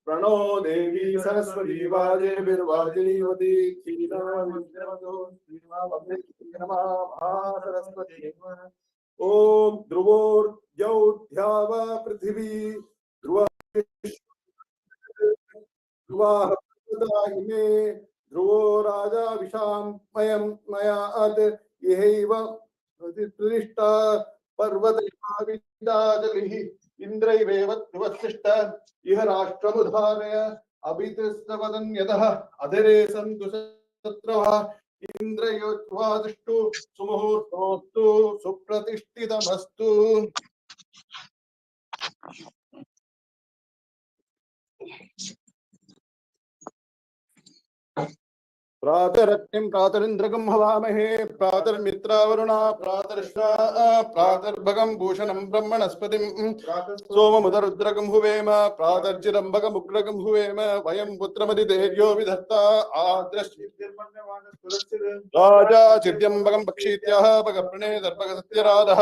प्रणो देवी सरस्वती वाजे बिर्वाजिनीवती सरस्वती। ओम ध्रुवोर्द्यौद्याव पृथिवी ध्रुवाहिमे ध्रुवो राजा विशामयं मयात् यहैव प्रतिष्ठा पर्वतविदाजलिः इन्द्रैवेव ध्रुवशिष्ट इह राष्ट्रमुधारय अभितस्तवदन्यतः अधरे सन्तु शत्रवः इन्द्रयोत्वादिष्टु सुमुहूर्तोऽस्तु सुप्रतिष्ठितमस्तु। प्रातरग्निं प्रातरिन्द्रकं हवामहे प्रातर्मित्रावरुणा प्रातर्श्वा प्रातर्भगं भूषणं ब्रह्मणस्पतिं सोममुदरुद्रकं हुवेम प्रातर्चिरम्भकमुग्रकं हुवेम वयं पुत्रमदिदेव्यो विधत्ता राजा चिद्यम्बकं पक्षीत्याह भगप्रणे दर्भगसत्यराधः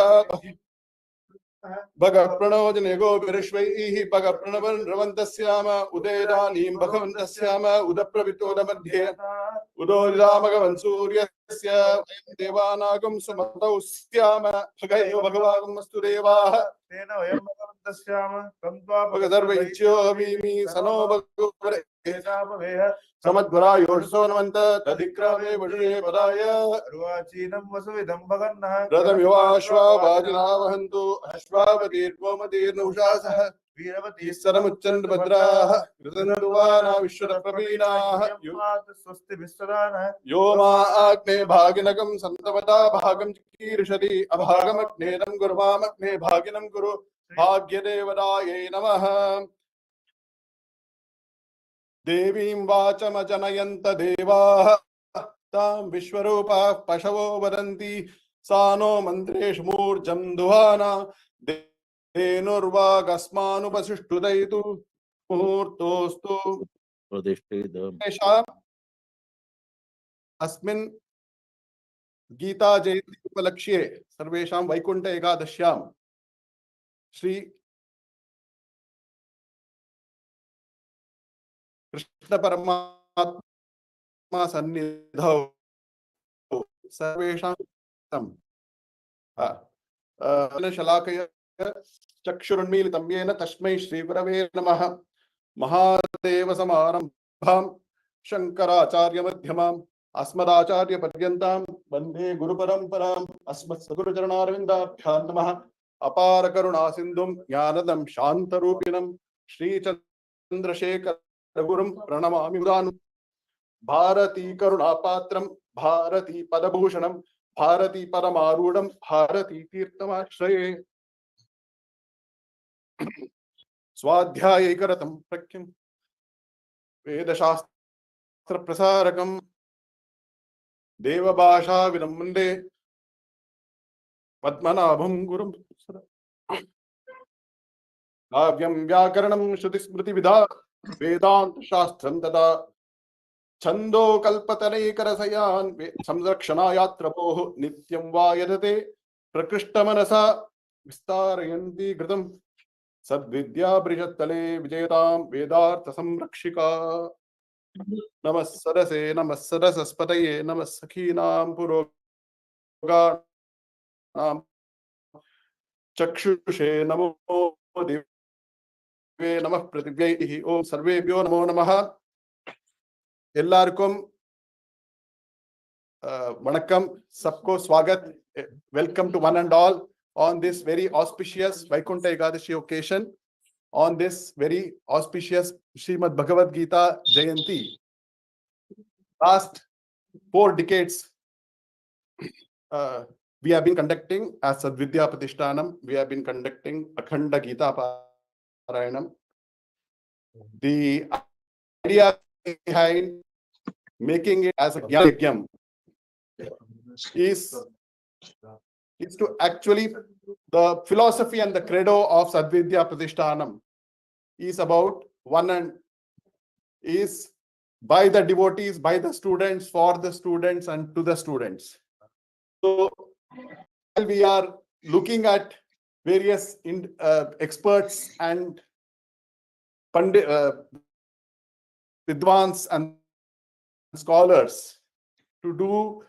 भगप्रणो जनेगो विरश्वैः भगप्रणवन्रवन्तस्याम उदेदानीं भगवन्तस्याम उदप्रवितोदमध्ये उदोरिदामगवन् सूर्यस्य वयं देवानागं सुमतौ स्याम भगयो भगवागं अस्तु देवाः तेन वयं भगवन्तस्याम तन्त्वा भगदर्वैच्यो वीमि सनो भगवरे एतापवेह समद्वरायोषसो नमन्त तदिक्रामे वषे पदाय अर्वाचीनं वसुविदं भगन्नः रथमिवाश्वा वाजिनावहन्तु अश्वावतीर्वोमतीर्नौषासः वीरवती सरमुच्चन्द्र भद्राः कृतनुवाना विश्वप्रवीणाः स्वस्ति विश्वदानः यो मा आग्ने भागिनकं सन्तवता भागं चिकीर्षति अभागमग्नेदं गुर्वामग्ने भागिनं कुरु भाग्यदेवतायै नमः। देवीं वाचमजनयन्त देवाः तां विश्वरूपाः पशवो वदन्ति सा नो मन्त्रेषु मूर्जं दुहाना धेनुर्वागस्मानुपसिष्ठुदयितु मुहूर्तोऽस्तु प्रतिष्ठितम्। अस्मिन् गीता जयन्ती उपलक्ष्ये सर्वेषां वैकुण्ठ एकादश्यां श्री कृष्ण परमात्मा सन्निधौ सर्वेषां शलाकय चक्षुरुन्मीलितं येन तस्मै श्रीगुरवे नमः। महादेव समारम्भां शंकराचार्य मध्यमाम् अस्मदाचार्यपर्यन्तां वन्दे गुरुपरम्पराम्। अस्मत्सद्गुरुचरणारविन्दाभ्यां नमः। अपार करुणा सिन्धुं ज्ञानदं शान्तरूपिणं श्रीचन्द्रशेखर गुरुं प्रणमामि मुदानु। भारती करुणापात्रं भारती पदभूषणं भारती परमारूढं भारती तीर्थमाश्रये। स्वाध्यायैकरतं प्रख्यं वेदशास्त्र प्रसारकं देवभाषाविदं वन्दे पद्मनाभं गुरुं। काव्यं व्याकरणं श्रुतिस्मृतिविधा वेदांत शास्त्रं तदा छंदो कल्पतरैकरसयान् संरक्षणायात्रपोः नित्यं वा यदते प्रकृष्टमनसा विस्तारयन्ति घृतं सद्विद्या बृहत्तले विजयतां वेदार्थ संरक्षिका। नमः सरसे नमः सरसस्पतये नमः सखीनां पुरोगानां चक्षुषे नमो दिवे नमः पृथिव्यै ओम सर्वेभ्यो नमो नमः। எல்லாருக்கும் வணக்கம், सबको स्वागत, welcome to one and all on this very auspicious Vaikuntha Ekadashi occasion, on this very auspicious Shrimad-Bhagavad-Gita Jayanthi. Last 4 decades we have been conducting as SADVIDYA PRATISHTANAM, we have been conducting Akhanda Gita Parayanam. The idea behind making it as a Jnana Yagyam is is to actually, the philosophy and the credo of SADVIDYA PRATISHTANAM is about one and is by the devotees, by the students, for the students, and to the students. So while we are looking at various experts and Vidwans and scholars to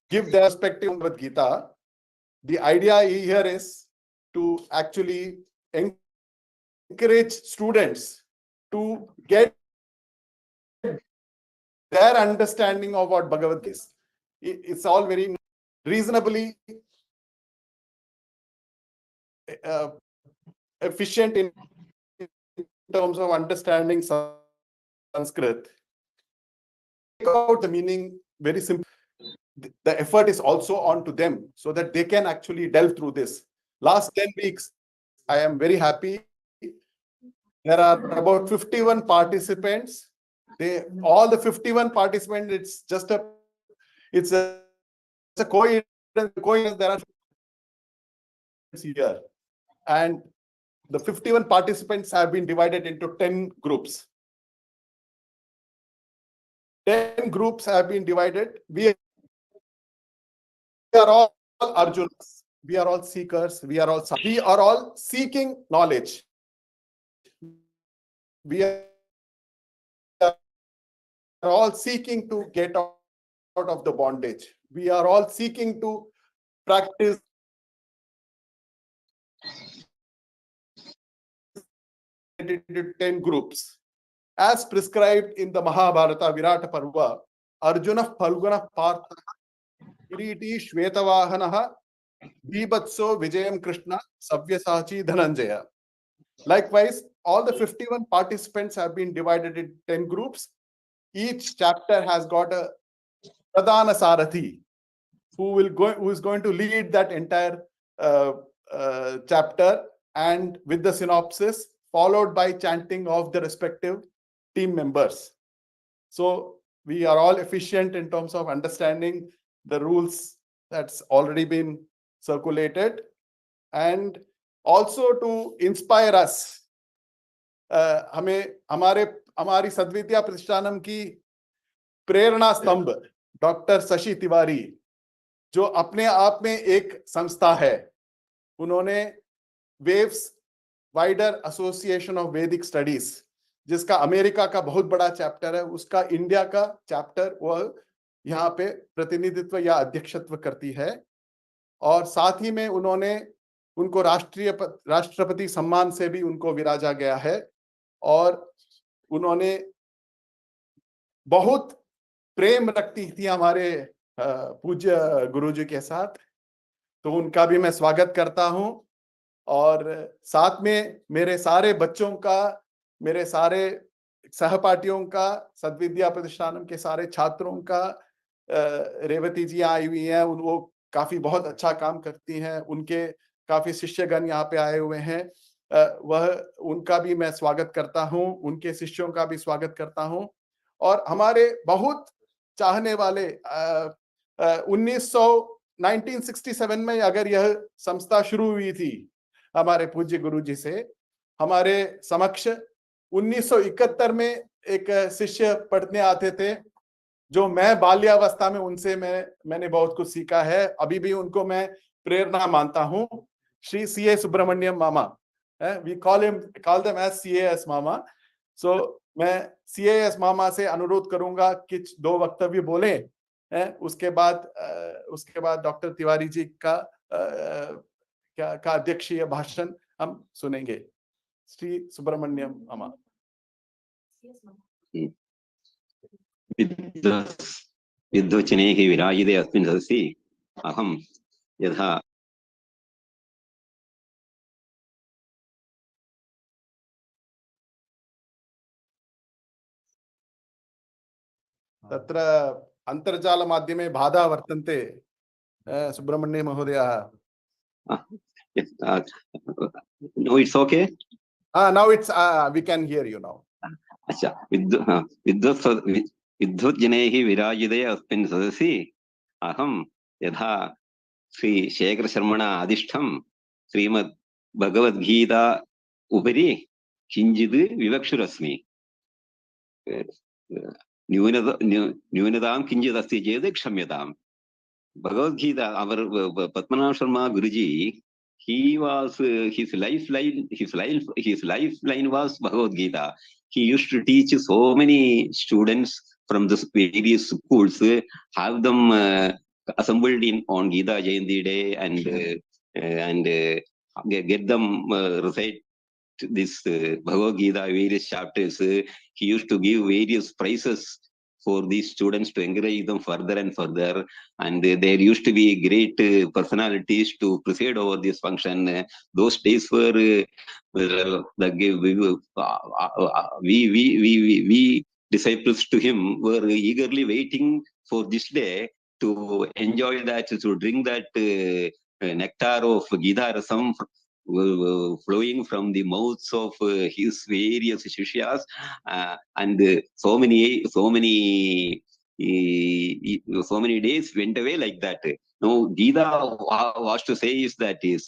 give their perspective on Bhagavad Gita, the idea here is to actually encourage students to get their understanding of what Bhagavad Gita is. It's all very reasonably efficient in terms of understanding Sanskrit. Take out the meaning very simple. The effort is also on to them so that they can actually delve through this. Last 10 weeks, I am very happy. There are about 51 participants. All the 51 participants, it's a coincidence. There are here. And the 51 participants have been divided into 10 groups. 10 groups have been divided. We are all Arjunas. We are all seekers. We are all seeking knowledge. We are all seeking to get out of the bondage. We are all seeking to practice into 10 groups. As prescribed in the Mahabharata Virata Parva, Arjuna Phalguna Partha Kiriti Shvetavahanaha Bibhatso Vijayam Krishna Savyasachi Dhananjaya. Likewise, all the 51 participants have been divided in 10 groups. Each chapter has got a Pradhana Sarathi who is going to lead that entire chapter, and with the synopsis followed by chanting of the respective team members. So we are all efficient in terms of understanding the rules that's already been circulated, and also to inspire us. हमारी सद्विद्या प्रतिष्ठानम की प्रेरणा स्तंभ doctor शशि तिवारी, जो अपने आप में एक संस्था है, उन्होंने वेव्स वाइडर एसोसिएशन ऑफ वैदिक स्टडीज, जिसका अमेरिका का बहुत बड़ा चैप्टर है, उसका इंडिया का चैप्टर वह यहाँ पे प्रतिनिधित्व या अध्यक्षत्व करती है। और साथ ही में उनको राष्ट्रपति सम्मान से भी उनको विराजा गया है, और उन्होंने बहुत प्रेम रखती थी हमारे पूज्य गुरुजी के साथ, तो उनका भी मैं स्वागत करता हूं। और साथ में मेरे सारे बच्चों का, मेरे सारे सहपाठियों का, सद्विद्या प्रतिष्ठानम के सारे छात्रों का, रेवती जी आई हुई हैं, वो काफी बहुत अच्छा काम करती हैं, उनके काफी शिष्यगण यहाँ पे आए हुए हैं, उनका भी मैं स्वागत करता हूं, उनके शिष्यों का भी स्वागत करता हूं। और हमारे बहुत चाहने वाले 1967 में अगर यह संस्था शुरू हुई थी हमारे पूज्य गुरु जी से, हमारे समक्ष 1971 में एक शिष्य पढ़ने आते थे, जो मैं बाल्यावस्था में उनसे मैंने बहुत कुछ सीखा है, अभी भी उनको मैं प्रेरणा मानता हूं। Shri C.A. Subramaniam mama, we call them as CAS mama. So मैं CAS मामा से अनुरोध करूंगा कि 2 वक्तव्य बोले, उसके बाद डॉक्टर तिवारी जी का अध्यक्षीय भाषण हम सुनेंगे। श्री सुब्रमण्यम मामा। विद्वचनेः विराजिते अस्मिन् सदसि अहं यथा तत्र अंतर्जाल माध्यमे बाधा वर्तन्ते सुब्रमण्य महोदयः। No, it's okay. Now it's we can hear you now. अच्छा, विद्वज्जनैः विराजिते अस्मिन् सदसि अहं यथा श्री शेखर शर्मणा आदिष्टं श्रीमद् भगवद्गीता उपरि किञ्चित् विवक्षुरस्मि। न्यूनतां किञ्चित् अस्ति चेत् क्षम्यताम्। Bhagavad-Gita, our Padmanabh Sharma Guruji, he was his lifeline was Bhagavad-Gita. He used to teach so many students from the various schools, have them assembled on Gita Jayanthi day and get them recite this Bhagavad-Gita, various chapters. He used to give various prizes for these students to encourage them further and further. And there used to be great personalities to preside over this function. Those days were we disciples to him were eagerly waiting for this day to enjoy that, to drink that nectar of Gita Rasam flowing from the mouths of his various shishyas, and so many days went away like that. No, Gita was to say is that is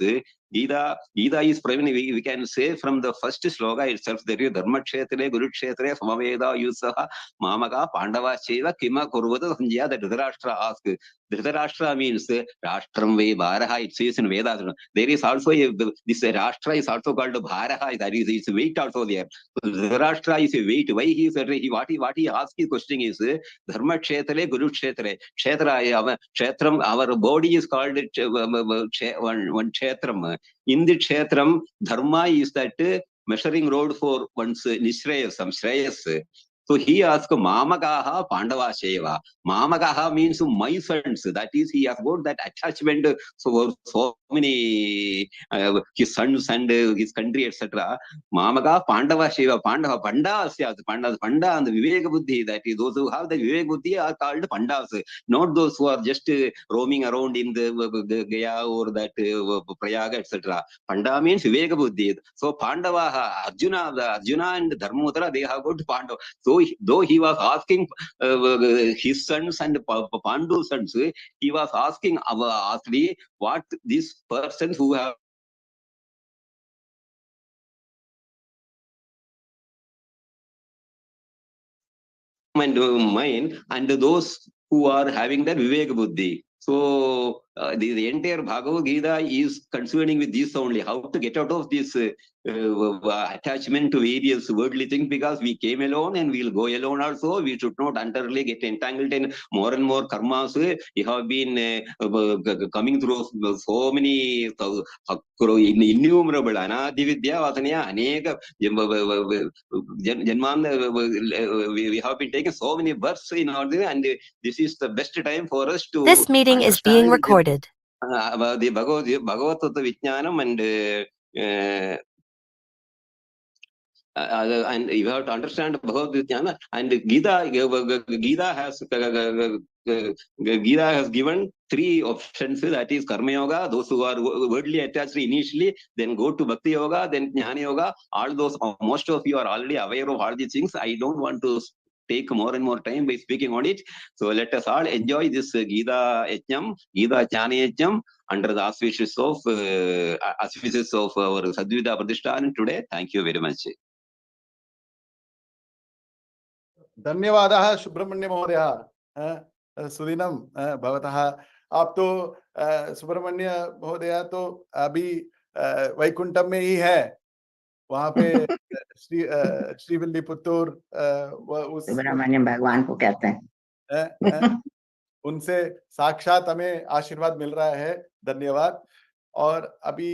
Gita is primarily, we can say from the first sloka itself, there is Dharma Kshetre, Guru Kshetre, Samaveda, Yusaha, Mamaka, Pandava, Sheva, Kima, Kurvata, Sanjaya, that Dhritarashtra asked. Dhritarashtra means Rashtram Ve Bharaha, it says in Vedas. There is also this Rashtra is also called Bharaha, that is its weight also there. So Dhritarashtra is a weight. Why he said what he asked his question is Dharma Kshetre, Guru Kshetre. Kshetram, our body is called one Kshetram. In the Kshetram, Dharma is that measuring road for one's Nishrayasam, Shreyas. So he asked Mamagaha Pandava Sheva. Mamagaha means my sons. That is, he has got that attachment for so many his sons and his country, etc. Mamaga Pandava Sheva, Pandava, Pandas, Pandas, Panda and the Viveka Buddhi. That is, those who have the Viveka Buddhi are called Pandas, not those who are just roaming around in the Gaya or that Prayaga, etc. Panda means Viveka Buddhi. So Pandava, Arjuna and Dharmottara, they have got Pandava. So though he was asking his sons and Pandu's sons, he was asking actually what these persons who have mind and those who are having that Vivek Buddhi. So the entire Bhagavad Gita is concerning with this only, how to get out of this attachment to various worldly things, because we came alone and we'll go alone also. We should not entirely get entangled in more and more karmas. We have been coming through so many innumerable anadividya vasanya aneka we have been taking so many births in order, and this is the best time for us to This meeting is being recorded. The Bhagavad Vijnanam and you have to understand Bhagavad Gita, and Gita has given three options, that is Karma Yoga, those who are worldly attached initially, then go to Bhakti Yoga, then Jnana Yoga. All those, most of you are already aware of all these things. I don't want to take more and more time by speaking on it. So let us all enjoy this Gita Yajnam, Gita Jnana Yajnam under the auspices of our SADVIDYA PRATISHTANAM today. Thank you very much. धन्यवादः सुब्रह्मण्य महोदय सुदिनं भवतः। आप तो सुब्रह्मण्य महोदय तो अभी वैकुंठम में ही है, वहां pay Srivilliputhur Subrahmanya भगवान को कहते हैं। उनसे साक्षात हमें आशीर्वाद मिल रहा है, धन्यवाद। और अभी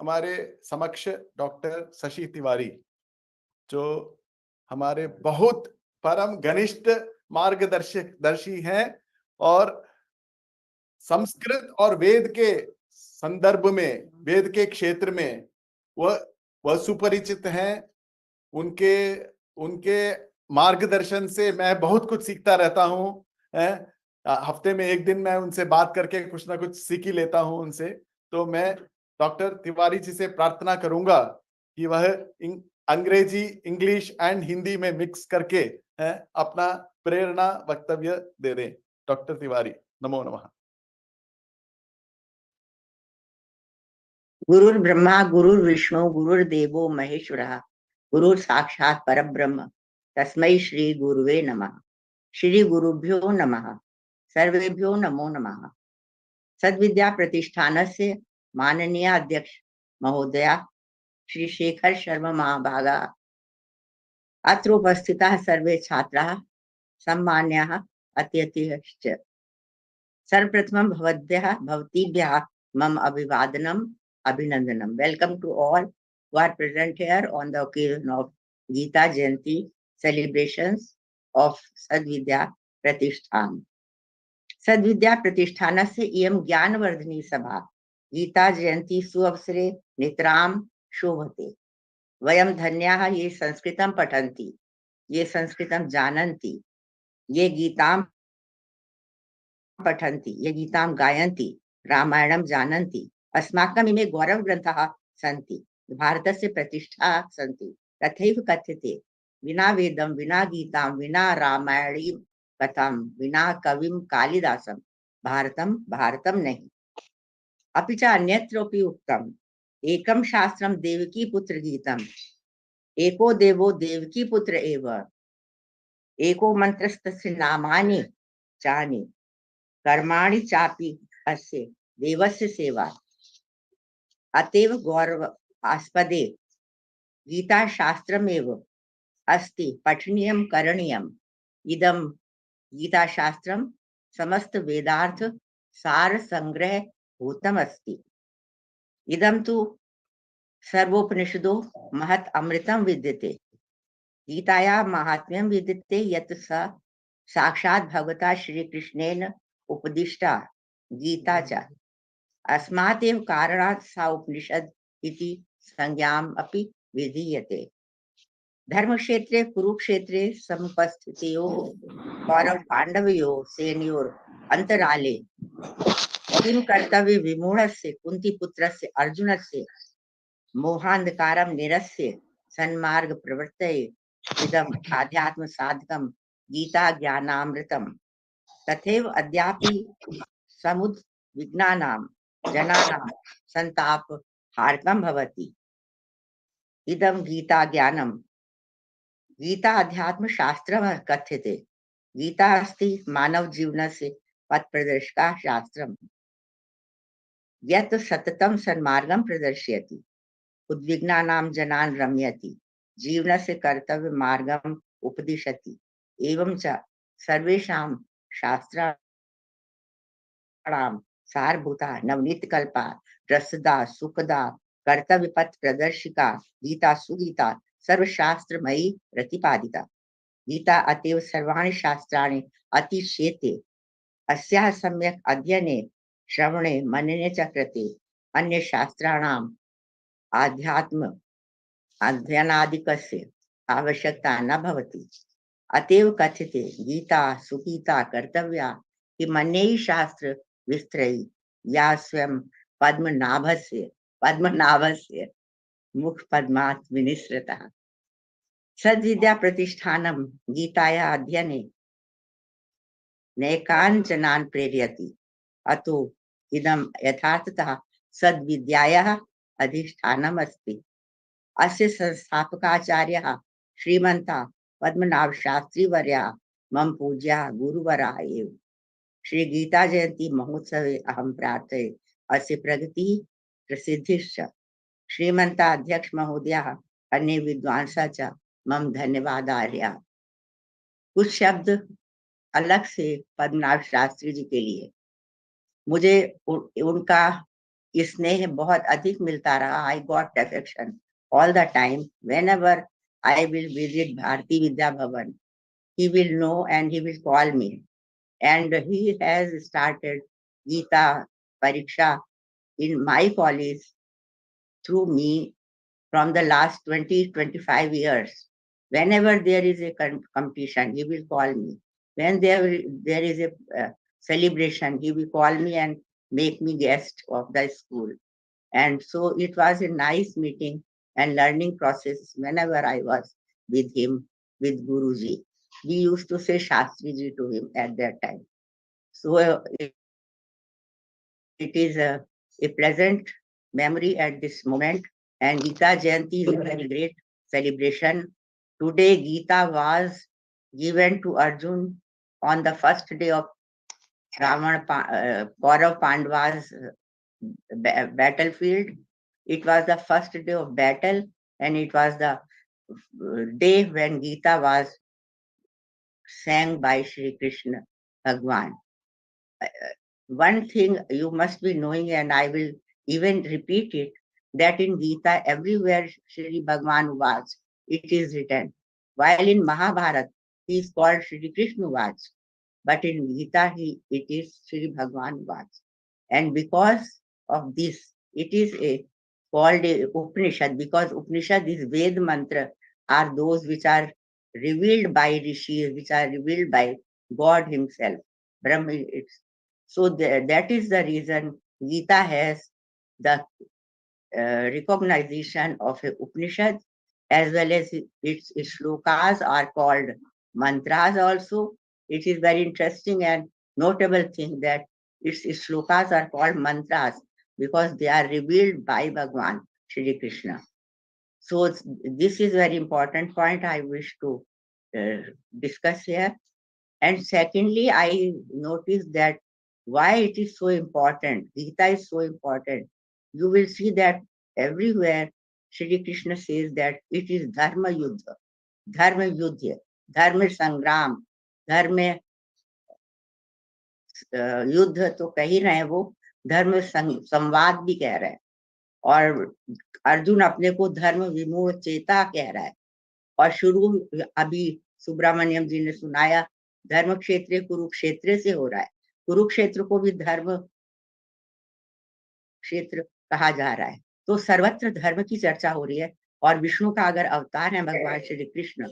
हमारे समक्ष डॉक्टर शशि तिवारी, जो हमारे बहुत परम घनिष्ठ मार्गदर्शी हैं और संस्कृत और वेद के संदर्भ में, वेद के क्षेत्र में वह सुपरिचित हैं। उनके मार्गदर्शन से मैं बहुत कुछ सीखता रहता हूं। हफ्ते में एक दिन मैं उनसे बात करके कुछ ना कुछ सीख ही लेता हूं उनसे। तो मैं डॉक्टर तिवारी जी से प्रार्थना करूंगा कि वह अंग्रेजी, इंग्लिश एंड हिंदी में मिक्स करके अपना प्रेरणा वक्तव्य दे दें। डॉक्टर तिवारी, नमो नमः। गुरुर् ब्रह्मा गुरुर्विष्णु गुरुर्देवो महेश्वरः गुरुर् साक्षात् परब्रह्म तस्मै श्री गुरुवे नमः। श्री गुरुभ्यो नमः। सर्वेभ्यो नमो नमः। सद्विद्या प्रतिष्ठानस्य माननीय अध्यक्ष महोदया श्री शेखर शर्मा महाभागा, अत्र उपस्थिताः सर्वे छात्राः, सम्मान्याः अतिथिश्च, सर्वप्रथमं भवतीभ्यः मम अभिवादनम् अभिनंदनम. Welcome to all who are present here on the occasion of Gita Jayanti celebrations of SADVIDYA Pratishthanam. SADVIDYA Pratishthanasya इयं ज्ञानवर्धिनी सभा गीता जयंती सुअवसरे नितरां शोभते. वयं धन्याः ये संस्कृतं पठन्ति, ये संस्कृतं जानन्ति, ये गीतां पठन्ति, ये गीतां गायन्ति, रामायणं जानन्ति. अस्माकम् इमे गौरवग्रन्थाः सन्ति, भारतस्य प्रतिष्ठा सन्ति. तथैव कथ्यते विना वेदं विना गीतां विना रामायणीं कथां विना कविं कालिदासं भारतं भारतं नहि. अपि च अन्यत्रापि उक्तम् एकं शास्त्रं देवकी पुत्र गीतम् एको देवो देवकी पुत्र एव एको मंत्रस्तस्य नामानि चानि कर्माणि चापि अस्य देवस्य सेवा. अतएव गौरवास्पदे गीता शास्त्रमेव अस्ति पठनीयं करणीयम्. इदं गीता शास्त्रं समस्त वेदार्थ सार संग्रह भूतम् अस्ति. इदं तु सर्वोपनिषदो महत् अमृतं विद्यते. गीतायाः महात्म्यं विद्यते यत् स साक्षात् भगवता श्री कृष्णेन उपदिष्टा गीता च. अस्मात् एव कारणात् सा उपनिषद इति संज्ञाम् अपि विधीयते. धर्मक्षेत्रे कुरुक्षेत्रे समुपस्थितयोः कौरव पाण्डवयोः सेनयोः अन्तराले किं कर्तव्य विमूढस्य कुन्तीपुत्रस्य अर्जुनस्य मोहान्धकारं निरस्य सन्मार्ग प्रवर्तये इदम् आध्यात्म साधकं गीता ज्ञानामृतम्. तथैव अद्यापि समुद्विग्नानां जनानां संताप हारकं भवति. इदं गीता ज्ञानम्. गीता अध्यात्म शास्त्रम् कथ्यते. गीता अस्ति मानव जीवनस्य पथ प्रदर्शका शास्त्रम् यत् सततं सन्मार्गं प्रदर्शयति, उद्विग्नानां जनान् रमयति, जीवनस्य कर्तव्य मार्गम् उपदिशति. एवं च सर्वेषां शास्त्राणां सारभूता नवनीतकल्पा रसदा सुखदा कर्तव्य पथ प्रदर्शिका गीता सुगीता सर्वशास्त्रमयी प्रतिपादिता. गीता अतएव सर्वाणि शास्त्राणि अतिशेते. अस्याः सम्यक् अध्ययने श्रवणे मनने च कृते अन्य शास्त्राणाम् आध्यात्म अध्ययनादिकस्य आवश्यकता न भवति. अतएव कथ्यते गीता सुगीता कर्तव्या कि मन्यैः शास्त्र विस्तरैः या स्वयं पद्मनाभस्य मुख पद्मात् विनिसृतः. सद्विद्या प्रतिष्ठानं गीताया अध्ययने नैकान् जनान् प्रेरयति. अतो इदं यथार्थतः सद्विद्यायाः अधिष्ठानम् अस्ति. अस्य संस्थापकाचार्यः श्रीमन्तः पद्मनाभ शास्त्री वर्यः मम पूज्याः गुरुवराः एव. श्री गीता जयंती महोत्सवे अहं प्रार्थये अस्य प्रगतिः प्रसिद्धिश्च. श्रीमन्तः अध्यक्ष महोदयाः अन्य विद्वांसः च मम धन्यवादार्याः. कुछ शब्द अलग से पद्मनाभ शास्त्री जी के लिए. मुझे उनका स्नेह बहुत अधिक मिलता रहा. I got affection all the time. Whenever I will visit Bharati Vidya Bhavan, he will know and he will call me. And he has started Gita Pariksha in my college through me from the last 20-25 years. Whenever there is a competition, he will call me. When there is a celebration, he will call me and make me guest of the school. And so it was a nice meeting and learning process whenever I was with him, with Guruji. We used to say Shastriji to him at that time. So it is a pleasant memory at this moment. And Gita Jayanti is a very great celebration. Today, Gita was given to Arjun on the first day of Kaurav Pandava's battlefield. It was the first day of battle, and it was the day when Gita was sang by Shri Krishna Bhagwan. One thing you must be knowing, and I will even repeat it, that in Gita, everywhere Shri Bhagwan was, it is written. While in Mahabharata, he is called Shri Krishna was, but in Gita, it is Shri Bhagwan was. And because of this, it is called a Upanishad, because Upanishad is Ved mantra, are those which are revealed by rishis, which are revealed by God himself. Brahma, so that is the reason Gita has the recognition of a Upanishad, as well as its shlokas are called mantras also. It is very interesting and notable thing that its shlokas are called mantras because they are revealed by Bhagwan Shri Krishna. So this is very important point I wish to discuss here. And secondly, I noticed that why it is so important, Gita is so important. You will see that everywhere Shri Krishna says that it is Dharma Yuddha, Dharma Yuddha, Dharma Sangram, Dharma युद्ध तो कह ही रहे हैं वो, धर्म संवाद भी कह रहे हैं, और अर्जुन अपने को धर्म विमूढ़ चेता कह रहा है। और शुरू अभी सुब्रमण्यम जी ने सुनाया, धर्म क्षेत्र कुरुक्षेत्र से हो रहा है, कुरुक्षेत्र को भी धर्म क्षेत्र कहा जा रहा है। तो सर्वत्र धर्म की चर्चा हो रही है, और विष्णु का अगर अवतार है भगवान श्री कृष्ण,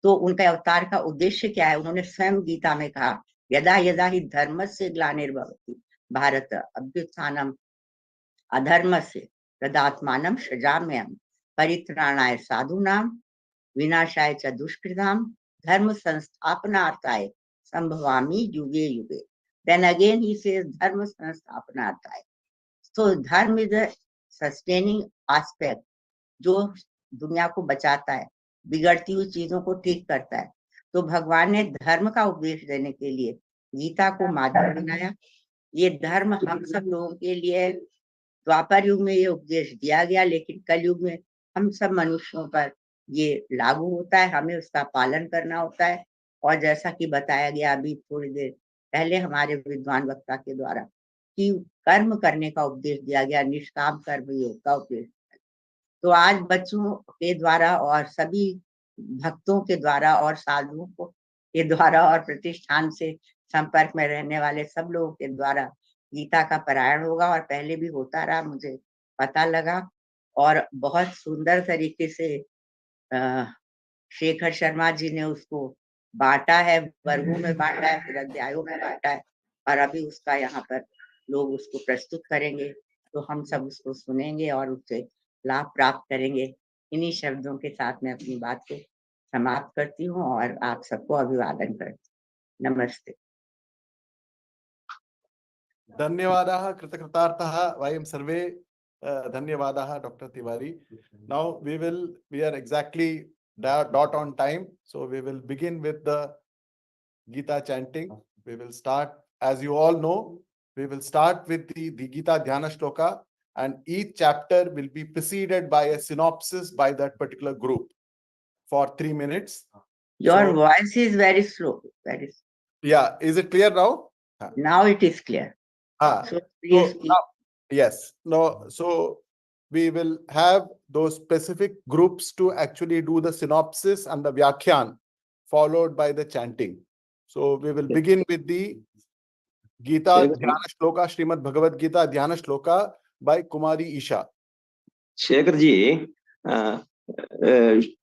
तो उनका अवतार का उद्देश्य क्या है? उन्होंने स्वयं गीता में कहा, यदा यदा ही धर्मस्य ग्लानिर्भवति भारत अभ्युत्थानम अधर्मस्य तदात्मानं सृजाम्यहम् परित्राणाय साधूनां विनाशाय च दुष्कृतां धर्म संस्थापनार्थाय संभवामि युगे युगे. Then again he says dharma संस्थापनार्थाय. So धर्म is a sustaining aspect जो दुनिया को बचाता है, बिगड़ती हुई चीजों को ठीक करता है. तो भगवान ने धर्म का उपदेश देने के लिए गीता को माध्यम बनाया. ये धर्म हम सब लोगों के लिए द्वापर युग में ये उपदेश दिया गया, लेकिन कलयुग में हम सब मनुष्यों पर ये लागू होता है, हमें उसका पालन करना होता है. और जैसा कि बताया गया अभी थोड़ी देर पहले हमारे विद्वान वक्ता के द्वारा कि कर्म करने का उपदेश दिया गया, निष्काम कर्म योग का उपदेश. तो आज बच्चों के द्वारा और सभी भक्तों के द्वारा और साधुओं के द्वारा और प्रतिष्ठान से संपर्क में रहने वाले सब लोगों के द्वारा गीता का पारायण होगा, और पहले भी होता रहा, मुझे पता लगा. और बहुत सुंदर तरीके से शेखर शर्मा जी ने उसको बांटा है, वर्गों में बांटा है, फिर अध्यायों में बांटा है, और अभी उसका यहाँ पर लोग उसको प्रस्तुत करेंगे, तो हम सब उसको सुनेंगे और उससे लाभ प्राप्त करेंगे. इन्हीं शब्दों के साथ मैं अपनी बात को समाप्त करती हूँ और आप सबको अभिवादन करती हूँ. नमस्ते. धन्यवादाः कृतकृतार्थः वयं सर्वे. धन्यवादाः doctor Tiwari. Now we are exactly dot on time, so we will begin with the Gita chanting. We will start, as you all know, we will start with the Gita Dhyana Shloka, and each chapter will be preceded by a synopsis by that particular group for 3 minutes. Your voice is very slow. Very slow. Yeah, is it clear now? Now it is clear. So please keep. Yes. No. So we will have those specific groups to actually do the synopsis and the vyakhyan, followed by the chanting. So we will begin with the Gita Dhyana Shloka, Shrimad-Bhagavad-Gita Dhyana Shloka by Kumari Isha. Shekhar ji,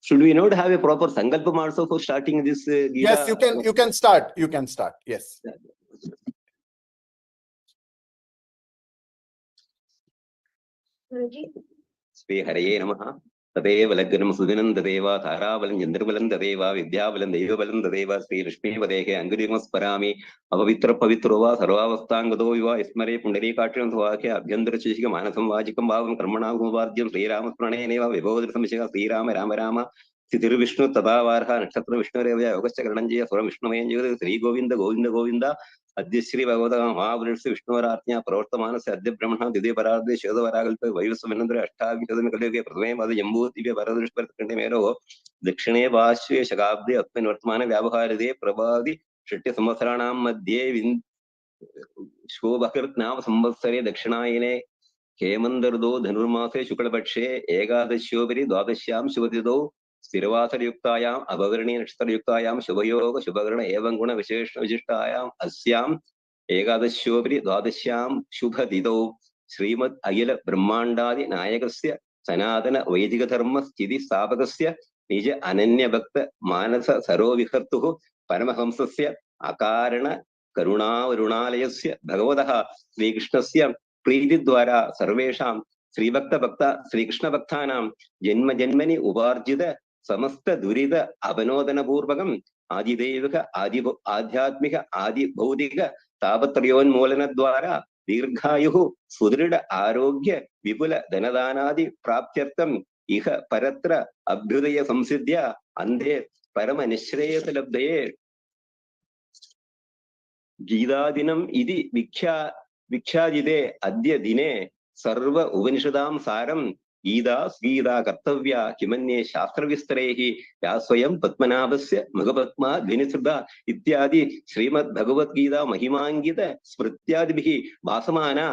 should we not have a proper sankalpam also for starting this Gita? Yes, you can start. You can start. Yes. Sri Haraye Namaha. തദേവ ലഗ്നം സുദിനം തദേവ താരാബലം ചന്ദ്രബലം തദേവ വിദ്യാബലം ദൈവബലം തദേവ ശ്രീലക്ഷ്മീപദേഹേ അങ്കുലിമസ്മരാമി അപവിത്ര പവിത്രോ വാ സർവാവസ്ഥാംഗതോ യുവ സ്മരേ പുണ്ടരീകാക്ഷം സ്വാഖ്യ അഭ്യന്തരശേഷിക മാനസം വാചികം ഭാവം കർമ്മണാകുമാർജ്യം ശ്രീരാമസ്മരണേനേവ വിഭവതി സംശയ ശ്രീരാമ രാമ രാമ സ്ഥിതിർവിഷ്ണു തഥാവാർഹ നക്ഷത്ര വിഷ്ണുരേവ യോഗശ്ച കരണം ചെയ്യ സ്വരം വിഷ്ണുമയം ചെയ്ത് ശ്രീ ഗോവിന്ദ ഗോവിന്ദ ഗോവിന്ദ അദ്യ ശ്രീ ഭഗവത മഹാപുരുഷ വിഷ്ണുവരാജ്ഞ പ്രവർത്തമാനസ് അദ്യ ബ്രഹ്മണ ദ്വിതീയ പരാർദ്യ ശോധവരാകൽപ്പ വൈവസ്വനന്തര അഷ്ടാവിശതം കലയുഗേ പ്രഥമേ അത് ജംബൂ ദിവ്യ പരദൃഷ്പരേമേരോ ദക്ഷിണേ പാർശ്വേ ശകാബ്ദേ അസ്മിൻ വർത്തമാന വ്യാവഹാരിതേ പ്രഭാതി षट्य संवत्सराणां मध्ये शोभकृत् नाम संवत्सरे दक्षिणायने हेमन्तर्दो धनुर्मासे शुक्लपक्षे एकादश्योपरि द्वादश्यां शुभतिथौ स्थिरवासरयुक्तायाम् अभवर्णी नक्षत्रयुक्तायां शुभयोग शुभकर्ण एवं गुण विशेष विशिष्टायाम् अस्याम् एकादश्योपरि द्वादश्यां शुभतिथौ श्रीमद् अखिल ब्रह्माण्डादि नायकस्य सनातन वैदिक धर्म स्थिति स्थापकस्य निज अनन्य भक्त मानस सरोविहर्तुः परमहंसस्य अकारण करुणावरुणालयस्य भगवतः श्रीकृष्णस्य प्रीतिद्वारा सर्वेषां श्रीभक्त श्रीकृष्णभक्तानां जन्म जन्मनि उपार्जित समस्त दुरित अवनोदनपूर्वकम् आदिदैविक आध्यात्मिक आदिभौतिक तापत्रयोन्मूलनद्वारा दीर्घायुः सुदृढ आरोग्य विपुल धनदानादि प्राप्त्यर्थम् इह परत्र अभ्युदय संसिद्ध्या अन्धे परम निश्रेयसलब्धये गीतादिनम् इति विख्यादिते अद्य दिने सर्व उपनिषदां सारं गीता स्गीता कर्तव्या किमन्ये शास्त्रविस्तरैः या स्वयं पद्मनाभस्य मुखपद्मा ध्वनिसृता इत्यादि श्रीमद्भगवद्गीता महिमाङ्गित स्मृत्यादिभिः भासमाना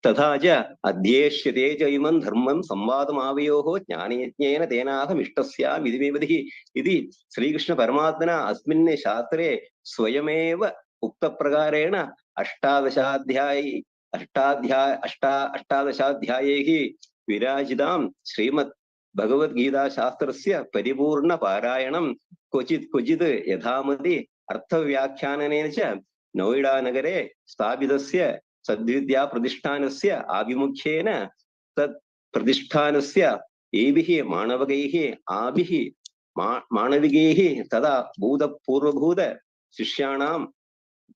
तथा च अध्येष्यते च इमं धर्मं संवादमावयोः ज्ञानयज्ञेन तेनाहमिष्टस्याम् इति मेवधिः इति श्रीकृष्णपरमात्मना अस्मिन् शास्त्रे स्वयमेव उक्तप्रकारेण अष्टादशाध्यायैः विराजितां श्रीमद् भगवद्गीताशास्त्रस्य परिपूर्णपारायणं क्वचित् यथामति अर्थव्याख्यानेन च नोइडा नगरे स्थापितस्य सद्विद्या प्रतिष्ठानस्य आभिमुख्येन तत् प्रतिष्ठानस्य एभिः माणवकैः आभिः माणविकैः तथा भूतपूर्वभूत शिष्याणां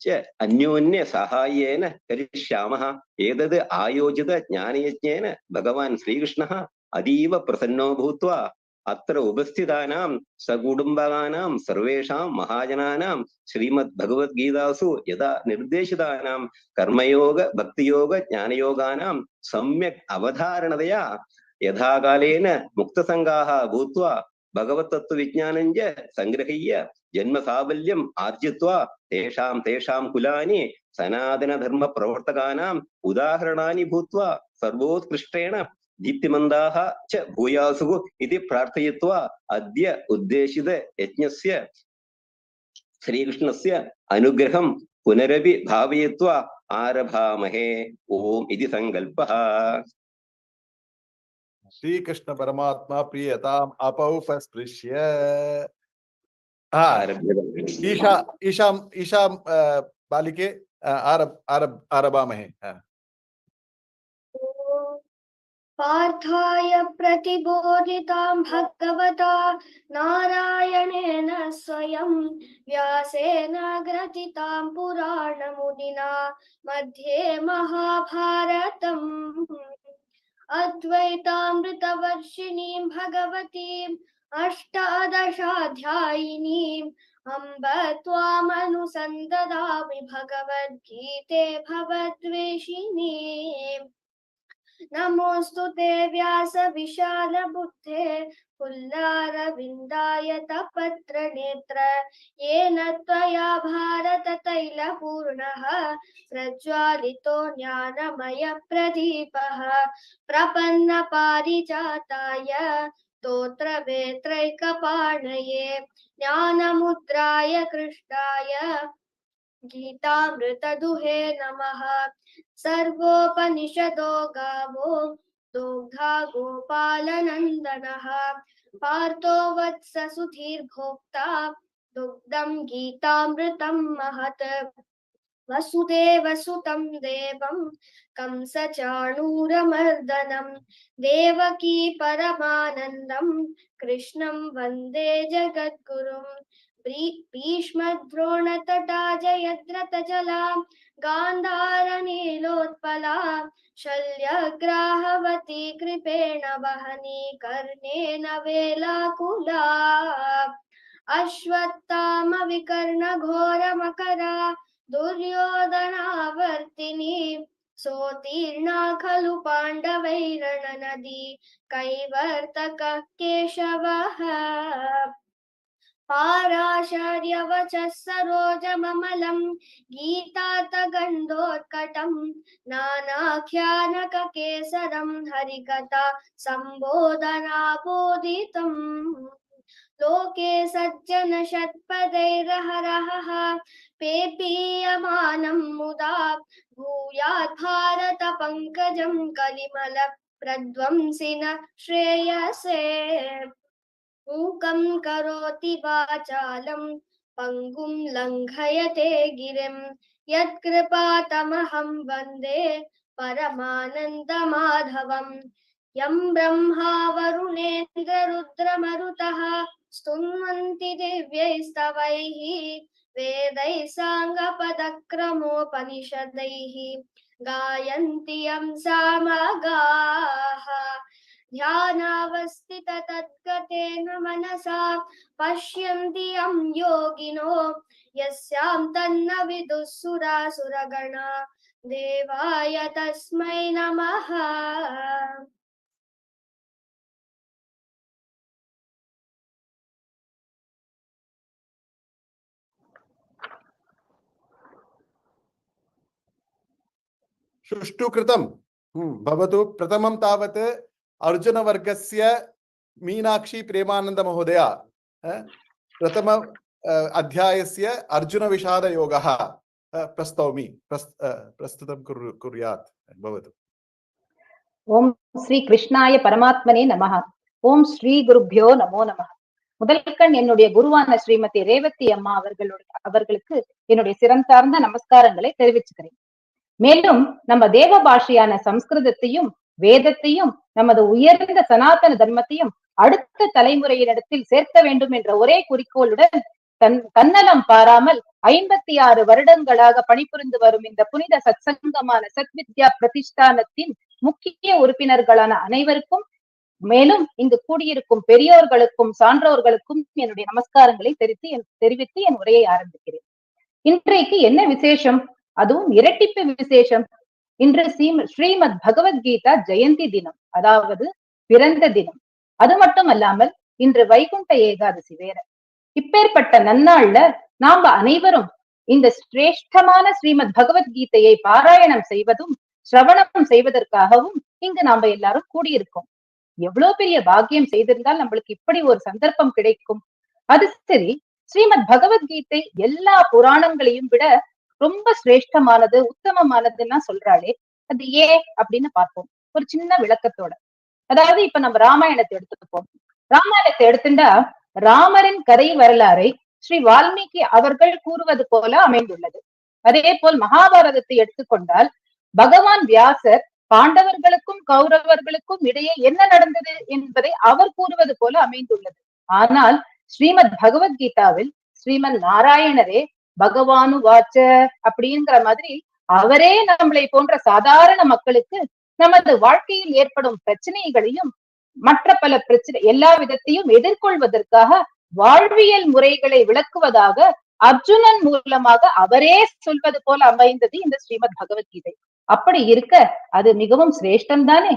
च अन्योन्य साहाय्येन करिष्यामः। एतद् आयोजित ज्ञानयज्ञेन भगवान् श्रीकृष्णः अतीव प्रसन्नो भूत्वा अत्र उपस्थितानां सकुटुम्बानां सर्वेषां महाजनानां श्रीमद्भगवद्गीतासु यथा निर्देशितानां कर्मयोग भक्तियोग ज्ञानयोगानां सम्यक् अवधारणतया यथाकालेन मुक्तसङ्गाः भूत्वा भगवत्तत्त्वविज्ञानं च सङ्गृह्य जन्मसाफल्यम् आर्जित्वा तेषां कुलानि सनातनधर्मप्रवर्तकानाम् उदाहरणानि भूत्वा सर्वोत्कृष्टेन दीप्तिमन्दाः च भूयासुः इति प्रार्थयित्वा अद्य उद्देशित यज्ञस्य श्रीकृष्णस्य अनुग्रहं पुनरपि भावयित्वा आरभामहे। ओम इति संकल्पः। श्रीकृष्ण परमात्मा प्रियताम् अपौपस्पृश्य ईशा बालिके आरभामहे। पार्थाय प्रतिबोधितां भगवता नारायणेन स्वयं व्यासेन ग्रथितां पुराणमुनिना मध्ये महाभारतम् अद्वैतामृतवर्षिणीं भगवतीम् अष्टादशाध्यायिनीम् अम्ब त्वामनुसन्ददामि भगवद्गीते भवद्वेषिणीम्। नमोऽस्तु ते व्यास विशाल बुद्धे पुल्लारविन्दाय तपत्र नेत्र येन त्वया भारत तैलपूर्णः प्रज्वालितो ज्ञानमय प्रदीपः प्रपन्न पारिजाताय स्तोत्रवेत्रैकपाणये ज्ञानमुद्राय कृष्णाय गीतामृतदुहे नमः। सर्वोपनिषदो गावो दोग्धा गोपालनन्दनः पार्थो वत्स सुधीर्भोक्ता दुग्धं गीतामृतं महत्। वसुदेवसुतं देवं कंसचाणूरमर्दनं देवकी परमानन्दं कृष्णं वन्दे जगद्गुरुं भीष्मद्रोणतटा जयद्रथजला गान्धारनीलोत्पला शल्यग्राहवती कृपेण वहनी कर्णेन वेलाकुला अश्वत्थामविकर्णघोरमकरा दुर्योधनावर्तिनी सोत्तीर्णा खलु पाण्डवैरणनदी कैवर्तकः केशवः पाराशार्यवचः सरोजममलं गीतातगन्धोत्कटं नानाख्यानककेसरं हरिकथा सम्बोधनाबोधितम् लोके सज्जन षट्पदैरहरहः पेपीयमानं मुदा भूयात् भारत पङ्कजं कलिमल प्रध्वंसिन श्रेयसे मूकं करोति वाचालं पङ्गुं लङ्घयते गिरिं यत्कृपातमहं वन्दे परमानन्दमाधवम् यं ब्रह्मा वरुणेन्द्ररुद्रमरुतः स्तुन्वन्ति दिव्यैस्तवैः वेदैः साङ्गपदक्रमोपनिषदैः गायन्ति यं सामगाः ध्यानावस्थित तद्गतेन मनसा पश्यन्ति यं योगिनो यस्यां तन्न विदुः सुरासुरगणा देवाय तस्मै नमः सुष्ठु कृतं भवतु। प्रथमं तावत् अर्जुनवर्गस्य मीनाक्षी प्रेमानंद महोदय प्रथम अध्यायस्य अर्जुनविषादयोगः प्रस्तौमि प्रस्तुतं कुर्यात् भवतु। ஓம் ஸ்ரீ கிருஷ்ணாய பரமாத்மனே நமஹ. ஓம் ஸ்ரீ குருப்யோ நமோ நமஹ. முதல்கண் என்னுடைய குருவான ஸ்ரீமதி ரேவதி அம்மா அவர்களுக்கு என்னுடைய சிறந்தார்ந்த நமஸ்காரங்களை தெரிவிச்சுக்கிறேன். மேலும் நம்ம தேவ பாஷையான சம்ஸ்கிருதத்தையும் வேதத்தையும் நமது உயர்ந்த சனாதன தர்மத்தையும் அடுத்த தலைமுறையினிடத்தில் சேர்க்க வேண்டும் என்ற ஒரே குறிக்கோளுடன் தன்னலம் பாராமல் 56 வருடங்களாக பணிபுரிந்து வரும் இந்த புனித சத்சங்கமான சத்வித்யா பிரதிஷ்டானத்தின் முக்கிய உறுப்பினர்களான அனைவருக்கும், மேலும் இங்கு கூடியிருக்கும் பெரியோர்களுக்கும் சான்றோர்களுக்கும் என்னுடைய நமஸ்காரங்களை தெரிவித்து என் உரையை ஆரம்பிக்கிறேன். இன்றைக்கு என்ன விசேஷம்? அதுவும் இரட்டிப்பு விசேஷம். இன்று ஸ்ரீமத் பகவத்கீதா ஜெயந்தி தினம், அதாவது பிறந்த தினம். அது மட்டும் அல்லாமல் இன்று வைகுண்ட ஏகாதசி வேற. இப்பேற்பட்ட நன்னாள்ல நாம அனைவரும் இந்த சிரேஷ்டமான ஸ்ரீமத் பகவத்கீதையை பாராயணம் செய்வதும் சிரவணம் செய்வதற்காகவும் இங்கு நாம எல்லாரும் கூடியிருக்கோம். எவ்வளவு பெரிய பாக்கியம் செய்திருந்தால் நம்மளுக்கு இப்படி ஒரு சந்தர்ப்பம் கிடைக்கும். அது சரி, ஸ்ரீமத் பகவத்கீதை எல்லா புராணங்களையும் விட ரொம்ப சிரேஷ்டமானது, உத்தமமானதுன்னா சொல்றாளே, அது ஏன் அப்படின்னு பார்ப்போம் ஒரு சின்ன விளக்கத்தோட. அதாவது இப்ப நம்ம ராமாயணத்தை எடுத்துப்போம். ராமாயணத்தை எடுத்துட்டா ராமரின் கதை வரலாறை ஸ்ரீ வால்மீகி அவர்கள் கூறுவது போல அமைந்துள்ளது. அதே போல் மகாபாரதத்தை எடுத்துக்கொண்டால் பகவான் வியாசர் பாண்டவர்களுக்கும் கௌரவர்களுக்கும் இடையே என்ன நடந்தது என்பதை அவர் கூறுவது போல அமைந்துள்ளது. ஆனால் ஸ்ரீமத் பகவத்கீதாவில் ஸ்ரீமன் நாராயணரே பகவானு வாச்ச அப்படிங்கிற மாதிரி அவரே நம்மளை போன்ற சாதாரண மக்களுக்கு நமது வாழ்க்கையில் ஏற்படும் பிரச்சனைகளையும் மற்ற பல பிரச்சனை எல்லா விதத்தையும் எதிர்கொள்வதற்காக வாழ்வியல் முறைகளை விளக்குவதாக அர்ஜுனன் மூலமாக அவரே சொல்வது போல அமைந்தது இந்த ஸ்ரீமத் பகவத்கீதை. அப்படி இருக்க அது மிகவும் சிரேஷ்டம் தானே.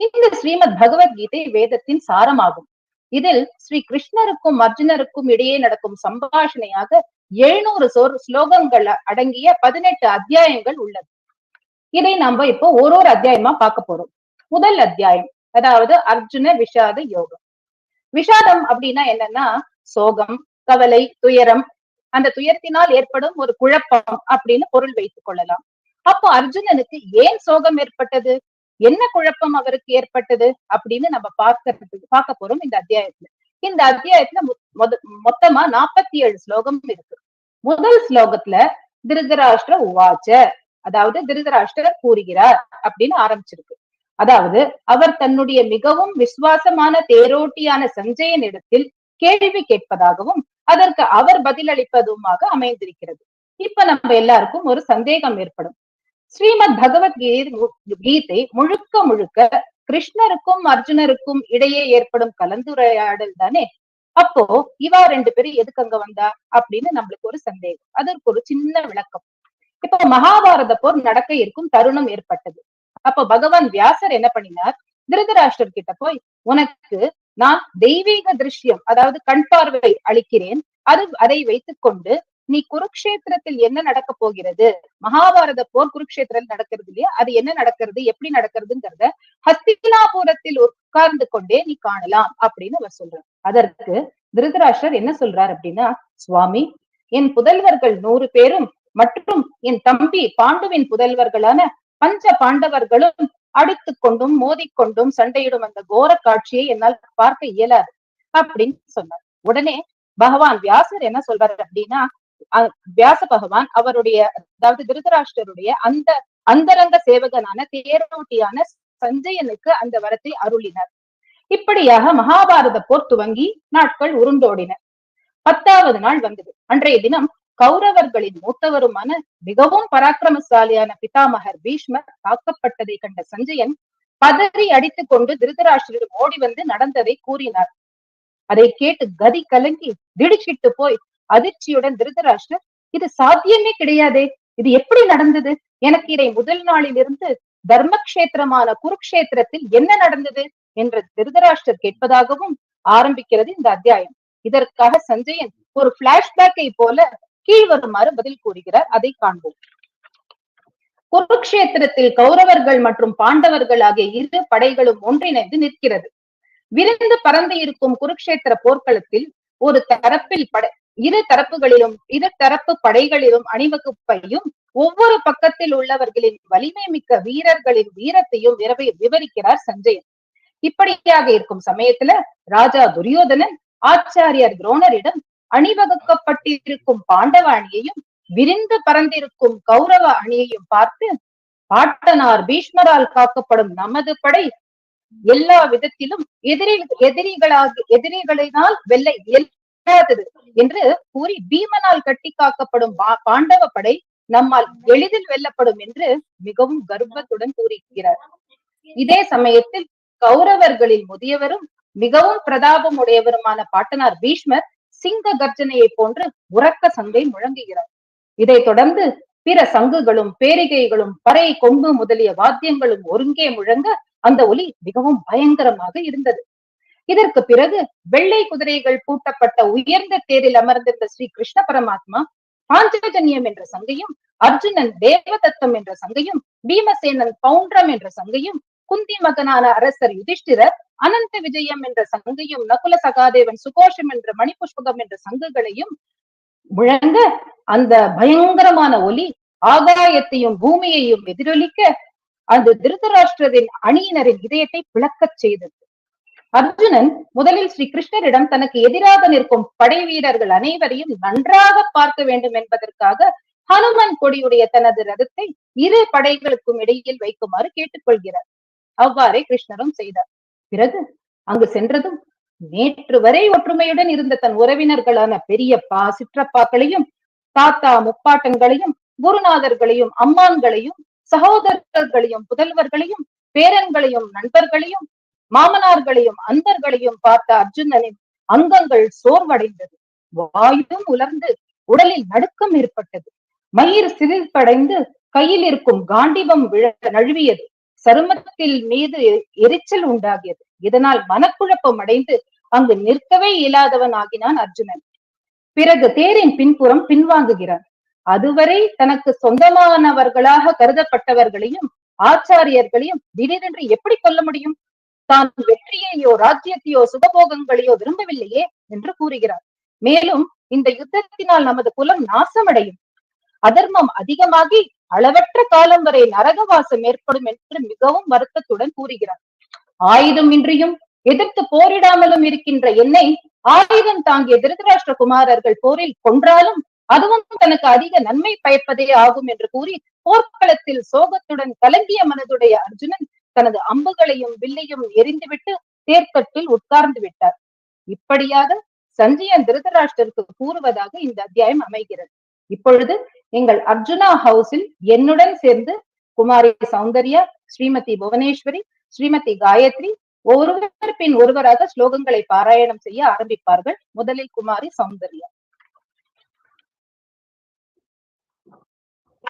இந்த ஸ்ரீமத் பகவத்கீதை வேதத்தின் சாரமாகும். இதில் ஸ்ரீ கிருஷ்ணருக்கும் அர்ஜுனருக்கும் இடையே நடக்கும் சம்பாஷணையாக 700 ஸ்லோகங்கள் அடங்கிய 18 அத்தியாயங்கள் உள்ளது. இதை நாம இப்போ ஒரு அத்தியாயமா பார்க்க போறோம். முதல் அத்தியாயம், அதாவது அர்ஜுன விஷாத யோகம். விஷாதம் அப்படின்னா என்னன்னா சோகம், கவலை, துயரம், அந்த துயரத்தினால் ஏற்படும் ஒரு குழப்பம் அப்படின்னு பொருள் வைத்துக் கொள்ளலாம். அப்போ அர்ஜுனனுக்கு ஏன் சோகம் ஏற்பட்டது, என்ன குழப்பம் அவருக்கு ஏற்பட்டது அப்படின்னு நம்ம பார்க்க போறோம் இந்த அத்தியாயத்துல. இந்த அத்தியாயத்துல மொத்தமா 47 ஸ்லோகம் இருக்கு. முதல் ஸ்லோகத்துல திருதராஷ்டிர உவாச்ச, அதாவது திருதராஷ்டிரர் கூறுகிறார் அப்படின்னு ஆரம்பிச்சிருக்கு. அதாவது அவர் தன்னுடைய மிகவும் விசுவாசமான தேரோட்டியான சஞ்சயன் இடத்தில் கேள்வி கேட்பதாகவும் அதற்கு அவர் பதிலளிப்பதுமாக அமைந்திருக்கிறது. இப்ப நம்ம எல்லாருக்கும் ஒரு சந்தேகம் ஏற்படும். ஸ்ரீமத் பகவத்கீதை முழுக்க முழுக்க கிருஷ்ணருக்கும் அர்ஜுனருக்கும் இடையே ஏற்படும் கலந்துரையாடல் தானே. அப்போ இவா 2 பேரும் எதுக்கு அங்க வந்தா அப்படின்னு நம்மளுக்கு ஒரு சந்தேகம். அதற்கு ஒரு சின்ன விளக்கம். இப்ப மகாபாரத போர் நடக்க இருக்கும் தருணம் ஏற்பட்டது. அப்ப பகவான் வியாசர் என்ன பண்ணினார், திருதராஷ்டிரர் கிட்ட போய், உனக்கு நான் தெய்வீக திருஷ்யம், அதாவது கண் பார்வை அளிக்கிறேன், அதை வைத்துக் கொண்டு நீ குருக்ஷேத்திரத்தில் என்ன நடக்க போகிறது, மகாபாரத போர் குருக்ஷேத்திரத்தில் நடக்கிறது இல்லையா, அது என்ன நடக்கிறது, எப்படி நடக்கிறதுங்கிறத ஹஸ்தினாபுரத்தில் உட்கார்ந்து கொண்டே நீ காணலாம் அப்படின்னு அவர் சொல்றார். அதற்கு திருதராஷ்டிரர் என்ன சொல்றார் அப்படின்னா, சுவாமி, என் புதல்வர்கள் 100 பேரும் மற்றும் என் தம்பி பாண்டுவின் புதல்வர்களான பஞ்ச பாண்டவர்களும் அடித்துக் கொண்டும் மோதிக்கொண்டும் சண்டையிடும் அந்த கோர காட்சியை என்னால் பார்க்க இயலாது அப்படின்னு சொன்னார். உடனே பகவான் வியாசர் என்ன சொல்றாரு அப்படின்னா, வியாச பகவான் அவருடைய, அதாவது திருதராஷ்டிரருடைய அந்த அந்தரங்க சேவகனான தேரோட்டியான சஞ்சயனுக்கு அந்த வரத்தை அருளினார். இப்படியாக மகாபாரத போர் துவங்கி நாட்கள் உருண்டோடின. 10வது நாள் வந்தது. அன்றைய தினம் கௌரவர்களின் மூத்தவருமான மிகவும் பராக்கிரமசாலியான பிதாமகர் பீஷ்மர் தாக்கப்பட்டதை கண்ட சஞ்சயன் பதறி அடித்துக் கொண்டு திருதராஷ்டிரர் ஓடி வந்து நடந்ததை கூறினார். அதை கேட்டு கதி கலங்கி திடுக்கிட்டு போய் அதிர்ச்சியுடன் திருதராஷ்டிரர், இது சாத்தியமே கிடையாதே, இது எப்படி நடந்தது, எனக்கு இதை முதல் நாளிலிருந்து தர்மக்ஷேத்திரமான குருக்ஷேத்திரத்தில் என்ன நடந்தது என்று திருதராஷ்டிரர் கேட்பதாகவும் ஆரம்பிக்கிறது இந்த அத்தியாயம். இதற்காக சஞ்சயன் ஒரு பிளாஷ்பேக்கை போல கீழ்வருமாறு பதில் கூறுகிறார். அதை காண்போம். குருக்ஷேத்திரத்தில் கௌரவர்கள் மற்றும் பாண்டவர்கள் ஆகிய 2 படைகளும் ஒன்றிணைந்து நிற்கிறது. விரிந்து பறந்து இருக்கும் குருக்ஷேத்திர போர்க்களத்தில் ஒரு தரப்பில் இரு தரப்பு படைகளிலும் அணிவகுப்பையும் ஒவ்வொரு பக்கத்தில் உள்ளவர்களின் வலிமை மிக்க வீரர்களின் வீரத்தையும் விவரிக்கிறார் சஞ்சயன். இப்படியாக இருக்கும் சமயத்துல ராஜா துரியோதனன் ஆச்சாரியர் துரோணரிடம் அணிவகுக்கப்பட்டிருக்கும் பாண்டவ அணியையும் விரிந்து பறந்திருக்கும் கௌரவ அணியையும் பார்த்து, பாட்டனார் பீஷ்மரால் காக்கப்படும் நமது படை எல்லா விதத்திலும் எதிரிகளினால் வெல்ல இயலாதது என்று கூறி, பீமனால் கட்டி காக்கப்படும் பாண்டவ படை நம்மால் எளிதில் வெல்லப்படும் என்று மிகவும் கர்வத்துடன் கூறுகிறார். இதே சமயத்தில் கௌரவர்களில் முதியவரும் மிகவும் பிரதாபம் உடையவருமான பாட்டனார் பீஷ்மர் சிங்க கர்ஜனையை போன்று உறக்க சங்கை முழங்குகிறார். இதைத் தொடர்ந்து பிற சங்குகளும் பேரிகைகளும் பறை கொம்பு முதலிய வாத்தியங்களும் ஒருங்கே முழங்க அந்த ஒலி மிகவும் பயங்கரமாக இருந்தது. இதற்கு பிறகு வெள்ளை குதிரைகள் பூட்டப்பட்ட உயர்ந்த தேரில் அமர்ந்திருந்த ஸ்ரீ கிருஷ்ண பரமாத்மா பாஞ்சஜன்யம் என்ற சங்கையும், அர்ஜுனன் தேவதத்தம் என்ற சங்கையும், பீமசேனன் பவுண்ட்ரம் என்ற சங்கையும், குந்தி மகனான அரசர் யுதிஷ்டிரர் அனந்த விஜயம் என்ற சங்கையும், நகுல சகாதேவன் சுகோஷம் என்ற மணிபுஷ்பகம் என்ற சங்குகளையும் முழங்க அந்த பயங்கரமான ஒலி ஆகாயத்தையும் பூமியையும் எதிரொலிக்க அந்த திருதராஷ்டிரரின் அணியினரின் இதயத்தை பிளக்கச் செய்தது. அர்ஜுனன் முதலில் ஸ்ரீ கிருஷ்ணரிடம் தனக்கு எதிராக நிற்கும் படை வீரர்கள் அனைவரையும் நன்றாக பார்க்க வேண்டும் என்பதற்காக ஹனுமன் கொடியுடைய தனது ரதத்தை 2 படைகளுக்கும் இடையில் வைக்குமாறு கேட்டுக்கொள்கிறார். அவ்வாறே கிருஷ்ணரும் செய்தார். பிறகு அங்கு சென்றதும் நேற்று வரை ஒற்றுமையுடன் இருந்த தன் உறவினர்களான பெரியப்பா சிற்றப்பாக்களையும், தாத்தா முப்பாட்டங்களையும், குருநாதர்களையும், அம்மான்களையும், சகோதரர்களையும், புதல்வர்களையும், பேரன்களையும், நண்பர்களையும், மாமனார்களையும், அன்பர்களையும் பார்த்த அர்ஜுனனின் அங்கங்கள் சோர்வடைந்தது. வாயும் உலர்ந்து உடலில் நடுக்கம் ஏற்பட்டது. மயிர் சிரிப்படைந்து கையில் இருக்கும் காண்டிபம் நழுவியது. சருமத்தில் மீது எரிச்சல் உண்டாகியது. இதனால் மனக்குழப்பம் அடைந்து அங்கு நிற்கவே இயலாதவன் ஆகினான் அர்ஜுனன். பிறகு தேரின் பின்புறம் பின்வாங்குகிறான். அதுவரை தனக்கு சொந்தமானவர்களாக கருதப்பட்டவர்களையும் ஆச்சாரியர்களையும் திடீரென்று எப்படி கொல்ல முடியும்? தான் வெற்றியையோ ராஜ்யத்தையோ சுகபோகங்களையோ விரும்பவில்லையே என்று கூறுகிறார். மேலும் இந்த யுத்தத்தினால் நமது குலம் நாசமடையும், அதர்மம் அதிகமாகி அளவற்ற காலம் வரை நரகவாசம் ஏற்படும் என்று மிகவும் வருத்தத்துடன் கூறுகிறார். ஆயுதம் இன்றியும் எதிர்த்து போரிடாமலும் இருக்கின்ற என்னை ஆயுதம் தாங்கிய திருதராஷ்டிர குமாரர்கள் போரில் கொன்றாலும் அதுவும் தனக்கு அதிக நன்மை பயப்பதே ஆகும் என்று கூறி போர்க்களத்தில் சோகத்துடன் கலங்கிய மனதுடைய அர்ஜுனன் தனது அம்புகளையும் வில்லையும் எரிந்துவிட்டு தேர்தட்டில் உட்கார்ந்து விட்டார். இப்படியாக சஞ்சயன் திருதராஷ்டருக்கு கூறுவதாக இந்த அத்தியாயம் அமைகிறது. இப்பொழுது எங்கள் அர்ஜுனா ஹவுஸில் என்னுடன் சேர்ந்து குமாரி சௌந்தர்யா, ஸ்ரீமதி புவனேஸ்வரி, ஸ்ரீமதி காயத்ரி ஒருவர் பின் ஒருவராக ஸ்லோகங்களை பாராயணம் செய்ய ஆரம்பிப்பார்கள். முதலில் குமாரி சௌந்தர்யா.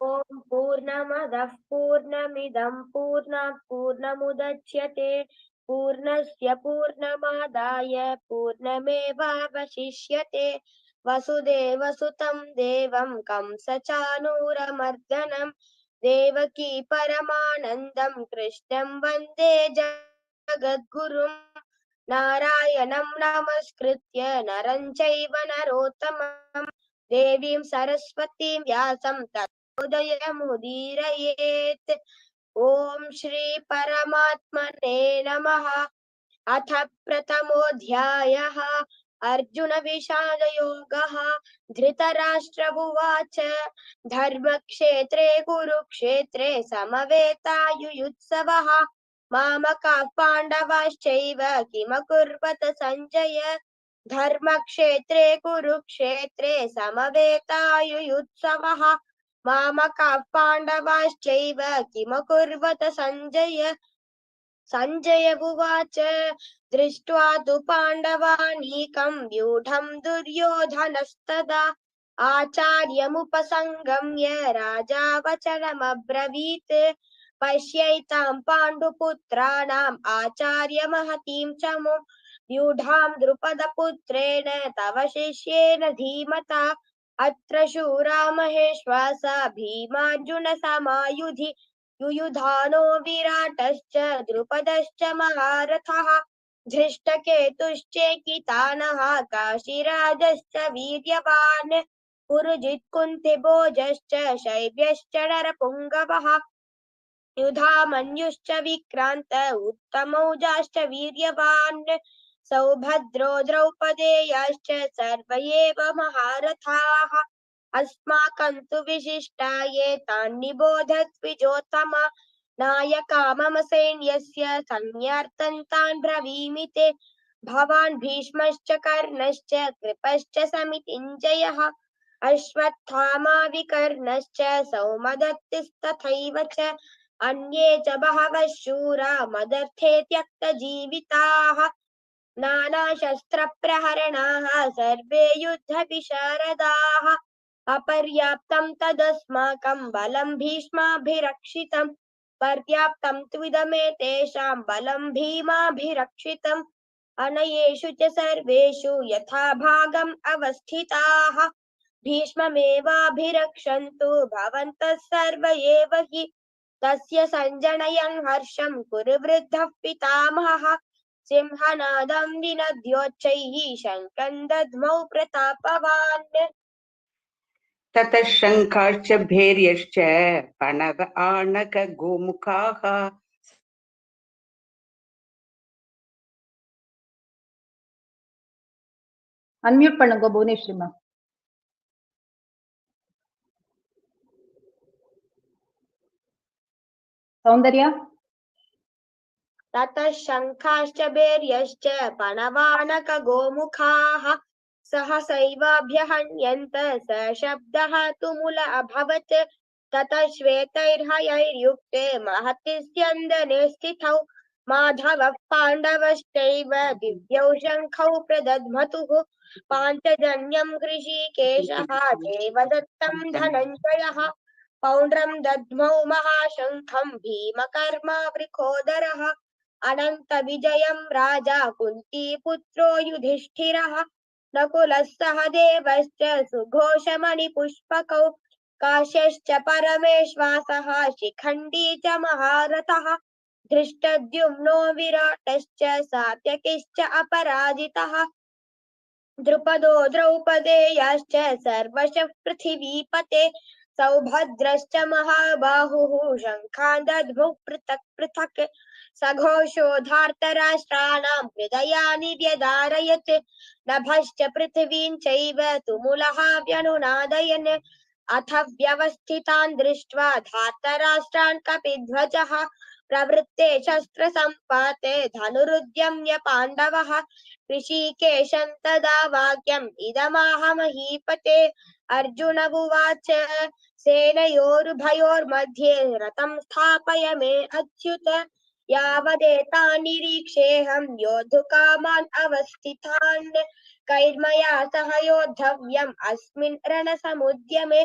ॐ पूर्णमदः पूर्णमिदं पूर्णात् पूर्णमुदच्यते पूर्णस्य पूर्णमादाय पूर्णमेवावशिष्यते वसुदेवसुतं देवं कंसचाणूरमर्दनं देवकी परमानन्दं कृष्णं वन्दे जगद्गुरुं नारायणं नमस्कृत्य नरं चैव नरोत्तमं देवीं सरस्वतीं व्यासं उदयमुदीरयेत्। ॐ श्री परमात्मने नमः। अथ प्रथमोऽध्यायः अर्जुन विषादयोगः। धृतराष्ट्र उवाच धर्मक्षेत्रे कुरुक्षेत्रे समवेतायुयुत्सवः मामकाः पाण्डवाश्चैव किमकुर्वत सञ्जय धर्मक्षेत्रे कुरुक्षेत्रे समवेतायुयुत्सवः मामकाः पाण्डवाश्चैव किमकुर्वत सञ्जय सञ्जय उवाच दृष्ट्वा तु पाण्डवानीकं व्यूढं दुर्योधनस्तदा आचार्यमुपसङ्गम्य राजा वचनमब्रवीत् पश्यैतां पाण्डुपुत्राणाम् आचार्यमहतीं चमुं व्यूढां द्रुपदपुत्रेण तव शिष्येन धीमता अत्र शूरा महेश्वासा भीमार्जुनसमायुधि युयुधानो विराटश्च द्रुपदश्च महारथः धृष्टकेतुश्चेकितानः काशीराजश्च वीर्यवान् पुरुजित् कुन्तिभोजश्च शैब्यश्च नरपुङ्गवः युधामन्युश्च विक्रान्त उत्तमौजाश्च वीर्यवान् सौभद्रो द्रौपदेयाश्च सर्व एव महारथाः अस्माकं तु विशिष्टाये तान्निबोधद्विजोत्तम नायका मम सैन्यस्य संज्ञार्थं तान् ब्रवीमि ते भवान् भीष्मश्च कर्णश्च कृपश्च समितिञ्जयः अश्वत्थामा विकर्णश्च सौमदत्तिस्तथैव च अन्ये च बहवः शूरा मदर्थे त्यक्तजीविताः नानाशस्त्रप्रहरणाः सर्वे युद्धविशारदाः अपर्याप्तं तदस्माकं बलं भीष्माभिरक्षितं पर्याप्तं त्विदमेतेषां बलं भीमाभिरक्षितम् अनयेषु च सर्वेषु यथा भागम् अवस्थिताः भीष्ममेवाभिरक्षन्तु भवन्तः सर्व एव हि तस्य सञ्जनयन् हर्षं कुरु वृद्धः पितामहः सिंहनादं विनद्योच्चैः शङ्खं दद्मौ प्रतापवान् ततः शङ्खाश्च भैर्यश्च पणव आणक गोमुखाः அன்மியூட் பண்ணுங்க புவனேஸ்வரி மேம். சௌந்தர்யா. ततः शङ्खाश्च भैर्यश्च पणवानक गोमुखाः सहसैवाभ्यहन्यन्त स शब्दः तुमुल अभवत् ततः श्वेतैर्हयैर्युक्ते महति स्यन्दने स्थितौ माधवः पाण्डवश्चैव दिव्यौ शङ्खौ प्रदध्मतुः पाञ्चजन्यं हृषीकेशः देवदत्तं धनञ्जयः पौण्ड्रं दद्मौ महाशङ्खं भीमकर्मा वृकोदरः अनन्तविजयं राजा कुन्तीपुत्रो युधिष्ठिरः नकुलः सहदेवश्च सुघोषमणिपुष्पकौ काश्यश्च परमेश्वासः शिखण्डी च महारथः धृष्टद्युम्नो विराटश्च सात्यकिश्च अपराजितः द्रुपदो द्रौपदेयाश्च सर्वशः पृथिवीपते सौभद्रश्च महाबाहुः शङ्खान् दद्मौ पृथक् पृथक् सघोषो धार्तराष्ट्राणां हृदयानि व्यदारयत् नभश्च पृथिवीं चैव तुमुलः व्यनुनादयन् अथ व्यवस्थितान् दृष्ट्वा धार्तराष्ट्रान् कपिध्वजः प्रवृत्ते शस्त्रसम्पाते धनुरुद्यम्य पाण्डवः ऋषिकेशं तदा वाक्यम् इदमाह महीपते अर्जुन उवाच सेनयोरुभयोर्मध्ये रथं स्थापय मे अच्युत यावदेतान् निरीक्षेऽहं योद्धुकामान् अवस्थितान् कैर्मया सह योद्धव्यम् अस्मिन् रणसमुद्यमे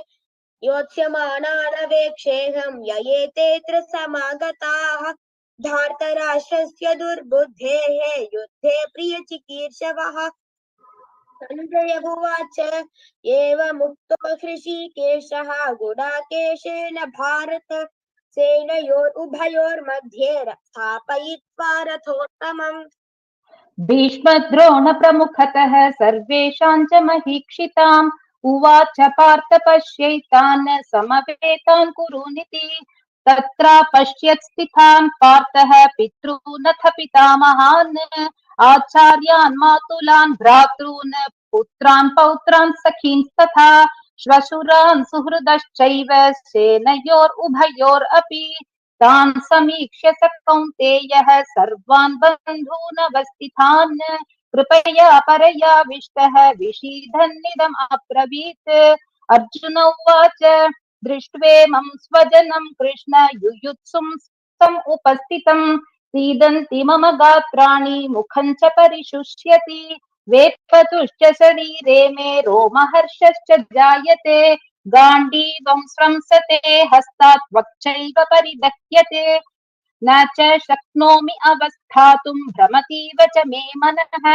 योत्स्यमानानवेक्षेऽहं ययेतेऽत्र समागताः धार्तराष्ट्रस्य दुर्बुद्धेः युद्धे प्रियचिकीर्षवः संजय उवाच एवमुक्तो हृषीकेशः गुडाकेशेन भारत सेनयोरुभयोर्मध्ये स्थापयित्वा रथोत्तमम् भीष्मद्रोण प्रमुखतः सर्वेषां च महीक्षिताम् उवाच पार्थ पश्यैतान् समवेतान् कुरुनिति तत्र पश्यत् स्थितान् पार्थः पितॄनथ पितामहान् आचार्यान् मातुलान् भ्रातॄन् पुत्रान् पौत्रान् सखीन् तथा श्वशुरान् सुहृदश्चैव सेनयोरुभयोरपि तान् समीक्ष्य स कौन्तेयः सर्वान् बन्धूनवस्थितान् कृपया परयाविष्टः विषीदन्निदम् अब्रवीत् अर्जुन उवाच दृष्ट्वेमं स्वजनं कृष्ण युयुत्सुं समुपस्थितं सीदन्ति मम गात्राणि मुखं च परिशुष्यति वेपतुश्च शरीरे मे रोमहर्षश्च जायते गाण्डीवं स्रंसते हस्तात् वक्षैव परिदह्यते न च शक्नोमि अवस्थातुं भ्रमतीव च मे मनः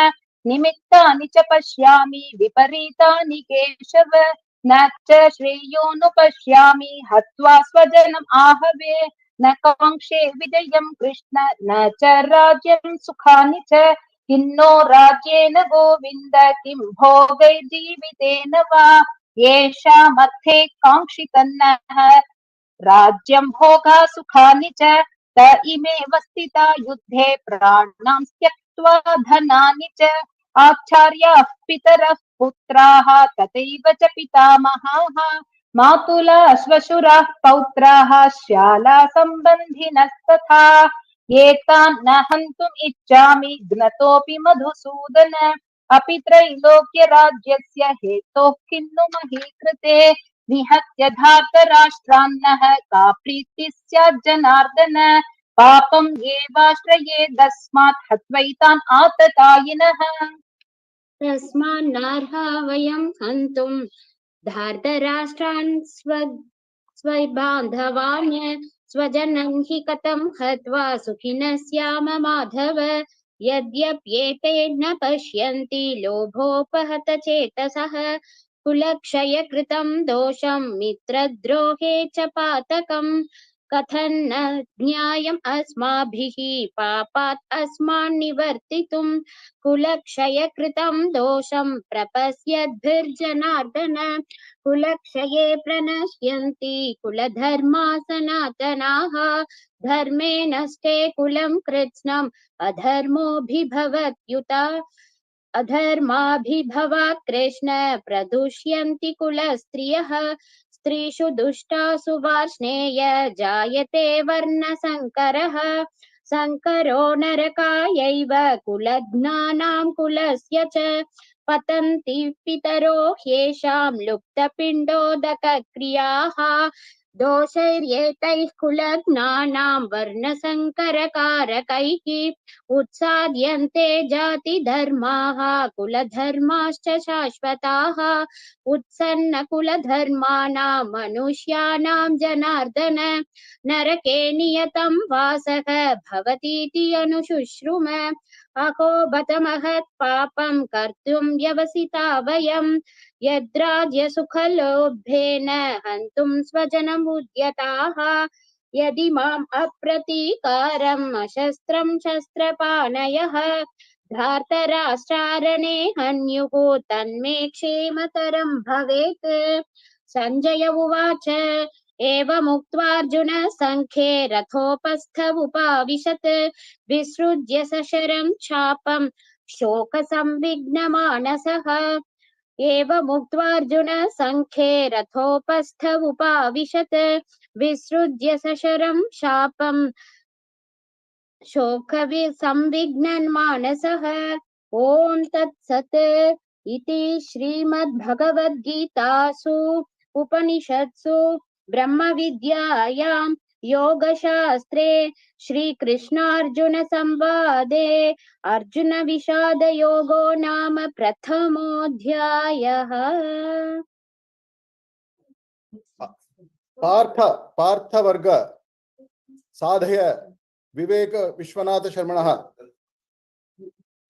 निमित्तानि च पश्यामि विपरीतानि केशव न च श्रेयोनुपश्यामि हत्वा स्वजनम् आहवे न काङ्क्षे विजयं कृष्ण न च राज्यं सुखानि च किन्नो राज्येन गोविन्द किं भोगैर्जीवितेन वा येषामर्थे काङ्क्षितन्नः राज्यं भोगा सुखानि च त इमेव स्थिता युद्धे प्राणां त्यक्त्वा धनानि च आचार्याः पितरः पुत्राः तथैव च पितामहाः मातुला श्वशुराः पौत्राः श्याला सम्बन्धिनस्तथा एतान् न हन्तुम् इच्छामि ज्ञतोऽपि मधुसूदन अपि त्रैलोक्यराज्यस्य हेतोः किन्नु मही कृते निहत्य धार्तराष्ट्रान्नः का प्रीतिः स्यात् जनार्दन पापं येवाश्रयेदस्मात् हत्वैतान् आततायिनः तस्मान्नार्हा वयं हन्तुं धार्तराष्ट्रान् स्वबान्धवान् स्वजनं हि कथं हत्वा सुखिनः स्याम माधव यद्यप्येते न पश्यन्ति लोभोपहत चेतसः कुलक्षयकृतं दोषं मित्रद्रोहे च पातकम् कथन्न न्यायम् अस्माभिः पापात् अस्मान् निवर्तितुम् कुलक्षयकृतं दोषं प्रपश्यद्भिर्जनार्दन कुलक्षये प्रणश्यन्ति कुलधर्मा सनातनाः धर्मे नष्टे कुलं कृत्स्नम् अधर्माभिभवात् कृष्ण प्रदुष्यन्ति कुलस्त्रियः स्त्रीषु दुष्टासु वार्ष्णेय जायते वर्णसङ्करः संकरो नरकायैव कुलघ्नानां कुलस्य च पतन्ति पितरो ह्येषां लुप्तपिण्डोदकक्रियाः दोषैर्येतैः कुलघ्नानां वर्णसङ्करकारकैः उत्साद्यन्ते जातिधर्माः कुलधर्माश्च शाश्वताः उत्सन्नकुलधर्माणां मनुष्याणां जनार्दन नरके नियतं वासः भवतीति अनुशुश्रुम अहो बत महत् पापं कर्तुं व्यवसिता वयं यद्राज्यसुखलोभेन हन्तुं स्वजनमुद्यताः यदि माम् अप्रतीकारम् अशस्त्रं शस्त्रपाणयः धार्तराष्ट्रारणे हन्युः तन्मे क्षेमतरं भवेत् संजय उवाच एवमुक्त्वार्जुन सङ्ख्ये रथोपस्थ उपाविशत् विसृज्य सशरं चापं शोकसंविघ्नमानसः एवमुक्त्वार्जुन सङ्ख्ये रथोपस्थ उपाविशत् विसृज्य सशरं चापं शोकसंविघ्नमानसः ॐ तत्सत् इति श्रीमद्भगवद्गीतासु उपनिषत्सु ब्रह्मविद्यायां योगशास्त्रे श्रीकृष्णार्जुनसंवादे अर्जुनविषादयोगो नाम प्रथमोऽध्यायः। पार्थ वर्ग साधय विवेक Vishwanath शर्मणः।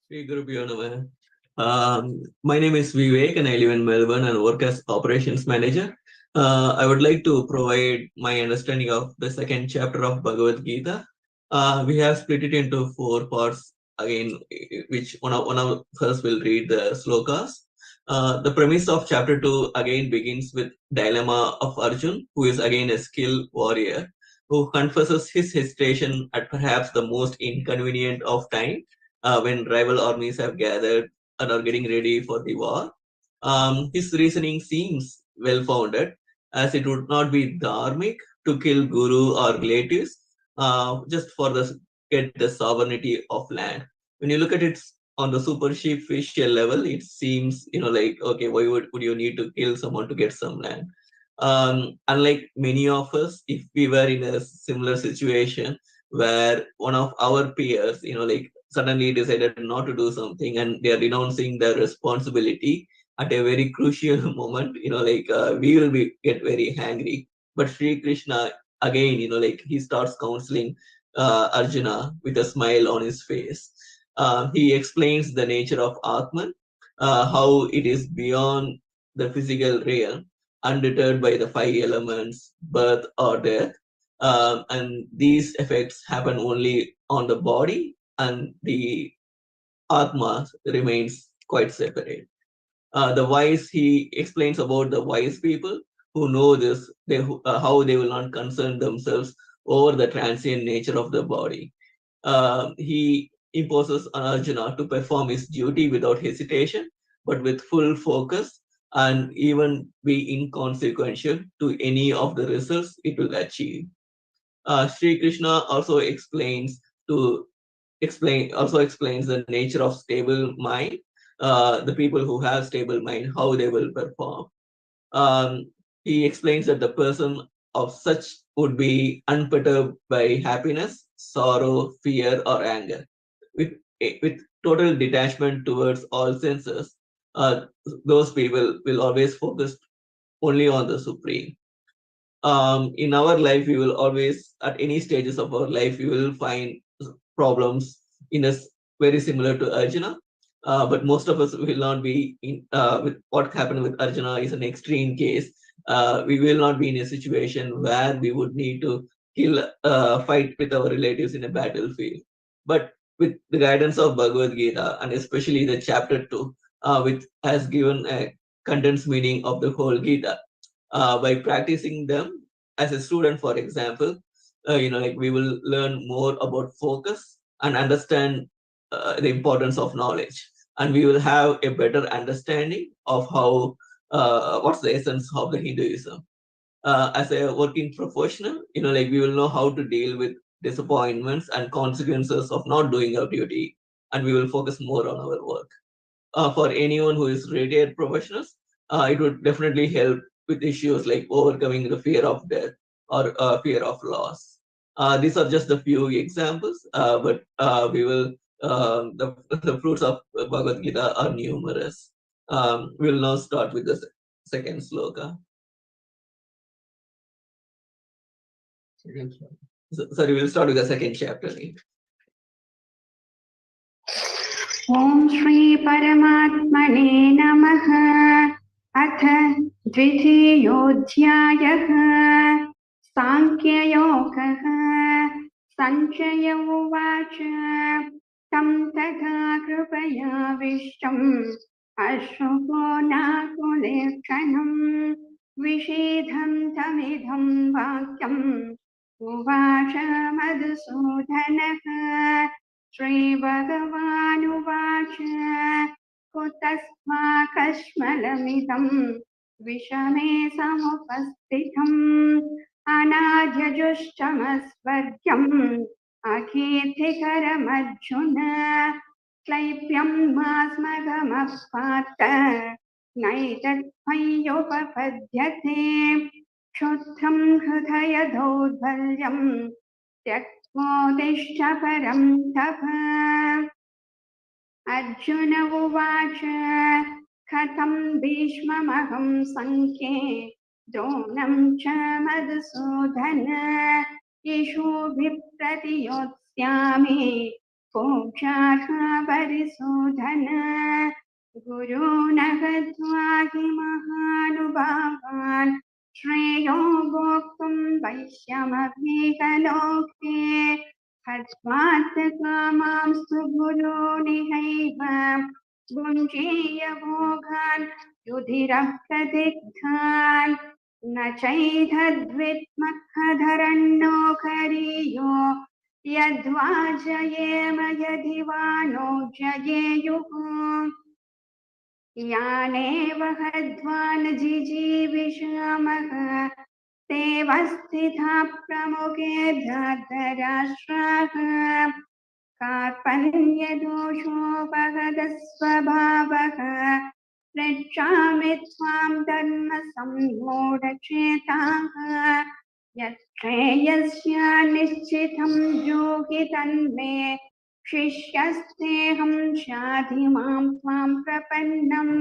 Shri Gurubhyo Namah. My name is Vivek and I live in Melbourne and work as operations manager. I would like to provide my understanding of the second chapter of Bhagavad Gita. We have split it into 4 parts again, which one of us will read the slokas. The premise of chapter 2 again begins with dilemma of Arjun, who is again a skilled warrior, who confesses his hesitation at perhaps the most inconvenient of time when rival armies have gathered and are getting ready for the war. His reasoning seems well-founded, as it would not be dharmic to kill guru or relatives just for get the sovereignty of land. When you look at it on the superficial level, it seems, like, okay, why would you need to kill someone to get some land? Unlike many of us, if we were in a similar situation where one of our peers, like suddenly decided not to do something and they are renouncing their responsibility at a very crucial moment, we will get very angry. But Sri Krishna again, like he starts counseling Arjuna with a smile on his face. He explains the nature of Atman, how it is beyond the physical realm, undeterred by the 5 elements, birth or death. And these effects happen only on the body, and the Atma remains quite separate. The wise, he explains about the wise people who know this, how they will not concern themselves over the transient nature of the body. He imposes on Arjuna to perform his duty without hesitation, but with full focus, and even be inconsequential to any of the results it will achieve. Sri Krishna also explains the nature of stable mind, the people who have stable mind, how they will perform. He explains that the person of such would be unperturbed by happiness, sorrow, fear, or anger. With total detachment towards all senses, those people will always focus only on the Supreme. In our life, we will always, at any stages of our life, we will find problems very similar to Arjuna. But most of us will not be with what happened with Arjuna is an extreme case. We will not be in a situation where we would need to fight with our relatives in a battlefield. But with the guidance of Bhagavad Gita, and especially the chapter 2, which has given a condensed meaning of the whole Gita, by practicing them as a student, for example, we will learn more about focus and understand the importance of knowledge, and we will have a better understanding of how what's the essence of the Hinduism. As a working professional, we will know how to deal with disappointments and consequences of not doing our duty, and we will focus more on our work. For anyone who is retired professionals, it would definitely help with issues like overcoming the fear of death or fear of loss. These are just a few examples, but we will the fruits of Bhagavad Gita are numerous. We'll now start with the second sloka. Sorry, we'll start with the second chapter. Om Shri Paramatmane Namaha. अथ द्वितीयोऽध्यायः सांख्ययोगः। सञ्जय उवाच तं तथा कृपयाविष्टम् अश्रुतो नाकुलेक्षणम् विषेधन्तमिदं वाक्यम् उवाच मधुसूदनः श्रीभगवानुवाच कुतस्माकश्मलमिदं विषमे समुपस्थितम् अनार्यजुष्टमस्वर्ग्यम् अकीर्तिकरमर्जुन क्लैप्यं मास्मगमः पार्थ नैतत्त्वय्युपपद्यते क्षुद्रं हृदय दौर्बल्यं त्यक्त्वोत्तिष्ठ परं तप अर्जुन उवाच कथं भीष्ममहं संख्ये द्रोणं च मधुसूदन इषुभिः प्रतियोत्स्यामि पूज्यार्हा परिसूदन गुरून् हत्वा हि महानुभावान् श्रेयो भोक्तुं वैश्यमभीकलोके हत्वार्थकामांस्तु गुरूनिहैव भुञ्जीय भोगान् युधिरप्रदिग्धान् न चैतद्विद्मखधरन्नो करीयो यद्वा जयेम यदि वा नो जयेयुः यानेव हत्वान् जिजीविषामः तेव स्थिता प्रमुखे भ्रातराष्ट्राः कार्पण्यदोषोपगतस्वभावः पृच्छामि त्वां धर्मसम्मूढचेताः यच्छ्रेयस्या निश्चितं योगि तन्मे शिष्यस्तेऽहं शाधि मां त्वां प्रपन्नम्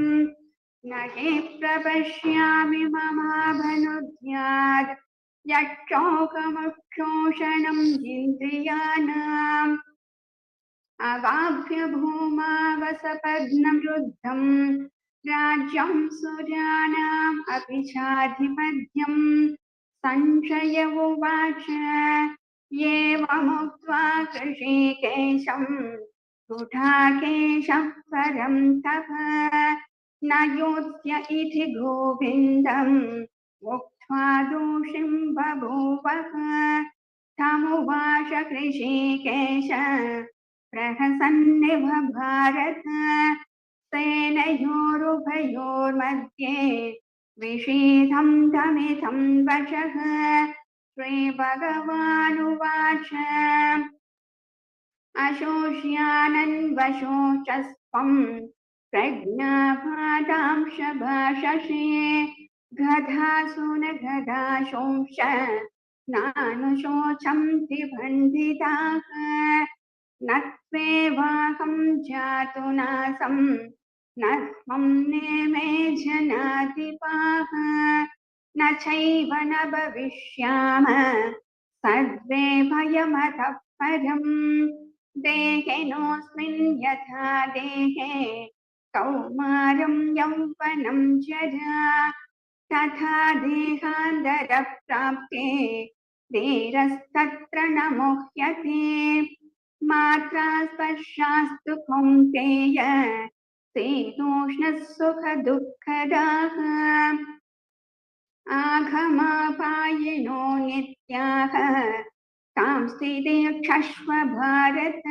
न हि प्रपश्यामि ममाभनुद्यात् यक्षोकमुक्षोषणम् इन्द्रियाणाम् अवाप्य भूमा वसपद्नं रुद्धम् राज्यं सुराणाम् अपि चाधिपत्यम् सञ्जय उवाच एवमुक्त्वा ऋषिकेशं गुडाकेशं परं तप न योत्स्य इति गोविन्दम् उक्त्वा दूषिं बभूवः तमुवाच ऋषिकेश प्रहसन्निव भारत सेनयोरुभयोर्मध्ये विषीदं तमिदं वचः श्रीभगवानुवाच अशोष्यानन्वशोचस्त्वं प्रज्ञापादांश भाषसे गधासुन गदाशोंश नानुशोचन्ति पण्डिताः न त्वेवाहं जातु नासं न त्वं नेमे जनाधिपाः न चैव न भविष्यामः सर्वे भयमतः परम् देहिनोऽस्मिन् यथा देहे कौमारं यौवनं जरा तथा देहान्तरप्राप्ते धीरस्तत्र न मुह्यते मात्रा स्पर्शास्तु कौन्तेय शीतोष्णः सुखदुःखदाः आगमापायिनो नित्याः सांस्थितिक्षस्व भारत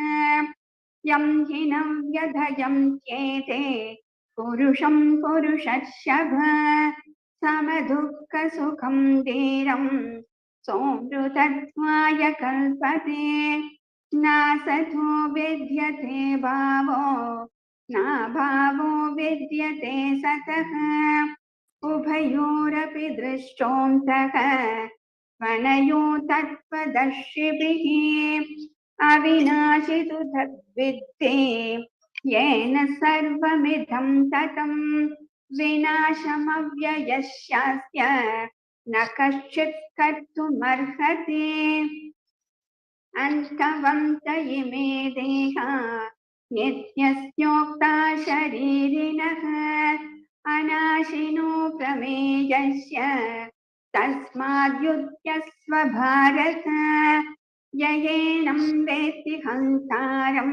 यं हि न व्यधयन्त्येते पुरुषं पुरुषर्षभ समदुःखसुखं धीरं सोऽमृतत्वाय कल्पते नासतो विद्यते भावो नाभावो विद्यते सतः उभयोरपि दृष्टोऽन्तः वनयो तत्त्वदर्शिभिः अविनाशि तु तद्विद्धि येन सर्वमिदं ततं विनाशमव्ययस्यास्य न कश्चित् कर्तुमर्हति अन्तवन्त इमे देहा नित्यस्योक्ता शरीरिणः अनाशिनो प्रमेयस्य तस्माद्युध्यस्व भारत ययेनं वेत्ति हन्तारं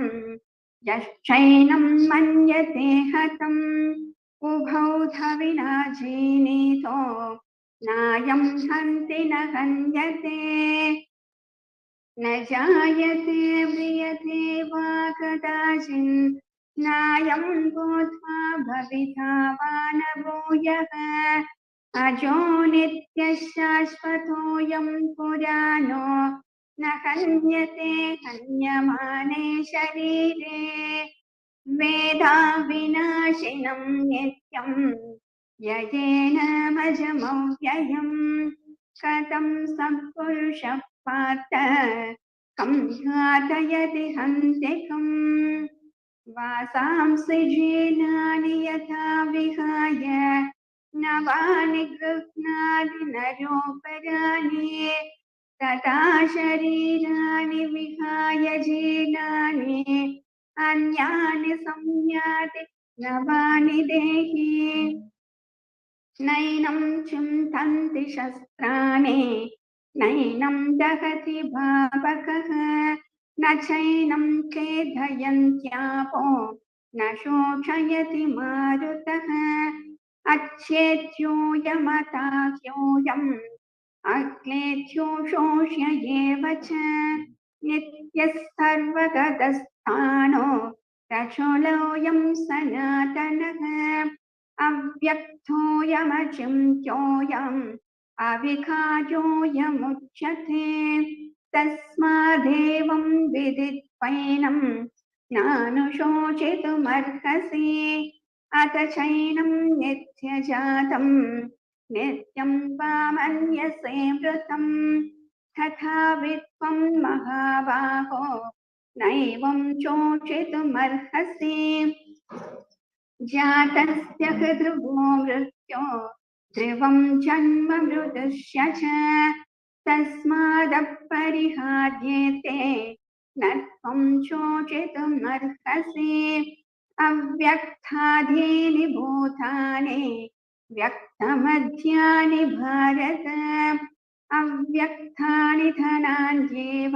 यश्चैनं मन्यते हतम् उभौ धविनाजीनीतो नायं हन्ति न हन्यते न जायते म्रियते वा कदाचिन् नायं भूत्वा भविता वा न भूयः अजो नित्यः शाश्वतोऽयं पुराणो न हन्यते हन्यमाने शरीरे वेदा विनाशिनं नित्यं ययेनमजमव्ययम् कथं सम्पुरुषः पार्थ कं घातयति हन्तिकम् वासांसि जीर्णानि यथा विहाय नवानि गृह्णाति नरोपराणि तथा शरीराणि विहाय जीर्णानि अन्यानि संयाति नवानि देहि नैनं चिन्तन्ति शस्त्राणि नैनं दहति भावकः न चैनं क्लेदयन्त्यापो न शोषयति मारुतः अच्छेद्योऽयमताह्योऽयम् अक्लेद्यो शोष्य एव च नित्यः सर्वगतस्थानो रक्षोलोऽयं सनातनः अव्यक्तोऽयमचिन्त्योऽयम् अविकार्योऽयमुच्यते तस्मादेवं विदित्वैनं नानुशोचितुमर्हसि अथ चैनं नित्यजातं नित्यं वा मन्यसे मृतं तथा वित्वं महाबाहो नैवं शोचितुमर्हसि जातस्य हि ध्रुवो मृत्यो ध्रुवं जन्म मृतस्य च तस्मादपरिहार्येते न त्वं शोचितुमर्हसि अव्यक्तादीनि भूतानि व्यक्तमध्यानि भारत अव्यक्तानि धनान्येव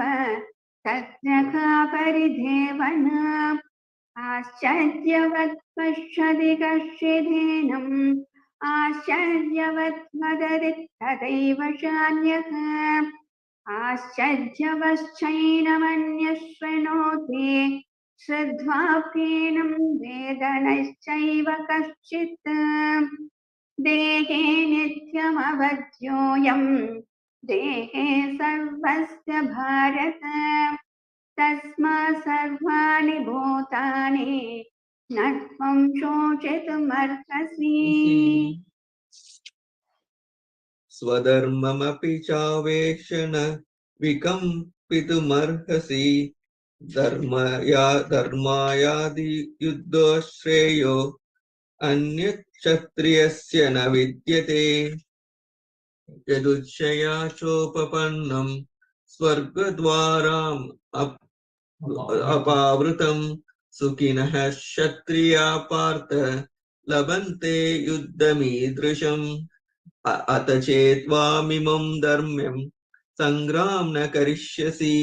तत्र का परिदेवना आश्चर्यवत् पश्यति कश्चिदेनम् आश्चर्यवत् वदति तदैव चान्यः आश्चर्यवश्चैनमन्यः शृणोति श्रुत्वाप्येनं वेद नश्चैव कश्चित् देहे नित्यमवध्योऽयं देहे सर्वस्य भारत तस्मात् सर्वाणि भूतानि न त्वं शोचितुमर्हसि स्वधर्ममपि चावेक्षण विकम्पितुमर्हसि धर्मायादि युद्धो श्रेयो अन्यक्षत्रियस्य न विद्यते यदुच्छया चोपपन्नं स्वर्गद्वाराम् अपावृतं सुखिनः क्षत्रिया पार्थ लभन्ते युद्धमीदृशम् अत चेत्त्वामिमं धर्म्यं संग्राम न करिष्यसि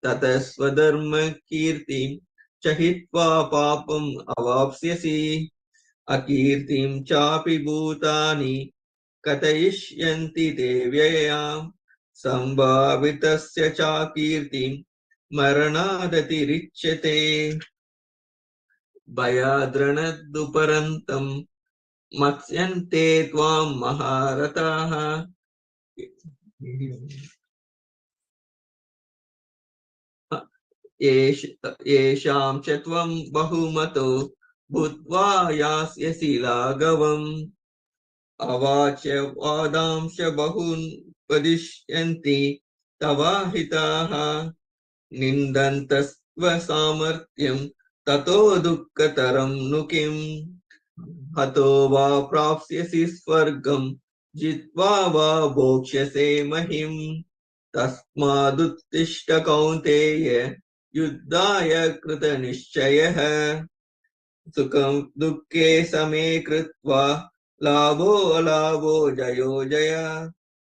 ततः स्वधर्मकीर्तिं च हित्वा पापम् अवाप्स्यसि अकीर्तिं चापि भूतानि कथयिष्यन्ति ते व्ययाम् सम्भावितस्य चाकीर्तिं मरणादतिरिच्यते भयाद्रणदुपरन्तं मत्स्यन्ते त्वां महारथाः येषां च त्वं बहुमतो भूत्वा यास्यसि लाघवम् अवाच्य वादांश बहून् वदिष्यन्ति तवाहिताः निन्दन्तस्त्व सामर्थ्यं ततो दुःखतरं नु किम् हतो वा प्राप्स्यसि स्वर्गं जित्वा वा भोक्ष्यसे महिम् तस्मादुत्तिष्ठ कौन्तेय युद्धाय कृतनिश्चयः सुखं दुःखे समे कृत्वा लाभो अलाभो जयो जय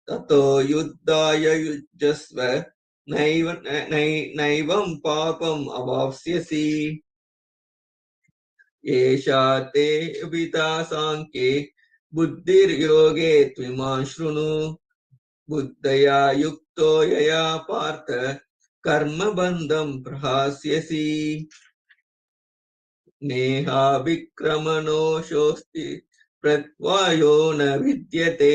ततो युद्धाय युज्यस्व नैवं पापम् अवाप्स्यसि एषा ते विता साङ्ख्ये बुद्धिर्योगे त्विमां शृणु बुद्धया युक्तो यया पार्थ कर्मबन्धं प्रहास्यसि नेहा विक्रमणोऽशोऽस्ति प्रत्वायो न विद्यते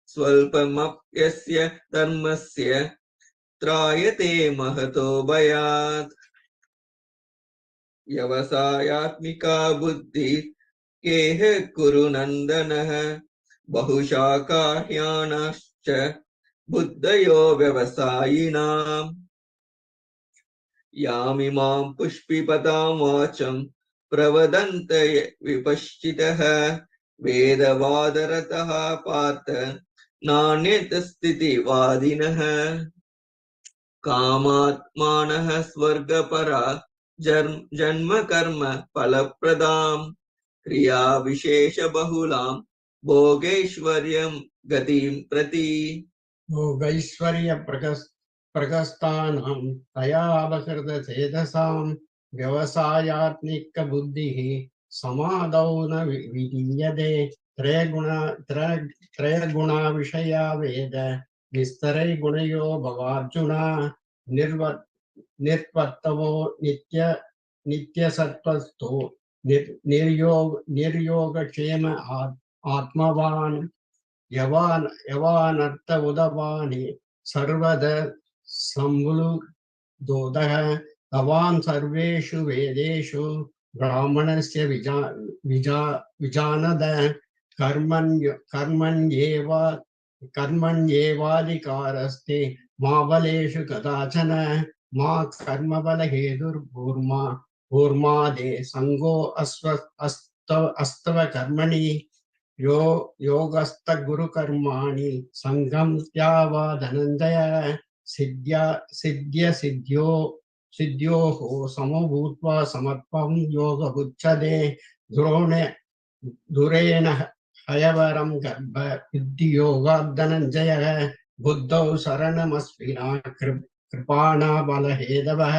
स्वल्पमप्यस्य धर्मस्य त्रायते महतो भयात् व्यवसायात्मिका बुद्धिः केह कुरु नन्दनः बहुशाखाह्यानाश्च बुद्धयो व्यवसायिनाम् यामिमां पुष्पिपदां वाचं प्रवदन्त विपश्चितः वेदवादरतः पार्थ नान्यतस्थितिवादिनः कामात्मानः स्वर्गपरा जन्म कर्म फलप्रदां क्रिया विशेष बहुलां भोगैश्वर्यं गतिं प्रति भोगैश्वर्य प्रगस्तानां तयावकृत चेतसां व्यवसायात्मिक बुद्धिः समादौ न विलीयते त्रयगुणा विषया वेद विस्तरै गुणयो भवार्जुन निर्वर्तवो नित्यसत्त्वस्तो निर्योगक्षेम आत्मवान् यवानर्थ उदवानि सर्वद संबुलुदोदः तवान् सर्वेषु वेदेषु ब्राह्मणस्य विजानद कर्मण्येवाधिकारस्ते मा बलेषु कदाचन मा कर्मबलहेतुर्भूर्मादे संगो अस्तव कर्मणि योगस्थ गुरु कर्माणि संगम त्यावा धनंजय सिद्ध्योः समभूत्वा समत्वं योग उच्यते दुरेण हयवरं गर्भ बुद्धियोगाद्धनञ्जयः बुद्धौ शरणमस्विना कृपाणा बलहेतवः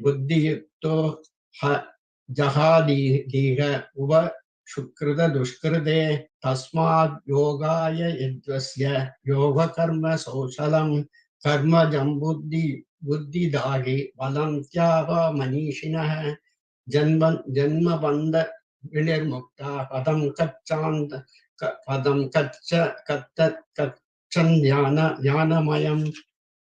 बुद्धियुक्तो जहादीह उव शुकृत दुष्कृते तस्माद् योगाय यद्वस्य योग कर्म सौशलं कर्मजं बुद्धिदाहि बलं त्याग मनीषिणः जन्म बंध विनिर्मुक्ता पदं कच्चन ज्ञानमयं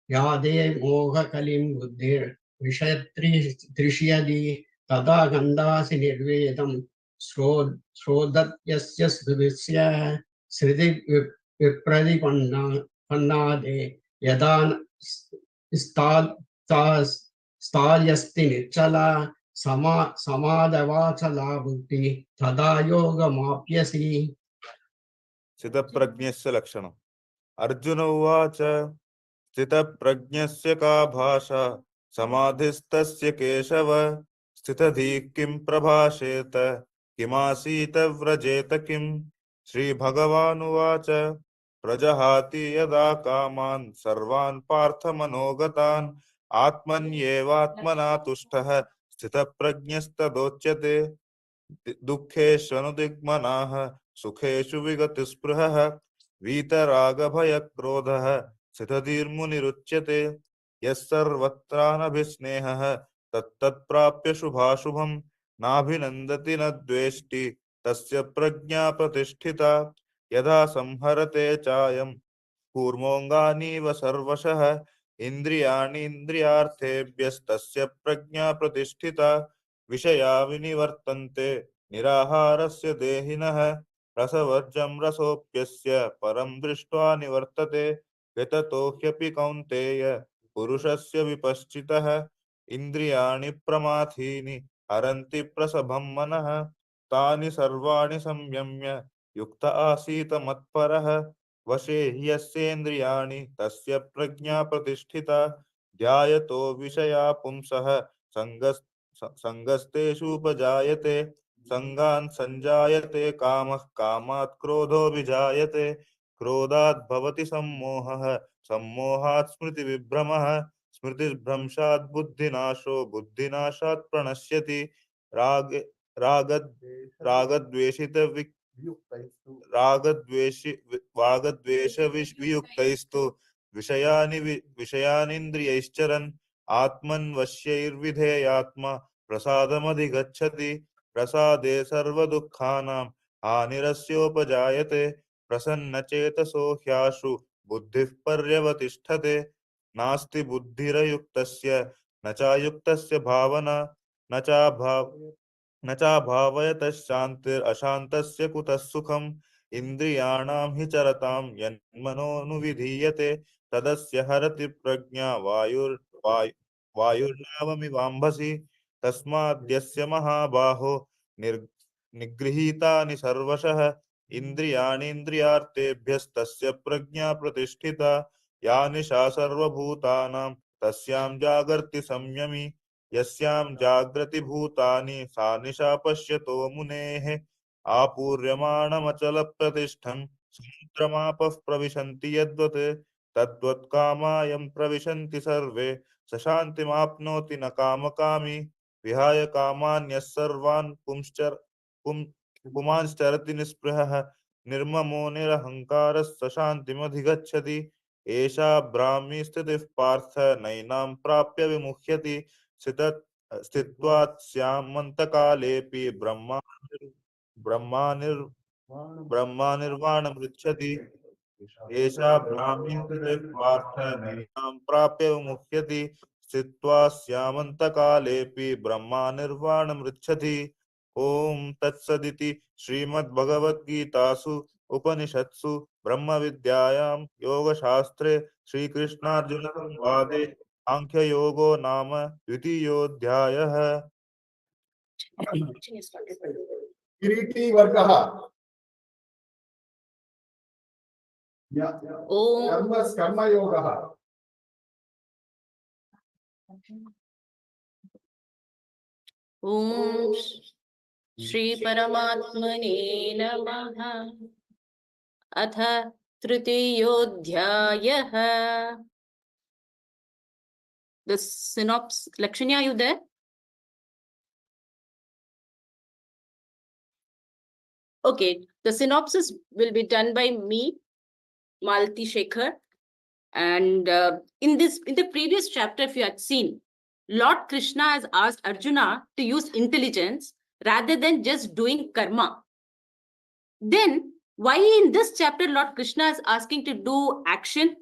यादे मोहकलिं बुद्धिर्विषयत्रिष्यति तदा गन्धासि निर्वेदं श्रोदत्यस्य स्मृतिस्य श्रुति विप्रतिपन्नादे यदा स्थायस्ति निश्चला समादवाचला बुद्धि तदा योगमाप्यसि स्थितप्रज्ञस्य लक्षणम् अर्जुन उवाच स्थितप्रज्ञस्य का भाषा समाधिस्तस्य केशव स्थितधीः किं प्रभाषेत किमासीत व्रजेत किम् श्रीभगवानुवाच प्रजहाति यदा कामान् सर्वान् पार्थमनोगतान् आत्मन्येवात्मना तुष्टः स्थितप्रज्ञस्तदोच्यते दुःखेष्वनुदिग्मनाः सुखेषु विगतस्पृहः वीतरागभयक्रोधः स्थितधीर्मुनिरुच्यते यः सर्वत्रानभिस्नेहः तत्तत्प्राप्य शुभाशुभं नाभिनन्दति न द्वेष्टि तस्य प्रज्ञा प्रतिष्ठिता यदा संहरते चायं कूर्मोऽङ्गानीव सर्वशः इन्द्रियाणीन्द्रियार्थेभ्यस्तस्य प्रज्ञा प्रतिष्ठिता विषया विनिवर्तन्ते निराहारस्य देहिनः रसवर्जं रसोऽप्यस्य परं दृष्ट्वा निवर्तते यततो ह्यपि कौन्तेय पुरुषस्य विपश्चितः इन्द्रियाणि प्रमाथीनि हरन्ति प्रसभं मनः तानि सर्वाणि संयम्य युक्त आसीत मत्परः वशे यस्येन्द्रियाणि तस्य प्रज्ञा प्रतिष्ठिता ध्यायतो विषया पुंसः संगस्तेषुपजायते संगान् संजायते कामः कामात् क्रोधोऽभिजायते क्रोधात् भवति सम्मोहः सम्मोहात् स्मृतिविभ्रमः स्मृतिभ्रंशात् बुद्धिनाशो बुद्धिनाशात् प्रणश्यति रागद्वेषित वागद्वेषवियुक्तैस्तु विषयानिन्द्रियैश्चरन् आत्मन्वश्यैर्विधेयात्मा प्रसादमधिगच्छति प्रसादे सर्वदुःखानां हानिरस्योपजायते प्रसन्नचेतसो ह्याशु बुद्धिः पर्यवतिष्ठते नास्ति बुद्धिरयुक्तस्य न चायुक्तस्य भावना न चाभावयतश्शान्तिरशान्तस्य कुतः सुखम् इन्द्रियाणां हि चरतां यन्मनोनुविधीयते तदस्य हरति प्रज्ञा वायुर्नावमिवाम्भसि तस्माद्यस्य महाबाहो निगृहीतानि सर्वशः इन्द्रियाणीन्द्रियार्थेभ्यस्तस्य प्रज्ञा प्रतिष्ठिता या निशा सर्वभूतानां तस्यां जागर्ति संयमी यस्यां जाग्रति भूतानि सा निशा पश्यतो मुनेः आपूर्यमाणमचलप्रतिष्ठं समुद्रमापः प्रविशन्ति यद्वत् तद्वत् कामायं प्रविशन्ति सर्वे स शान्तिमाप्नोति न कामकामी विहाय कामान्यः सर्वान् पुमांश्चरति निःस्पृहः निर्ममो निरहङ्कारः स शान्तिमधिगच्छति एषा ब्राह्मी स्थितिः पार्थ नैनां प्राप्य विमुह्यति स्थित्वास्यामन्तकालेऽपि ब्रह्मानिर्वाणमृच्छति एषा ब्राह्मी स्थितिः पार्थ नैनां प्राप्य विमुह्यति स्थित्वास्यामन्तकालेऽपि ब्रह्मानिर्वाणमृच्छति ॐ तत्सदिति श्रीमद्भगवद्गीतासु उपनिषत्सु ब्रह्मविद्यायां योगशास्त्रे श्रीकृष्णार्जुनसंवादे सांख्ययोगो नाम द्वितीयोऽध्यायः। किरीटी वर्गः कर्मयोगः ॐ श्री परमात्मने नमः। अथ तृतीयोऽध्यायः। The synopsis, Lakshanya, are you there? Okay, the synopsis will be done by me, Malti Shekhar. And in the previous chapter, if you had seen, Lord Krishna has asked Arjuna to use intelligence rather than just doing karma. Then, why in this chapter Lord Krishna is asking to do action?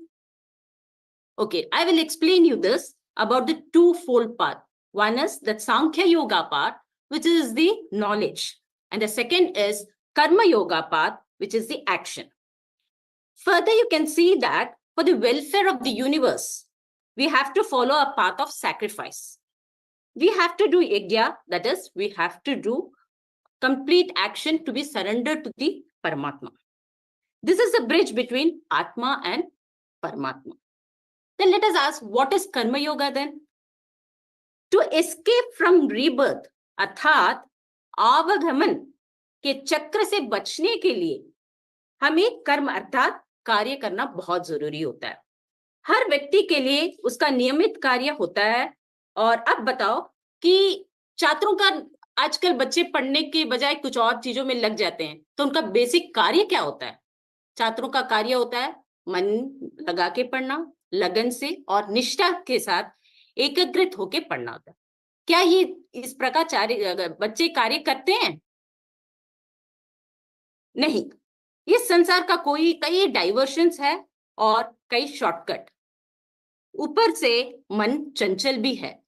Okay, I will explain you this about the twofold path. One is the Sankhya Yoga path, which is the knowledge. And the second is Karma Yoga path, which is the action. Further, you can see that for the welfare of the universe, we have to follow a path of sacrifice. We have to do yajna, that is, we have to do complete action to be surrendered to the Paramatma. This is the bridge between Atma and Paramatma. Then let us ask, what is Karma Yoga then? To escape from rebirth, अर्थात आवागमन के चक्र से बचने के लिए हमें कर्म अर्थात कार्य करना बहुत जरूरी होता है। हर व्यक्ति के लिए उसका नियमित कार्य होता है। और अब बताओ कि छात्रों का आजकल बच्चे पढ़ने के बजाय कुछ और चीजों में लग जाते हैं, तो उनका बेसिक कार्य क्या होता है? छात्रों का कार्य होता है मन लगा के पढ़ना, लगन से और निष्ठा के साथ एकाग्रित होके पढ़ना होता है। क्या ये इस प्रकार बच्चे कार्य करते हैं? नहीं। ये संसार का कई डाइवर्शंस है और कई शॉर्टकट। ऊपर से मन चंचल भी है।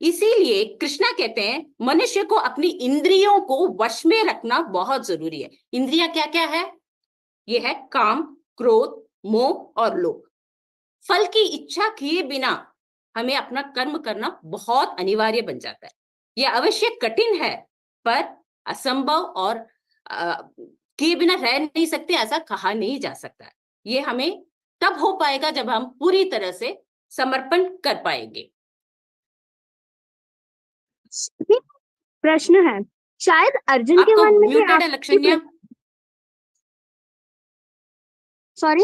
इसीलिए कृष्णा कहते हैं मनुष्य को अपनी इंद्रियों को वश में रखना बहुत जरूरी है। इंद्रियां क्या क्या है? ये है काम, क्रोध, मोह और लोभ। फल की इच्छा किए बिना हमें अपना कर्म करना बहुत अनिवार्य बन जाता है। यह अवश्य कठिन है, पर असंभव और किए बिना रह नहीं सकते ऐसा कहा नहीं जा सकता। ये हमें तब हो पाएगा जब हम पूरी तरह से समर्पण कर पाएंगे। प्रश्न है, शायद अर्जुन के मन में म्यूटेड है लक्षण्या। सॉरी,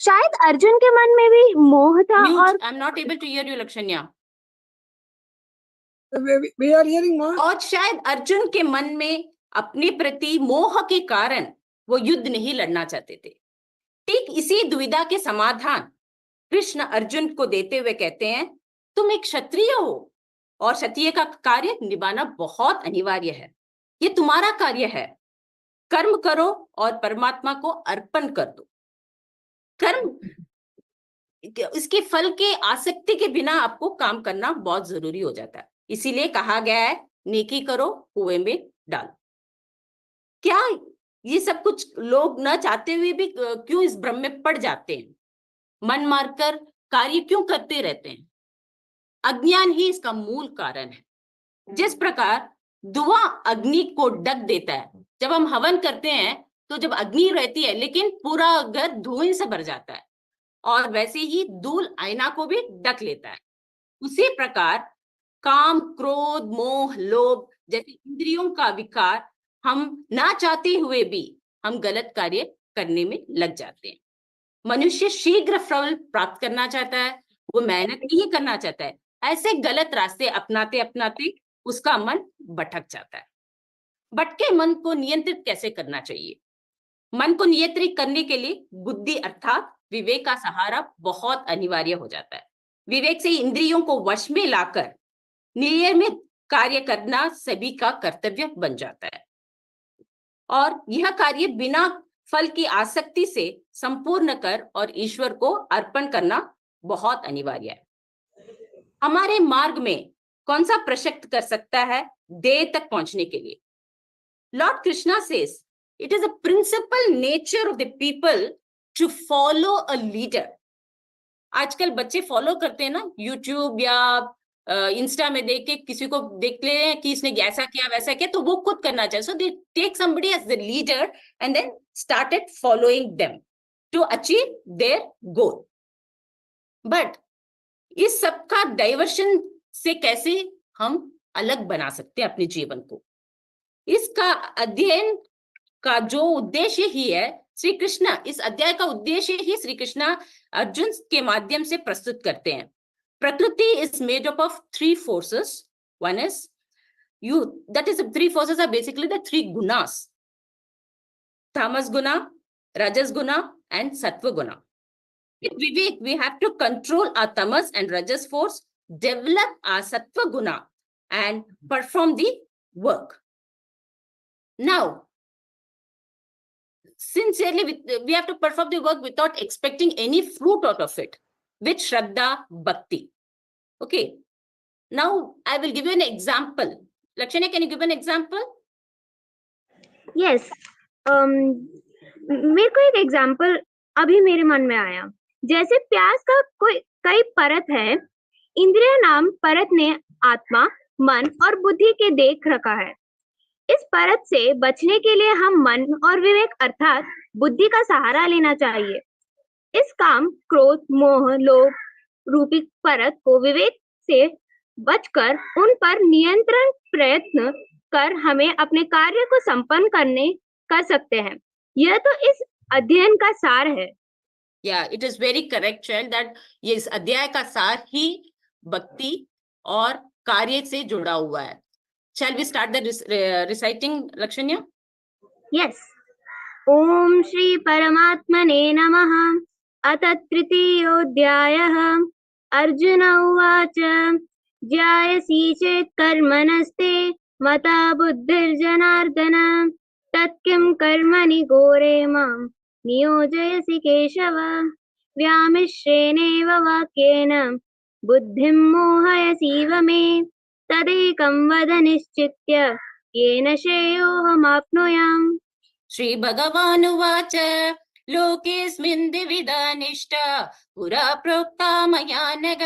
शायद अर्जुन के मन में भी मोह था। और I am not able to hear you Lakshanya. We are hearing more. और शायद अर्जुन के मन में अपने प्रति मोह के कारण वो युद्ध नहीं लड़ना चाहते थे। ठीक इसी दुविधा के समाधान कृष्ण अर्जुन को देते हुए कहते हैं, तुम एक क्षत्रिय हो और क्षत्रिय का कार्य निभाना बहुत अनिवार्य है। ये तुम्हारा कार्य है। कर्म करो और परमात्मा को अर्पण कर दो। कर्म, इसके फल के आसक्ति के बिना आपको काम करना बहुत जरूरी हो जाता है। इसीलिए कहा गया है, नेकी करो कुएं में डालो। क्या ये सब कुछ लोग न चाहते हुए भी क्यों इस भ्रम में पड़ जाते हैं? मन मारकर कार्य क्यों करते रहते हैं? अज्ञान ही इसका मूल कारण है। जिस प्रकार धुआं अग्नि को ढक देता है, जब हम हवन करते हैं तो जब अग्नि रहती है लेकिन पूरा घर धुएं से भर जाता है, और वैसे ही धूल आईना को भी ढक लेता है। उसी प्रकार काम, क्रोध, मोह, लोभ जैसे इंद्रियों का विकार हम ना चाहते हुए भी हम गलत कार्य करने में लग जाते हैं। मनुष्य शीघ्र फल प्राप्त करना चाहता है, वो मेहनत नहीं करना चाहता है। ऐसे गलत रास्ते अपनाते अपनाते उसका मन भटक जाता है। भटके मन को नियंत्रित कैसे करना चाहिए? मन को नियंत्रित करने के लिए बुद्धि अर्थात विवेक का सहारा बहुत अनिवार्य हो जाता है। विवेक से इंद्रियों को वश में लाकर नियमित कार्य करना सभी का कर्तव्य बन जाता है, और यह कार्य बिना फल की आसक्ति से संपूर्ण कर और ईश्वर को अर्पण करना बहुत अनिवार्य है। हमारे मार्ग में कौन सा प्रशस्त कर सकता है देह तक पहुंचने के लिए? Lord Krishna says it is a principle nature of the people to follow a leader. आजकल बच्चे फॉलो करते हैं ना, यूट्यूब या इंस्टा में देख के किसी को देख ले हैं कि इसने ऐसा किया वैसा किया, तो वो खुद करना चाहिए। So they take somebody as the leader and then started following them to achieve their goal. But इस सब का डाइवर्शन से कैसे हम अलग बना सकते हैं अपने जीवन को? इसका अध्ययन का जो उद्देश्य ही है, श्री कृष्ण इस अध्याय का उद्देश्य ही श्री कृष्ण अर्जुन के माध्यम से प्रस्तुत करते हैं। प्रकृति is made up of three forces. One is that is the three forces are basically the three gunas: tamas guna, rajas guna and sattva guna. With vivek we have to control our tamas and rajas force, develop our sattva guna and perform the work. Now sincerely we have to perform the work without expecting any fruit out of it, with Shraddha Bhakti. Okay. Now I will give you an example. Lakshanya, can you give an example? Yes. मेरे को एक example अभी मेरे मन में आया। जैसे प्यास का कई परत है, इंद्रिय नाम परत ने आत्मा, मन और बुद्धि के देख रखा है। इस परत से बचने के लिए हम मन और विवेक अर्थात बुद्धि का सहारा लेना चाहिए। इस काम, क्रोध, मोह, लोभ रूपी परत को विवेक से बचकर उन पर नियंत्रण प्रयत्न कर हमें अपने कार्य को संपन्न कर सकते हैं। यह तो इस अध्ययन का सार है। Yeah, it is very correct, child, that ये इस अध्याय का सार ही भक्ति और कार्य से जुड़ा हुआ है। Shall we start the reciting, Lakshanya? Yes. ओम श्री परमात्मने नमः। अथ तृतीयोऽध्यायः। अर्जुन उवाच ज्यायसि चेत् कर्मणस्ते मता बुद्धिर्जनार्दन तत्किं कर्मणि घोरे मां नियोजयसि केशव। व्यामिश्रेणेव वाक्येन बुद्धिं मोहयसीव मे तदेकं वद निश्चित्य येन श्रेयोऽहमाप्नुयाम्। श्री भगवान उवाच लोकेऽस्मिन् द्विविधा निष्ठा पुरा प्रोक्ता मया नघ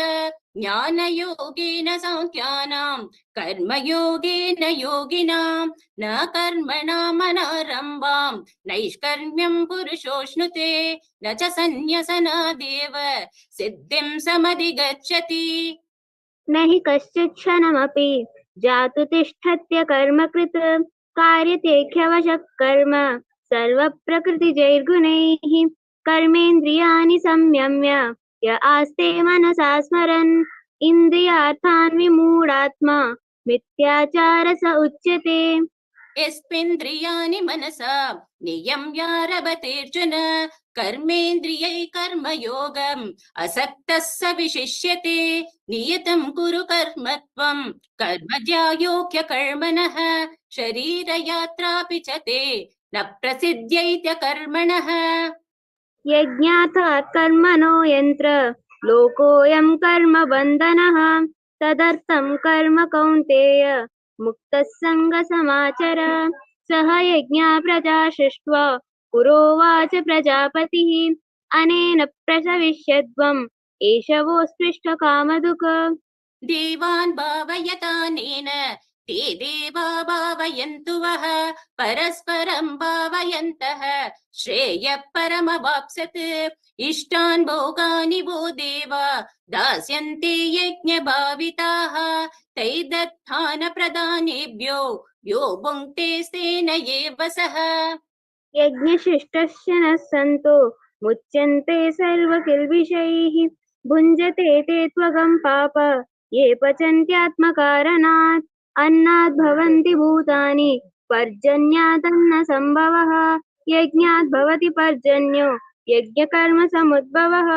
ज्ञानयोगेन सांख्यानां कर्मयोगेन योगिनां न कर्मणामनारम्भां नैष्कर्म्यं पुरुषोऽश्नुते न च सन्न्यसनादेव सिद्धिं समधिगच्छति। न हि कश्चित् क्षणमपि जातु तिष्ठत्य कर्मकृत् कार्यते ह्यवशः कर्म सर्वप्रकृतिजैर्गुणैः कर्मेन्द्रियाणि संयम्य य आस्ते मनसा स्मरन् इन्द्रियार्थान् विमूढात्मा मिथ्याचार स उच्यते। यस्मिन्द्रियाणि मनसा नियम्यारभतेऽर्जुन कर्मेन्द्रियै कर्मयोगम् असक्तः स विशिष्यते। नियतं कुरु कर्म त्वं कर्म ध्यायोऽख्य कर्मणः शरीरयात्रापि च ते न प्रसिद्ध्यैत्य कर्मणः। यज्ञार्थात् कर्मणो यन्त्र लोकोऽयं कर्म बन्धनः तदर्थं कर्म कौन्तेय मुक्तः सङ्गसमाचर। सह यज्ञा प्रजा सृष्ट्वा पुरोवाच प्रजापतिः अनेन प्रसविष्यद्वम् एष वो स्पृष्ट कामधुक्। देवान् भावयतानेन ते देवा भावयन्तु वः परस्परं भावयन्तः श्रेयः परमवाप्स्यत्। इष्टान् भोगानि वो देवा दास्यन्ते यज्ञभाविताः तैर्दत्तान प्रदानेभ्यो यो भुङ्क्ते स्तेन एव सः। यज्ञशिष्टस्य नः सन्तो मुच्यन्ते सर्वकिल्बिषैः भुञ्जते ते त्वगं पाप ये पचन्त्यात्मकारणात्। अन्नात् भवन्ति भूतानि पर्जन्यादन्न सम्भवः यज्ञात् भवति पर्जन्यो यज्ञकर्म समुद्भवः।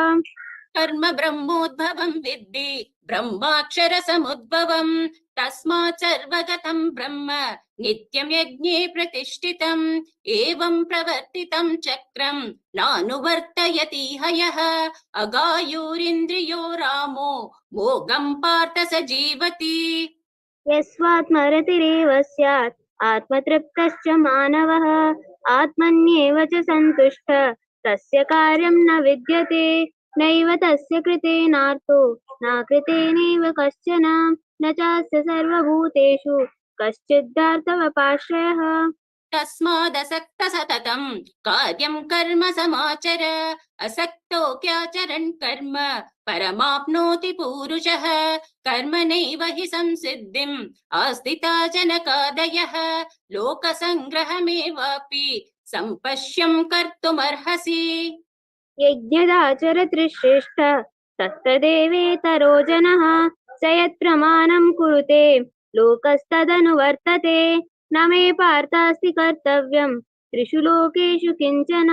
कर्म ब्रह्मोद्भवं विद्धि ब्रह्माक्षर समुद्भवम् तस्मात् सर्वगतं ब्रह्म नित्यं यज्ञे प्रतिष्ठितम्। एवं प्रवर्तितं चक्रं नानुवर्तयति हयः अगायुरिन्द्रियो रामो मोघं पार्थ स जीवति। यस्वात्मरतिरेव स्यात् आत्मतृप्तश्च मानवः आत्मन्येव च सन्तुष्टः तस्य कार्यं न विद्यते। नैव तस्य कृतेनार्तो न कृतेनैव कश्चन न चास्य सर्वभूतेषु कश्चिदार्थवपाश्रयः। तस्मादसक्त सततं कार्यं कर्म समाचर असक्तो क्याचरन् कर्म परमाप्नोति पूरुषः। कर्मणैव हि संसिद्धिम् आस्थिता जनकादयः लोकसङ्ग्रहमेवापि सम्पश्यं कर्तुमर्हसि। यज्ञदाचरत्रिश्रेष्ठ तत्तदेवेतरो जनः स यत्प्रमाणं कुरुते लोकस्तदनुवर्तते। न मे पार्थास्ति कर्तव्यं त्रिषु लोकेषु किञ्चन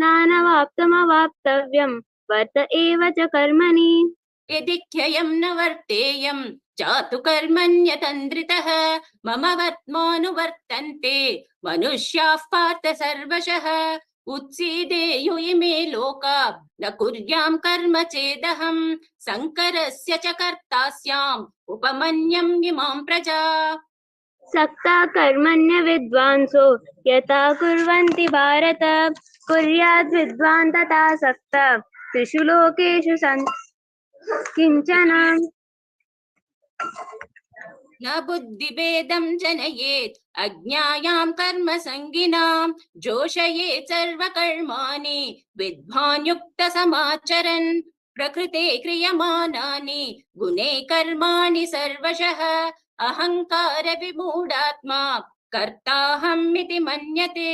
नानवाप्तमवाप्तव्यं वर्त एव च कर्मणि। यदि ह्ययं न वर्तेयं जातु कर्मण्यतन्द्रितः मम वर्त्मानुवर्तन्ते मनुष्याः पार्थ सर्वशः। उत्सीदेयु इमे लोका न कुर्यां कर्म चेदहं शङ्करस्य च कर्ता स्याम् उपमन्यं इमां प्रजा। सक्ता कर्मण्य विद्वांसो यथा कुर्वन्ति भारत कुर्याद् विद्वान् तथा सक्ता त्रिषु लोकेषु किञ्चन। न बुद्धिभेदं जनयेत् अज्ञायां कर्म संगिनां जोषयेत् सर्वकर्माणि विद्वान् युक्त समाचरन्। प्रकृते क्रियमाणानि गुणे कर्माणि सर्वशः अहंकार विमूढात्मा कर्ताहमिति मन्यते।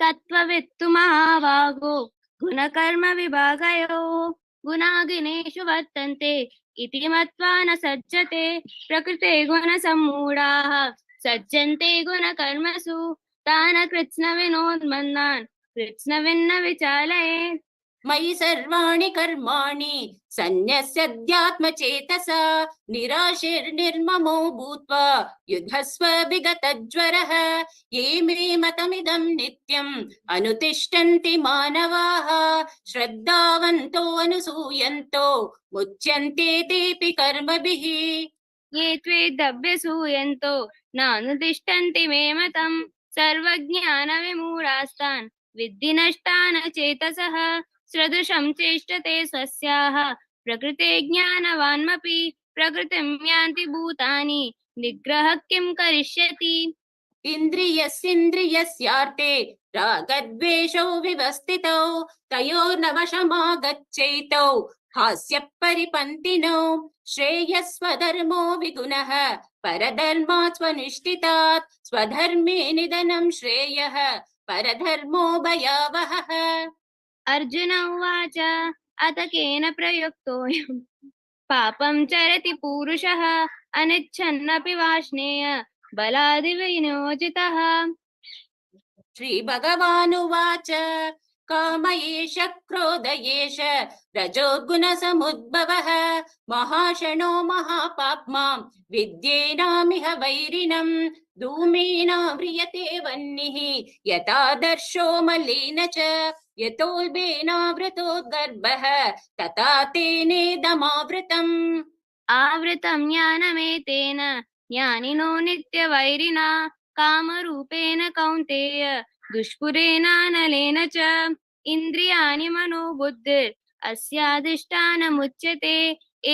तत्त्ववित्तु महाभागो गुणकर्म विभागयोः गुणागुणेषु वर्तन्ते इति मत्वा न सज्जते। प्रकृते गुणसम्मूढाः सज्जन्ते गुणकर्मसु तान् कृत्स्नविनोन्मन्नान् कृत्स्नविन्न विचालयेत्। मयि सर्वाणि कर्माणि सन्न्यस्यध्यात्मचेतसा निराशीर्निर्ममो भूत्वा युधस्व विगतज्वरः। ये मे मतमिदं नित्यम् अनुतिष्ठन्ति मानवाः श्रद्धावन्तो अनुसूयन्तो मुच्यन्ते तेऽपि कर्मभिः। ये त्वेदभ्यसूयन्तो नानुतिष्ठन्ति मे मतम् सर्वज्ञानविमूढास्तान् विद्धि नष्टान् चेतसः। सदृशं चेष्टते स्वस्याः प्रकृते ज्ञानवान्मपि प्रकृतिं यान्ति भूतानि निग्रहः किं करिष्यति। इन्द्रियस्येन्द्रियस्यार्थे रागद्वेषौ विवस्थितौ तयोर्नवशमागच्छेतौ हास्य परिपन्थिनौ। श्रेयस्वधर्मो विगुणः परधर्मात् स्वनिष्ठितात् स्वधर्मे निधनं श्रेयः परधर्मो भयावहः। अर्जुन उवाच अथ केन प्रयुक्तोऽयम् पापं चरति पूरुषः अनिच्छन्नपि वाष्णेय बलादिविनियोजितः। श्रीभगवानुवाच काम एष क्रोध एष रजोगुणसमुद्भवः महाशनो महापाप्मा विद्येनामिह वैरिणम् धूमेनाव्रियते वह्निः यथादर्शो मलिन च यतोल्बेनावृतो गर्भः तथा तेनेदमावृतम्। आवृतं ज्ञानमेतेन ज्ञानिनो नित्यवैरिणा कामरूपेण कौन्तेय दुष्पुरेणानलेन च इन्द्रियाणि मनोबुद्धिर् अस्याधिष्ठानमुच्यते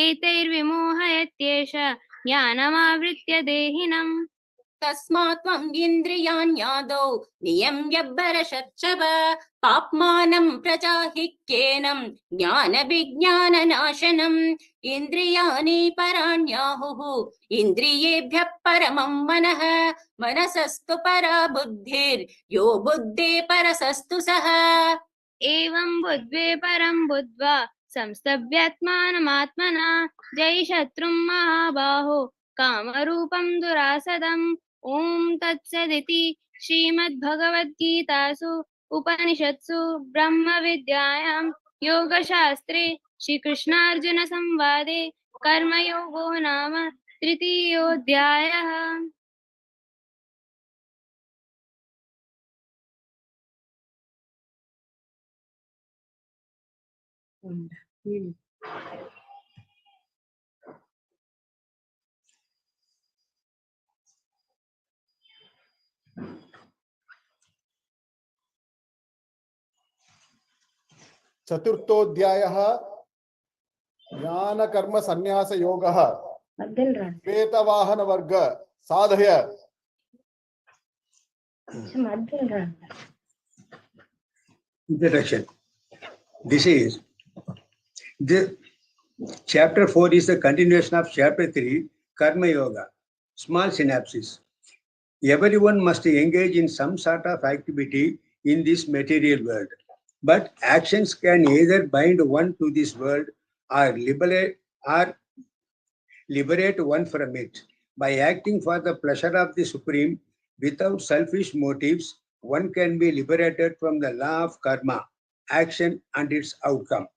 एतैर्विमोहयत्येष ज्ञानमावृत्य देहिनम्। तस्मात् त्वम् इन्द्रियाण्यादौ नियम्य भरशर्षभ पाप्मानं प्रजाहिक्येनं ज्ञानविज्ञाननाशनम् इन्द्रियाणि पराण्याहुः इन्द्रियेभ्यः परमं मनः मनसस्तु परा बुद्धिर्यो बुद्धे परसस्तु सः। एवं बुद्ध्वे परं बुद्ध्वा संस्तभ्यात्मानमात्मना जय शत्रुं महाबाहो कामरूपं दुरासदम्। ॐ तत्सदिति श्रीमद्भगवद्गीतासु उपनिषत्सु ब्रह्मविद्यायां योगशास्त्रे श्रीकृष्णार्जुन संवादे कर्मयोगो नाम तृतीयोऽध्यायः। चतुर्थोऽध्यायः ज्ञान कर्म संन्यास योगः श्वेतवाहन वर्ग साधय। Introduction. The chapter 4 is the continuation of chapter 3, Karma Yoga. Small synopsis. Everyone must engage in some sort of activity in this material world. But actions can either bind one to this world or liberate one from it. By acting for the pleasure of the Supreme without selfish motives, one can be liberated from the law of karma, action and its outcome,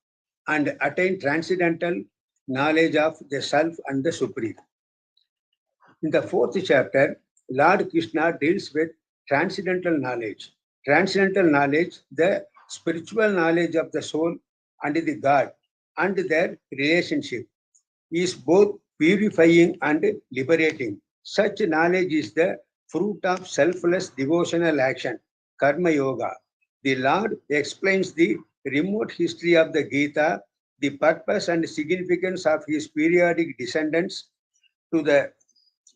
and attain transcendental knowledge of the self and the Supreme. In the fourth chapter, Lord Krishna deals with transcendental knowledge. Transcendental knowledge, the spiritual knowledge of the soul and the God and their relationship, is both purifying and liberating. Such knowledge is the fruit of selfless devotional action, Karma Yoga. The Lord explains the remote history of the Gita, the purpose and significance of his periodic descendants to the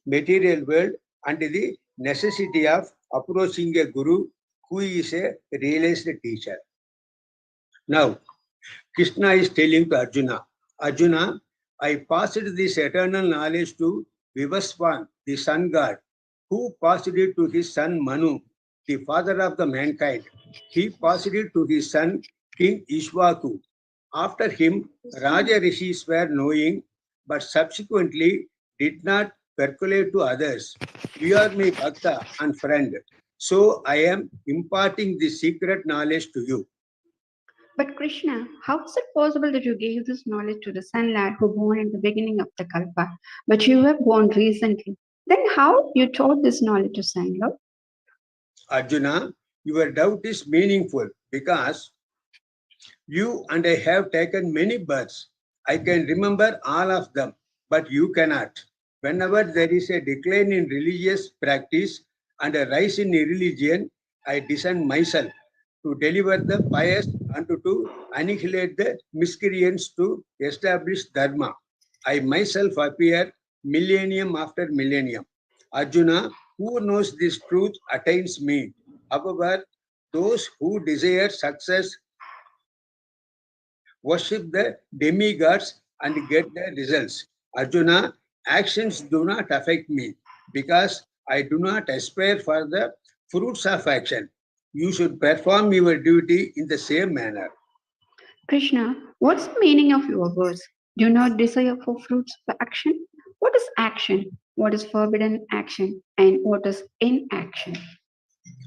material world, and the necessity of approaching a guru who is a realized teacher. Now, Krishna is telling to Arjuna, Arjuna, I passed this eternal knowledge to Vivaswan, the sun god, who passed it to his son Manu, the father of the mankind. He passed it to his son King Ishwaku. After him, Raja Rishis were knowing, but subsequently did not percolate to others. You are my bhakta and friend, so I am imparting the secret knowledge to you. But Krishna, how is it possible that you gave this knowledge to the son lad who born in the beginning of the Kalpa, but you were born recently? Then how you taught this knowledge to son Lord? Arjuna, your doubt is meaningful because you and I have taken many births. I can remember all of them, but you cannot. Whenever there is a decline in religious practice and a rise in religion, I descend myself to deliver the pious and to annihilate the miscreants to establish dharma. I myself appear millennium after millennium. Arjuna, who knows this truth attains me. However, those who desire success worship the demigods and get the results. Arjuna, actions do not affect me because I do not aspire for the fruits of action. You should perform your duty in the same manner. Krishna, what's the meaning of your words? Do not desire for fruits of action. What is action? What is forbidden action? And what is inaction?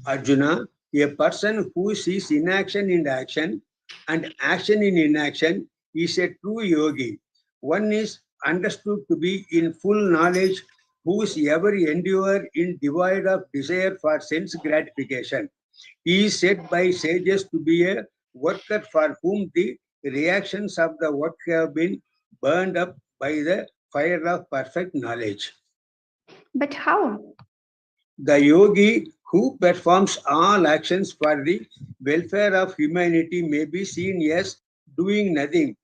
Arjuna, a person who sees inaction in action and action in inaction is a true yogi. One is understood to be in full knowledge, whose every endeavor is devoid of desire for sense gratification. He is said by sages to be a worker for whom the reactions of the work have been burned up by the fire of perfect knowledge. But how? The yogi who performs all actions for the welfare of humanity may be seen as doing nothing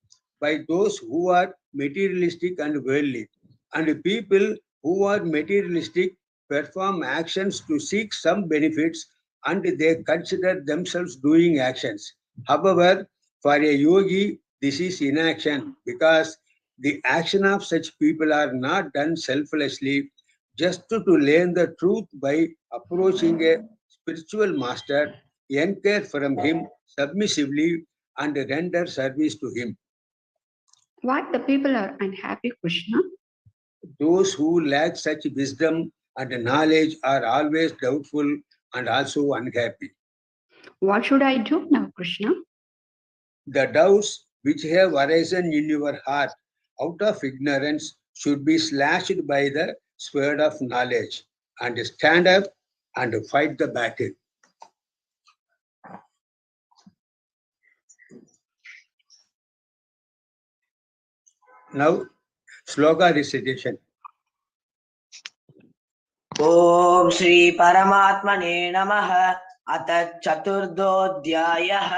by those who are materialistic and worldly. And people who are materialistic perform actions to seek some benefits and they consider themselves doing actions. However, for a yogi, this is inaction because the action of such people are not done selflessly, just to learn the truth by approaching a spiritual master, inquire from him submissively, and render service to him. Why the people are unhappy, Krishna? Those who lack such wisdom and knowledge are always doubtful and also unhappy. What should I do now, Krishna? The doubts which have arisen in your heart out of ignorance should be slashed by the sword of knowledge, and stand up and fight the battle. Now, sloka recitation. ॐ श्री परमात्मने नमः। अथ चतुर्थोऽध्यायः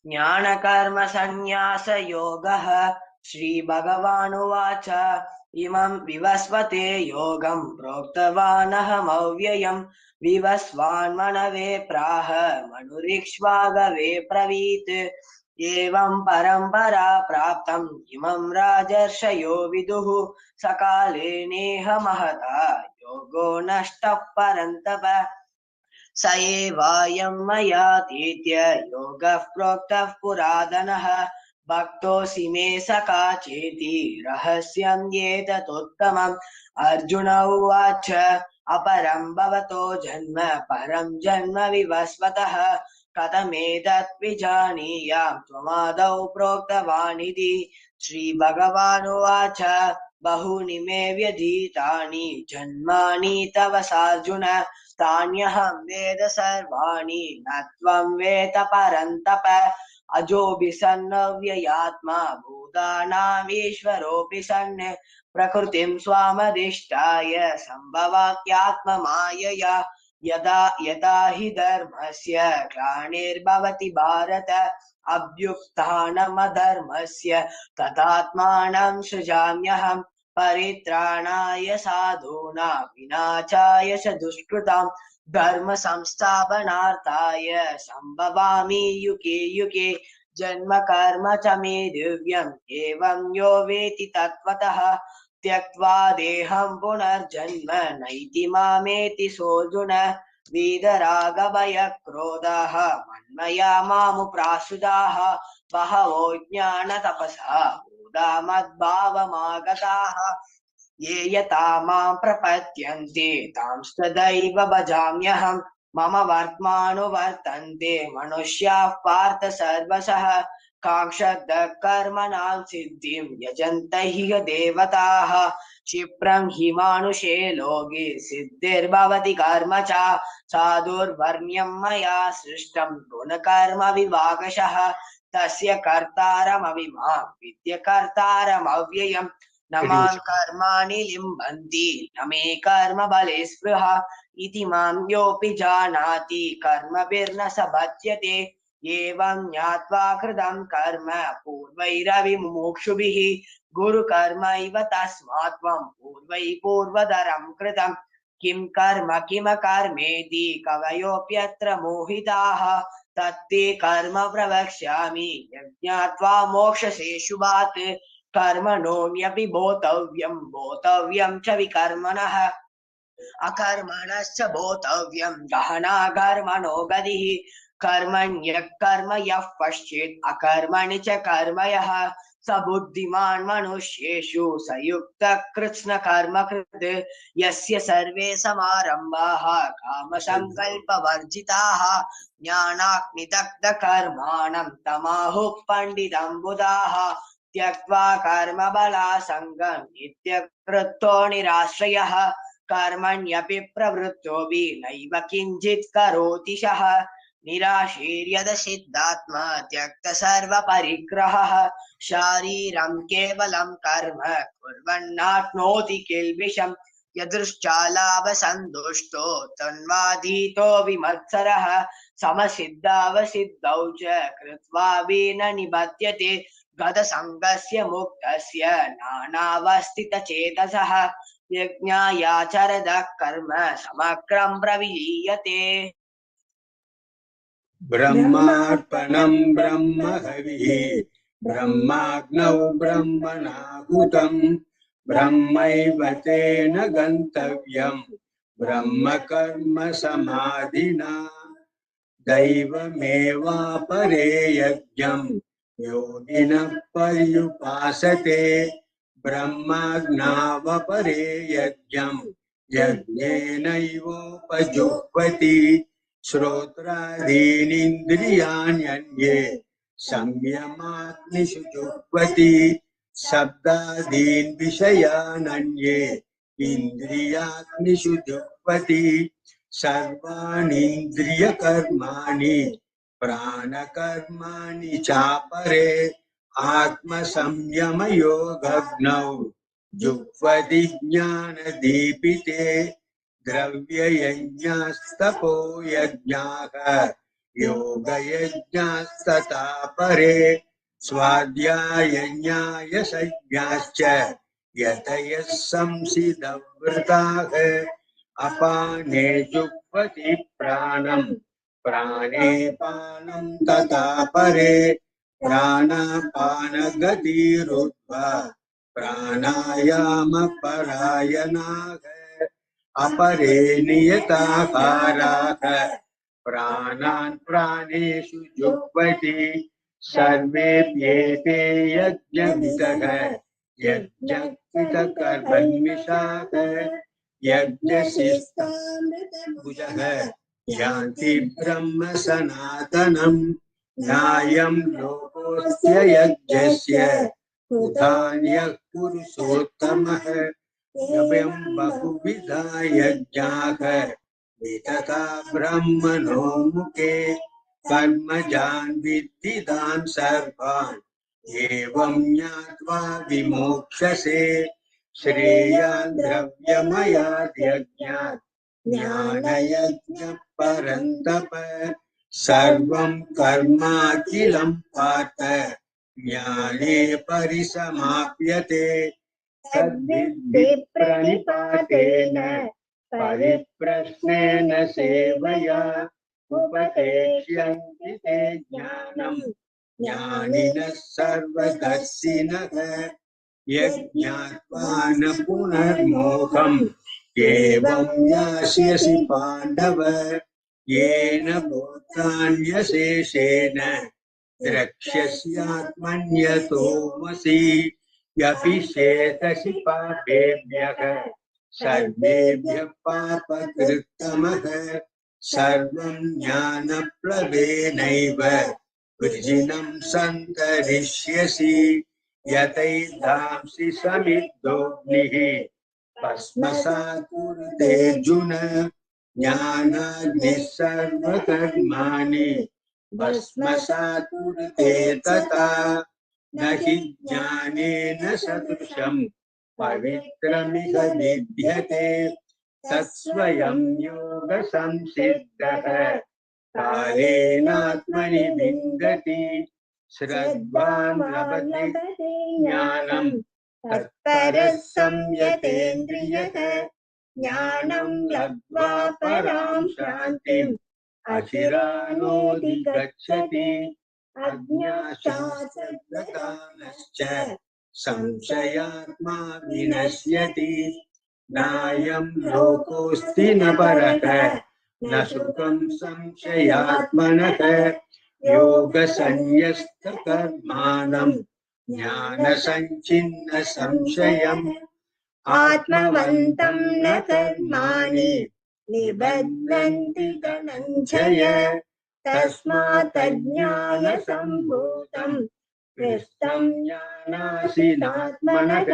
ज्ञानकर्म संन्यास योगः। श्रीभगवानुवाच इमं विवस्वते योगं प्रोक्तवानहमव्ययम् विवस्वान्मनवे प्राह मनुरिक्ष्वागवे ब्रवीत् एवं परम्परा प्राप्तम् इमं राजर्षयो विदुः सकाले नेह महता योगो नष्टः परन्तप स एवायं मयातीत्य योगः प्रोक्तः पुरातनः भक्तोऽसि मे सखा चेति रहस्यं एतदुत्तमम्। अर्जुन उवाच अपरं भवतो जन्म परं जन्म विवस्वतः कथमेतत् विजानीयाम् त्वमादौ प्रोक्तवानिति। श्रीभगवानुवाच बहूनि मे व्यधीतानि जन्मानि तव सार्जुन तान्यहं वेद सर्वाणि न त्वं वेद परन्तप अजोऽपि सन्नव्ययात्मा भूतानामीश्वरोऽपि सन् प्रकृतिं स्वामधिष्ठाय सम्भवात्यात्ममायया यदा यदा हि धर्मस्य ग्लानिर्भवति भारत अभ्युत्थानमधर्मस्य तदात्मानं सृजाम्यहम् परित्राणाय साधूनां विनाशाय च दुष्कृतां धर्म संस्थापनार्थाय संभवामि युगे युगे जन्म कर्म च मे दिव्यम् एवं यो वेति तत्त्वतः त्यक्त्वा देहं पुनर्जन्म नैति मामेति सोऽर्जुन वीतरागभयक्रोधाः मन्मया मामुपाश्रिताः बहवो ज्ञानतपसा मद्भावमागताः ये यथा मां प्रपद्यन्ते तांस्तदैव भजाम्यहम् मम वर्त्मानुवर्तन्ते मनुष्याः पार्थ सर्वशः काङ्क्षतः कर्मणां सिद्धिं यजन्त हि देवताः क्षिप्रं हि मानुषे लोके सिद्धिर्भवति कर्म च साधुर्वर्ण्यं मया सृष्टं गुणकर्म विभागशः तस्य कर्तारमविमां विद्य कर्तारमव्ययम् न मां कर्माणि लिम्बन्ति न मे कर्म बले स्पृहा इति मां योऽपि जानाति कर्मभिर्न स बध्यते एवं ज्ञात्वा कृतं कर्म पूर्वैरविमुमुक्षुभिः गुरुकर्मैव तस्मात् त्वं पूर्वै पूर्वतरं कृतं किं कर्म किमकर्मेति कवयोऽप्यत्र मोहिताः तत्ते कर्म प्रवक्ष्यामि यज्ञात्वा मोक्षसे शुभात् कर्मणोऽन्यपि बोतव्यं च विकर्मणः अकर्मणश्च बोतव्यं गहना कर्मणो गतिः कर्मण्यः कर्म यः पश्येत् अकर्मणि च कर्म यः सबुद्धिमान् मनुष्येषु सयुक्तः कृत्स्नकर्मकृत् यस्य सर्वे समारम्भाः कामसङ्कल्पवर्जिताः ज्ञानाग्निदग्धकर्माणं तमाहुः पण्डितं बुधाः त्यक्त्वा कर्मबलासङ्गं नित्यकृतो निराश्रयः कर्मण्यपि प्रवृत्तोऽपि नैव किञ्चित् करोति सः निराशीर्यदसिद्धात्मा त्यक्त सर्वपरिग्रहः शारीरं केवलं कर्म कुर्वन्नाप्नोति किल्बिषम् यदृश्चालाभसन्तुष्टो तन्वाधीतो विमत्सरः समसिद्धावसिद्धौ च कृत्वा न निबध्यते गतसङ्गस्य मुक्तस्य नानावस्थितचेतसः यज्ञायाचरदः कर्म समग्रं प्रविलीयते ब्रह्मार्पणं ब्रह्म हविः ब्रह्माग्नौ ब्रह्मणाहुतं ब्रह्मैव तेन गन्तव्यं ब्रह्म कर्म समाधिना दैवमेवापरे यज्ञं योगिनः पर्युपासते ब्रह्माज्ञावपरे यज्ञं यज्ञेनैवोपजुह्वति श्रोत्रादीनीन्द्रियाण्यन्ये संयमाग्निषु जुह्वति शब्दादीन् विषयानन्ये इन्द्रियाग्निषु जुह्वति सर्वाणीन्द्रियकर्माणि प्राणकर्माणि चापरे आत्मसंयमयोगग्नौ जुह्वति ज्ञानदीपिते द्रव्ययज्ञास्तपो यज्ञाः योगयज्ञास्तथा परे स्वाध्यायज्ञायसज्ञाश्च यतयः संसिदव्रताः अपाने जुह्वति प्राणं प्राणे पानं तथा परे प्राणापानगतिरुद्ध्वा प्राणायामपरायणाः अपरे नियताहाराः प्राणान् प्राणेषु जुह्वति सर्वेऽप्येते यज्ञविदः यज्ञकृतकर्मन्विषाः यज्ञशिष्टामृतभुजः यान्ति ब्रह्म सनातनम् नायं लोकोऽस्य यज्ञस्य कुतान्यः पुरुषोत्तमः यं बहुविधा यज्ञाः वितता ब्रह्मणो मुखे कर्मजान् विद्धिदान् सर्वान् एवं ज्ञात्वा विमोक्ष्यसे श्रेयान् द्रव्यमयात् यज्ञात् ज्ञानयज्ञः परन्तप सर्वं कर्माखिलं पार्थ ज्ञाने परिसमाप्यते तद्विद्धि प्रणिपातेन परिप्रश्नेन सेवया उपदेक्ष्यन्ति ते ज्ञानं ज्ञानिनः सर्वदर्शिनः यज्ञात्वा न पुनर्मोहम् एवं यास्यसि पाण्डव येन भूतान्यशेषेण द्रक्ष्यस्यात्मन्यतोऽसि यपि शेषसि पापेभ्यः सर्वेभ्यः पापकृत्तमः सर्वं ज्ञानप्लवेनैव वृजिनं सन्तरिष्यसि यतैधांसि समिद्धोऽग्निः भस्मसात् कुरुते अर्जुन ज्ञानाग्निः सर्वकर्माणि भस्मसात् कुरुते तथा न हि ज्ञानेन सदृशं पवित्रमिह विद्यते तत्स्वयं योगसंसिद्धः कालेनात्मनि विन्दति श्रद्धावान् लभते ज्ञानं तत्परः संयतेन्द्रियः ज्ञानं लब्ध्वा परां शान्तिम् अचिरानोऽधिगच्छति अज्ञाशास्त्रदानश्च संशयात्मा विनश्यति नायं लोकोऽस्ति न परः न सुखं संशयात्मनः योगसंन्यस्तकर्माणं ज्ञानसञ्चिन्न संशयम् आत्मवन्तं न कर्माणि निबध्नन्ति धनञ्जय तस्मात् ज्ञानसम्भूतं कृष्णं ज्ञानासिनात्मनः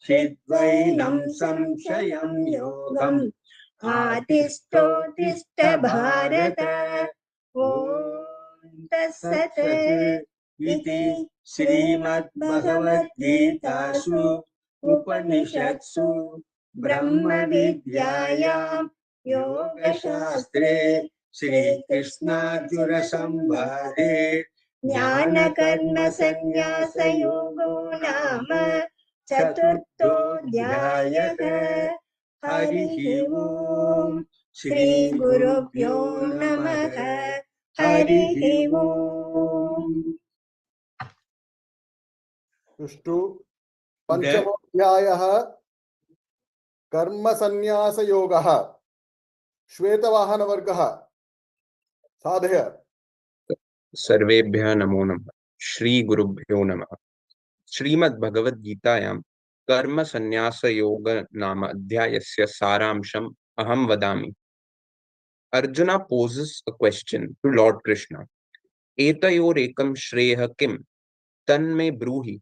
चिद्वैनं संशयं योगम् आतिष्ठोत्तिष्ठ भारत ॐ तत्सत् इति श्रीमद्भगवद्गीतासु उपनिषत्सु ब्रह्मविद्यायां योगशास्त्रे श्रीकृष्णार्जुनसंवादे ज्ञानकर्मसन्न्यासयोगो नाम चतुर्थोऽध्यायः। हरिः ओम् श्रीगुरुभ्यो नमः। हरिः ओम्। सुष्ठु पंचमोऽध्यायः कर्मसन्न्यासयोगः। श्वेतवाहनवर्गः साधय। सर्वेभ्यः नमो नमः। श्री गुरुभ्यो नमः। श्रीमद्भगवद्गीतायां कर्मसन्न्यासयोग नाम अध्यायस्य सारांशम् अहं वदामि। Arjuna poses a question to Lord Krishna. Etayorekam shreya kim tanme bruhi.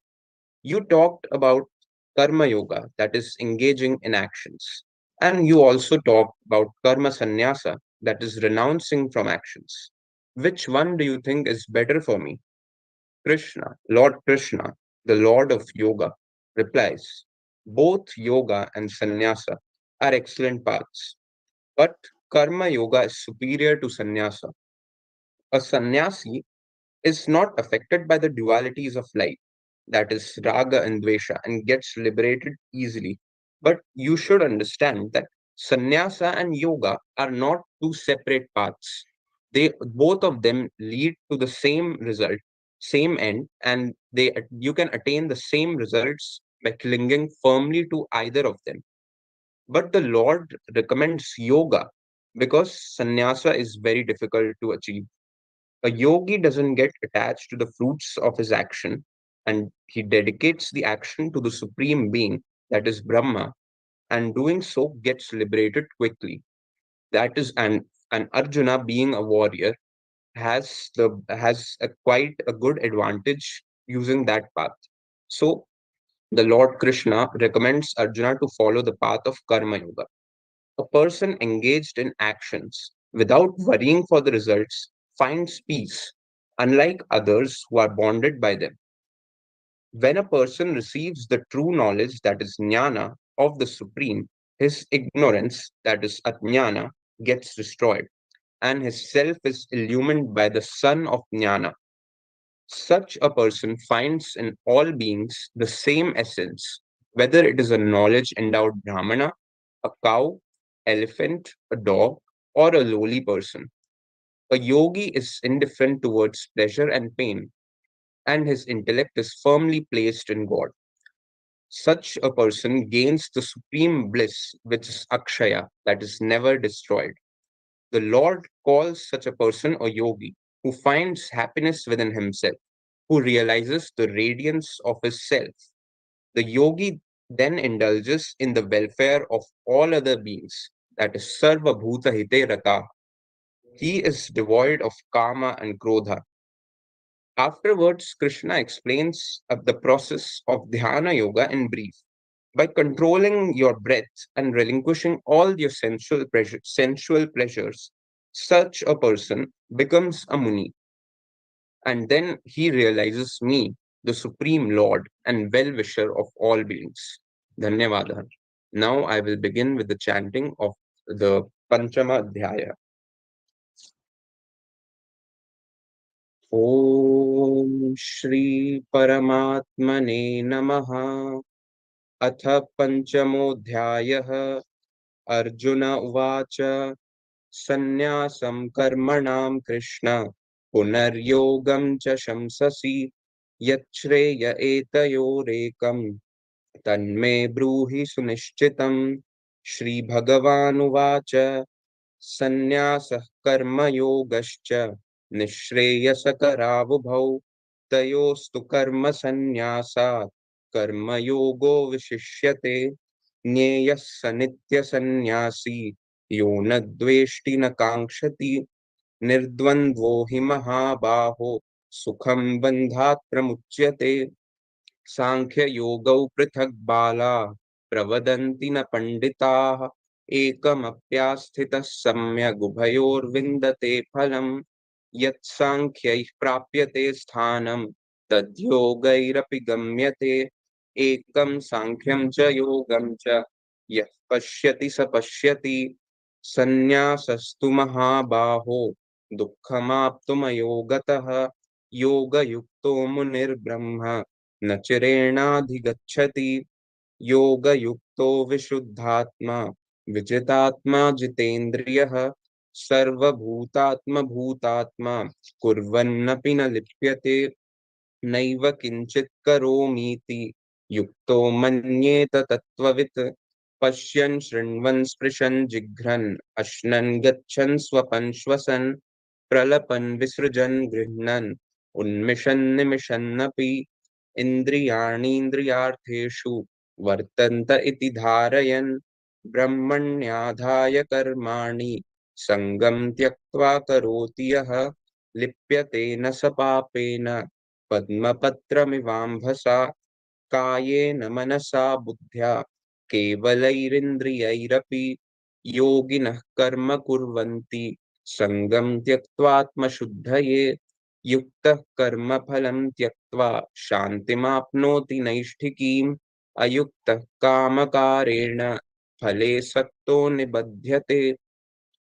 You talked about karma yoga, that is engaging in actions, and you also talked about karma sannyasa, that is renouncing from actions. Which one do you think is better for me? Lord Krishna, the Lord of Yoga, replies, both yoga and sannyasa are excellent paths, but karma yoga is superior to sannyasa. A sannyasi is not affected by the dualities of life, that is raga and dvesha, and gets liberated easily. But you should understand that sannyasa and yoga are not two separate paths. They both of them lead to the same result, same end, and you can attain the same results by clinging firmly to either of them. But the Lord recommends yoga because sannyasa is very difficult to achieve. A yogi doesn't get attached to the fruits of his action, and he dedicates the action to the supreme being, that is Brahma, and doing so gets liberated quickly. That is an Arjuna, being a warrior, has quite a good advantage using that path. So the Lord Krishna recommends Arjuna to follow the path of Karma Yoga. A person engaged in actions without worrying for the results finds peace, unlike others who are bonded by them. When a person receives the true knowledge, that is jnana, of the Supreme, his ignorance, that is ajnana, gets destroyed, and his self is illumined by the sun of jnana. Such a person finds in all beings the same essence, whether it is a knowledge endowed Brahmana, a cow, elephant, a dog, or a lowly person. A yogi is indifferent towards pleasure and pain, and his intellect is firmly placed in God. Such a person gains the supreme bliss, which is akshaya, that is never destroyed. The Lord calls such a person a yogi, who finds happiness within himself, who realizes the radiance of his self. The yogi then indulges in the welfare of all other beings, that is sarva bhuta hite rata. He is devoid of kama and krodha. Afterwards, Krishna explains the process of dhyana yoga in brief. By controlling your breath and relinquishing all your sensual pleasures, such a person becomes a muni. And then he realizes me, the Supreme Lord and well-wisher of all beings. Dhanyavada. Now I will begin with the chanting of the Panchama Dhyaya. Om Shri Paramatmane Namaha. अथ पंचमोऽध्यायः अर्जुन उवाच सन्न्यासं कर्मणां कृष्ण पुनर्योगं च शंससि यच्छ्रेय एतयोरेकं तन्मे ब्रूहि सुनिश्चितम् श्रीभगवानुवाच सन्न्यासः कर्मयोगश्च निःश्रेयसकरावुभौ तयोस्तु कर्म संन्यासात् कर्मयोगो विशिष्यते। ज्ञेयः स नित्य सन्न्यासी यो न द्वेष्टि न काङ्क्षति। निर्द्वन्द्वो हि महाबाहो सुखं बन्धात् प्रमुच्यते। सांख्ययोगौ पृथक् बाला प्रवदन्ति न पंडिताः। एकमप्यास्थितः सम्यग् उभयोर्विन्दते फलम्। यत् सांख्यैः प्राप्यते स्थानं तद्योगैरपि गम्यते। एकं सांख्यं च योगं च यः पश्यति स पश्यति। संन्यासस्तु महाबाहो दुःखमाप्तुमयो गतः। योगयुक्तो मुनिर्ब्रह्म न चिरेणाधिगच्छति। योगयुक्तो विशुद्धात्मा विजितात्मा जितेन्द्रियः। सर्वभूतात्मभूतात्मा कुर्वन्नपि न लिप्यते। नैव किंचित् करोमीति युक्तो मन्येत तत्त्ववित्। पश्यन् शृण्वन् स्पृशन् जिघ्रन् अश्नन् गच्छन् स्वपन् श्वसन् प्रलपन् विसृजन् गृह्णन् उन्मिषन् निमिषन्नपि। इन्द्रियाणीन्द्रियार्थेषु वर्तन्त इति धारयन् ब्रह्मण्याधाय कर्माणि संगं त्यक्त्वा करोति यः। लिप्यते न स पापेन पद्मपत्रमिवाम्भसा। कायेन मनसा बुद्ध्या केवलैरिन्द्रियैरपि योगिनः कर्म कुर्वन्ति संगं त्यक्त्वात्मशुद्धये। युक्तः कर्मफलं त्यक्त्वा शान्तिमाप्नोति नैष्ठिकीम्। अयुक्तः कामकारेण फले सक्तो निबध्यते।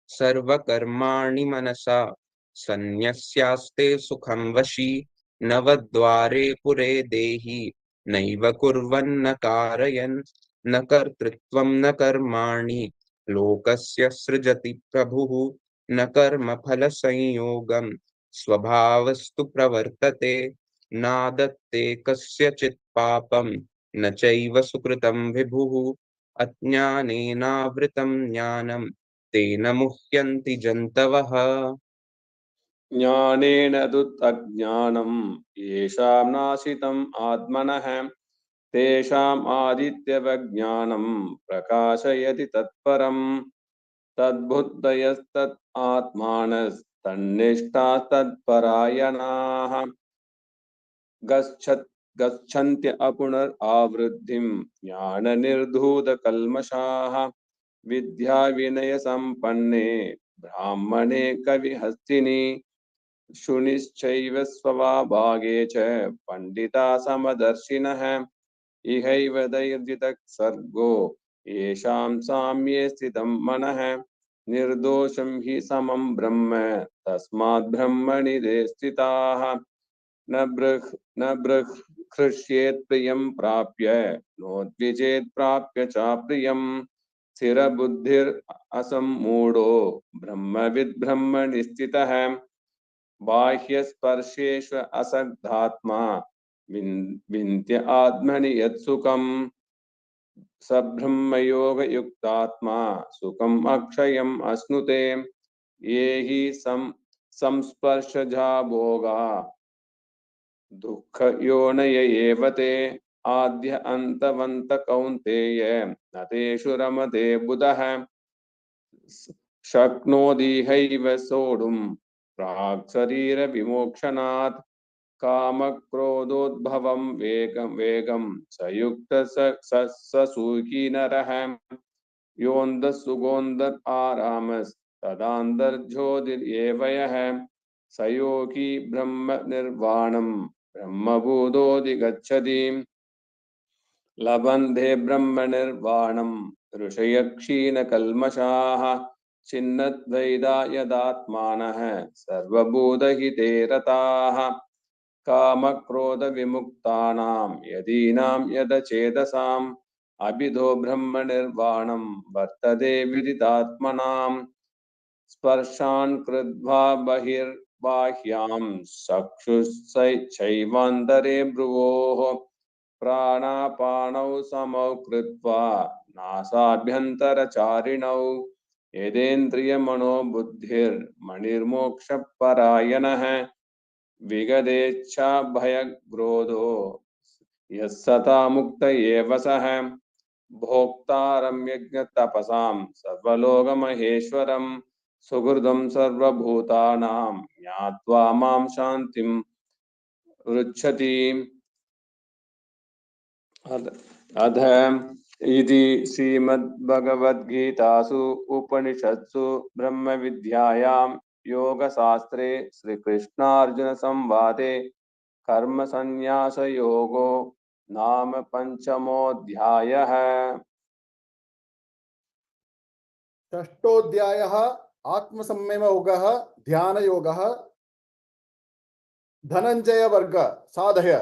सर्वकर्माणि मनसा सन्न्यस्यास्ते सुखं वशी। नवद्वारे पुरे देहि नैव कुर्वन्न कारयन्। न कर्तृत्वं न कर्माणि लोकस्य सृजति प्रभुः। न कर्मफलसंयोगं स्वभावस्तु प्रवर्तते। नादत्ते कस्यचित् पापं न चैव सुकृतं विभुः। अज्ञानेनावृतं ज्ञानं तेन मुह्यन्ति जन्तवः। ज्ञानेन दुःखज्ञानम् येषां नाशितम् आत्मनः तेषाम् आदित्यवज्ञानं प्रकाशयति तत्परम्। तद्बुद्धयस्तत् आत्मानस्तन्निष्ठास्तत्परायणाः गच्छन्त्य अपुनरावृद्धिं ज्ञाननिर्धूतकल्मषाः। विद्याविनयसम्पन्ने ब्राह्मणे कविहस्तिनि शुनिश्चैव स्वभागे च पंडिता समदर्शिनः। इहैव दैर्जितः सर्गो येषां साम्ये स्थितं मनः। निर्दोषं हि समं ब्रह्म तस्मात् ब्रह्मणि ते स्थिताः। न बृहृष्येत् प्रियं प्राप्य नोद्विजेत् प्राप्य च प्रियम्। स्थिरबुद्धिर् असम्मूढो ब्रह्मविद् ब्रह्मणि स्थितः। बाह्यस्पर्शेषु असक्तात्मा विन्त्य आत्मनि यत्सुखम्। स ब्रह्मयोगयुक्तात्मा सुखम् अक्षयम् अश्नुते। ये हि संस्पर्शजा भोगा दुःखयोनय एव ते। आद्य अन्तवन्त कौन्तेय न तेषु रमते बुधः। शक्नोतीहैव सोढुम् प्राक् शरीर विमोक्षणात्। कामक्रोधोद्भवं वेगं सयुक्त स सुखी नरः। योऽन्धः सुगोन्धर आरामस्तदान्तर्ज्योतिरेव यः। स योगी ब्रह्म निर्वाणं ब्रह्मभूतोऽधिगच्छति। लभन्ते ब्रह्म निर्वाणं ऋषयः क्षीणकल्मषाः। छिन्नद्वैधा यदात्मानः सर्वभूतहिते रताः। कामक्रोधविमुक्तानां यदीनां यदचेतसाम् अभिधो ब्रह्म निर्वाणं वर्तते विदितात्मनाम्। स्पर्शान् कृत्वा बहिर्बाह्यां चक्षुश्चैवान्तरे भ्रुवोः। प्राणापानौ समौ कृत्वा नासाभ्यन्तरचारिणौ। यदेन्द्रियमनोबुद्धिर्मणिर्मोक्षपरायणः। विगदेच्छा भयग्रोधो यः सता मुक्त एव सः भोक्तारं यज्ञतपसां सर्वलोकमहेश्वरं सुहृदं सर्वभूतानां ज्ञात्वा मां शान्तिं पृच्छति। अध इति श्रीमद्भगवद्गीतासु उपनिषत्सु ब्रह्मविद्यायां योगशास्त्रे श्रीकृष्णार्जुनसंवादे कर्मसन्न्यासयोगो नाम पंचमोऽध्यायः। षष्ठोऽध्यायः आत्मसंयमयोगः ध्यानयोगः। धनञ्जय वर्ग साधय।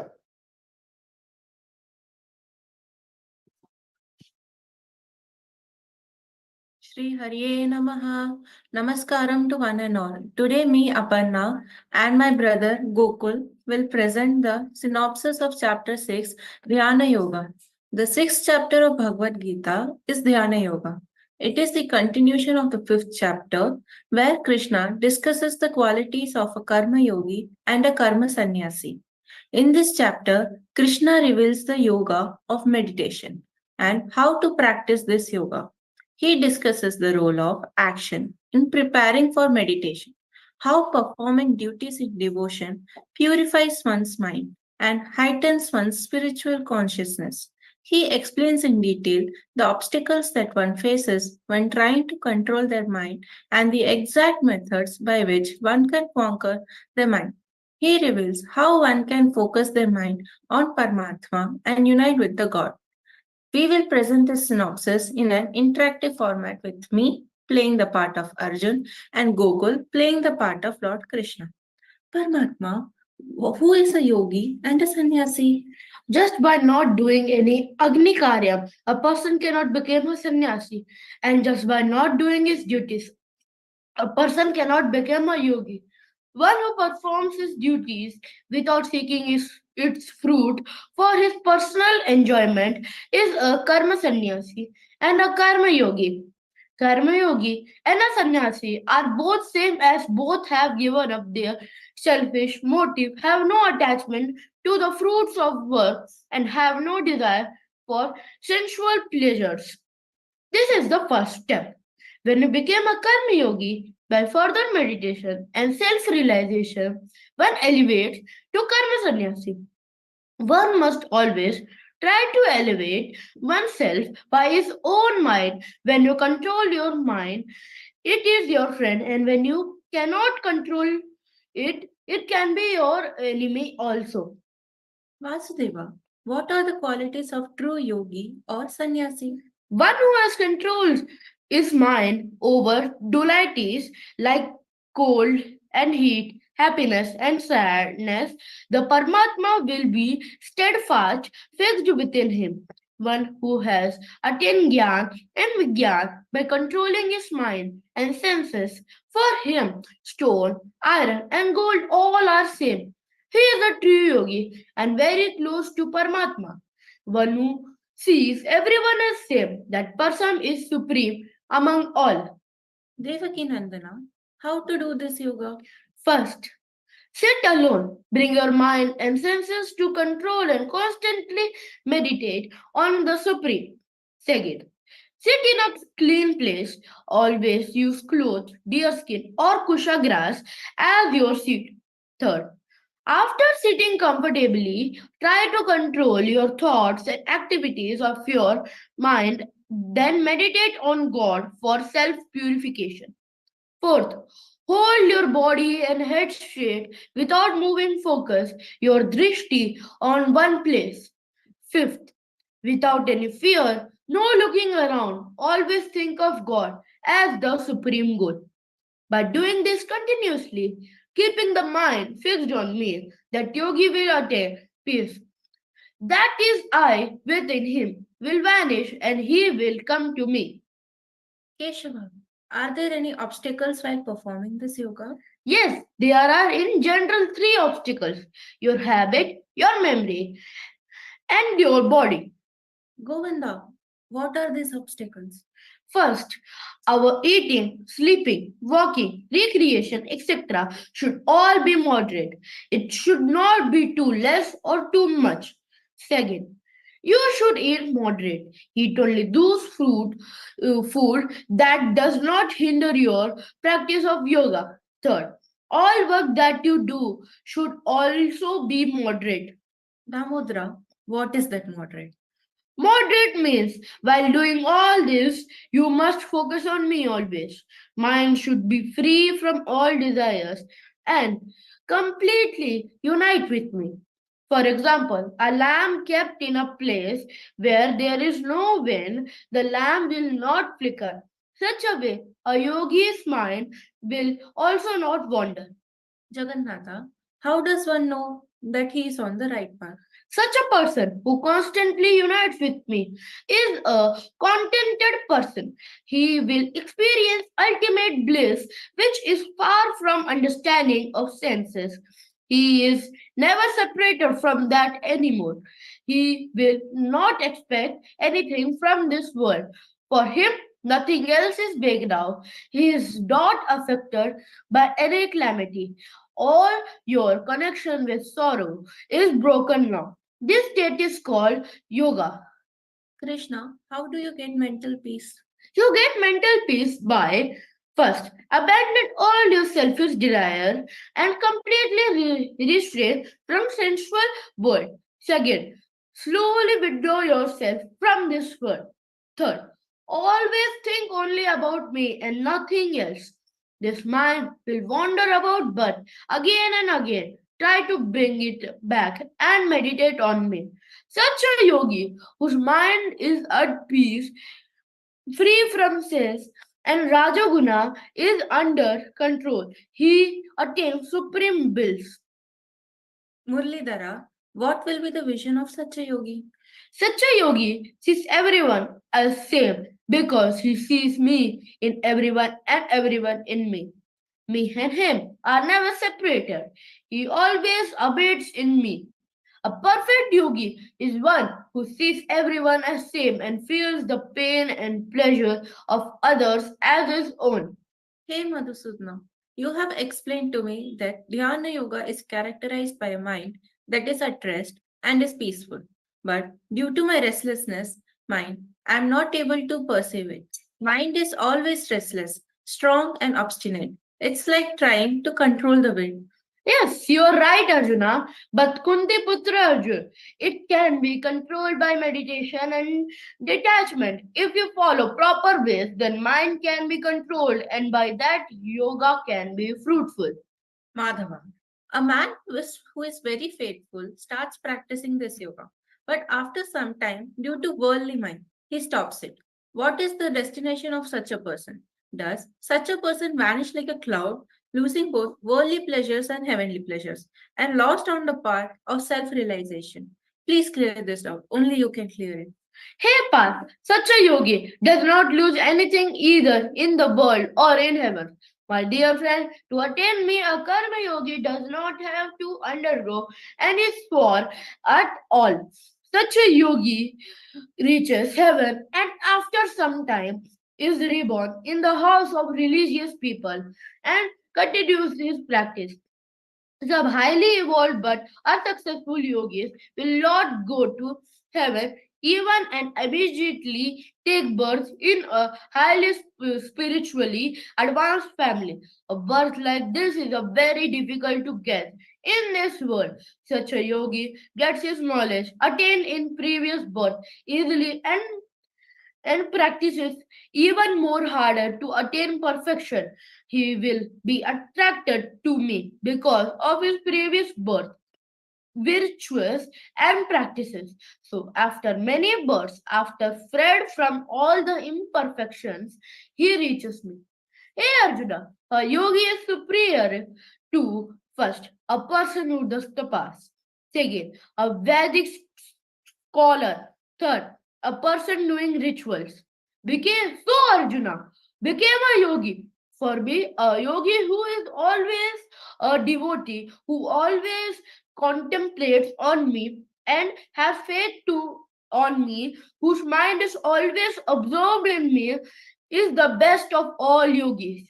Shri Hariye Namaha. Namaskaram to one and all. Today me, Aparna, and my brother Gokul will present the synopsis of chapter 6, Dhyana Yoga. The 6th chapter of Bhagavad Gita is Dhyana Yoga. It is the continuation of the 5th chapter, where Krishna discusses the qualities of a karma yogi and a karma sannyasi. In this chapter, Krishna reveals the yoga of meditation and how to practice this yoga. He discusses the role of action in preparing for meditation, how performing duties in devotion purifies one's mind and heightens one's spiritual consciousness. He explains in detail the obstacles that one faces when trying to control their mind and the exact methods by which one can conquer the mind. He reveals how one can focus their mind on Paramatma and unite with the God. We will present the synopsis in an interactive format with me playing the part of Arjun and Gokul playing the part of Lord Krishna. Paramatma, who is a yogi and a sannyasi? Just by not doing any Agni Karya, a person cannot become a sannyasi. And just by not doing his duties, a person cannot become a yogi. One who performs his duties without seeking its fruit for his personal enjoyment is a karma sannyasi and a karma yogi. Karma yogi and a sannyasi are both same as both have given up their selfish motive, have no attachment to the fruits of work, and have no desire for sensual pleasures. This is the first step. When you become a karma yogi, by further meditation and self-realization, one elevates to karma sannyasi. One must always try to elevate oneself by his own mind. When you control your mind, it is your friend, and when you cannot control it, it can be your enemy also. Vasudeva, what are the qualities of true yogi or sannyasi? One who has controls his mind over dualities like cold and heat, happiness and sadness, the Paramatma will be steadfast, fixed within him. One who has attained Gyan and Vigyan by controlling his mind and senses. For him, stone, iron, and gold all are same. He is a true yogi and very close to Paramatma. One who sees everyone as same, that person is supreme among all. Devaki Nandana, how to do this yoga? First, sit alone. Bring your mind and senses to control and constantly meditate on the Supreme. Second, sit in a clean place. Always use cloth, deerskin, or kusha grass as your seat. Third, after sitting comfortably, try to control your thoughts and activities of your mind. Then meditate on God for self purification. Fourth, hold your body and head straight without moving focus your drishti on one place. Fifth, without any fear, no looking around, always think of God as the supreme good. By doing this continuously, keeping the mind fixed on me, that yogi will attain peace. That is I within him will vanish and he will come to me. Keshava, are there any obstacles while performing this yoga? Yes, there are in general three obstacles: your habit, your memory, and your body. Govinda, What are these obstacles? First, our eating, sleeping, walking, recreation, etc. should all be moderate. It should not be too less or too much. Second, you should eat moderate. Eat only those food that does not hinder your practice of yoga. Third, all work that you do should also be moderate. Damodra, what is that moderate? Moderate means while doing all this, you must focus on me always. Mind should be free from all desires and completely unite with me. For example, a lamp kept in a place where there is no wind, the lamp will not flicker. Such a way, a yogi's mind will also not wander. Jagannatha, how does one know that he is on the right path? Such a person who constantly unites with me is a contented person. He will experience ultimate bliss, which is far from understanding of senses. He is never separated from that anymore. He will not expect anything from this world. For him, nothing else is big now. He is not affected by any calamity. All your connection with sorrow is broken now. This state is called yoga. Krishna, how do you get mental peace? You get mental peace by first abandon all your selfish desire and completely restrain from sensual world. Second, slowly withdraw yourself from this world. Third, always think only about me and nothing else. This mind will wander about, but again and again try to bring it back and meditate on me. Such a yogi whose mind is at peace, free from sins, and Rajaguna is under control. He attains supreme bliss. Murlidhara, what will be the vision of such a yogi? Such a yogi sees everyone as same because he sees me in everyone and everyone in me. Me and him are never separated. He always abides in me. A perfect yogi is one who sees everyone as same and feels the pain and pleasure of others as his own. Hey Madhusudana, you have explained to me that Dhyana Yoga is characterized by a mind that is at rest and is peaceful. But due to my restlessness, mind, I am not able to perceive it. Mind is always restless, strong and obstinate. It's like trying to control the wind. Yes, you're right, Arjuna. But Kunti Putra Arjuna, it can be controlled by meditation and detachment. If you follow proper ways, then mind can be controlled, and by that, yoga can be fruitful. Madhava, a man who is very faithful starts practicing this yoga, but after some time, due to worldly mind, he stops it. What is the destination of such a person? Does such a person vanish like a cloud, losing both worldly pleasures and heavenly pleasures, and lost on the path of self realization? Please clear this out. Only you can clear it. Hey Parth, such a yogi does not lose anything either in the world or in heaven. My dear friend, to attain me, a karma yogi does not have to undergo any sword at all. Such a yogi reaches heaven and after some time is reborn in the house of religious people and continues his practice. Some highly evolved but unsuccessful yogis will not go to heaven even and immediately take birth in a highly spiritually advanced family. A birth like this is a very difficult to get in this world. Such a yogi gets his knowledge attained in previous birth easily and practices even more harder to attain perfection. He will be attracted to me because of his previous birth, virtues, and practices. So, after many births, after freed from all the imperfections, he reaches me. Hey Arjuna, a yogi is superior to first a person who does tapas, second, a Vedic scholar, third, a person doing rituals. Became so Arjuna became a yogi. For me, a yogi who is always a devotee, who always contemplates on me and have faith to on me, whose mind is always absorbed in me, is the best of all yogis.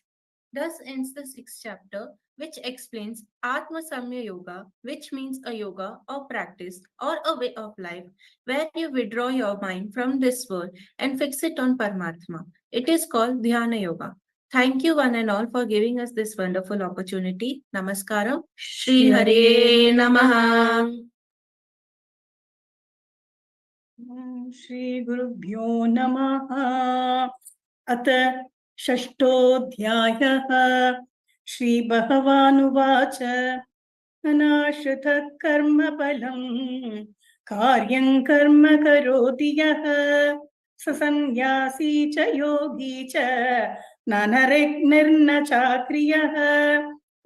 Thus ends the 6th chapter, which explains Atma Samya Yoga, which means a yoga or practice or a way of life where you withdraw your mind from this world and fix it on Paramatma. It is called Dhyana Yoga. Thank you one and all for giving us this wonderful opportunity. Namaskaram. Shri Hare Namaha. Shri गुरुभ्यो नमः। अथ षष्ठोऽध्यायः। श्री भगवानुवाच अनाश्रितः कर्मफलं कार्यं कर्म करोति यः स सन्न्यासी च योगी च न नरैर्न चाक्रियः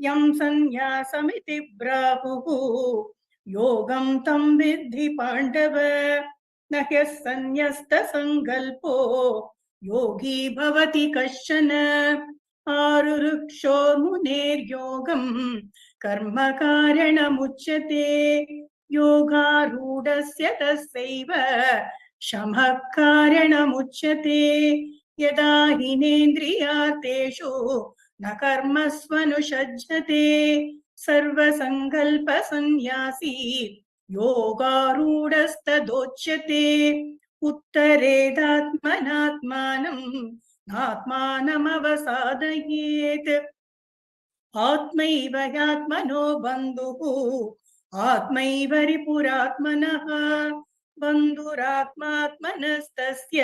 यं सन्न्यासमिति प्राहुः योगं तं विद्धि पाण्डव न ह्यः सन्न्यस्तसङ्कल्पो योगी भवति कश्चन आरुरुक्षोर्मुनेर्योगं कर्म कारणमुच्यते योगारूढस्य तस्यैव शमः कारणमुच्यते यदा हिनेन्द्रियार्थेषु न कर्मस्वनुषज्यते सर्वसङ्कल्पसन्न्यासी योगारूढस्तदोच्यते उत्तरेदात्मनात्मानं नात्मानमवसादयेत् आत्मैव ह्यात्मनो बन्धुः आत्मैव रिपुरात्मनः बन्धुरात्मात्मनस्तस्य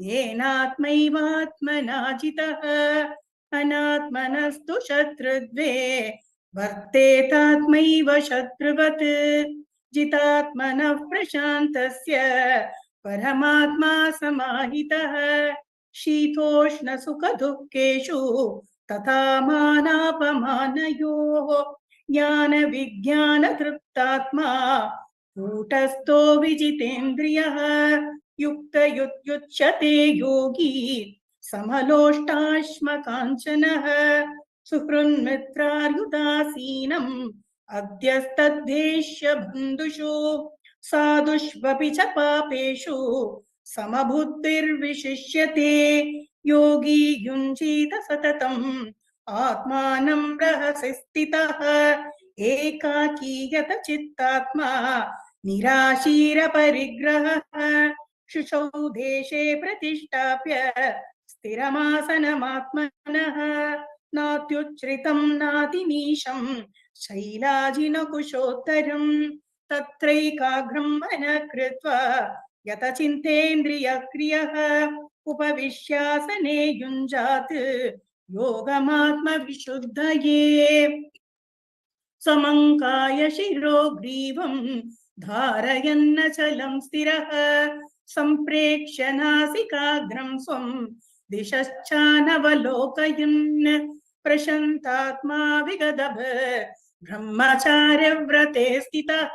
येनात्मैवात्मना जितः अनात्मनस्तु शत्रुद्वे वर्तेतात्मैव शत्रुवत् जितात्मनः प्रशान्तस्य परमात्मा समाहितः शीतोष्णसुखदुःखेषु तथा मानापमानयोः ज्ञानविज्ञानतृप्तात्मा कूटस्थो विजितेन्द्रियः युक्तयुच्यते योगी समलोष्टाश्मकाञ्चनः सुहृन्मित्रार्युदासीनम् अद्यस्तद्देश्य बन्धुषु साधुष्वपि च पापेषु समबुद्धिर्विशिष्यते योगी युञ्जीत सततम् आत्मानं रहसि स्थितः एकाकीयत चित्तात्मा निराशीरपरिग्रहः शुचौ देशे प्रतिष्ठाप्य स्थिरमासनमात्मनः नात्युच्छ्रितं नातिमीशं शैलाजिनकुशोत्तरं तत्रैकाग्रं मनः कृत्वा यतचिन्तेन्द्रियक्रियः उपविश्यासने युञ्जात् योगमात्मविशुद्धये समङ्काय शिरो ग्रीवं धारयन्नचलं स्थिरः सम्प्रेक्ष्य नासिकाग्रं स्वं दिशश्चानवलोकयन् प्रशान्तात्मा विगदभ ब्रह्मचार्यव्रते स्थितः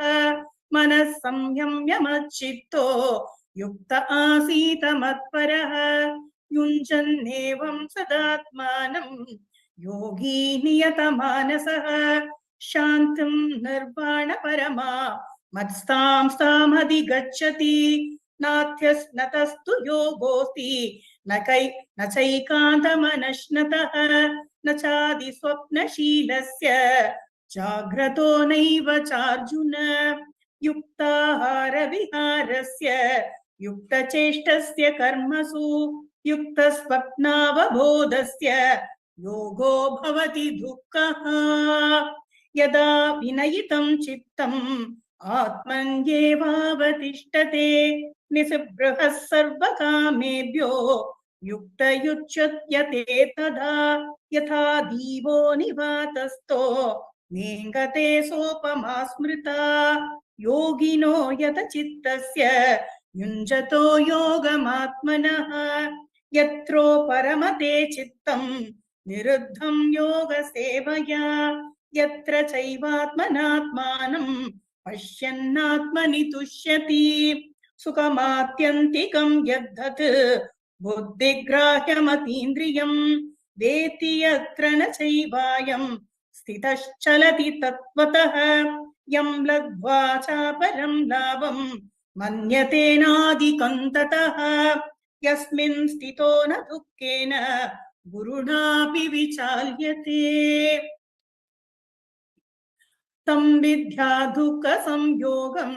मनः संयम्य मच्चित्तो युक्त आसीत मत्परः युञ्जन्नेवं सदात्मानं योगी नियतमानसः शान्तिं निर्वाणपरमा मत्स्तां स्थामधिगच्छति नात्यस्नतस्तु योगोऽस्ति न चैकान्तमनश्नतः न चादिस्वप्नशीलस्य जाग्रतो नैव चार्जुन युक्ताहारविहारस्य युक्तचेष्टस्य कर्मसु युक्तस्वप्नावबोधस्य योगो भवति दुःखः यदा विनयितं चित्तम् आत्मन्येवावतिष्ठते निःस्पृहः सर्वकामेभ्यो युक्तयुच्यते तदा यथा दीवो निवातस्थो नेङ्गते सोपमा स्मृता योगिनो यतचित्तस्य युञ्जतो योगमात्मनः यत्रो परमते चित्तं निरुद्धं योगसेवया यत्र चैवात्मनात्मानं पश्यन्नात्मनि तुष्यति सुखमात्यन्तिकं यद्धत् बुद्धिग्राह्यमतीन्द्रियं वेति यत्र न चैवायं स्थितश्चलति तत्त्वतः यं लब्ध्वा चापरं लाभं मन्यतेनादिकं ततः यस्मिन् स्थितो न दुःखेन गुरुणापि विचाल्यते तं विद्या दुःखसंयोगं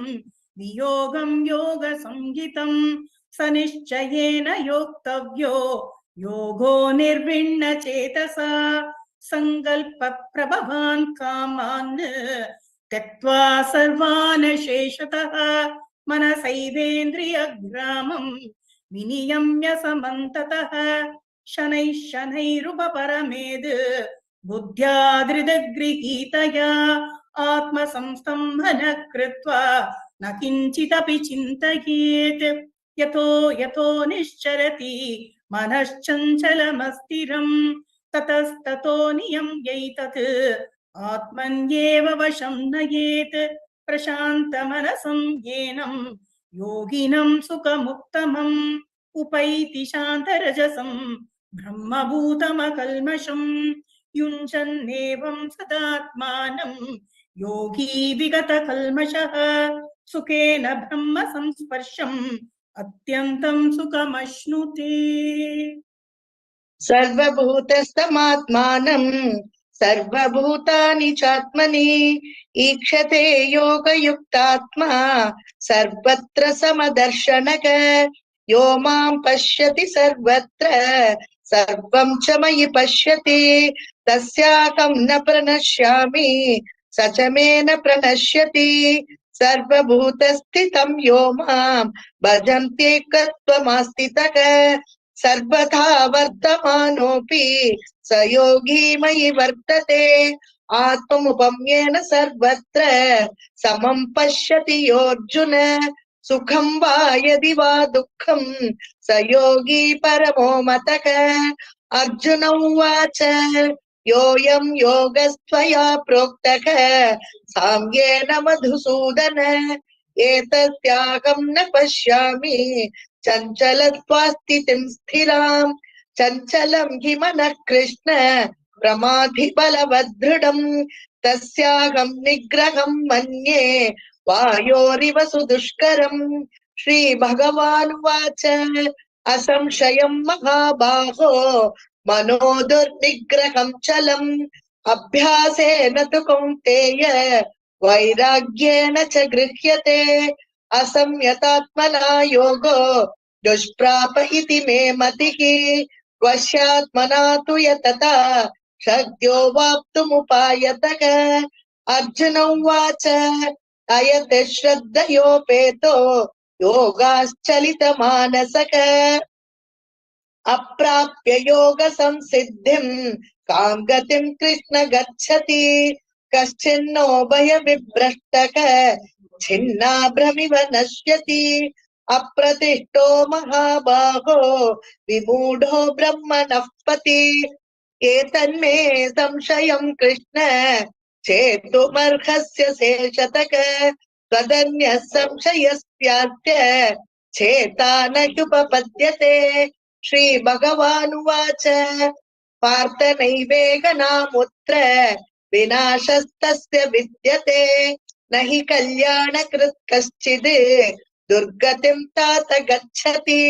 वियोगं योगसंज्ञितं स निश्चयेन योक्तव्यो योगो निर्विण्णचेतसा सङ्कल्पप्रभवान् कामान् त्यक्त्वा सर्वान् शेषतः मनसैवेन्द्रियग्रामं विनियम्य समन्ततः शनैः शनैरुपरमेद् बुद्ध्या धृतगृहीतया आत्मसंस्तम्भन कृत्वा न किञ्चिदपि चिन्तयेत् यतो यतो निश्चरति मनश्चञ्चलमस्थिरं ततस्ततो नियम्यैतत् आत्मन्येव वशं नयेत् प्रशान्तमनसं येनं योगिनं सुखमुत्तमम् उपैति शान्तरजसं ब्रह्मभूतमकल्मषम् युञ्जन्नेवं सदात्मानं योगी विगतकल्मषः सुखेन ब्रह्म संस्पर्शम् अत्यन्तं सुखमश्नुते सर्वभूतस्थमात्मानं सर्वभूतानि चात्मनि ईक्षते योगयुक्तात्मा सर्वत्र समदर्शनः यो मां पश्यति सर्वत्र सर्वं च मयि पश्यति तस्याहं न प्रणश्यामि स च मे न प्रणश्यति सर्वभूतस्थितं यो मां भजन्त्येकत्वमास्थितः सर्वथा वर्तमानोऽपि स योगी मयि वर्तते आत्ममुपम्येन सर्वत्र समं पश्यति योऽर्जुन सुखं वा यदि वा दुःखं स योगी परमो मतः अर्जुन उवाच योऽयं योगस्त्वया प्रोक्तः साम्येन मधुसूदन एतस्याहं न पश्यामि चञ्चलत्वास्थितिं स्थिरां चञ्चलं हि मनः कृष्ण प्रमाथि बलवदृढम् तस्याहं निग्रहं मन्ये वायोरिव सुदुष्करम् श्रीभगवानुवाच असंशयं महाबाहो मनो दुर्निग्रहं चलम् अभ्यासेन तु कौन्तेय वैराग्येन च गृह्यते असंयतात्मना योगो दुष्प्राप इति मे मतिः वश्यात्मना तु यतता शक्यो वाप्तुमुपायतः अर्जुन उवाच अयत् श्रद्धयोपेतो योगाश्चलितमानसः अप्राप्य योग संसिद्धिं कां गतिं कृष्ण गच्छति कश्चिन्नो भयविभ्रष्टः छिन्नाभ्रमिव नश्यति अप्रतिष्ठो महाबाहो विमूढो ब्रह्मणः पति एतन्मे संशयं कृष्ण चेतुमर्हस्य शेषतः त्वदन्यः संशयस्यास्य चेता न ह्युपपद्यते श्रीभगवानुवाच पार्थ नैवेगनामुत्र विनाशस्तस्य विद्यते न हि कल्याणकृत् कश्चिद् दुर्गतिं तात गच्छति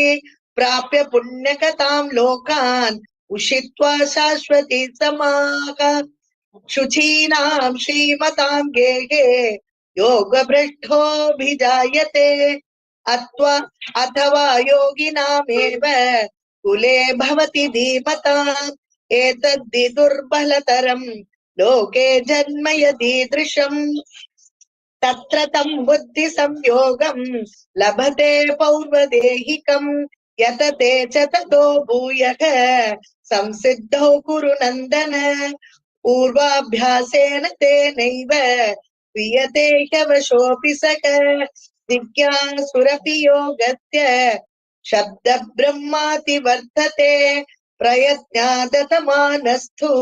प्राप्य पुण्यकतां लोकान् उषित्वा शाश्वती समाः शुचीनां श्रीमतां गेहे योगभ्रष्टोऽभिजायते अथवा योगिनामेव कुले भवति धीमताम् एतद्धि दुर्बलतरं लोके जन्म यदीदृशम् तत्र तं बुद्धिसंयोगं लभते पौर्वदेहिकं यतते च ततो भूयः संसिद्धौ कुरु नन्दन पूर्वाभ्यासेन तेनैव क्रियते ह्यवशोऽपि सः जिज्ञासुरपि योगस्य शब्दब्रह्माति वर्तते प्रयत्नादतमानस्तु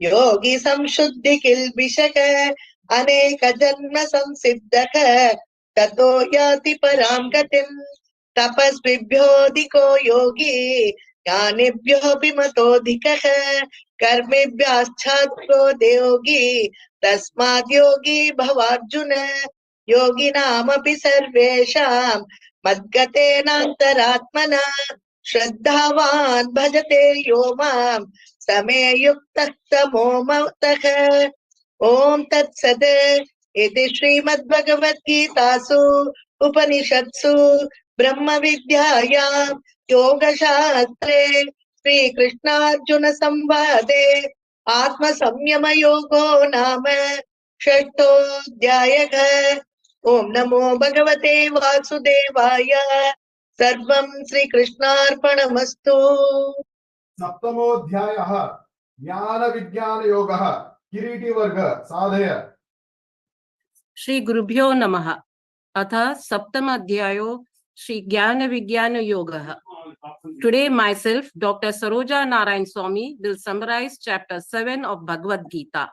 योगी संशुद्धि किल्बिषः अनेक जन्म संसिद्धः ततो याति परां गतिम् तपस्विभ्योऽधिको योगी ज्ञानिभ्योऽपि मतोऽधिकः कर्मेभ्यश्चाधिको योगी तस्माद् योगी भवार्जुन योगिनामपि सर्वेषां मद्गतेनान्तरात्मना श्रद्धावान् भजते यो मां समे युक्तः समो मतः। ॐ तत्सत् इति श्रीमद्भगवद्गीतासु उपनिषत्सु ब्रह्मविद्यायां योगशास्त्रे श्रीकृष्णार्जुनसंवादे आत्मसंयमयोगो नाम षष्ठोऽध्यायः। ॐ नमो भगवते वासुदेवाय। सर्वं श्रीकृष्णार्पणमस्तु। सप्तमोऽध्यायः ज्ञान विज्ञान योगः किरीटी वर्ग साधय। श्री गुरुभ्यो नमः। अथ सप्तम अध्यायो श्री ज्ञान विज्ञान योगः। Today myself, Dr. Saroja Narayan Swami, will summarize chapter 7 of Bhagavad Gita.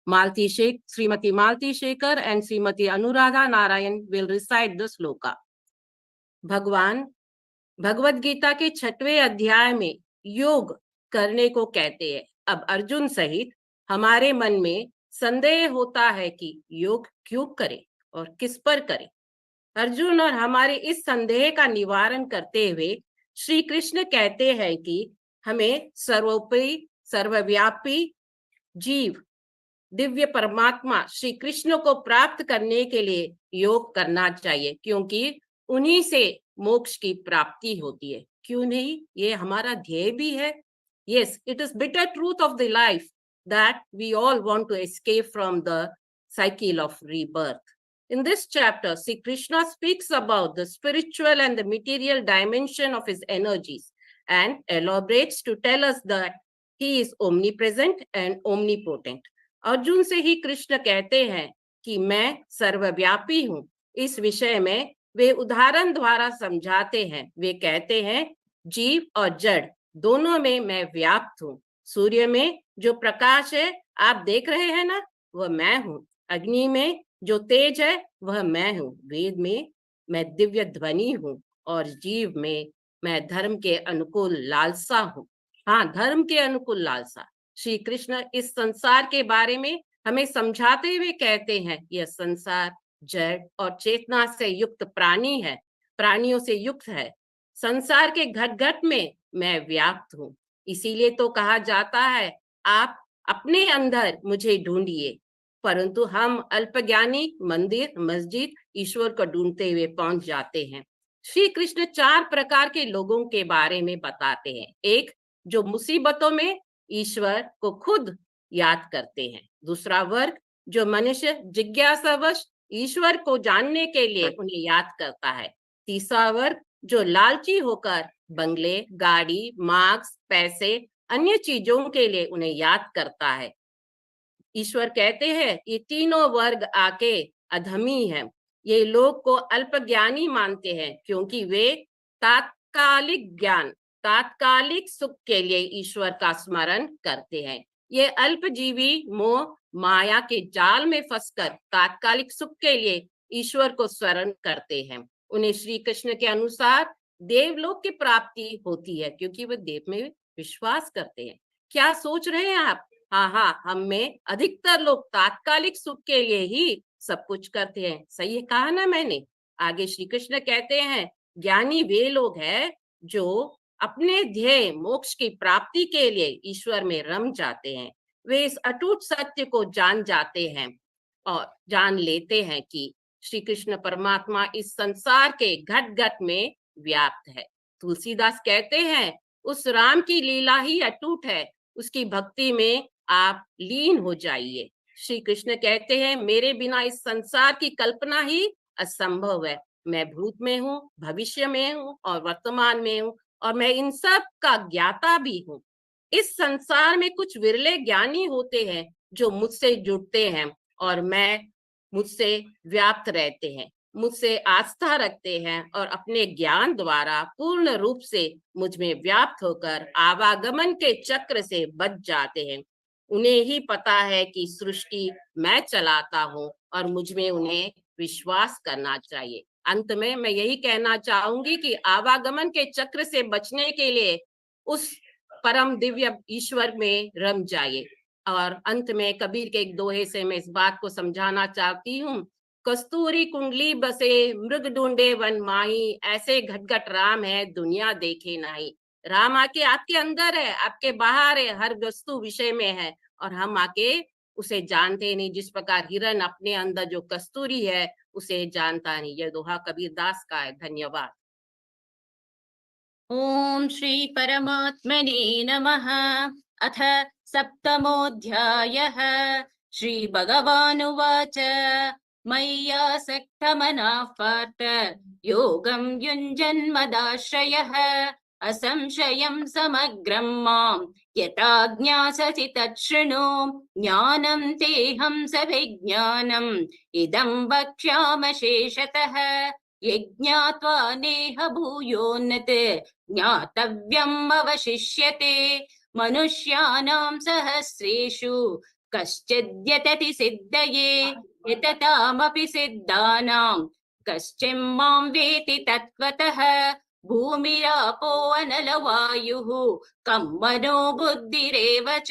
Srimati Malti Shekhar and Srimati Anuradha Narayan will recite the sloka. भगवान भगवद गीता के 6वें अध्याय में योग करने को कहते हैं। अब अर्जुन सहित हमारे मन में संदेह होता है कि योग क्यों करें और किस पर करें। अर्जुन और हमारे इस संदेह का निवारण करते हुए श्री कृष्ण कहते हैं कि हमें सर्वोपरि सर्वव्यापी जीव दिव्य परमात्मा श्री कृष्ण को प्राप्त करने के लिए योग करना चाहिए, क्योंकि उन्हीं से मोक्ष की प्राप्ति होती है। क्यों नहीं, ये हमारा ध्येय भी है। Yes, it is bitter truth of the life that we all want to escape from the cycle of rebirth. In this chapter, Sri Krishna speaks about the spiritual and the material dimension of his energies and elaborates to tell us that he is omnipresent and omnipotent. Arjuna से ही कृष्ण कहते हैं कि मैं सर्वव्यापी हूँ। इस विषय में वे उदाहरण द्वारा समझाते हैं। वे कहते हैं जीव और जड़ दोनों में मैं व्याप्त हूँ। सूर्य में जो प्रकाश है आप देख रहे हैं ना, वह मैं हूँ। अग्नि में जो तेज है वह मैं हूँ। वेद में मैं दिव्य ध्वनि हूँ और जीव में मैं धर्म के अनुकूल लालसा हूँ। हाँ, धर्म के अनुकूल लालसा। श्री कृष्ण इस संसार के बारे में हमें समझाते हुए कहते हैं, यह संसार जड़ और चेतना से युक्त प्राणी है, प्राणियों से युक्त है। संसार के घट घट में मैं व्याप्त हूँ। इसीलिए तो कहा जाता है आप अपने अंदर मुझे ढूंढिए, परंतु हम अल्पज्ञानी मंदिर मस्जिद ईश्वर को ढूंढते हुए पहुंच जाते हैं। श्री कृष्ण 4 प्रकार के लोगों के बारे में बताते हैं। एक, जो मुसीबतों में ईश्वर को खुद याद करते हैं। दूसरा वर्ग, जो मनुष्य जिज्ञासावश ईश्वर को जानने के लिए उन्हें याद करता है। तीसरा वर्ग, जो लालची होकर बंगले, गाड़ी, मार्क्स, पैसे, अन्य चीजों के लिए उन्हें याद करता है। ईश्वर कहते हैं ये तीनों वर्ग आके अधमी हैं। ये लोग को अल्पज्ञानी मानते हैं, क्योंकि वे तात्कालिक ज्ञान, तात्कालिक सुख के लिए ईश्वर का स्मरण करते हैं। ये अल्पजीवी मोह माया के जाल में फंसकर तात्कालिक सुख के लिए ईश्वर को स्मरण करते हैं। उन्हें श्री कृष्ण के अनुसार देवलोक की प्राप्ति होती है, क्योंकि वे देव में विश्वास करते हैं। क्या सोच रहे हैं आप? हाँ, हम में अधिकतर लोग तात्कालिक सुख के लिए ही सब कुछ करते हैं। सही कहा ना मैंने? आगे श्री कृष्ण कहते हैं ज्ञानी वे लोग हैं जो अपने ध्येय मोक्ष की प्राप्ति के लिए ईश्वर में रम जाते हैं। वे इस अटूट सत्य को जान जाते हैं और जान लेते हैं कि श्री कृष्ण परमात्मा इस संसार के घट घट में व्याप्त है। तुलसीदास कहते हैं उस राम की लीला ही अटूट है, उसकी भक्ति में आप लीन हो जाइए। श्री कृष्ण कहते हैं मेरे बिना इस संसार की कल्पना ही असंभव है। मैं भूत में हूँ, भविष्य में हूँ और वर्तमान में हूँ, और मैं इन सब का ज्ञाता भी हूँ। इस संसार में कुछ विरले ज्ञानी होते हैं जो मुझसे जुड़ते हैं और मैं मुझसे व्याप्त रहते हैं, मुझसे आस्था रखते हैं और अपने ज्ञान द्वारा पूर्ण रूप से मुझ में व्याप्त होकर आवागमन के चक्र से बच जाते हैं। उन्हें ही पता है कि सृष्टि मैं चलाता हूँ और मुझ में उन्हें विश्वास करना चाहिए। अंत में मैं यही कहना चाहूंगी कि आवागमन के चक्र से बचने के लिए उस परम दिव्य ईश्वर में रम जाइए। और अंत में कबीर के एक दोहे से मैं इस बात को समझाना चाहती हूँ, कस्तूरी कुंडली बसे मृग ढूंढे वन माही, ऐसे घटघट राम है दुनिया देखे नाही। राम आके आपके अंदर है, आपके बाहर है, हर वस्तु विषय में है, और हम आके उसे जानते नहीं। जिस प्रकार हिरण अपने अंदर जो कस्तूरी है उसे जानता नहीं। यह दोहा कबीर दास का है। धन्यवाद। ॐ श्री परमात्मने नमः। अथ सप्तमोऽध्यायः। श्रीभगवानुवाच मय्यासक्तमनः पार्थ योगं युञ्जन्मदाश्रयः असंशयं समग्रं मां यथा ज्ञास्यसि तत् शृणु। ज्ञानं तेऽहं सविज्ञानम् इदं वक्ष्यामशेषतः। यज्ञात्वा नेह भूयोन्नत ज्ञातव्यम् अवशिष्यते। मनुष्याणां सहस्रेषु कश्चिद्यतति सिद्धये यततामपि सिद्धानां कश्चिन्मां वेति तत्त्वतः। भूमिरापो अनलवायुः कं मनो बुद्धिरेव च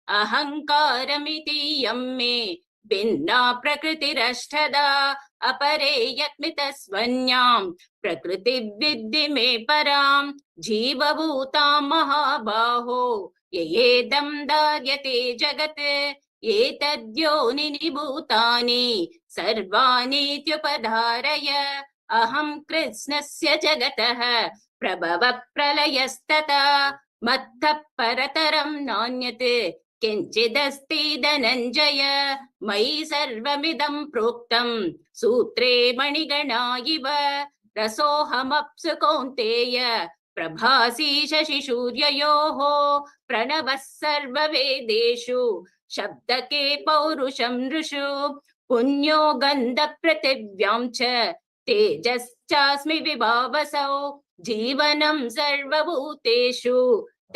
अहङ्कारमिति यं मे भिन्ना प्रकृतिरष्टधा। अपरेयत्मितस्वन्यां प्रकृतिविद्धि मे परां। जीवभूतां महाबाहो येदं धार्यते जगत् एतद्योनिनि भूतानि सर्वाणीत्युपधारय। अहं कृष्णस्य जगतः प्रभव प्रलयस्तथा मत्तः परतरं नान्यत् किञ्चिदस्ति धनञ्जय। मयि सर्वमिदं प्रोक्तं सूत्रे मणिगणा इव। रसोऽहमप्सु कौन्तेय प्रभासी शशिसूर्ययोः। प्रणवः सर्ववेदेषु शब्दके पौरुषं नृषु। पुण्यो गन्धपृथिव्यां च तेजश्चास्मि विभावसौ। जीवनं सर्वभूतेषु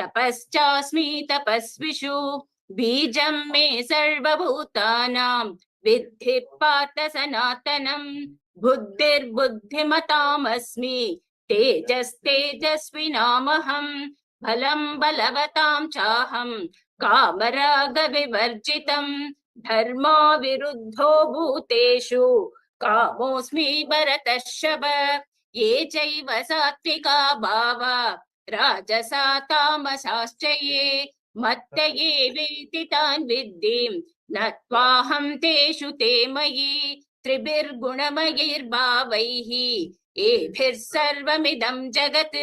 तपश्चास्मि तपस्विषु। बीजं मे सर्वभूतानां विद्धि पार्थ सनातनम्। बुद्धिर्बुद्धिमतामस्मि तेजस्तेजस्विनामहम्। बलं बलवतां चाहं कामरागविवर्जितं। धर्मा विरुद्धो भूतेषु कामोऽस्मि भरतर्षभ। ये चैव सात्विका भावा राजसा तामसाश्च ये मत्त ये वेति तान् विद्धि न त्वाहं तेषु ते मयि। त्रिभिर्गुणमयैर्भावैः एभिः सर्वमिदं जगत्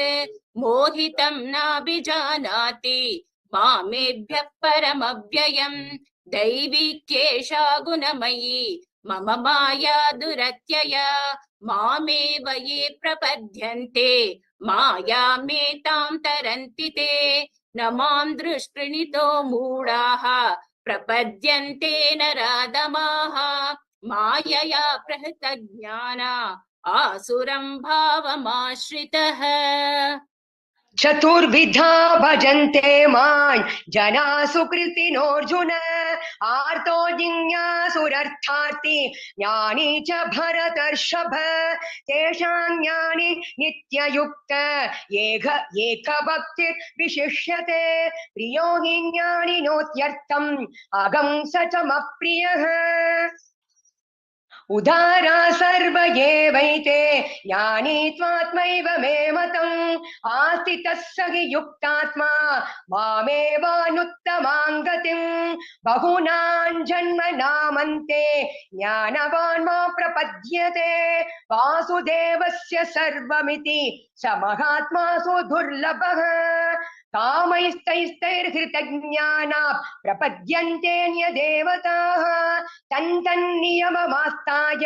मोहितं नाभिजानाति मामेभ्यः परमव्ययम्। दैविक्येषा गुणमयी मम माया दुरत्यया। मामेव ये प्रपद्यन्ते मायामेतां तरन्ति ते। न मां दृष्टृणितो मूढाः प्रपद्यन्ते नराधमाः। मायया प्रहृतज्ञाना आसुरं भावमाश्रितः। चतुर्विधा भजन्ते मां जना सुकृतिनोऽर्जुन। आर्तो जिज्ञासुरर्थार्थी ज्ञानी च भरतर्षभ। तेषां ज्ञानी नित्ययुक्त एकभक्तिर्विशिष्यते। प्रियो हि ज्ञानिनोत्यर्थम् अगं स च मप्रियः। उदारा सर्व एवैते ज्ञानी त्वात्मैव मे मतम्। आस्थितः स हि युक्तात्मा मामेवानुत्तमां गतिम्। बहूनां जन्मनामन्ते ज्ञानवान् मां प्रपद्यते। वासुदेवस्य सर्वमिति स महात्मासु दुर्लभः। कामैस्तैस्तैर्हृतज्ञाना प्रपद्यन्ते न्यदेवताः। तन्तन्नियममास्ताय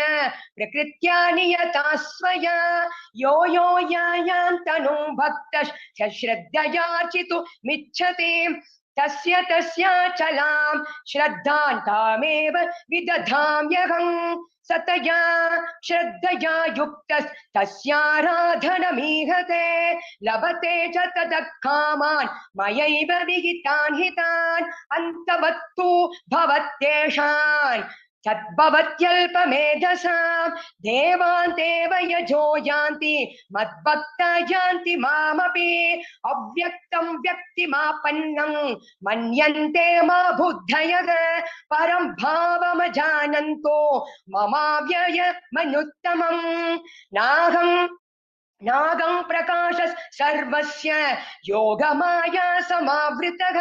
प्रकृत्या नियता स्वया। यो यो यायान्तनुं भक्तः श्रद्धयार्चितुमिच्छति तस्य तस्याचलां श्रद्धां तामेव विदधाम्यहम्। सतया श्रद्धया युक्तः तस्याराधनमीहते। लभते च ततः कामान् मयैव विहितान् हितान्। अन्तवत्तु भवत्येषान् तद्भवत्यल्पमेधसां देवान् देवयजो यान्ति मद्भक्ता यान्ति मामपि अव्यक्तं व्यक्तिमापन्नं मन्यन्ते मा बुद्धयः परं भावमजानन्तो ममाव्ययमनुत्तमं नागं प्रकाश सर्वस्य योगमाया समावृतः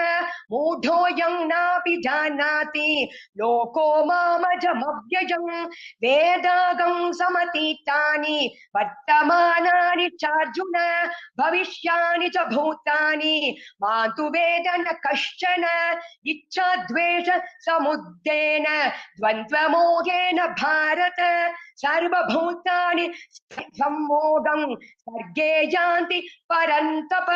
मूढोऽयं नापि जानाति लोको मामजमव्ययम् वेदागं समतीतानि वर्तमानानि चार्जुन भविष्यानि च भूतानि मां तु वेद न कश्चन इच्छा द्वेष समुद्रेण द्वन्द्वमोहेन भारत सर्वभूतानि सम्मोहं सर्गे यान्ति परन्तप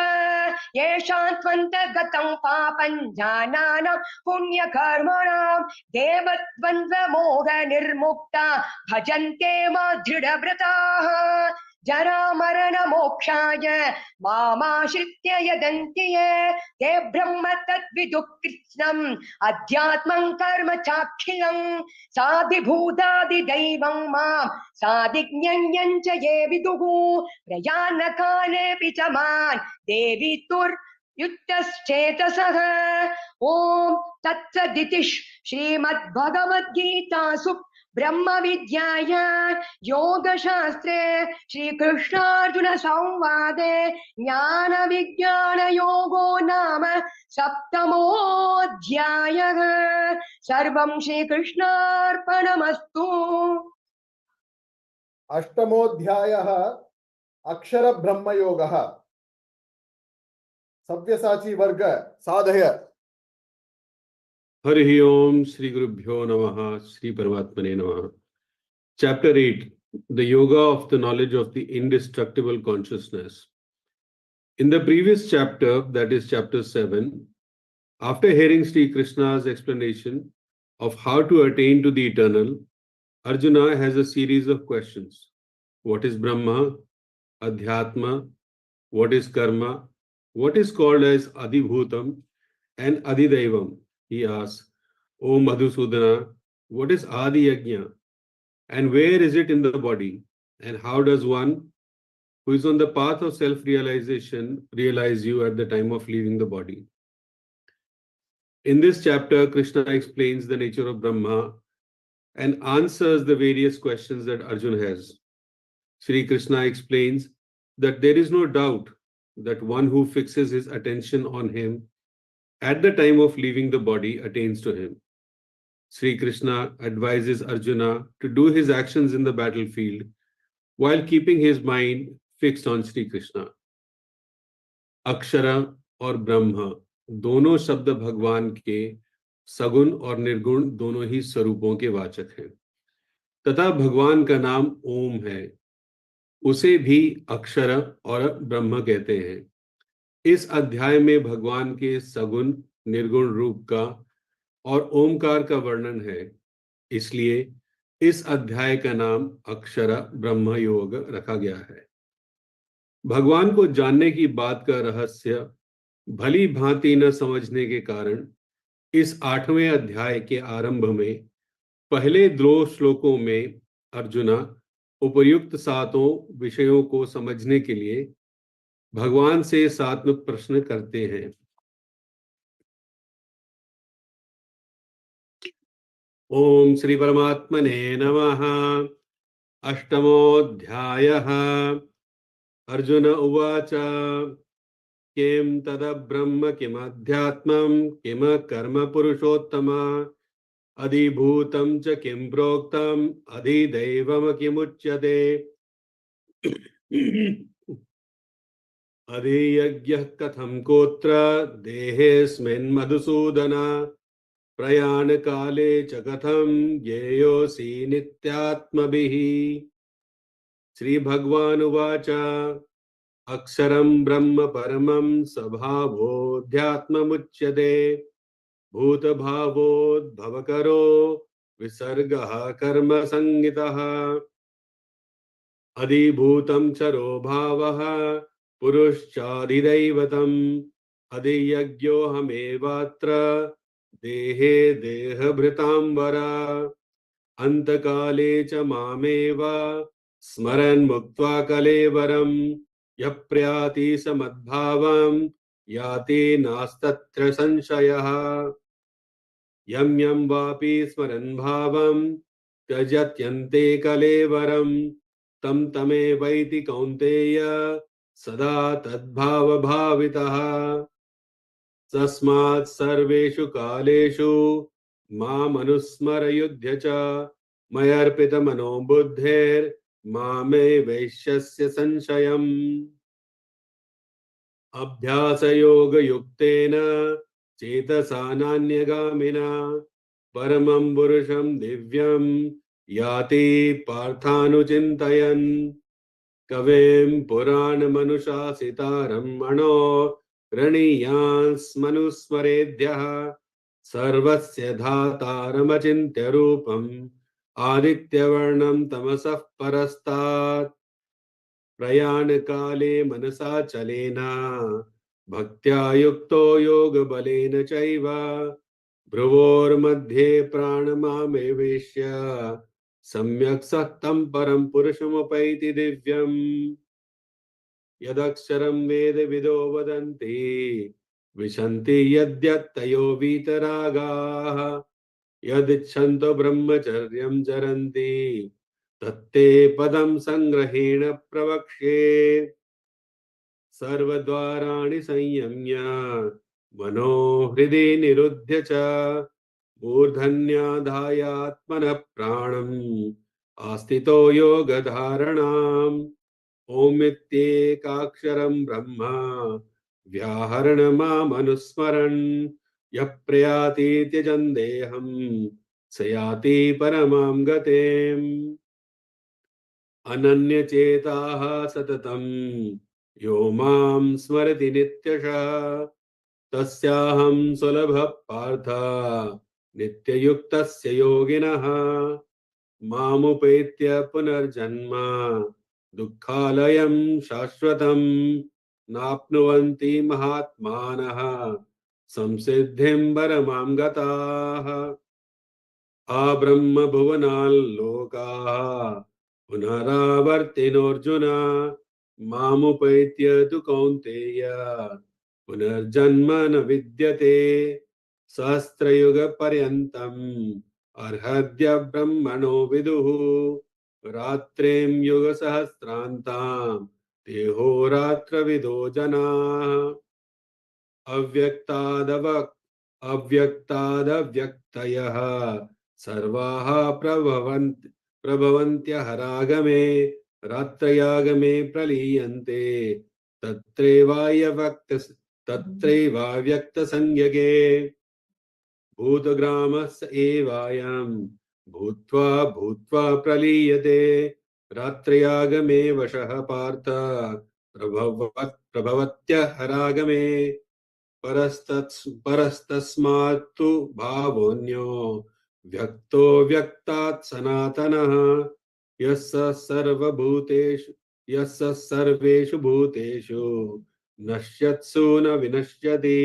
येषां त्वन्तगतं पापं ज्ञानानां पुण्यकर्मणां देवद्वन्द्वमोह निर्मुक्ता भजन्ते मा दृढव्रताः जरामरणमोक्षाय मामाश्रित्य यदन्ति ये ते ब्रह्म तद्विदुः कृत्स्नम् अध्यात्मं कर्म चाखिलम् साधिभूतादिदैवं मां साधिज्ञं च ये विदुः प्रयाणकालेऽपि च मान् देवी युक्तश्चेतसः ॐ तत्सदिति श्रीमद्भगवद्गीतासु ब्रह्म विद्यायां योगशास्त्रे श्रीकृष्णार्जुन संवादे ज्ञान विज्ञान योगो नाम सप्तमोऽध्यायः सर्वं श्रीकृष्णार्पणमस्तु। अष्टमोऽध्यायः अक्षर ब्रह्मयोगः। सव्यसाची वर्ग साधय। हरि ओम श्री गुरुभ्यो नमः श्री परमात्मने नमः। Chapter 8, the yoga of the knowledge of the indestructible consciousness. In the previous chapter, that is chapter 7, after hearing Sri Krishna's explanation of how to attain to the eternal, Arjuna has a series of questions. What is Brahma? Adhyatma? What is Karma? What is called as Adibhutam and Adidaivam? He asks, O Madhusudana, what is Adi Yajna? And where is it in the body? And how does one who is on the path of self-realization realize you at the time of leaving the body? In this chapter, Krishna explains the nature of Brahma and answers the various questions that Arjuna has. Sri Krishna explains that there is no doubt that one who fixes his attention on him at the time of leaving the body attains to him. Sri Krishna advises Arjuna to do his actions in the battlefield while keeping his mind fixed on Sri Krishna. Akshara और ब्रह्म दोनों शब्द भगवान के सगुण और निर्गुण दोनों ही स्वरूपों के वाचक हैं तथा भगवान का नाम ओम है। उसे भी अक्षर और ब्रह्म कहते हैं। इस अध्याय में भगवान के सगुण निर्गुण रूप का और ओमकार का वर्णन है, इसलिए इस अध्याय का नाम अक्षर ब्रह्म योग रखा गया है। भगवान को जानने की बात का रहस्य भली भांति न समझने के कारण इस 8वें अध्याय के आरंभ में पहले 2 श्लोकों में अर्जुना उपर्युक्त 7 विषयों को समझने के लिए भगवान से 7 प्रश्न करते हैं। ओम श्री परमात्मने नमः। अष्टमोऽध्यायः। अर्जुन उवाच किं तद ब्रह्म किमध्यात्मं किम कर्म पुरुषोत्तम अधिभूतं च किं प्रोक्तम् अधिदैवम किमुच्यते अधियज्ञः कथं कोत्र देहेऽस्मिन् मधुसूदन प्रयाण काले च कथं ज्ञेयोऽसि नित्यात्मभिः। श्री भगवान उवाच अक्षरं ब्रह्म परमं स्वभावोऽध्यात्ममुच्यते भूतभावोद्भवकरो विसर्गः कर्म संगितः अधिभूतं चरो भावः पुरुश्चाधिदैवतम् अधियज्ञोऽहमेवात्र देहे देहभृतांबरा अंतकाले च मामेव स्मरन् मुक्त्वा कलेवरं यः प्रयाति समद्भावं याति नास्तत्र संशयः यं यं वापि स्मरन् भावं त्यजत्यन्ते कलेवरं तं तमेवैति कौन्तेय सदा तद्भावभावितः तस्मात् सर्वेषु कालेषु मामनुस्मरयुध्य च मयर्पितमनो बुद्धिर्मामे वैश्यस्य संशयम् अभ्यासयोगयुक्तेन चेतसा नान्यगामिना परमं पुरुषं दिव्यं याति पार्थानुचिन्तयन् कविं पुराणमनुशासितारं मनो रणीयान्स्मनुस्मरेद्यः सर्वस्य धातारमचिन्त्य रूपम् आदित्यवर्णं तमसः परस्तात् प्रयाणकाले मनसा चलेन भक्त्या युक्तो योगबलेन चैव भ्रुवोर्मध्ये प्राणमावेश्य सम्यक् सत्तं परं पुरुषमुपैति दिव्यम् यदक्षरं वेदविदो वदन्ति विशन्ति यद्यत्तयो वीतरागाः यदिच्छन्तो ब्रह्मचर्यं चरन्ति तत्ते पदं संग्रहेण प्रवक्ष्ये सर्वद्वाराणि संयम्य मनो हृदि निरुध्य च मूर्धन्याधायात्मनः प्राणम् आस्थितो योगधारणाम् ओमित्येकाक्षरं ब्रह्म व्याहरणमामनुस्मरन् यः प्रयाति त्यजन् देहं स याति परमां गतिम् अनन्यचेताः सततं यो मां स्मरति नित्यशः तस्याहं सुलभः पार्थ नित्ययुक्तस्य योगिनः मामुपेत्य पुनर्जन्म दुःखालयं शाश्वतं नाप्नुवन्ति महात्मानः संसिद्धिं परमां गताः आब्रह्मभुवनाल्लोकाः पुनरावर्तिनोऽर्जुन मामुपैत्य तु कौन्तेय पुनर्जन्म न विद्यते सहस्रयुगपर्यन्तम् अर्हद्य ब्रह्मणो विदुः रात्रिं युगसहस्रान्तां देहोरात्रविदो जनाः अव्यक्तादव्यक्तयः सर्वाः प्रभवन्त्यहरागमे रात्रयागमे प्रलीयन्ते तत्रैवाव्यक्तसंज्ञके भूतग्रामस्य एवायं भूत्वा भूत्वा प्रलीयते रात्रयागमे वशः पार्थ प्रभवत्यहरागमे परस्तस्मात्तु भावोऽन्यो व्यक्तो व्यक्तात् सनातनः यस्य सर्वेषु भूतेषु नश्यत्सु न विनश्यति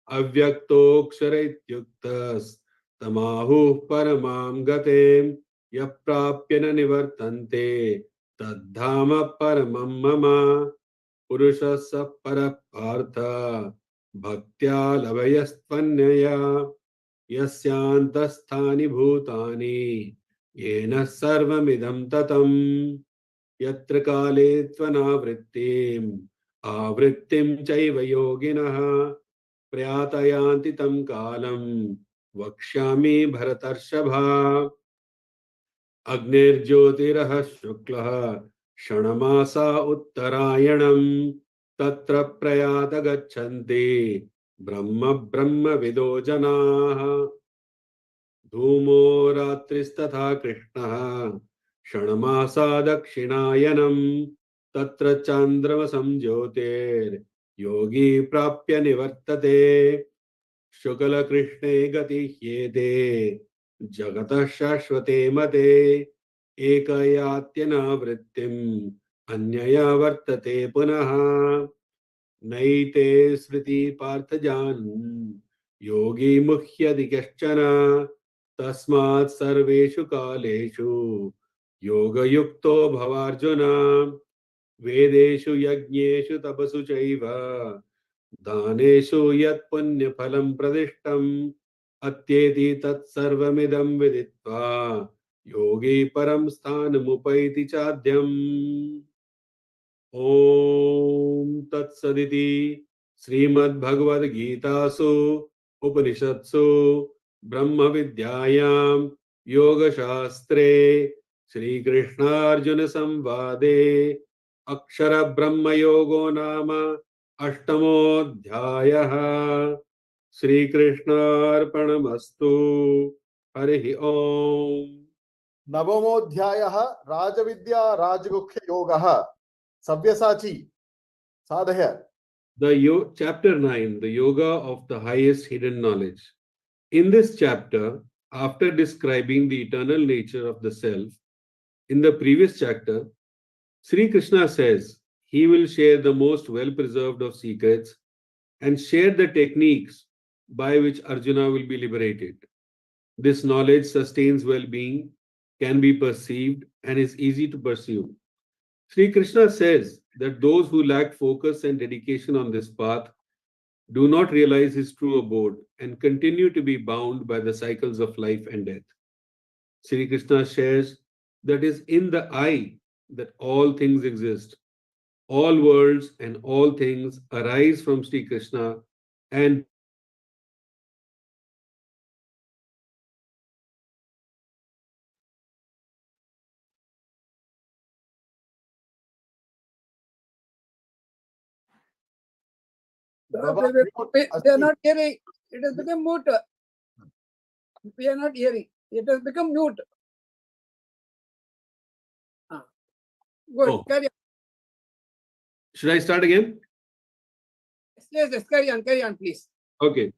अव्यक्तोऽक्षर इत्युक्तस्तमाहुः परमां गतिं यः प्राप्य न निवर्तन्ते तद्धाम परमं मम पुरुषस्य परः पार्थ भक्त्या लभयस्त्वन्यया यस्यान्तस्थानि भूतानि येन सर्वमिदं ततं यत्र काले त्वनावृत्तिम् आवृत्तिं चैव योगिनः प्रयातयान्ति तं कालं वक्ष्यामि भरतर्षभा अग्निर्ज्योतिरः शुक्लः षण्मासा उत्तरायणं तत्र प्रयात गच्छन्ति ब्रह्मविदो जनाः धूमो रात्रिस्तथा कृष्णः षण्मासा दक्षिणायनं तत्र चान्द्रमसं ज्योतिर्योगी प्राप्य निवर्तते शुक्लकृष्णे गतिह्येते जगतः शाश्वते मते एकयात्यनावृत्तिम् अन्यया वर्तते पुनः नैते स्मृति पार्थ जान् योगी मुह्यति कश्चन Tasmat sarveshu kaleshu yoga yukto bhavarjuna vedeshu yajneshu tapasu chaiva daneshu yat punya phalam pradishtam atyeti tat sarvamidam viditva yogi param sthanam chadyam. Om Tat Saditi Shrimad-Bhagavad-Gita Upanishadsu Brahma Vidyayam Yoga Shastre Shri Krishna Arjuna Samvade Akshara Brahma Yogo Nama Ashtamo Dhyayah Shri Krishna Arpanamastu Harihi Om. Navamodhyayah Rajavidya Rajgukhya Yogaha Sabyasachi Sadhaya. Chapter 9, the Yoga of the Highest Hidden Knowledge. In this chapter, after describing the eternal nature of the self, in the previous chapter, Sri Krishna says he will share the most well-preserved of secrets and share the techniques by which Arjuna will be liberated. This knowledge sustains well-being, can be perceived, and is easy to pursue. Sri Krishna says that those who lack focus and dedication on this path do not realize his true abode and continue to be bound by the cycles of life and death. Sri Krishna shares that is in the I that all things exist. All worlds and all things arise from Sri Krishna and They are not hearing. It has become mute. We are not hearing. It has become mute. Good. Oh. Carry on. Should I start again? Yes, carry on, please. Okay.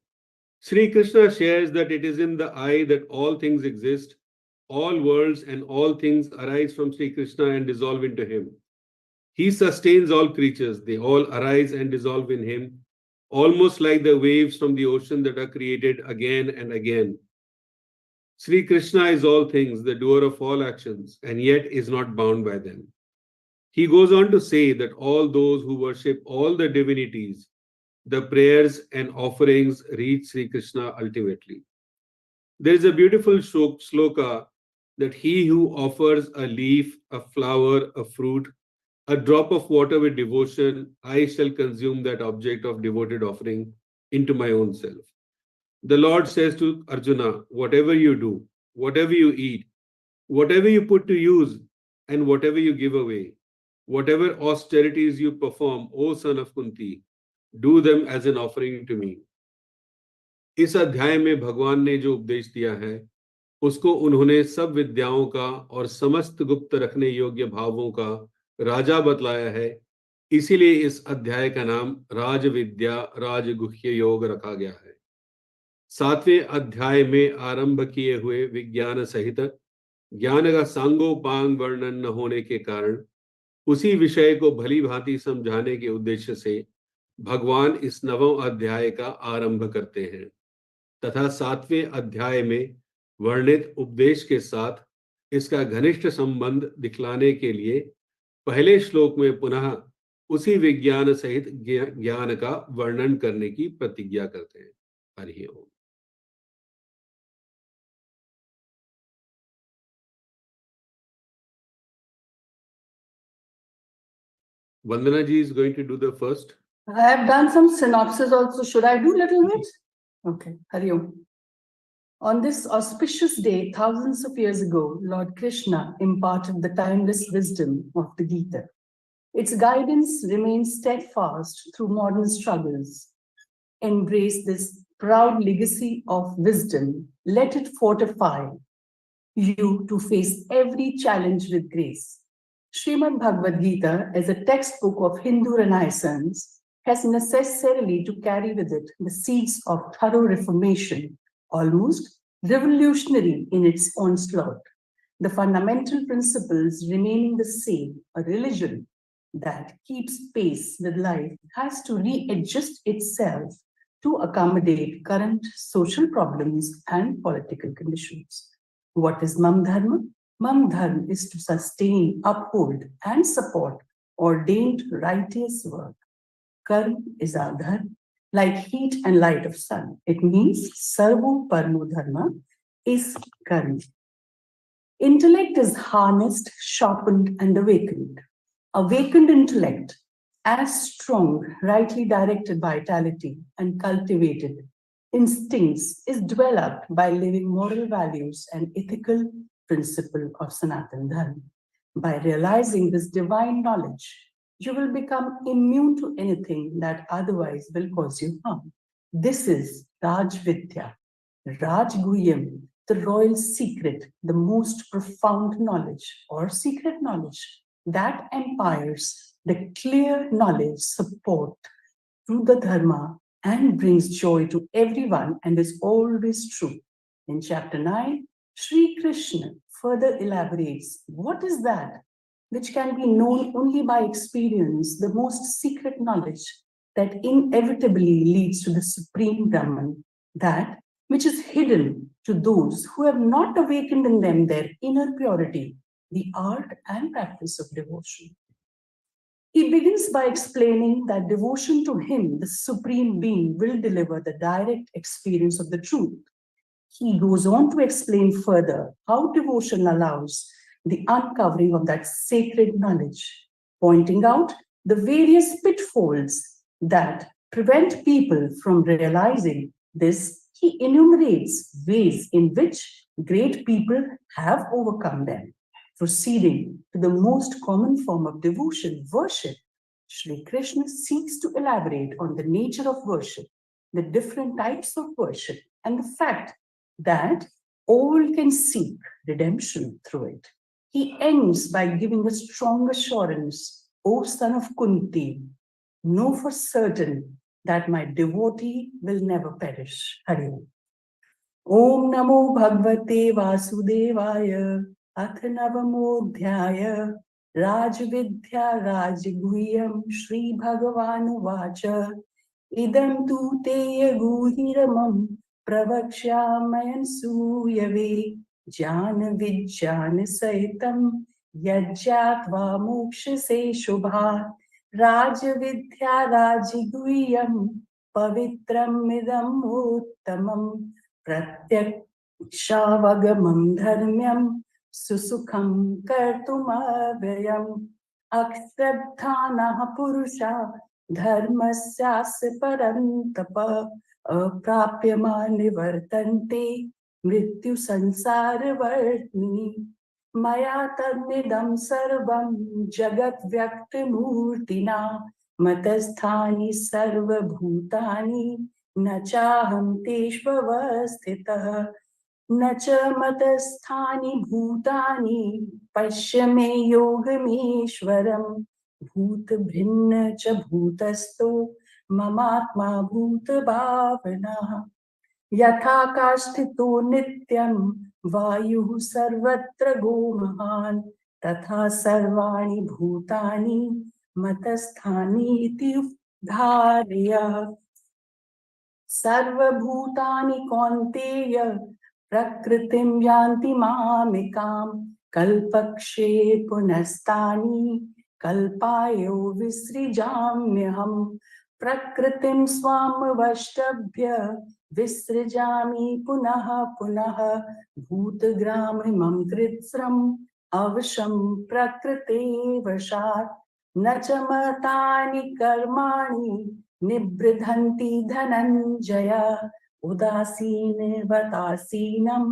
Sri Krishna shares that it is in the I that all things exist. All worlds and all things arise from Sri Krishna and dissolve into him. He sustains all creatures. They all arise and dissolve in him, almost like the waves from the ocean that are created again and again. Sri Krishna is all things, the doer of all actions, and yet is not bound by them. He goes on to say that all those who worship all the divinities, the prayers and offerings reach Sri Krishna ultimately. There is a beautiful sloka that he who offers a leaf, a flower, a fruit, a drop of water with devotion, I shall consume that object of devoted offering into my own self. The Lord says to Arjuna, whatever you do, whatever you eat, whatever you put to use, and whatever you give away, whatever austerities you perform, O son of Kunti, do them as an offering to me. इस अध्याय में भगवान ने जो उपदेश दिया है उसको उन्होंने सब विद्याओं का और समस्त गुप्त रखने योग्य भावों का राजा बतलाया है, इसीलिए इस अध्याय का नाम राज विद्या राजगुह्य योग रखा गया है। 7वें अध्याय में आरंभ किए हुए विज्ञान सहित ज्ञान का सांगोपांग वर्णन न होने के कारण उसी विषय को भली भांति समझाने के उद्देश्य से भगवान इस 9वें अध्याय का आरंभ करते हैं तथा 7वें अध्याय में वर्णित उपदेश के साथ इसका घनिष्ठ संबंध दिखलाने के लिए पहले श्लोक में पुनः उसी विज्ञान सहित ज्ञान का वर्णन करने की प्रतिज्ञा करते हैं। हरि ओम। Vandana ji is going to do the first. I have done some synopsis also. Should I do little bit? Okay, Hari Om. On this auspicious day, thousands of years ago, Lord Krishna imparted the timeless wisdom of the Gita. Its guidance remains steadfast through modern struggles. Embrace this proud legacy of wisdom. Let it fortify you to face every challenge with grace. Shrimad-Bhagavad-Gita, as a textbook of Hindu Renaissance, has necessarily to carry with it the seeds of thorough reformation, almost revolutionary in its onslaught. The fundamental principles remaining the same, a religion that keeps pace with life has to readjust itself to accommodate current social problems and political conditions. What is Mam Dharma? Mam Dharma is to sustain, uphold, and support ordained righteous work. Karma is our dharma, like heat and light of sun. It means Sarvo Parmo Dharma is karma. Intellect is harnessed, sharpened, and awakened. Awakened intellect, as strong, rightly directed vitality and cultivated instincts, is developed by living moral values and ethical principle of Sanatana Dharma. By realizing this divine knowledge, you will become immune to anything that otherwise will cause you harm. This is Rajvidya, Rajguyam, the royal secret, the most profound knowledge or secret knowledge that empowers the clear knowledge support to the dharma and brings joy to everyone and is always true. In chapter 9, Sri Krishna further elaborates what is that which can be known only by experience, the most secret knowledge that inevitably leads to the supreme Brahman, that which is hidden to those who have not awakened in them their inner purity, the art and practice of devotion. He begins by explaining that devotion to him, the supreme being, will deliver the direct experience of the truth. He goes on to explain further how devotion allows the uncovering of that sacred knowledge, pointing out the various pitfalls that prevent people from realizing this. He enumerates ways in which great people have overcome them. Proceeding to the most common form of devotion, worship, Sri Krishna seeks to elaborate on the nature of worship, the different types of worship, and the fact that all can seek redemption through it. He ends by giving a strong assurance, O son of Kunti, know for certain that my devotee will never perish. Hari Om. Om Namo Bhagavate Vasudevaya. Ath Navamodhyaya. Rajvidya Rajguhyam Shri Bhagavanu Vacha. Idam tu te guhiramam pravakshyamayan suyave. Jnana vijnana sahitam yajjatva mokshase shubha. Rajavidya Rajguhyam pavitram idam uttamam pratyakshaavagamam dharmyam susukham kartumavayam akshraddhanaha purusha dharmasyasya parantapa aprapyama nivartante mrityu sansara vartini maya tadnidam sarvam jagat vyaktamurtina matasthani sarva bhutani nachaham teshvavastitah nacha matasthani bhutani pashyame yogameshwaram bhut bhinna cha bhutasto mamatma bhuta bhavana yatha kashthito nityam vayuh sarvatra gomahan tatha sarvani bhutani matasthani iti dharya sarva bhutani kaunteya prakritim yanti mamikam kalpakshe punastani kalpayo visrijamyaham prakritim swam vashtabhya visrijami punaha punaha bhutagramimam kritsram avasham prakrite vashat nachamatani karmani nibridhanti dhananjaya udasin vatasinam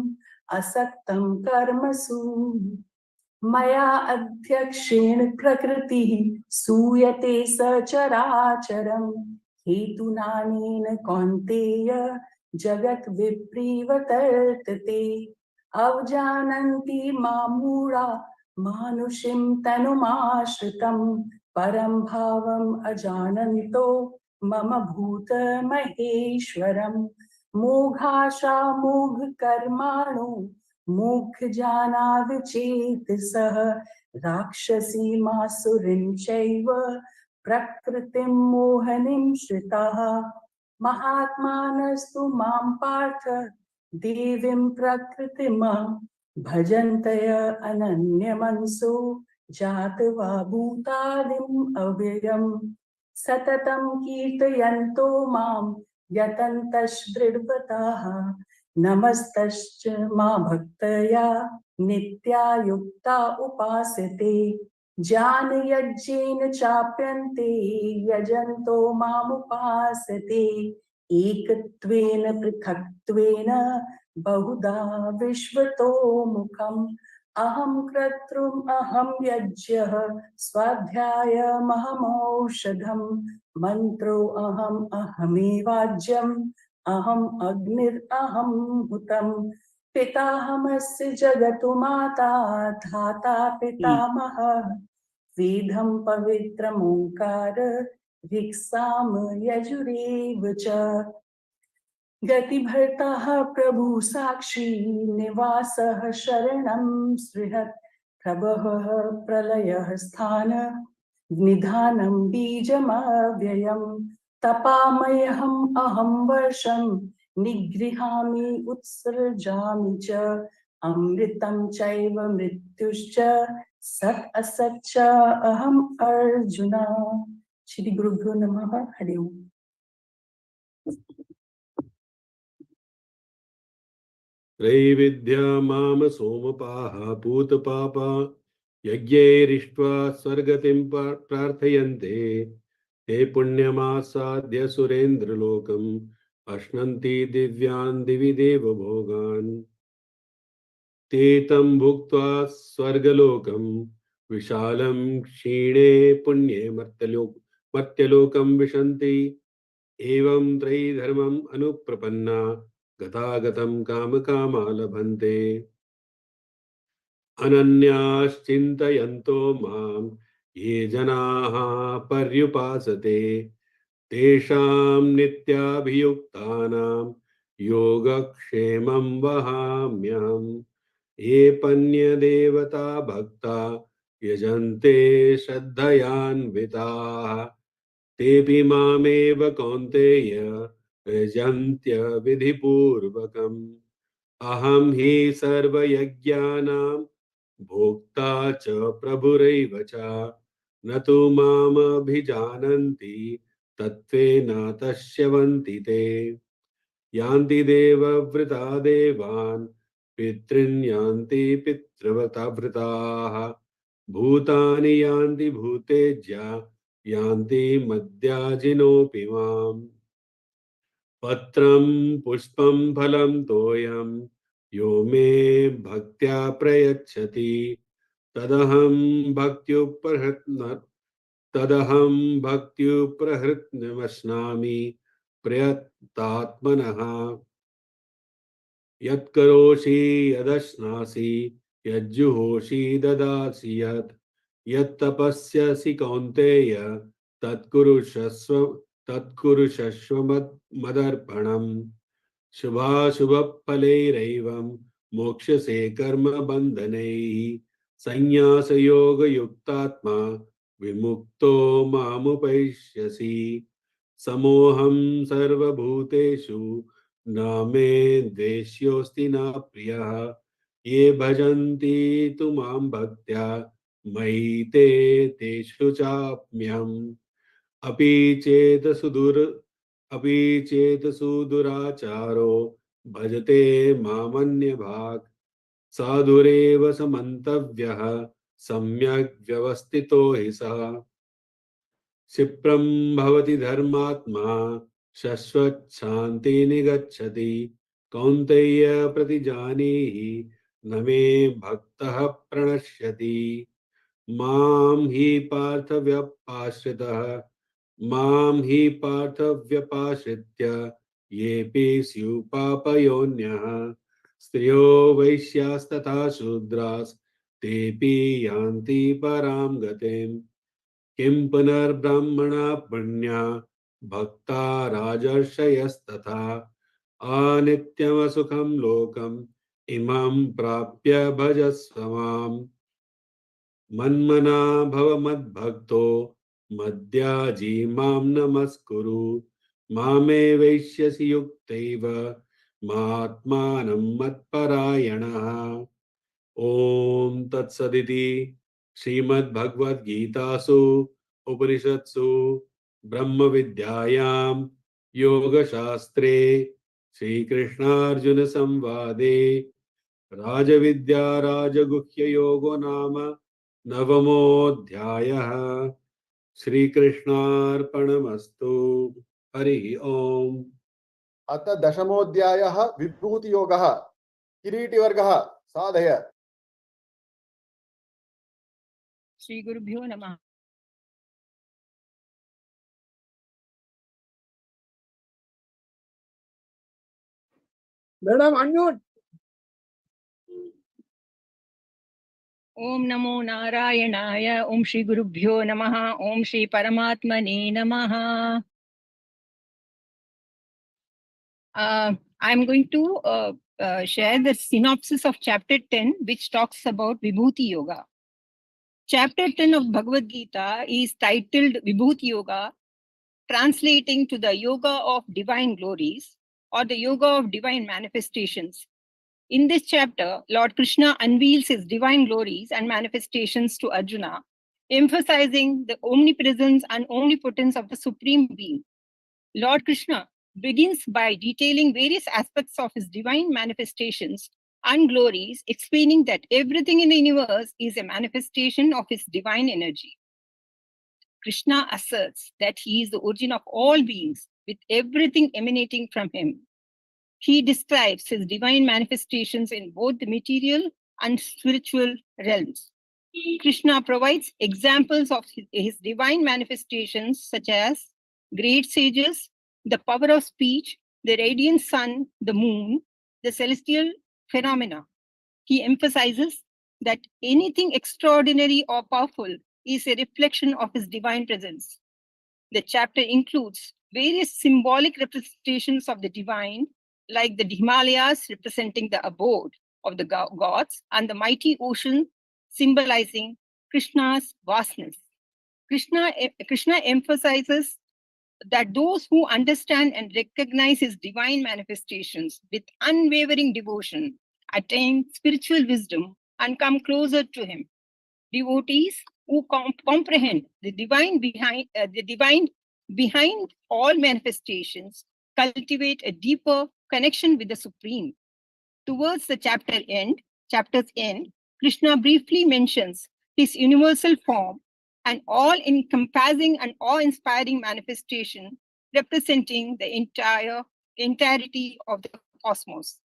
asaktam karmasu maya adhyakshena prakriti suyate sacharacharam hetunanena kaunteya jagat viprivatartate avjananti mamura manushim tanumashritam param bhavam ajananto mama bhuta maheshwaram moghasha mogh karmano mukh jana vichetasah rakshasi masurim chaiva prakritim mohanim shritaha महात्मानस्तु मां पार्थ देवीं प्रकृतिम् भजन्तय अनन्यमनसो जात्वा भूतादिम् अव्ययम् सततं कीर्तयन्तो मां यतन्तश्च दृढव्रताः नमस्तश्च मा भक्तया नित्या युक्ता उपासते ज्ञानयज्ञेन चाप्यन्ते यजन्तो मामुपासते एकत्वेन पृथक्त्वेन बहुधा विश्वतो मुखम् अहं कर्तृम् अहं यज्ञः स्वाध्यायमहमौषधम् मन्त्रो अहमेवाज्यम् अहम् अग्निरहं हुतम् पिताहमस्य जगतो माता धाता पितामहः वेदं पवित्रमोङ्कार ऋक्साम यजुरेव च गतिभर्ताः प्रभु साक्षी निवासः शरणं सृहत् प्रभवः प्रलयः स्थान निधानं बीजमव्ययम् तपामयहम् अहं वर्षं निगृहामि उत्सृजामि च अमृतं चैव मृत्युश्च सत् असत् च अहम् अर्जुन श्री गुरुभ्यो नमः हरि ओम त्रैविद्या माम सोमपाः पूतपापा यज्ञैरिष्ट्वा स्वर्गतिं प्रार्थयन्ते ते पुण्यमासाद्य सुरेन्द्रलोकम् अश्नन्ति दिव्यान् दिवि देवभोगान् ते तं भुक्त्वा स्वर्गलोकं विशालं क्षीणे पुण्ये मर्त्यलोकं विशन्ति एवं त्रयीधर्मम् अनुप्रपन्ना गतागतं कामकामा लभन्ते अनन्याश्चिन्तयन्तो मां ये जनाः पर्युपासते तेषां नित्याभियुक्तानां योगक्षेमं वहाम्यहम् ये पन्यदेवता भक्ता यजन्ते श्रद्धयान्विताः तेऽपि मामेव कौन्तेय यजन्त्य विधिपूर्वकम् अहं हि सर्वयज्ञानां भोक्ता च प्रभुरैव च न तु मामभिजानन्ति तत्त्वेन तस्यवन्ति ते यान्ति देवव्रता देवान् पितॄन् यान्ति पितृव्रताः भूतानि यान्ति भूतेज्या यान्ति मद्याजिनोऽपि माम् पत्रं पुष्पं फलं तोयं यो मे भक्त्या प्रयच्छति तदहं भक्त्युपहृतमश्नामि प्रयतात्मनः यत्करोषि यदश्नासि यज्जुहोषि ददासि यत्तपस्यसि कौन्तेय तत्कुरुषस्व मदर्पणम् शुभाशुभफलैरेवं मोक्ष्यसे कर्मबन्धनैः संन्यासयोगयुक्तात्मा विमुक्तो मामुपैष्यसि समोऽहं सर्वभूतेषु न मे द्वेष्योऽस्ति न प्रियः ये भजन्ति तु मां भक्त्या मयि ते तेषु चाप्म्यहम् अपि चेत् सुदुराचारो भजते मामन्यभाक् साधुरेव समन्तव्यः सम्यक् व्यवस्थितो हि सः क्षिप्रं भवति धर्मात्मा शश्वच्छान्ति निगच्छति कौन्तेय प्रतिजानीहि न मे भक्तः प्रणश्यति मां हि पार्थ व्यपाश्रित्य येऽपि स्युः पापयोन्यः स्त्रियो वैश्यास्तथा शूद्रास्तेऽपि यान्ति परां गतिम् किं पुनर्ब्राह्मणा पुण्या भक्ता राजर्षयस्तथा अनित्यमसुखं लोकम् इमं प्राप्य भजस्व माम् मन्मना भव मद्भक्तो मद्याजी मां नमस्कुरु मामे वैश्यसि युक्तैव महात्मानं मत्परायणः। ओम तत्सदिति श्रीमद्भगवद्गीतासु उपनिषत्सु ब्रह्म विद्यायां योगशास्त्रे श्रीकृष्णार्जुन संवादे राजविद्या राजगुह्य योगो नाम नवमोऽध्यायः। श्रीकृष्णार्पणमस्तु। हरि ओम। अथ दशमोऽध्यायः विभूतियोगः। किरीटिवर्गः साधय। श्री गुरुभ्यो नमः। Madam, unmute. ओम नमो नारायणाय। ओम श्री गुरुभ्यो नमः। ओम श्री परमात्मने नमः। I am going to share the synopsis of chapter 10, which talks about Vibhuti Yoga. Chapter 10 of Bhagavad Gita is titled Vibhuti Yoga, translating to the Yoga of Divine Glories or the Yoga of Divine Manifestations. In this chapter, Lord Krishna unveils his divine glories and manifestations to Arjuna, emphasizing the omnipresence and omnipotence of the Supreme Being. Lord Krishna begins by detailing various aspects of his divine manifestations and glories, explaining that everything in the universe is a manifestation of his divine energy. Krishna asserts that he is the origin of all beings, with everything emanating from him. He describes his divine manifestations in both the material and spiritual realms. Krishna provides examples of his divine manifestations, such as great sages, the power of speech, the radiant sun, the moon, the celestial phenomena. He emphasizes that anything extraordinary or powerful is a reflection of his divine presence. The chapter includes various symbolic representations of the divine, like the Himalayas representing the abode of the gods and the mighty ocean symbolizing Krishna's vastness. Krishna emphasizes that those who understand and recognize his divine manifestations with unwavering devotion attain spiritual wisdom and come closer to him. Devotees who comprehend the divine behind all manifestations cultivate a deeper connection with the Supreme. Towards the chapter's end, Krishna briefly mentions his universal form, an all-encompassing and awe-inspiring manifestation representing the entirety of the cosmos.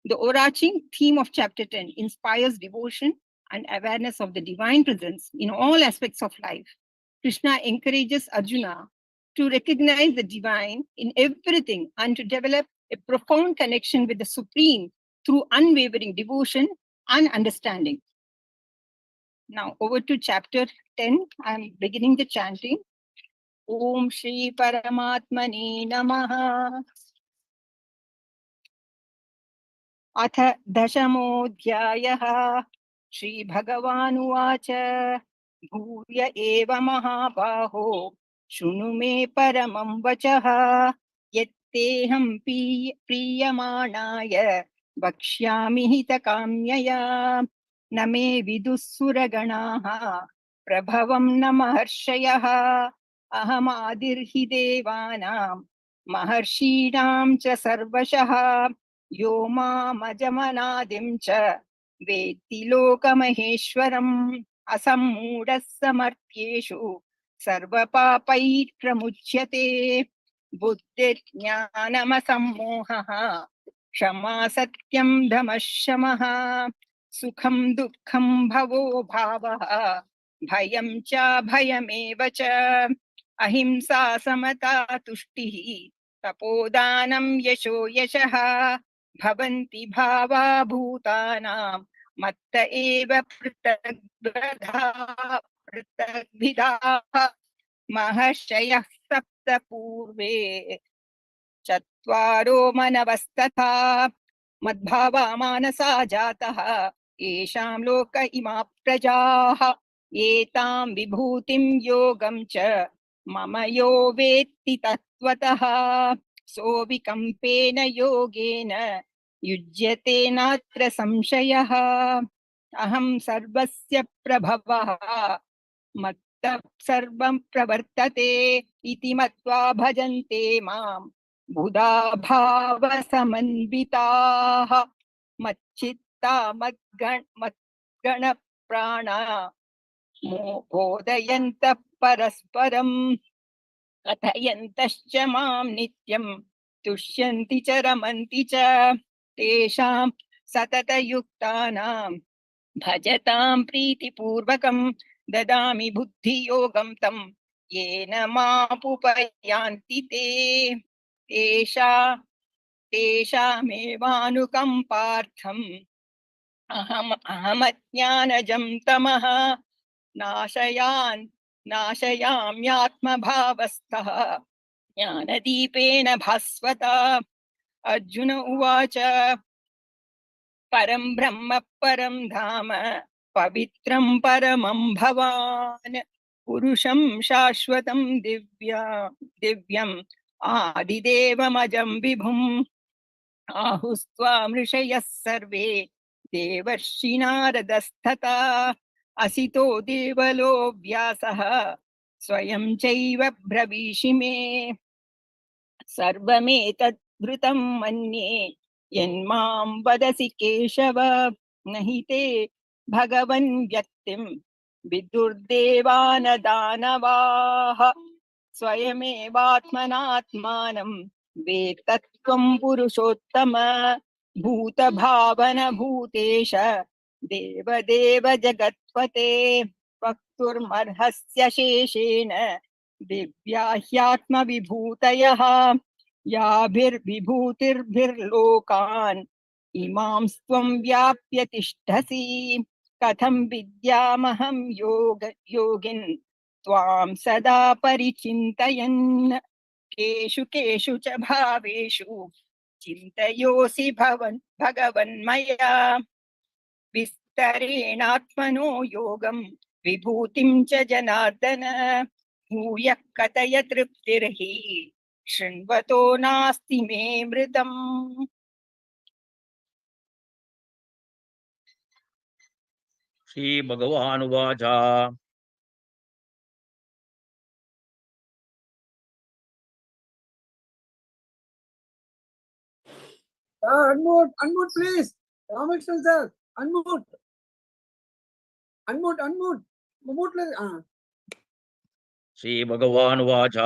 The overarching theme of chapter 10 inspires devotion and awareness of the divine presence in all aspects of life. Krishna encourages Arjuna to recognize the divine in everything and to develop a profound connection with the Supreme through unwavering devotion and understanding. Now over to chapter 10. I am beginning the chanting. Om Shri Paramatmane Namaha. अथ दशमोऽध्यायः श्रीभगवानुवाच भूय एव महाबाहो शृणु मे परमं वचः यत्तेऽहं प्रीयमाणाय वक्ष्यामि हितकाम्यया न मे विदुःसुरगणाः प्रभवं न महर्षयः अहमादिर्हि देवानां महर्षीणां च सर्वशः यो मामजमनादिं च वेत्ति लोकमहेश्वरम् असम्मूढः समर्थ्येषु सर्वपापैः प्रमुच्यते बुद्धिर्ज्ञानमसम्मोहः क्षमा सत्यं दमः शमः सुखं दुःखं भवो भावः भयं च भयमेव च अहिंसा समता तुष्टिः तपोदानं यशो यशः भवन्ति भावा भूतानां मत्त एव पृथग्विधाः महर्षयः सप्त पूर्वे चत्वारो मनवस्तथा मद्भावा मानसा जातः येषां लोक इमा प्रजाः एतां विभूतिं योगं च मम यो वेत्ति तत्त्वतः सोऽविकम्पेन योगेन युज्यते नात्र संशयः। अहं सर्वस्य प्रभवः मत्तः सर्वं प्रवर्तते इति मत्वा भजन्ते मां बुधा भावसमन्विताः मच्चित्ता मद्गणप्राणा बोधयन्तः परस्परं कथयन्तश्च मां नित्यं तुष्यन्ति च रमन्ति च तेषां सततयुक्तानां भजतां प्रीतिपूर्वकं ददामि बुद्धियोगं तं येन मापुपयान्ति ते तेषामेवानुकम्पार्थम् अहमज्ञानजं तमः नाशयाम्यात्मभावस्थः ज्ञानदीपेन भास्वता। अर्जुन उवाच परं ब्रह्म परं धाम पवित्रं परमं भवान् पुरुषं शाश्वतं दिव्यम् आदिदेवमजं विभुम् आहुस्त्वां ऋषयः सर्वे देवर्षिनारदस्तथा असितो देवलो व्यासः स्वयं चैव ब्रवीषि मे सर्वमेतद्भृतं मन्ये यन्मां वदसि केशव न हि ते भगवन् व्यक्तिं विदुर्देवानदानवाः स्वयमेवात्मनात्मानं वेत्तत्वं पुरुषोत्तम भूतभावन भूतेश देवदेव जगत्पते वक्तुर्मर्हस्य शेषेण दिव्या ह्यात्मविभूतयः याभिर्विभूतिर्भिर्लोकान् इमां त्वं व्याप्य तिष्ठसि कथं विद्यामहं योगिन् त्वां सदा परिचिन्तयन् केषु केषु च भावेषु चिन्तयोऽसि भगवन्मया विस्तरेणात्मनो योगं विभूतिं च जनार्दन भूयः कथय तृप्तिर्हि शृण्वतो नास्ति मे मृतम्। श्रीभगवानुवाच Unmute, please. Ramakrishnan sir, unmute. श्रीभगवानुवाच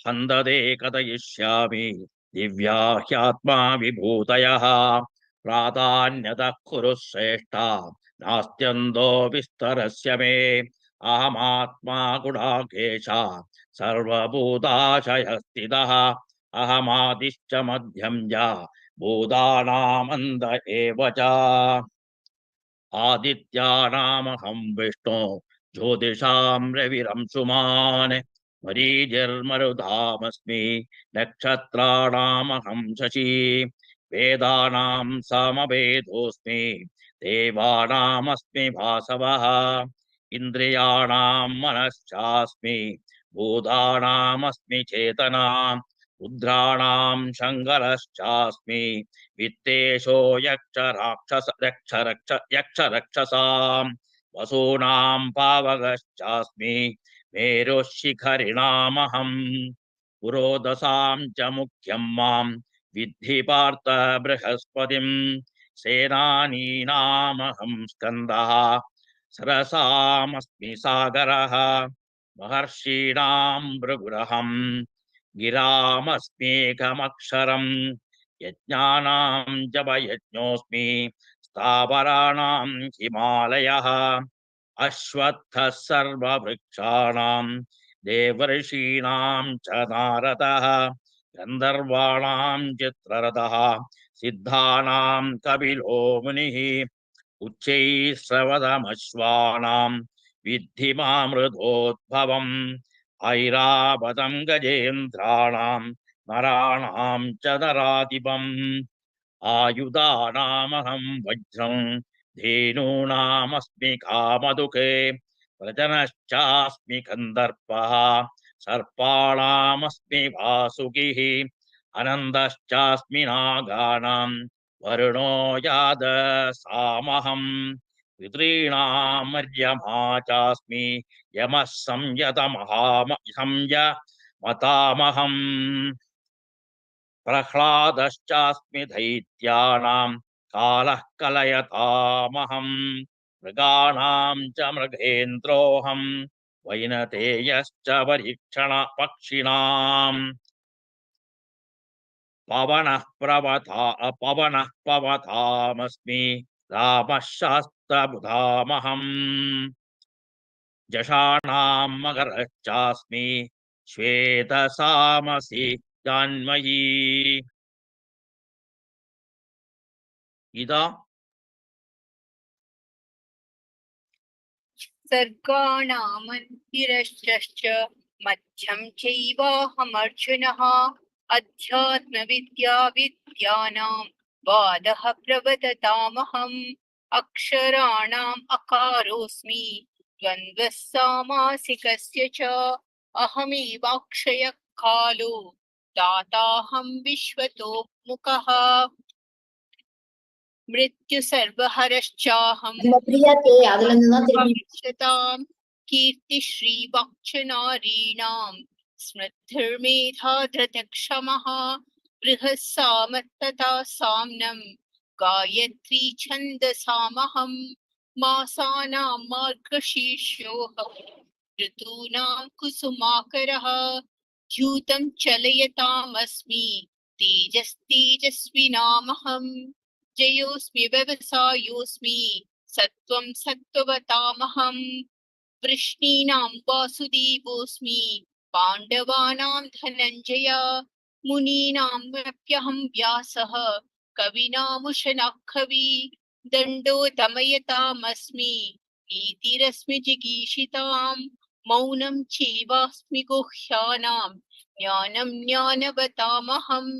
हन्दते कथयिष्यामि दिव्या ह्यात्मा विभूतयः प्राधान्यतः कुरु श्रेष्ठा नास्त्यन्तो विस्तरस्य मे अहमात्मा गुडाकेश सर्वभूताशयस्थितः अहमादिश्च मध्यं च भूतानामन्त एव च आदित्यानामहं विष्णु ज्योतिषां रविरंशुमान् मरीचिर्मरुधामस्मि नक्षत्राणामहं शशि वेदानां सामवेदोऽस्मि देवानामस्मि वासवः इन्द्रियाणां मनश्चास्मि भूतानामस्मि चेतना रुद्राणां शङ्करश्चास्मि वित्तेशो यक्षरक्षसां वसूनां पावकश्चास्मि मेरुः शिखरिणामहं पुरोदसां च मुख्यं मां विद्धि पार्थ बृहस्पतिं सेनानीनामहं स्कन्दः सरसामस्मि सागरः महर्षीणां भृगुरहं गिरामस्म्येकमक्षरम् यज्ञानां जपयज्ञोऽस्मि स्थावराणां हिमालयः अश्वत्थः सर्ववृक्षाणां देवर्षीणां च नारदः गन्धर्वाणां चित्ररथः सिद्धानां कपिलो मुनिः उच्चैश्रवदमश्वानां विद्धि मामृतोद्भवम् ऐरावतं गजेन्द्राणां नराणां च नराधिपम् आयुधानामहं वज्रं धेनूनामस्मि कामधुके व्रजनश्चास्मि कन्दर्पः सर्पाणामस्मि वासुकिः अनन्दश्चास्मि नागानां वरुणो यादसामहं पितॄणामर्यमा चास्मि यमः संयमतामहं प्रह्लादश्चास्मि दैत्यानां कालः कलयतामहं मृगाणां च मृगेन्द्रोऽहं वैनतेयश्च पक्षिणाम् पवनः पवतामस्मि रामः शास्त्रबुधामहम् जषाणां मकरश्चास्मि श्वेतसामसि जान्मयी इदा सर्गाणामन्तिरश्च मध्यं चैवाहमर्जुनः अध्यात्मविद्या विद्यानां वादः प्रवदतामहम् अक्षराणाम् अकारोऽस्मि द्वन्द्वः सामासिकस्य च अहमेवाक्षयः कालो दाताहं विश्वतो मुखः मृत्यु सर्वहरश्चाहम् भविष्यतां कीर्तिश्रीवक्षनारीणां स्मृतिर्मेधा धृतक्षमः बृहस्सामत्तथा साम्नं गायत्री छन्दसामहं मासानां मार्गशीर्षोऽहं ऋतूनां कुसुमाकरः द्यूतं चलयतामस्मि तेजस्विनामहम् जयोऽस्मि व्यवसायोऽस्मि सत्त्वं सत्त्ववतामहं वृष्णीनां वासुदेवोऽस्मि पाण्डवानां धनञ्जय मुनीनामप्यहं व्यासः कवीनामुशनः कवि दण्डो दमयतामस्मि नीतिरस्मि जिगीषितां मौनं चैवास्मि गुह्यानां ज्ञानं ज्ञानवतामहम्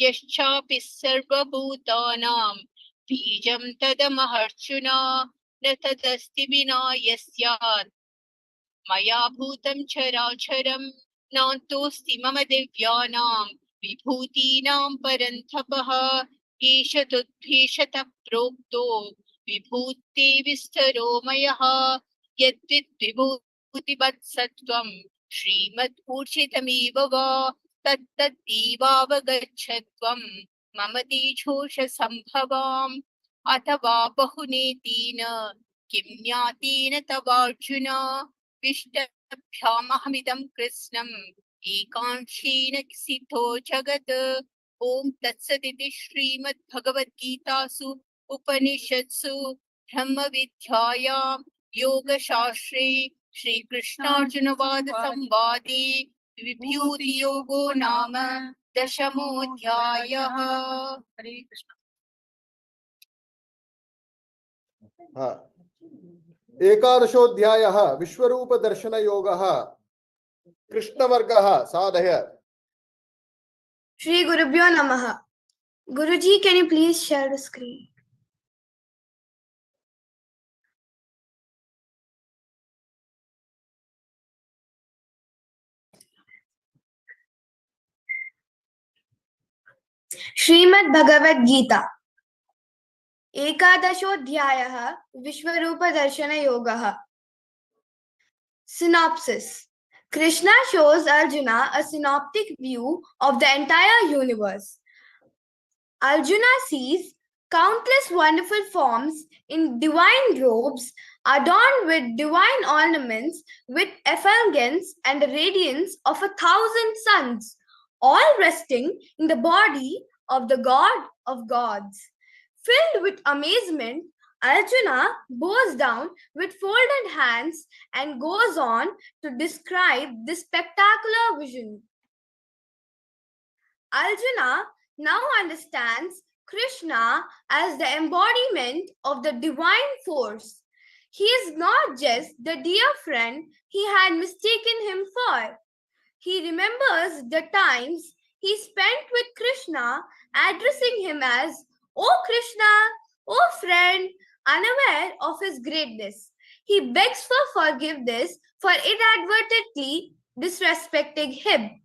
यश्चापि सर्वभूतानां बीजं तदमहर्जुन न तदस्ति विना यस्यात् मया भूतं चराचरं नान्तोऽस्ति मम दिव्यानां विभूतीनां परन्तपः एष तुद्भीषतः प्रोक्तो विभूते विस्तरो मयः यद्विद्विभूतिवत्सत्त्वं श्रीमद्पूर्जितमेव वा तत्तद्देवावगच्छत्वं मम तेजोष सम्भवाम् अथवा बहुनेतेन किं ज्ञातेन तवार्जुन विष्टभ्यामहमिदं कृत्स्नम् एकांशेन सिद्धो जगत् ॐ तत्सदिति श्रीमद्भगवद्गीतासु उपनिषत्सु ब्रह्मविद्यायां योगशास्त्रे श्रीकृष्णार्जुनवादसंवादे विभूतियोगो नाम दशमोऽध्यायः। हरे कृष्ण। एकादशोऽध्यायः विश्वरूपदर्शनयोगः कृष्णवर्गः साधय। Shri Gurubhyo Namaha. Guruji, can you please share the screen? Shrimad-Bhagavad-Gita Ekadashodhyayah Vishwarupa-Darshana-Yogah. Synopsis. Krishna shows Arjuna a synoptic view of the entire universe. Arjuna sees countless wonderful forms in divine robes adorned with divine ornaments with effulgence and the radiance of 1,000 suns, all resting in the body of the God of gods. Filled with amazement, Arjuna bows down with folded hands and goes on to describe this spectacular vision. Arjuna now understands Krishna as the embodiment of the divine force. He is not just the dear friend he had mistaken him for. He remembers the times he spent with Krishna, addressing him as, "O Krishna, O friend," unaware of his greatness. He begs for forgiveness for inadvertently disrespecting him.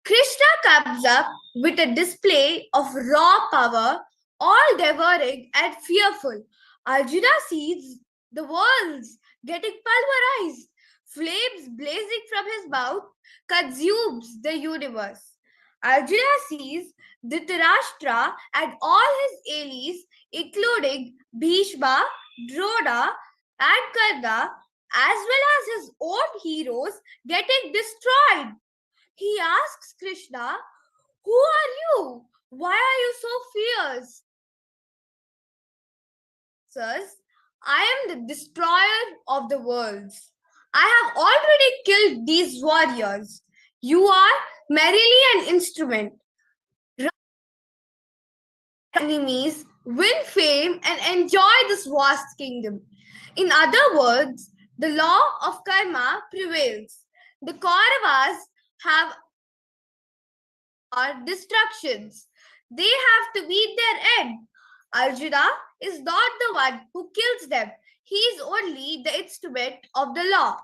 Krishna comes up with a display of raw power, all devouring and fearful. Arjuna sees the worlds getting pulverized. Flames blazing from his mouth consumes the universe. Arjuna sees Dhritarashtra and all his allies, including Bhishma, Drona, and Karna, as well as his own heroes, getting destroyed. He asks Krishna, "Who are you? Why are you so fierce?" Says, "I am the destroyer of the worlds. I have already killed these warriors. You are merely an instrument. Enemies win fame and enjoy this vast kingdom." In other words, the law of karma prevails. The Kauravas have destructions. They have to meet their end. Arjuna is not the one who kills them. He is only the instrument of the law.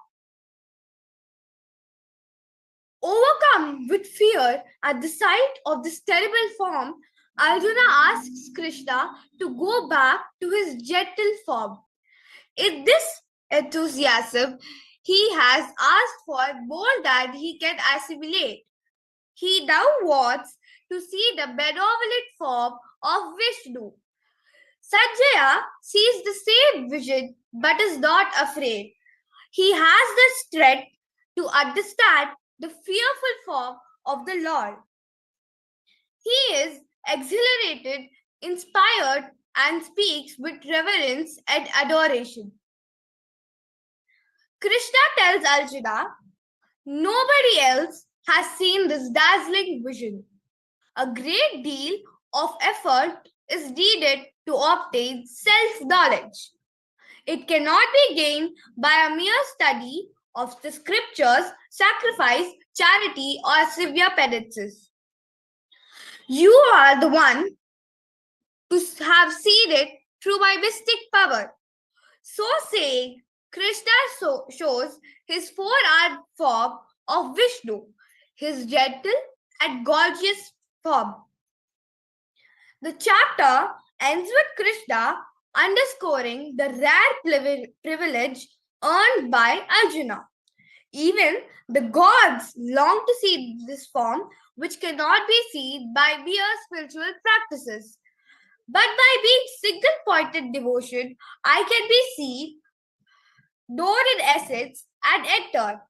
Overcome with fear at the sight of this terrible form, Arjuna asks Krishna to go back to his gentle form. In this enthusiasm, he has asked for more than he can assimilate. He now wants to see the benevolent form of Vishnu. Sanjaya sees the same vision but is not afraid. He has the strength to understand the fearful form of the Lord. He is exhilarated, inspired, and speaks with reverence and adoration. Krishna tells Arjuna, nobody else has seen this dazzling vision. A great deal of effort is needed to obtain self-knowledge. It cannot be gained by a mere study of the scriptures, sacrifice, charity, or severe penances. You are the one to have seen it through my mystic power. So saying, Krishna shows his four-armed form of Vishnu, his gentle and gorgeous form. The chapter ends with Krishna underscoring the rare privilege earned by Arjuna. Even the gods long to see this form, which cannot be seen by mere spiritual practices. But by being single-pointed devotion, I can be seen, known in essence, and entered.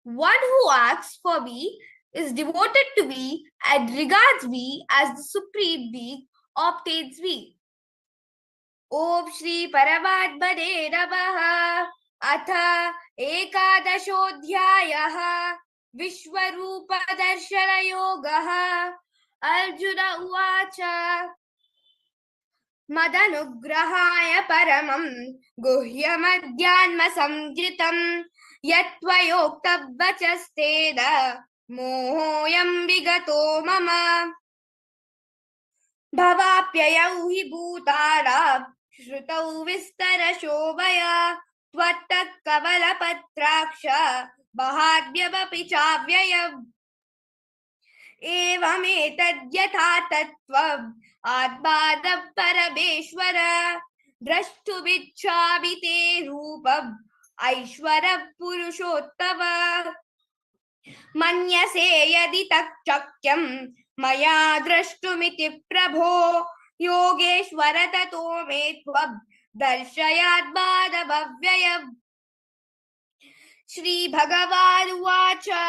One who acts for me is devoted to me and regards me as the supreme being obtains me. Om Shri Paramatmane Namaha Atha Ekadashodhyayah Vishwarupa Darshana Yogaha Arjuna Uvacha Madanugrahaya Paramam Guhyamadhyanma Samjitam Yatvayoktabvachasteda Mohoyam Vigato Mama Bhavapyayau hi bhutara Shrutau Vistara Shobhaya Tvattat Kavala Patraksha Bahadvyavapi Chavyayam Evametad Yatha Tattvam Atmadam Parameshwara Drashtu Vichhabite Rupam Aishwaram Purushottama Manyase Yadi Takchakyam Maya Drashtumiti Prabho Yogeshwara Tato Me Tvam Darshayad Bhadavyayam Shri Bhagavad Vacha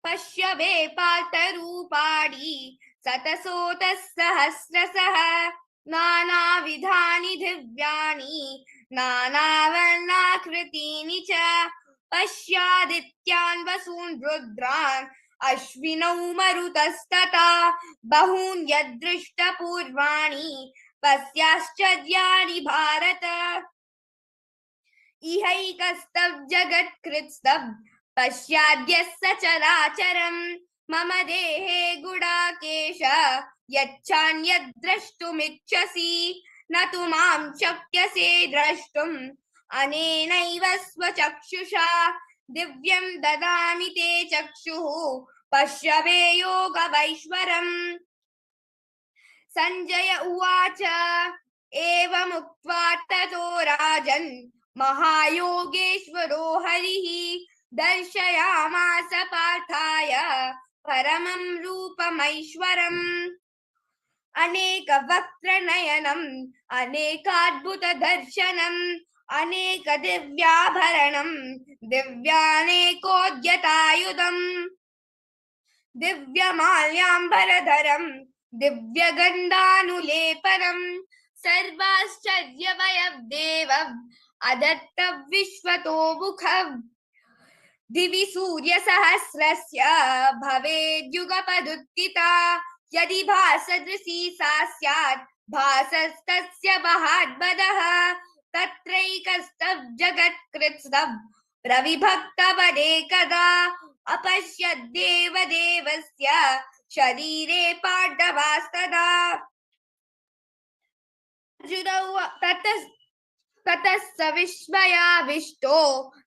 Pashya me Patarupadi Satasotas Sahasrasaha Nana Vidhani Divyani Nana Varnakritini Cha Pashyadityan Vasun Rudran Ashvinau Marutastata Bahun Yadrishta Purvani Pasyaschadhyani Bharata Ihaikastav Jagat Kritstab Pasyadyassa Characharam Mama Dehe Gudakesha Yacchanyad-drashtumicchasi Natumam Shakyase Drashtum Anenaiva Swachakshusha दिव्यं ददामि ते चक्षुः पश्यवे योगमैश्वरम्। संजय उवाच एवमुक्त्वा ततो राजन् महायोगेश्वरो हरिः दर्शयामास पार्थाय परमं रूपमैश्वरम्। अनेकवक्त्रनयनम् अनेकाद्भुतदर्शनम् अनेकदिव्याभरणम् दिव्यानेकोद्यतायुधम् दिव्यमाल्याम्बरधरम् दिव्यगन्धानुलेपनम् सर्वाश्चर्यमयदेवम् अदत्तं विश्वतो मुखम्। दिवि सूर्यसहस्रस्य भवेद्युगपदुत्थिता यदि भासदृशी सा स्यात् भासस्तस्य महाद्बदः। तत्रैकस्तव जगत्कृत्स्नं प्रविभक्तमनेकदा अपश्यद्देवदेवस्य शरीरे पाण्डवास्तदा। ततः स विस्मयाविष्टो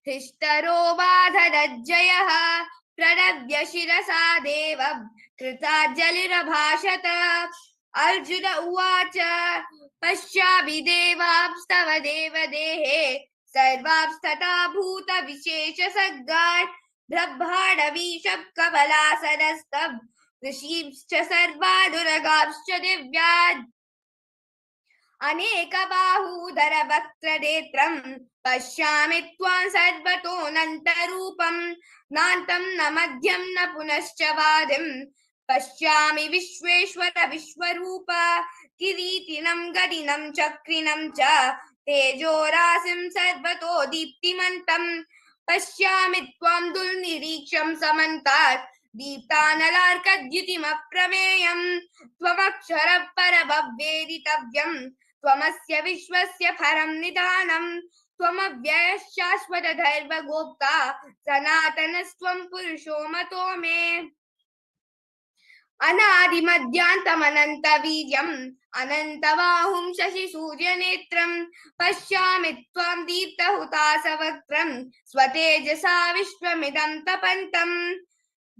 हृष्टरो बाधनञ्जयः प्रणम्य शिरसा देवं कृताञ्जलिरभाषत। अर्जुन उवाच पश्यामि देवांस्तव देवदेहे सर्वांस्तथा भूतविशेषसङ्गान् ब्रह्माण्डमीशं कमलासनस्थं ऋषींश्च सर्वानुरगांश्च दिव्यान्। अनेकबाहूधरवक्त्रनेत्रं पश्यामि त्वां सर्वतोऽनन्तरूपं नान्तं न मध्यं न पुनश्च वादिं पश्यामि विश्वेश्वर विश्वरूप। किरीटिनं गदिनं चक्रिणं च तेजोराशिं सर्वतो दीप्तिमन्तं पश्यामि त्वां दुर्निरीक्षं समन्तात् दीप्तानलार्कद्युतिमप्रमेयम्। त्वमक्षरं परमव्येदितव्यम् त्वमस्य विश्वस्य परं निधानम् त्वमव्ययः शाश्वत धर्मगोप्ता सनातनस्त्वं पुरुषो मतो मे। अनादिमध्यान्तमनन्तवीर्यम् अनन्तबाहुं शशिसूर्यनेत्रम् पश्यामि त्वां दीप्तहुताशवक्त्रम् स्वतेजसा विश्वमिदं तपन्तम्।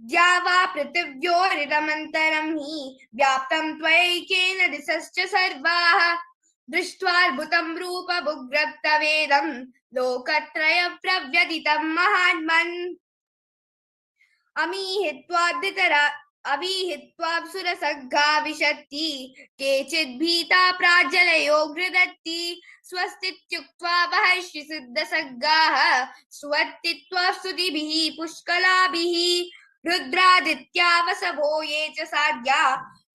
द्यावा पृथिव्योरिदमन्तरं हि व्याप्तं त्वयैकेन दिशश्च सर्वाः दृष्ट्वाद्भुतं रूपमुग्रप्तवेदं लोकत्रयं प्रव्यथितं महान्मन्। अमीहित्वां सुरसङ्घा विशन्ति केचिद्भीता प्राञ्जलयो गृह्णन्ति स्वस्तीत्युक्त्वा महर्षि सिद्धसङ्घाः स्तुवन्ति स्तुतिभिः पुष्कलाभिः। रुद्रादित्या वसवो ये च साध्या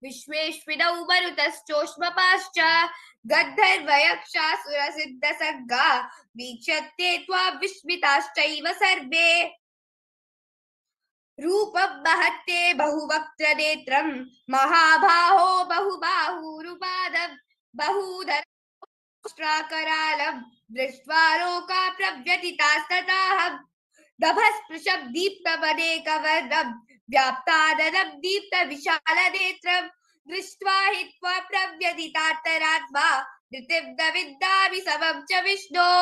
विश्वेश्विनौ मरुतश्चोष्मपाश्च गन्धर्वयक्षासुरसिद्धसङ्घा वीक्षन्ते त्वां विस्मिताश्चैव सर्वे। रूपं महत्ते बहुवक्त्रनेत्रं महाबाहो बहुबाहुरुपादं बहुधरष्ट्राकरालं दृष्ट्वा लोका प्रव्यथितास्तथाहं। नभस्पृशं दीप्तमनेकवर्णं व्याप्ताननं दीप्तविशालनेत्रं दृष्ट्वा हि त्वां प्रव्यथितान्तरात्मा धृतिं न विन्दामि समं च विष्णो।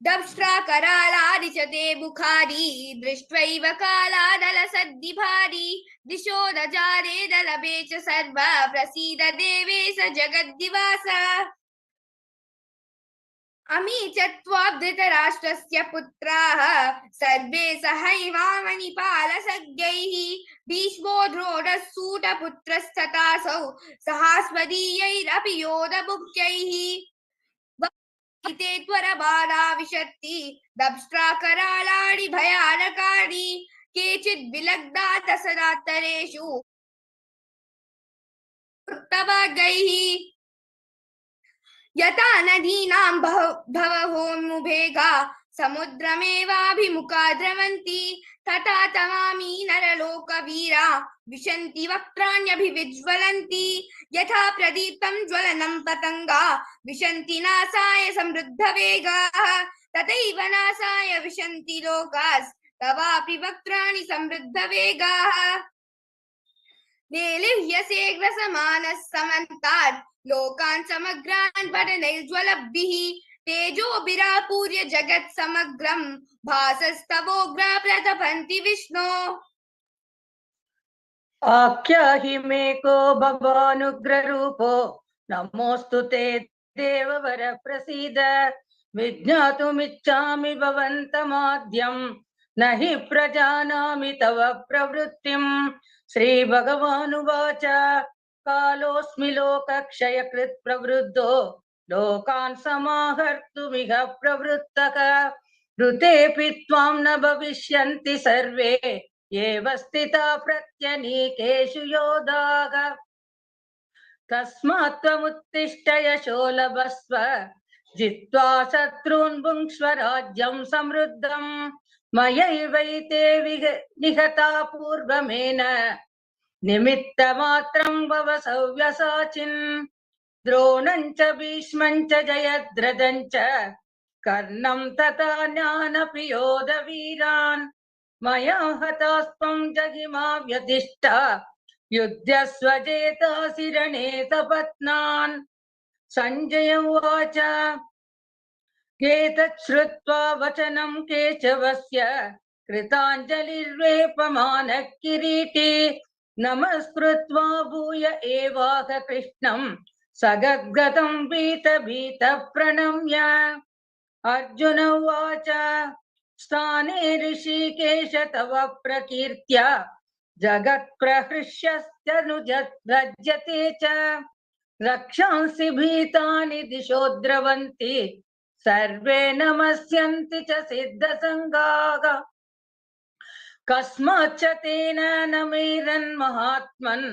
दंष्ट्राकरालानि च ते मुखानि दृष्ट्वैव कालानलसन्निभानि दिशो न जाने न लभे च सर्व प्रसीद देवेश जगन्निवास। अमी च त्वां धृतराष्ट्रस्य पुत्राः सर्वे सहैवामणिपालसंज्ञैः भीष्मो द्रोणः सूतपुत्रस्तथासौ सहास्मदीयैरपि योधमुख्यैः। ते त्वरमाणा विशन्ति दंष्ट्राकरालानि भयानकानि केचिद् विलग्ना दशनान्तरेषु उत्तमार्गैः। यथा नदीनां भवहोन्मुखेगा समुद्रमेवाभिमुखा द्रवन्ति तथा तवामि नरलोकवीरा विशन्ति वक्त्राण्यभिविज्वलन्ति। यथा प्रदीप्तं ज्वलनं पतंगा विशन्ति नासाय समृद्धवेगाः तथैव नासाय विशन्ति लोकास्तवापि वक्त्राणि समृद्धवेगाः। लेलिह्यसे ग्रसमानः समन्तात् लोकान् समग्रान् वदनैर्ज्वलद्भिः तेजोभिरापूर्य जगत् समग्रं भासस्तवोग्र प्रतपन्ति विष्णो। आख्याहि मे को भवानुग्ररूपो नमोऽस्तु ते देववर प्रसीद विज्ञातुमिच्छामि भवन्तमाद्यं न हि प्रजानामि तव प्रवृत्तिम्। श्रीभगवानुवाच कालोऽस्मि लोकक्षयकृत् प्रवृद्धो लोकान् समाहर्तुमिह प्रवृत्तः ऋतेऽपि त्वां न भविष्यन्ति सर्वे एव स्थिता प्रत्यनीकेषु योधाः। तस्मात् त्वमुत्तिष्ठ यशो लभस्व जित्वा शत्रून् भुङ्क्ष्व राज्यं समृद्धम्। मयैवैते निहता पूर्वमेन निमित्तमात्रं भव सव्यसाचिन्। द्रोणं च भीष्मं च जयद्रथं च कर्णं तथा ज्ञानपि योधवीरान् मया हतास्त्वं जहिमा व्यतिष्ठा युध्यस्वजेतासि रणे सपत्नान्। सञ्जय उवाच एतत् श्रुत्वा वचनं केशवस्य कृताञ्जलिर्वेपमानः किरीटी नमस्कृत्वा भूय एवाह कृष्णं सगद्गदं भीतभीतः प्रणम्य। अर्जुन उवाच स्थाने ऋषिकेश तव प्रकीर्त्या जगत्प्रहृष्यत्यनुजज्यते च रक्षांसि भीतानि दिशो द्रवन्ति सर्वे नमस्यन्ति च सिद्धसङ्गाः। कस्माच्च तेन न मेरन्महात्मन्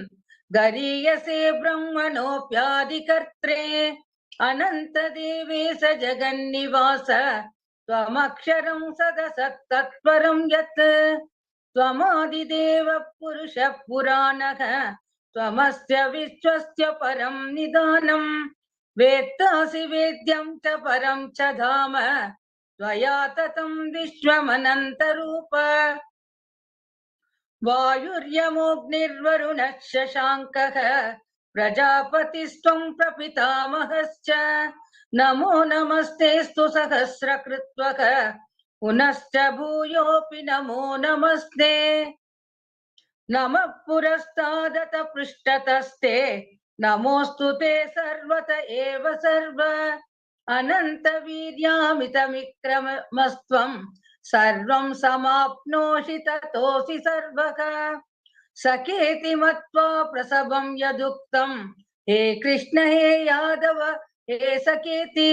गरीयसे ब्रह्मणोऽप्यादिकर्त्रे अनन्तदेवेश जगन्निवास त्वमक्षरं सदसत्तत्परं यत् त्वमादिदेवः पुरुषः पुराणः त्वमस्य विश्वस्य परं निदानं वेत्तासि वेद्यं च परं च धाम त्वया ततं विश्वमनन्तरूप। वायुर्यमोऽग्निर्वरुणः शशाङ्कः प्रजापतिस्त्वं प्रपितामहश्च नमो नमस्तेऽस्तु सहस्रकृत्वः पुनश्च भूयोऽपि नमो नमस्ते। नमः पुरस्तादत पृष्ठतस्ते नमोऽस्तु ते सर्वत एव सर्व अनन्तवीर्यामितविक्रमस्त्वं सर्वं समाप्नोषि ततोऽसि सर्वः। सखेति मत्वा प्रसभं यदुक्तं हे कृष्ण हे यादव हे सखेति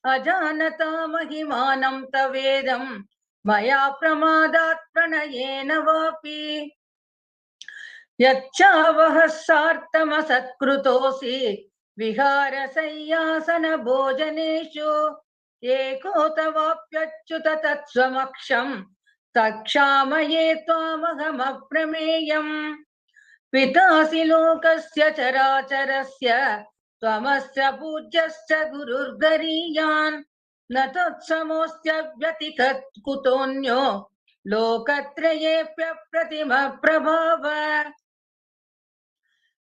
अजानता महिमानं तवेदं मया प्रमादात् प्रणयेन वापि। यच्चावः सार्थमसत्कृतोऽसि विहारशय्यासन भोजनेषु एको तवाप्यच्युत तत्स्वमक्षं तक्षामये त्वामहमप्रमेयम्। पितासि लोकस्य चराचरस्य त्वमस्य पूज्यश्च गुरुर्गरीयान् न तत्समोऽस्त्यव्यतिकत् कुतोऽन्यो लोकत्रयेऽप्यप्रतिमः प्रभाव।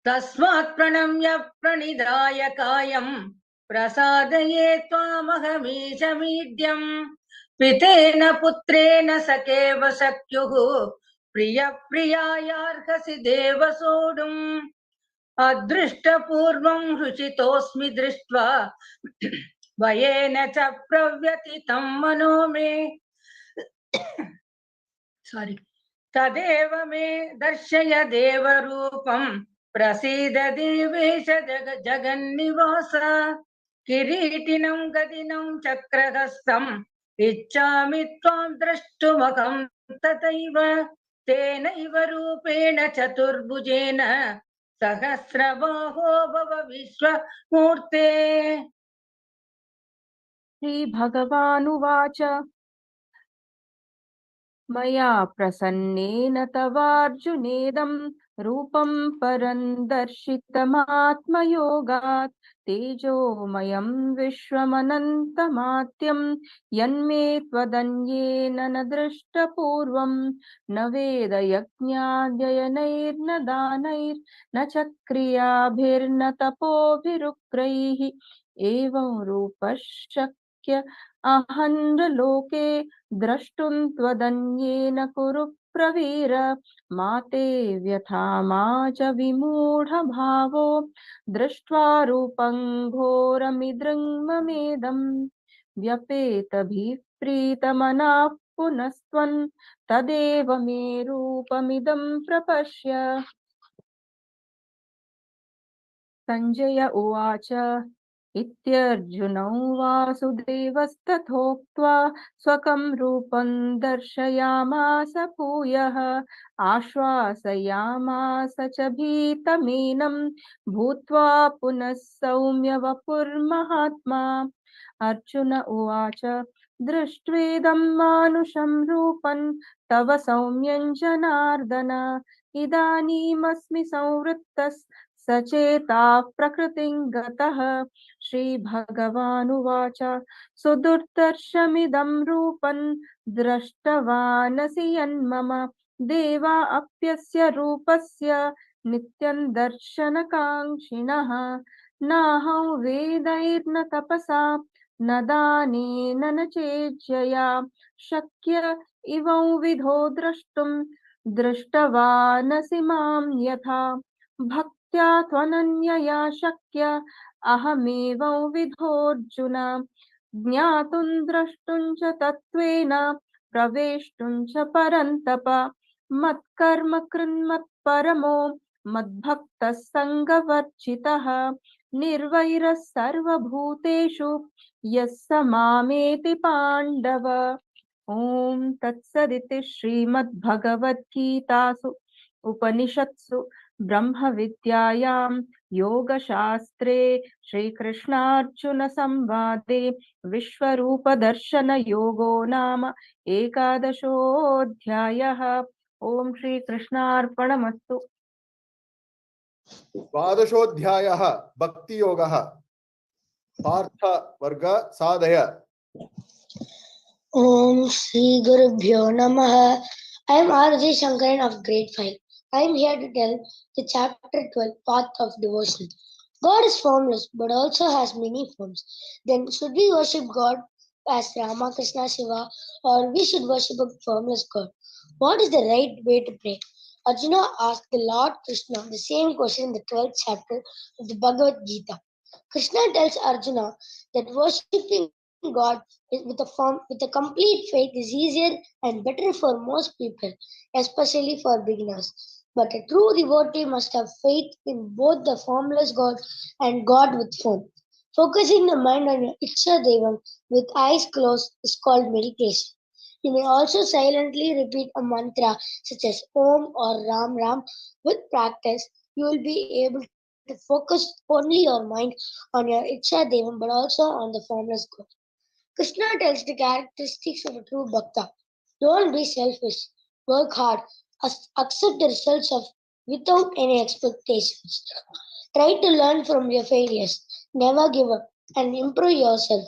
तस्मात् प्रणम्य प्रणिधाय कायं प्रसादये त्वामहमीशमीड्यम्। पितेन पुत्रेण सखेव सख्युः प्रियप्रियायार्हसि देव सोढुम्। अदृष्टपूर्वं हृषितोऽस्मि दृष्ट्वा भयेन च प्रव्यथितं मनो मे। तदेव मे दर्शय देवरूपं प्रसीद देवेश जगन्निवास। किरीटिनं गदिनं चक्रहस्तम् इच्छामि त्वां द्रष्टुमहं तथैव तेनैव रूपेण चतुर्भुजेन सहस्रबाहो भव विश्वमूर्ते। श्रीभगवानुवाच मया प्रसन्नेन तवार्जुनेदं रूपं परं दर्शितमात्मयोगात् तेजोमयं विश्वमनन्तमाद्यं यन्मे त्वदन्येन न दृष्टपूर्वं न वेदयज्ञाध्ययनैर्न दानैर्न च क्रियाभिर्न तपोभिरुग्रैः एवं रूपः शक्यः शक्य अहन्नलोके द्रष्टुं त्वदन्येन कुरु प्रवीर मा ते व्यथा मा च विमूढ भावो दृष्ट्वा रूपं घोरमिदृङ्ममेदम् व्यपेतभिः प्रीतमनाः पुनस्त्वन् तदेव मे रूपमिदं प्रपश्य। संजय उवाच इत्यर्जुनौ वासुदेवस्तथोक्त्वा स्वकं रूपं दर्शयामास भूयः आश्वासयामास च भीतमीनं भूत्वा पुनः सौम्य वपुर्महात्मा। अर्जुन उवाच दृष्ट्वेदं मानुषं रूपं तव सौम्यं जनार्दन इदानीमस्मि संवृत्तः सचेताः प्रकृतिं गतः। श्रीभगवानुवाच सुदुर्दर्शमिदं रूपं दृष्टवानसि यन्मम देवा अप्यस्य रूपस्य नित्यं दर्शनकाङ्क्षिणः नाहं वेदैर्न तपसा न दानेन न चेज्यया शक्य इवं विधो द्रष्टुं दृष्टवानसि मां यथा भक्त्या त्वनन्यया शक्य अहमेवं विधोऽर्जुन ज्ञातुं द्रष्टुं च तत्त्वेन प्रवेष्टुं च परन्तप मत्कर्म कृन्मत्परमो मद्भक्तः सङ्गवर्जितः निर्वैरः सर्वभूतेषु यः स मामेति पाण्डव। ॐ तत्सदिति श्रीमद्भगवद्गीतासु उपनिषत्सु ब्रह्मविद्यायां योगशास्त्रे श्रीकृष्णार्जुन संवादे विश्वरूपदर्शनयोगो नाम एकादशोऽध्यायः। ॐ श्रीकृष्णार्पणमस्तु। द्वादशोऽध्यायः भक्तियोगः। पार्थ वर्ग साधय। Om Shri Gurubhyo Namaha. I am R.J. Shankaran of grade 5. I am here to tell the chapter 12, Path of Devotion. God is formless but also has many forms. Then should we worship God as Rama, Krishna, Shiva, or we should worship a formless God? What is the right way to pray? Arjuna asked the Lord Krishna the same question in the 12th chapter of the Bhagavad Gita. Krishna tells Arjuna that worshipping God with a complete faith is easier and better for most people, especially for beginners. But a true devotee must have faith in both the formless God and God with form. Focusing the mind on your Iksha Devam with eyes closed is called meditation. You may also silently repeat a mantra such as Om or Ram Ram. With practice, you will be able to focus only your mind on your Iksha Devam but also on the formless God. Krishna tells the characteristics of a true bhakta. Don't be selfish. Work hard. Accept the results without any expectations. Try to learn from your failures. Never give up and improve yourself.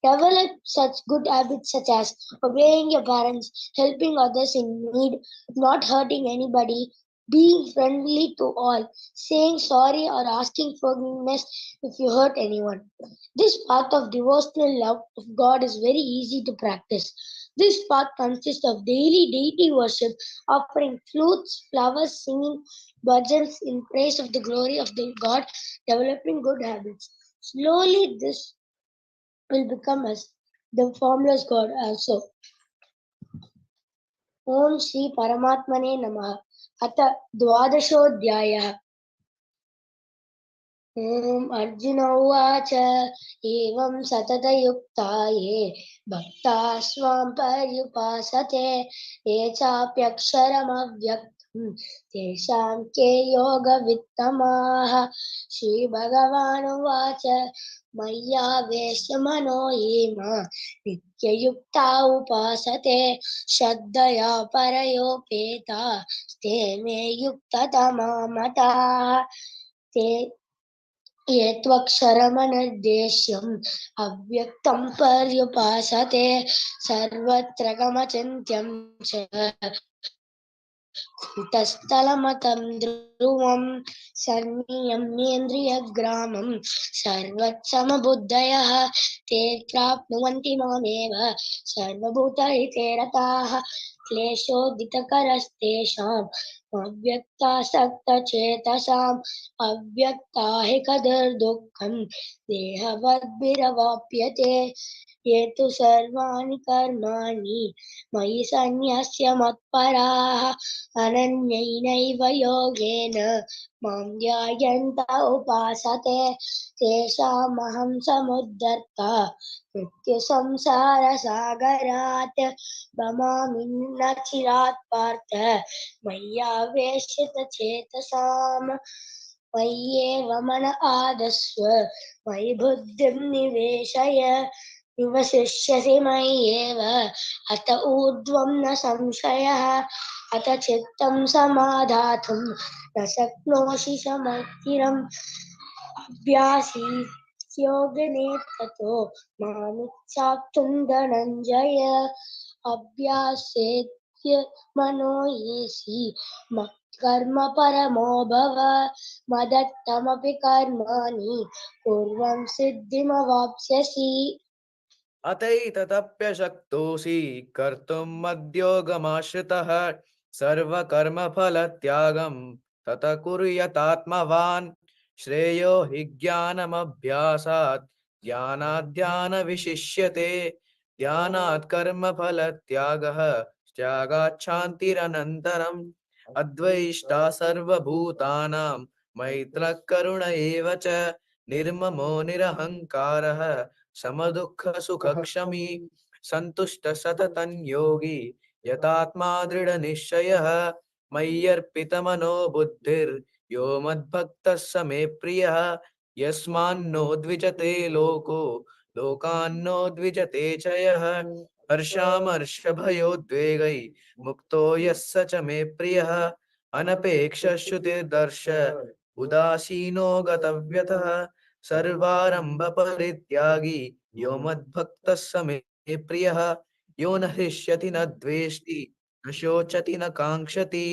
Develop such good habits such as obeying your parents, helping others in need, not hurting anybody, being friendly to all, saying sorry or asking forgiveness if you hurt anyone. This path of devotional love of God is very easy to practice. This path consists of daily deity worship, offering flutes, flowers, singing bhajans in praise of the glory of the God, developing good habits. Slowly this will become as the formless God also. Om Shri Paramatmane Namaha. Atha Dwadashodhyayah. Om Arjuna Uvacha Evam Satata Ye Bhakta Swam Paryupasate Ye Chapyaksharam Avyaktam Tesham Ke Yoga Vittamaha. Shri Bhagavan Uvacha Maya Veshamano Yema Nitya Yukta Upasate Shaddaya Parayopeta Ste Me Yukta Tamamata Te Yetvaksharamanadeshyam avyaktam paryupasate sarvatra gamacintyam cha कुटस्थलमतं ध्रुवं सर्वनियम्येन्द्रियग्रामं सर्वत्समबुद्धयः ते प्राप्नुवन्ति मामेव सर्वभूतहिते रताः क्लेशोदितकरस्तेषाम् अव्यक्तासक्तचेतसाम् अव्यक्ता हि कदुर्दुःखं देहवद्भिरवाप्यते ये तु सर्वाणि कर्माणि मयि सन्न्यस्य मत्पराः अनन्यैनैव योगेन मां ध्यायन्त उपासते तेषामहं समुद्धर्ता मृत्युसंसारसागरात् भवामि न चिरात् पार्थ मय्यावेशितचेतसाम् मय्येव मन आदस्व मयि बुद्धिं निवेशय निवसिष्यसि मय्येव अत ऊर्ध्वं न संशयः अत चित्तं समाधातुं न शक्नोषि समर्थिरम् अभ्यासी योगिने ततो मामिच्छाप्तुं धनञ्जय अभ्यासेत्य मनो येसि कर्म परमो भव मदत्तमपि कर्माणि कुर्वन् सिद्धिमवाप्स्यसि अतैतदप्यशक्तोऽसि कर्तुं मद्योगमाश्रितः सर्वकर्मफलत्यागं ततः कुर्यात्मावान् श्रेयो हि ज्ञानमभ्यासात् ध्यानात् ध्यानात् कर्मफलत्यागः त्यागात् शान्तिरनन्तरम् अद्वैष्टा सर्वभूतानां मैत्रः करुण एव च निर्ममो निरहङ्कारः समदुःखसुखक्षमी सन्तुष्ट सततं योगी यतात्मा दृढनिश्चयः मय्यर्पितमनो बुद्धिर्यो मद्भक्तः स मे प्रियः यस्मान्नो द्विजते लोको लोकान्नो द्विजते च यः हर्षामर्षभयोद्वेगै मुक्तो यस्य च मे प्रियः अनपेक्षश्रुतिर्दर्श उदासीनो गतव्यतः सर्वारंभ परित्यागी यो मद्भक्तः स मे प्रियः यो न हृष्यति न द्वेष्टि न शोचति न काङ्क्षति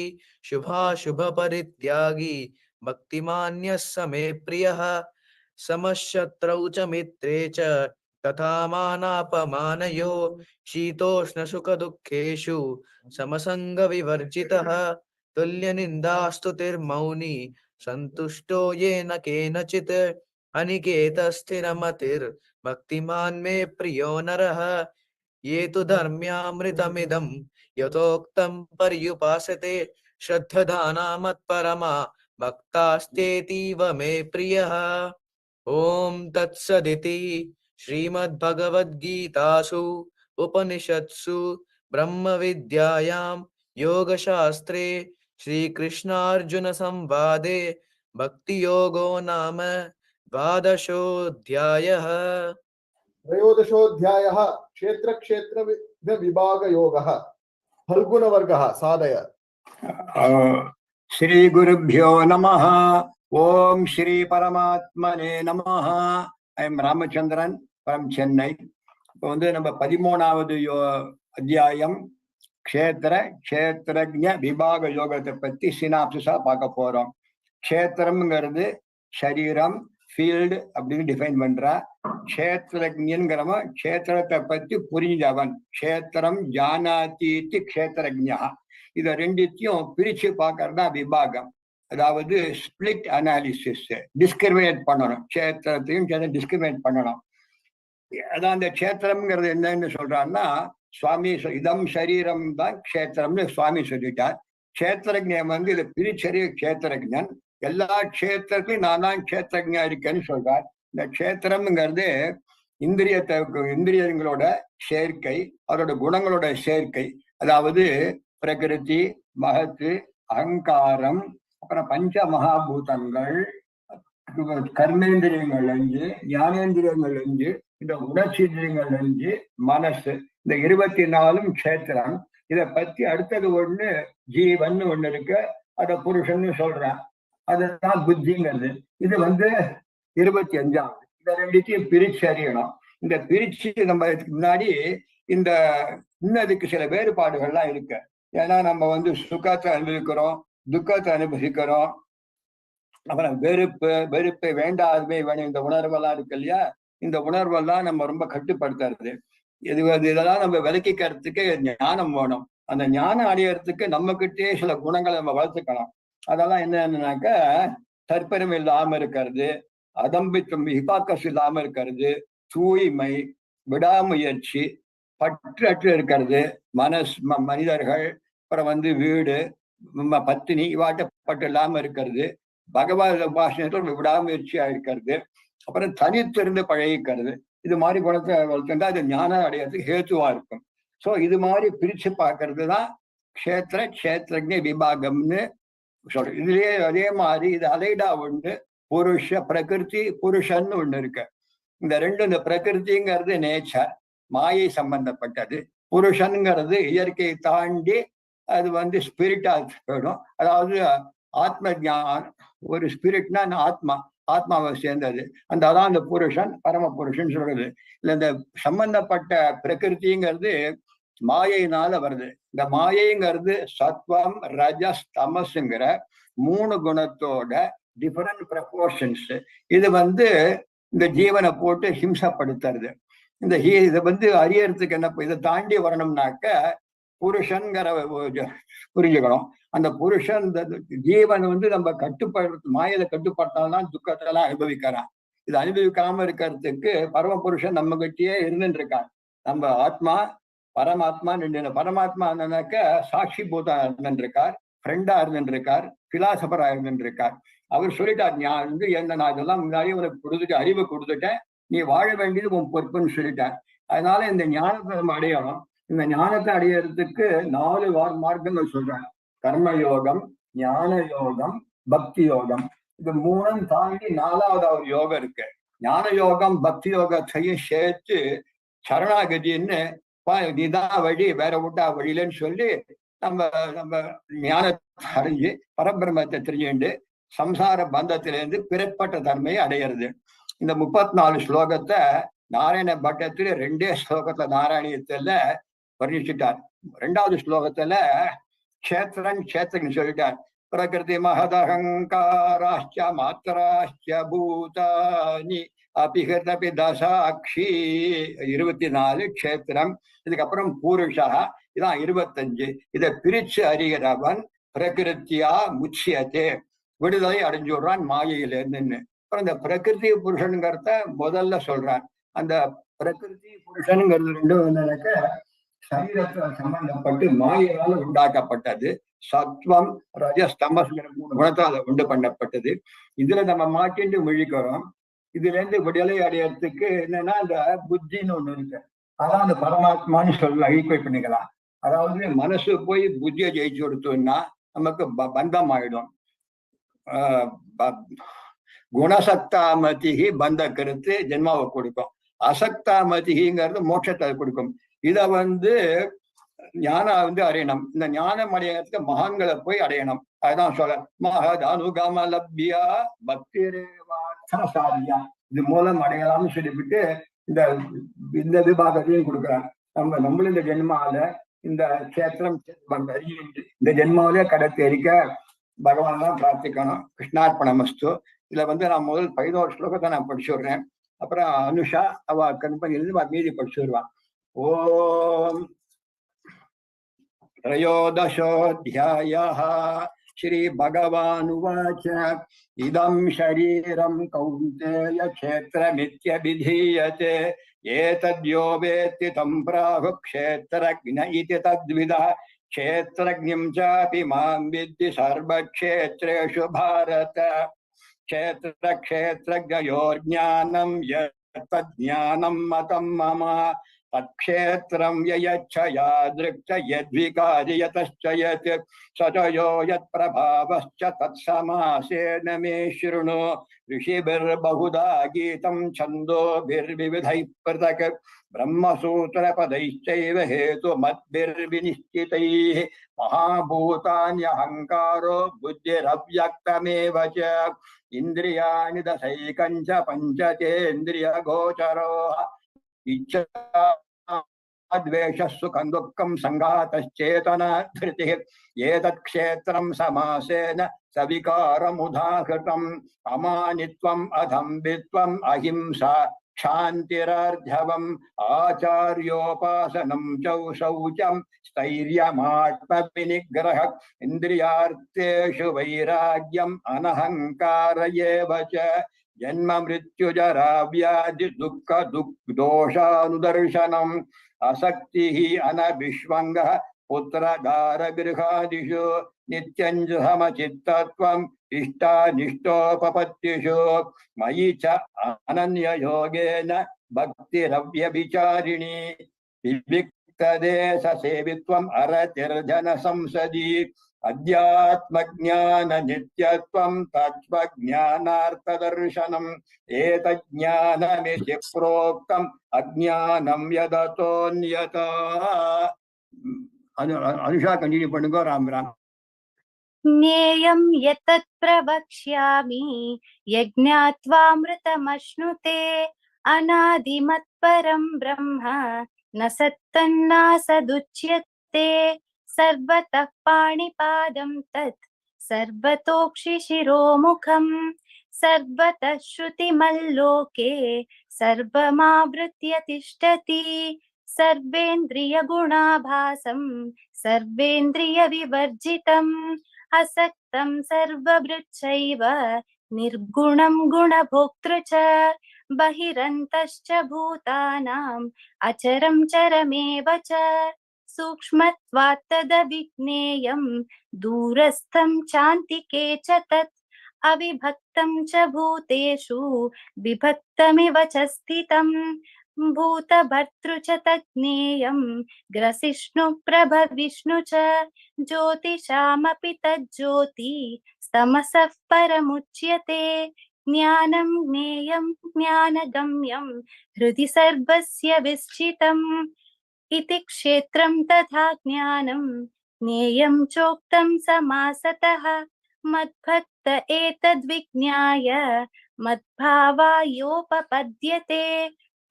शुभाशुभ परित्यागी भक्तिमान्यः स मे प्रियः समशत्रौ च मित्रे च तथा मानापमानयो शीतोष्ण सुख दुःखेषु समसंग विवर्जितः तुल्यनिन्दास्तुतिर्मौनी संतुष्टो येन केनचित् अनिकेत स्थिरमतिर्भक्तिमान् मे प्रियो नरः ये तु धर्म्यामृतमिदं यथोक्तं पर्युपासते श्रद्धदाना मत्परमा भक्तास्तेतीव मे प्रियः ओम तत्सदिति श्रीमद्भगवद्गीतासु उपनिषत्सु ब्रह्म विद्यायां योगशास्त्रे श्रीकृष्णार्जुन संवादे भक्ति योगो नाम द्वादशोऽध्यायः त्रयोदशोऽध्यायः क्षेत्र विभागयोगः फल्गुणवर्गः साधय श्री गुरुभ्यो नमः ओम श्री परमात्मने नमः I am Ramachandran from Chennai. இப்போ வந்து நம்ம 13வது அத்தியாயம் க்ஷேத்திரஜ்ஞ விபாக யோகத்தை பத்தி சினாப்சிஸா பார்க்க போறோம். க்ஷேத்திரம்ங்கிறது சரீரம் ஃபீல்டு அப்படின்னு டிஃபைன் பண்றா. க்ஷேத்திரஜ்ஞங்கிறவன் க்ஷேத்திரத்தை பத்தி புரிஞ்சவன். க்ஷேத்திரம் ஜானாதீதி க்ஷேத்திரஜ்ஞா. இதை ரெண்டுத்தையும் பிரிச்சு பார்க்கறதா விபாகம். அதாவது ஸ்பிளிட் அனாலிசிஸ், டிஸ்கிரிமினேட் பண்ணணும். க்ஷேத்திரத்தையும் டிஸ்கிரிமினேட் பண்ணணும். அதான் அந்த க்ஷேத்திரம்ங்கிறது என்னன்னு சொல்றாருன்னா, சுவாமி இதம் சரீரம் தான் க்ஷேத்திரம்னு சுவாமி சொல்லிட்டார். க்ஷேத்திரஜன் வந்து இதை பிரிச்சறிய க்ஷேத்திரஜன். எல்லா க்ஷேத்திரத்தையும் நான் தான் க்ஷேத்திரஜா இருக்கேன்னு சொல்றார். இந்த க்ஷேத்திரம்ங்கிறது இந்திரியங்களோட சேர்க்கை, அவரோட குணங்களோட சேர்க்கை. அதாவது பிரகிருதி, மகத்து, அகங்காரம், அப்புறம் பஞ்ச மகாபூதங்கள், கர்மேந்திரியங்கள் 5, ஞானேந்திரியங்கள் 5, இந்த உணர்ச்சிந்திரியங்கள் 5, மனசு, இந்த 24 க்ஷேத்திரம். இதை பத்தி அடுத்தது ஒண்ணு ஜீவன் ஒண்ணு இருக்கு, அத புருஷன் சொல்றான். அதுதான் புத்திங்கிறது. இது வந்து 25வது. இந்த ரெண்டுத்தையும் பிரிச்சு அறியணும். இந்த பிரிச்சு நம்ம முன்னாடி இந்த இன்னதுக்கு சில வேறுபாடுகள்லாம் இருக்கு. ஏன்னா நம்ம வந்து சுகத்தை அனுபவிக்கிறோம், துக்கத்தை அனுபவிக்கிறோம். அப்புறம் வெறுப்பு வேண்டாதவே வேணும், இந்த உணர்வெல்லாம் இருக்கு இல்லையா, இந்த உணர்வெல்லாம் நம்ம ரொம்ப கட்டுப்படுத்துறது. இதெல்லாம் நம்ம விலக்கிக்கிறதுக்கு ஞானம் வேணும். அந்த ஞானம் அடையறதுக்கு நம்ம கிட்டே சில குணங்களை நம்ம வளர்த்துக்கணும். அதெல்லாம் என்னன்னாக்க, தற்பெருமை இல்லாம இருக்கிறது, அதம்பித்தம் ஹிபாக்கஸ் இல்லாம இருக்கிறது, தூய்மை, விடாமுயற்சி, பற்றற்று இருக்கிறது, மனிதர்கள், அப்புறம் வந்து வீடு, பத்தினி இவாட்ட பற்று இல்லாம இருக்கிறது, பகவத் உபாசனத்தில் விடாமுயற்சியா இருக்கிறது, அப்புறம் தனித்திருந்து பழகிக்கிறது. இது மாதிரி குணத்தை வளர்த்துட்டா அது ஞானம் அடையிறதுக்கு ஹேத்துவா இருக்கும். ஸோ இது மாதிரி பிரிச்சு பார்க்கறது தான் க்ஷேத்ரஜ்ஞ விபாகம்னு சொல்றேன். இதுலயே அதே மாதிரி இது அலைடா ஒண்ணு, பிரகிருதி புருஷன்னு ஒண்ணு இருக்கு. இந்த ரெண்டு, இந்த பிரகிருதிங்கிறது நேச்சர், மாயை சம்பந்தப்பட்டது. புருஷனுங்கிறது இயற்கையை தாண்டி அது வந்து ஸ்பிரிட்டா போயிடும். அதாவது ஆத்ம ஞானம், ஒரு ஸ்பிரிட்னா ஆத்மாவை சேர்ந்தது. அதான் அந்த புருஷன், பரம புருஷன் சொல்றது. இல்ல இந்த சம்பந்தப்பட்ட பிரகிருதிங்கிறது மாயையினால வருது. இந்த மாயைங்கிறது சத்வம், ரஜஸ், தமசுங்கிற 3 குணத்தோட டிஃபரெண்ட் ப்ரப்போர்ஷன்ஸ். இது வந்து இந்த ஜீவனை போட்டு ஹிம்சப்படுத்துறது. இதை வந்து அறியறதுக்கு என்ன, இதை தாண்டி வரணும்னாக்க புருஷன்கிற புரிஞ்சுக்கணும். அந்த புருஷன், ஜீவன் வந்து நம்ம மாயில கட்டுப்படுத்தால்தான் துக்கத்தை எல்லாம் அனுபவிக்கிறான். இது அனுபவிக்காம இருக்கிறதுக்கு பரம புருஷன் நம்ம கிட்டயே இருந்துட்டு இருக்கான். நம்ம ஆத்மா பரமாத்மா பரமாத்மா என்னன்னாக்க சாட்சி பூதா இருந்துட்டு இருக்கார், ஃப்ரெண்டா இருந்துட்டு இருக்கார், பிலாசபரா இருந்துட்டு இருக்கார். அவர் சொல்லிட்டார், நான் வந்து என்ன, நான் இதெல்லாம் முன்னாடியே உனக்கு கொடுத்துட்டு அறிவு கொடுத்துட்டேன், நீ வாழ வேண்டியது உன் பொறுப்புன்னு சொல்லிட்டார். அதனால இந்த ஞானத்தை நம்ம அடையணும். இந்த ஞானத்தை அடையறதுக்கு 4 மார்க்கங்கள் சொல்றாங்க. கர்ம யோகம், ஞான யோகம், பக்தி யோகம். இது 3 தாண்டி 4வது ஒரு யோகம் இருக்கு. ஞான யோகம் பக்தி யோகத்தையும் சேர்த்து சரணாகதின்னு, நீதான் வழி, வேற விட்டா வழியிலன்னு சொல்லி நம்ம ஞானத்தை அறிஞ்சு பரபிரம்மத்தை தெரிஞ்சுண்டு சம்சார பந்தத்திலிருந்து பிறப்பட்ட தன்மையை அடையிறது. இந்த 34 ஸ்லோகத்தை நாராயண பட்டத்துல 2 ஸ்லோகத்துல நாராயணியத்துல வர்ணிச்சுட்டார். 2வது ஸ்லோகத்துல க்ஷேத்திரன் சொல்லிட்டார். பிரகிருதி மகதஹங்காராச்ச மாத்திராச்ச பூதானி அபிஹதபி தசாட்சி 24 க்ஷேத்திரம். இதுக்கப்புறம் பூருஷா, இதான் 25. இதை பிரிச்சு அறிகிறவன் பிரகிருத்தியா முச்சியத்தே, விடுதலை அடைஞ்சுடுறான் மாயையிலிருந்து. அப்புறம் இந்த பிரகிருதி புருஷனுங்கிறத முதல்ல சொல்றான். அந்த பிரகிருதி புருஷனுங்கிறது ரெண்டும் என்னன்னாக்க சரீரத்துல சம்பந்தப்பட்டு மாயையால உண்டாக்கப்பட்டது. சத்வம், ரஜஸ், தமஸ்ங்கிற 3 குணத்தால உண்டு பண்ணப்பட்டது. இதுல நம்ம மாட்டிண்டு விழிக்கிறோம். இதுல இருந்து விடுதலை அடையறதுக்கு என்னன்னா அந்த புத்தின்னு ஒண்ணு இருக்கு. அதான் அந்த பரமாத்மான்னு சொல்ல ஈக்குவேட் பண்ணிக்கலாம். அதாவது மனசு போய் புத்தியை ஜெயிச்சு கொடுத்தோம்னா நமக்கு பந்தம் ஆயிடும். குணசக்தாமதிகி பந்த கருத்து ஜென்மாவை கொடுக்கும், அசக்தாமதிங்கிறது மோட்சத்தை கொடுக்கும். இத வந்து ஞானம் வந்து அடையணும். இந்த ஞானம் அடையறதுக்கு மகான்களை போய் அடையணும். அதுதான் சொல்ல மகத் அனுகம லப்யா பக்திரேவார்த்தசாலியா, இது மூலம் அடையலாம்னு சொல்லிவிட்டு இந்த விபாகத்தையும் கொடுக்குறாங்க. நம்மளும் இந்த ஜென்மாவில இந்த கஷேத்திரம் இந்த ஜென்மாவிலே கடத்தேரிக்க பகவான் தான் பிரார்த்திக்கணும். கிருஷ்ணார்ப்பணமஸ்து. இதுல வந்து நான் முதல் 11 ஸ்லோகத்தை நான் படிச்சு விடுறேன். அப்புறம் அனுஷா அவ கம்பெனியிலிருந்து மீதி படிச்சு வருவான். ஓம் त्रयोदशोऽध्यायः श्रीभगवानुवाच इदं शरीरं कौन्तेय क्षेत्रमित्यभिधीयते एतद्यो वेत्ति तं प्राहुः क्षेत्रज्ञ इति तद्विदः क्षेत्रज्ञं चापि मां विद्धि सर्वक्षेत्रेषु भारत क्षेत्रक्षेत्रज्ञयोर्ज्ञानं यत्तज्ज्ञानं मतं मम तत्क्षेत्रं ययच्छया दृक्च यद्विकारि यतश्च यत् स च यो यत्प्रभावश्च तत्समासेन मे शृणु ऋषिभिर्बहुधा गीतं छन्दोभिर्विविधैः पृथक् ब्रह्मसूत्रपदैश्चैव हेतुमद्भिर्विनिश्चितैः महाभूतान्यहङ्कारो बुद्धिरव्यक्तमेव च इन्द्रियाणि दशैकञ्च पञ्चचेन्द्रियगोचरो इच्छा द्वेषः सुखं दुःखं संघातश्चेतना धृतिः एतत् क्षेत्रं समासेन सविकारमुदाहृतम् अमानित्वम् अधम्बित्वम् अहिंसा क्षान्तिरार्धवम् आचार्योपासनं च शौचं स्थैर्यमात्मविनिग्रह इन्द्रियार्थेषु वैराग्यम् अनहङ्कार एव च जन्म मृत्युजरा व्याधि दुःख दोषानुदर्शनम् असक्तिः अनभिष्वङ्गः पुत्रदारगृहादिषु नित्यं समचित्तत्वम् इष्टानिष्टोपपत्तिषु मयि च अनन्ययोगेन भक्तिरव्यभिचारिणी विविक्तदेशसेवित्वम् अरतिर्जन संसदि अध्यात्मज्ञाननित्यत्वं तत्त्वज्ञानार्थदर्शनम् एतज्ज्ञानमिति प्रोक्तम् अज्ञानं यदतोऽन्यथा अनुषा कंटिन्यू பண்ணுங்க राम राम ज्ञेयं यत्तत् प्रवक्ष्यामि यज्ञात्वामृतमश्नुते अनादिमत्परं ब्रह्म न सत्तन्नासदुच्यते सर्वतः पाणिपादं तत् सर्वतोक्षिशिरोमुखं सर्वतः श्रुतिमल्लोके सर्वमावृत्य तिष्ठति सर्वेन्द्रियगुणाभासं सर्वेन्द्रियविवर्जितम् असक्तं सर्वभृच्चैव निर्गुणं गुणभोक्तृ च बहिरन्तश्च भूतानाम् अचरं चरमेव च सूक्ष्मत्वात् तदविज्ञेयं दूरस्थं चान्तिके च तत् अविभक्तं च भूतेषु विभक्तमिव च स्थितम् भूतभर्तृ च तज्ज्ञेयं ग्रसिष्णु प्रभविष्णु च ज्योतिषामपि तज्ज्योति तमसः परमुच्यते ज्ञानं ज्ञेयं ज्ञानगम्यं हृदि सर्वस्य विस्थितम् इति क्षेत्रं तथा ज्ञानं ज्ञेयं चोक्तं समासतः मद्भक्त एतद्विज्ञाय मद्भावायोपपद्यते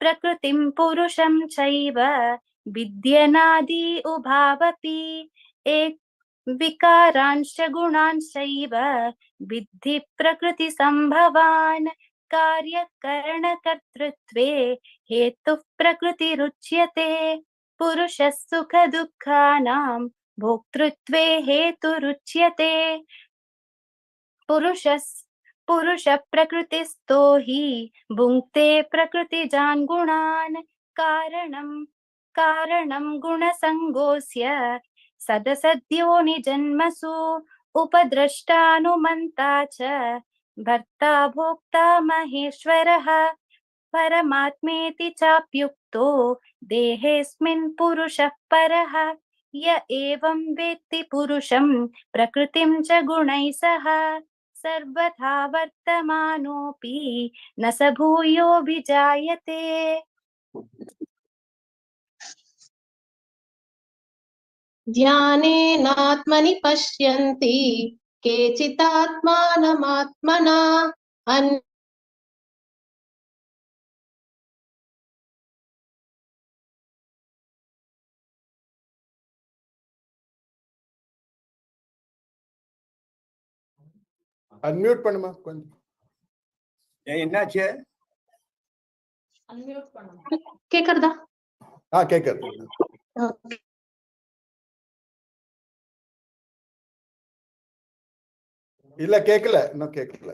प्रकृतिं पुरुषं चैव विद्यनादि उभावपि एक विकारांश्च गुणांश्चैव विद्धि प्रकृतिसम्भवान् कार्यकरणकर्तृत्वे हेतुः प्रकृतिरुच्यते पुरुषः सुखदुःखानां भोक्तृत्वे हेतुरुच्यते पुरुष प्रकृतिस्थो हि भुङ्क्ते प्रकृतिजान् गुणान् कारणं गुणसङ्गोऽस्य सदसद्यो निजन्मसु उपद्रष्टानुमन्ता च भर्ता भोक्ता महेश्वरः परमात्मेति चाप्युक्तो देहेऽस्मिन् पुरुषः परः य एवं वेत्ति पुरुषं प्रकृतिं च गुणैः सह सर्वथा वर्तमानोऽपि न स भूयोऽभिजायते। ध्यानेनात्मनि पश्यन्ति केचिदात्मानमात्मना அன்மியூட் பண்ணுமா கொஞ்சம். என்னாச்சு? அன்மியூட் பண்ணுங்க. கேக்குறதா? கேக்குது. இல்ல கேக்கல, இன்னும் கேக்கல.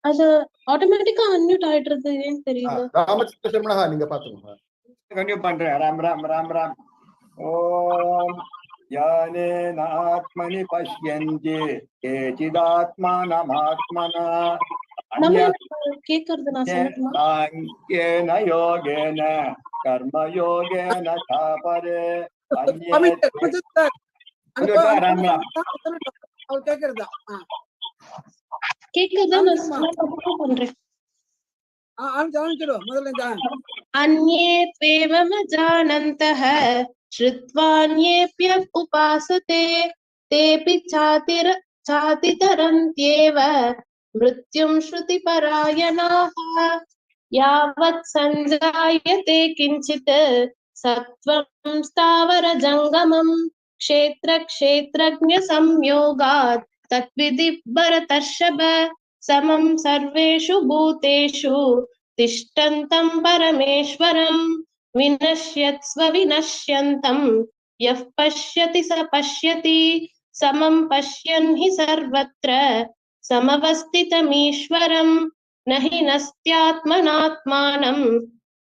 அது ஆட்டோமேட்டிக்கா அன்மியூட் ஆயிடுறது ஏன் தெரியல. ராமச்சந்திர சர்மனா நீங்க பாத்துங்க. கண்டினியூ பண்றேன். ராம் ராம் ராம் ராம். ஓம் ஞானேனாத்மனி பஷ்யந்தி கேசிதாத்மானமாத்மனா கேக்குறது நான் சொல்லட்டுமா? சாங்க்யேன யோகேன கர்மயோகேன சாபரே ராம் ராம். கேக்குறதா? கேக்குறதா நான் பண்றேன். अन्ये त्वेवम जानन्तः श्रुत्वान्येऽप्य उपासते तेऽपि चातितरन्त्येव मृत्युं श्रुतिपरायणाः यावत् सञ्जायते किञ्चित् सत्त्वं स्थावरजङ्गमं क्षेत्रक्षेत्रज्ञसंयोगात् तद्विधि भरतर्षभ समं सर्वेषु भूतेषु तिष्ठन्तं परमेश्वरं विनश्यत्स्व विनश्यन्तं यः पश्यति स पश्यति समं पश्यन् हि सर्वत्र समवस्थितमीश्वरं न हि नस्त्यात्मनात्मानं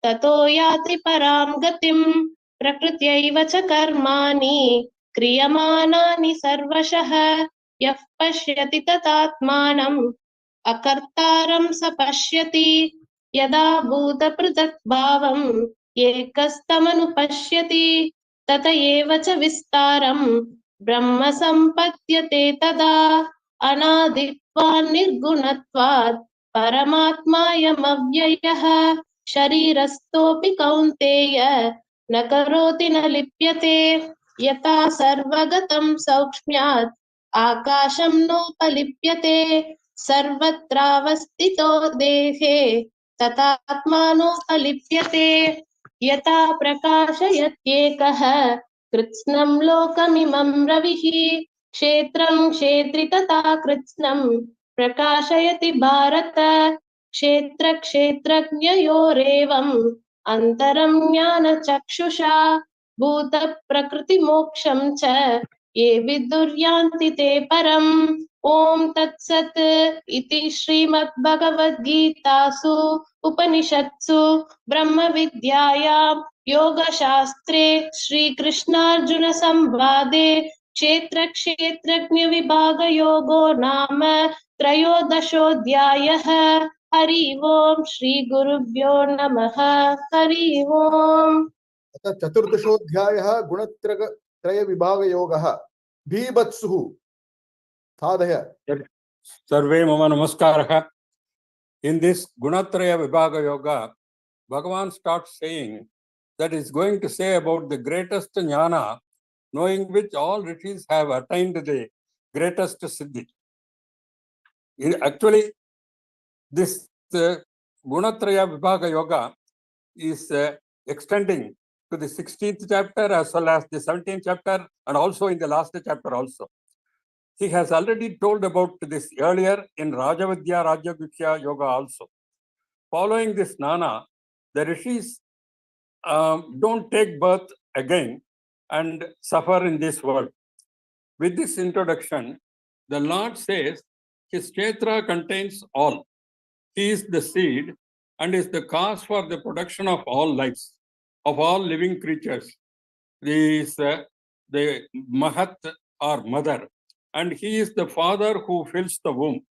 ततो याति परां गतिं प्रकृत्यैव च कर्माणि क्रियमाणानि सर्वशः यः पश्यति तदात्मानम् अकर्तारं स पश्यति यदा भूतपृथक्भावम् एकस्तमनुपश्यति तत एव च विस्तारं ब्रह्म सम्पद्यते तदा अनादित्वान् निर्गुणत्वात् परमात्मायमव्ययः शरीरस्थोऽपि कौन्तेय न करोति न लिप्यते यथा सर्वगतं सौक्ष्म्यात् आकाशं नोपलिप्यते सर्वत्रावस्थितो देहे तथात्मानोपलिप्यते यथा प्रकाशयत्येकः कृत्स्नं लोकमिमं रविः क्षेत्रं क्षेत्रि तथा कृत्स्नं प्रकाशयति भारत क्षेत्रक्षेत्रज्ञयोरेवम् अन्तरं ज्ञानचक्षुषा भूतप्रकृतिमोक्षं च ये विदुर्यान्ति ते परम् ॐ तत्सत् इति श्रीमद्भगवद्गीतासु उपनिषत्सु ब्रह्मविद्यायां योगशास्त्रे श्रीकृष्णार्जुनसंवादे क्षेत्रक्षेत्रज्ञविभागयोगो नाम त्रयोदशोऽध्यायः हरि ओम श्री गुरुभ्यो नमः हरि ओम अथ चतुर्दशोऽध्यायः गुणत्रय विभागयोगः भीभत्सुः साधय सर्वे मम नमस्कारः. In this Gunatraya Vibhaga Yoga, Bhagavan starts saying that he's going to say about the greatest jnana, knowing which all rishis have attained the greatest siddhi. Actually, this Gunatraya Vibhaga Yoga is extending to the 16th chapter as well as the 17th chapter and also in the last chapter also. He has already told about this earlier in Rajavidya Rajyagukya Yoga also. Following this Nana, the rishis don't take birth again and suffer in this world. With this introduction, the Lord says his kshetra contains all. He is the seed and is the cause for the production of all lives, of all living creatures. He is the Mahat or mother, and he is the father who fills the womb.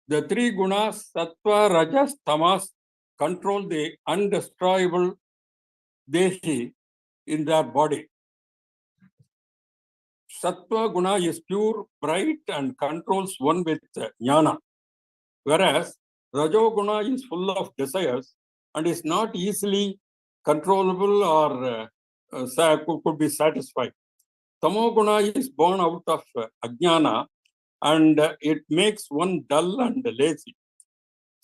The three gunas, sattva, rajas, tamas, control the undestroyable dehi in their body. Sattva guna is pure, bright, and controls one with jnana, whereas Rajoguna is full of desires and is not easily controllable or could be satisfied. Tamoguna is born out of ajnana and it makes one dull and lazy.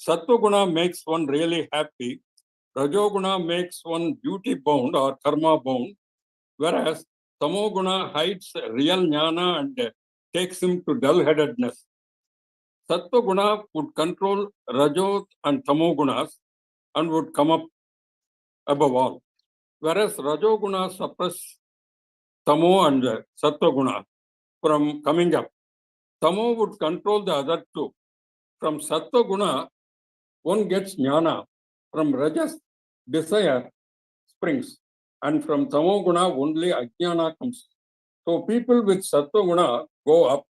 Sattva-guna makes one really happy. Rajoguna makes one duty bound or karma bound, whereas Tamoguna hides real jnana and takes him to dull-headedness. Sattva-guna would control Rajot and Tamogunas and would come up above all, whereas Rajoguna suppress Tamo and Sattva-guna from coming up. Tamo would control the other two. From Sattva-guna, one gets jnana. From Rajas, desire springs. And from Tamo-guna, only ajnana comes. So people with Sattva-guna go up.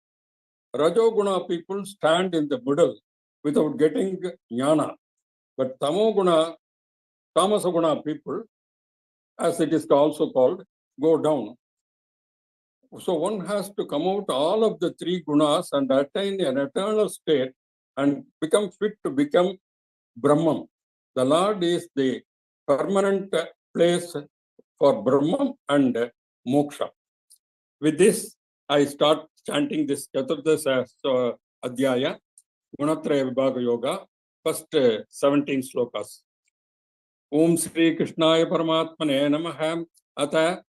Rajoguna people stand in the middle without getting jnana. But Tamoguna, Tamasaguna people, as it is also called, go down. So one has to come out all of the three gunas and attain an eternal state and become fit to become Brahman. The Lord is the permanent place for Brahman and moksha. With this, I start chanting this Chaturdasha Adhyaya, Gunatraya Vibhaga Yoga, first 17 slokas. ओम श्री कृष्णाय परमात्मने नमः। अथ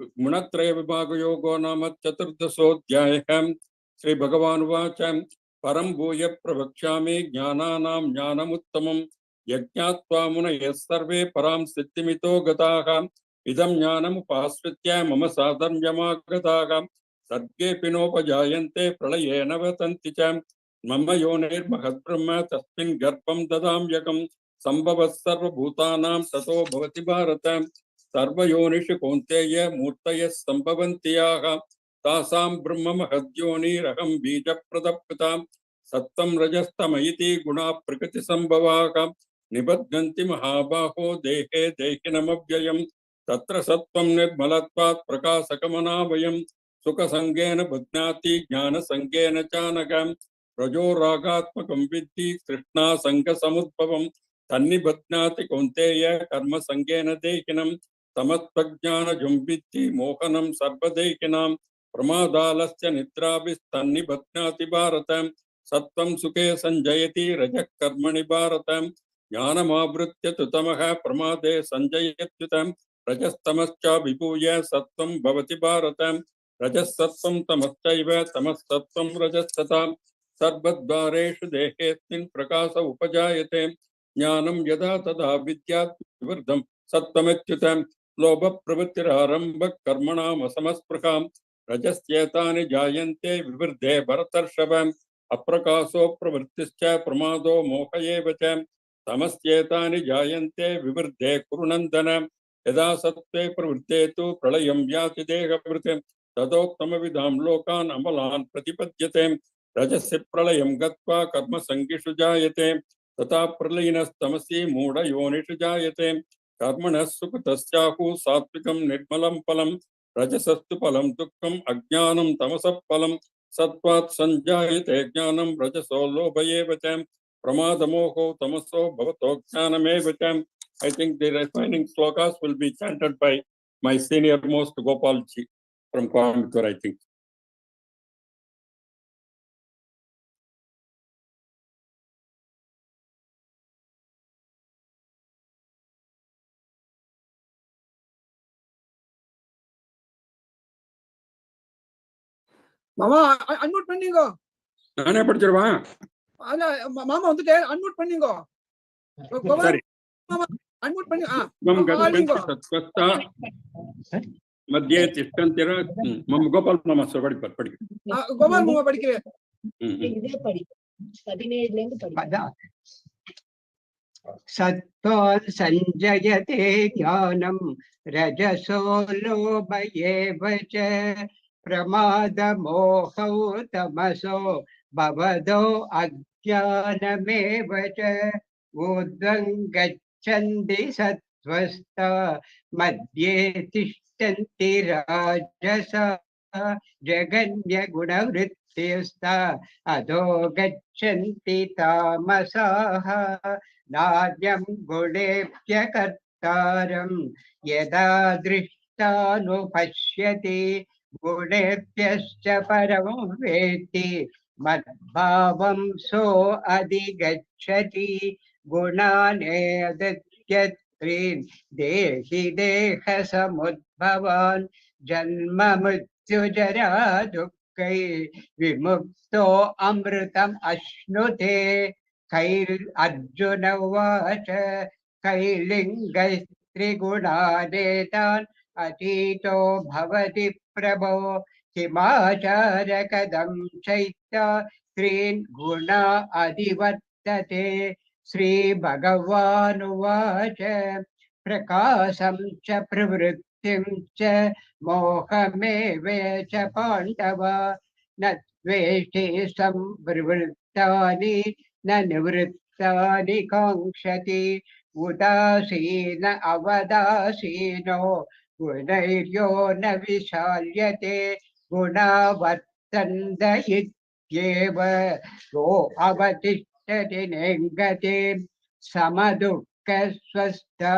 गुणत्रय विभाग योगो नाम चतुर्दशोऽध्यायः। श्री भगवानुवाच परं भूय प्रवक्ष्यामि ज्ञानानां ज्ञानमुत्तमं यज्ञात्वा मुनयः सर्वे परां सिद्धिमितो गताः। इदं ज्ञानमुपाश्रित्य मम साधर्म्यमागताः। सर्गेऽपि नोपजायन्ते प्रलये न वतन्ति च। मम योनिर्महद्ब्रह्म तस्मिन् गर्भं ददाम्यहम्। संभवः सर्वभूतानां ततो भवति भारत। सर्वयोनिषु कौन्तेय मूर्तयः सम्भवन्ति याः तासां ब्रह्म महद्योनिरहं बीजप्रदः। सत्त्वं रजस्तम इति गुणाः प्रकृतिसम्भवाः निबध्नन्ति महाबाहो देहे देहिनमव्ययम्। तत्र सत्त्वं निर्मलत्वात् प्रकाशकमनावयम्। सुखसङ्गेन बध्नाति ज्ञानसङ्गेन चानघम्। रजो रागात्मकं विद्धि तृष्णासङ्गसमुद्भवम्। तन्निबध्नाति कौन्तेय कर्मसङ्गेन देहिनम्। तमत्त्वज्ञानजं विद्धि मोहनं सर्वदेहिनां। प्रमादालस्य निद्राभिस्तन्निबध्नाति भारत। सत्त्वं सुखे सञ्जयति रजः कर्मणि भारत। ज्ञानमावृत्य तु तमः प्रमादे सञ्जयत्युत। रजस्तमश्चाभिभूय सत्त्वं भवति भारत। रजः सत्त्वं तमश्चैव तमः सत्त्वं रजस्तथा। सर्वद्वारेषु देहेऽस्मिन् प्रकाश उपजायते। ज्ञानं यदा तदा विद्यात् विवृद्धं सत्त्वमित्युत। लोभप्रवृत्तिरारम्भः कर्मणामसमस्पृहां। रजस्येतानि जायन्ते विवृद्धे भरतर्षभ। अप्रकाशो प्रवृत्तिश्च प्रमादो मोह एव च। तमस्येतानि जायन्ते विवृद्धे कुरु नन्दन। यदा सत्त्वे प्रवृत्ते तु प्रलयं याति देहभृत्। तदोत्तमविदां लोकान् अमलान् प्रतिपद्यते। रजसि प्रलयं गत्वा कर्मसङ्गिषु जायते। तथा प्रलयिनस्तमसि मूढयोनिषु जायते। कर्मणः सुकृतस्याहुः सात्विकं निर्मलं फलं। रजसस्तु फलं दुःखम् अज्ञानं तमसः फलं। सत्त्वात् सञ्जायते ज्ञानं रजसो लोभ एव च। प्रमादमोहो तमसो भवतो ज्ञानमेव च। I think the remaining slokas will be chanted by my senior most Gopalji from Coimbatore, I think. மாமா அன்மியூட் பண்ணீங்கோ. நானே படிச்சிருவா. மாமா வந்துட்டே அன்மியூட் பண்ணீங்கோ. சரி. மாமா அன்மியூட் பண்ணி मम गच्छन्ति तत्त्वस्ता मध्ये तिष्ठन्ति मम गोपाल मामा पढ़ी கோபால் மாமா படிக்கிறேன். இதே படி 17 ல இருந்து படி. सत्त्वा सञ्जयते ज्ञानं रजसो लोभ एव च। प्रमादमोहौ तमसो भवदो अज्ञानमेव च। ऊर्ध्वं गच्छन्ति सत्त्वस्ता मध्ये तिष्ठन्ति राजसः। जगन्यगुणवृत्तिस्ता अधो गच्छन्ति तामसाः। नार्यं गुणेभ्य कर्तारं यदा दृष्टानुपश्यति। गुणेभ्यश्च परं वेत्ति मद्भावं सो अधिगच्छति। गुणानेदत्यत्रीन् देहि देहसमुद्भवान्। जन्म मृत्युजरा दुःखै विमुक्तो अमृतम् अश्नुते। अर्जुन उवाच कैलिङ्गस्त्रिगुणानेतान् अतीतो भवति प्रभो। किमाचारकदं चैत्य त्रीन् गुणा अधिवर्तते। श्रीभगवानुवाच प्रकाशं च प्रवृत्तिं च मोहमेव च पाण्डव। न द्वेष्टि संप्रवृत्तानि न निवृत्तानि काङ्क्षति। उदासीन अवदासीनो गुणैर्यो न विशाल्यते। गुणा वर्तन्त इत्येव यो अवतिष्ठति नेङ्गते। समदुःखस्वस्था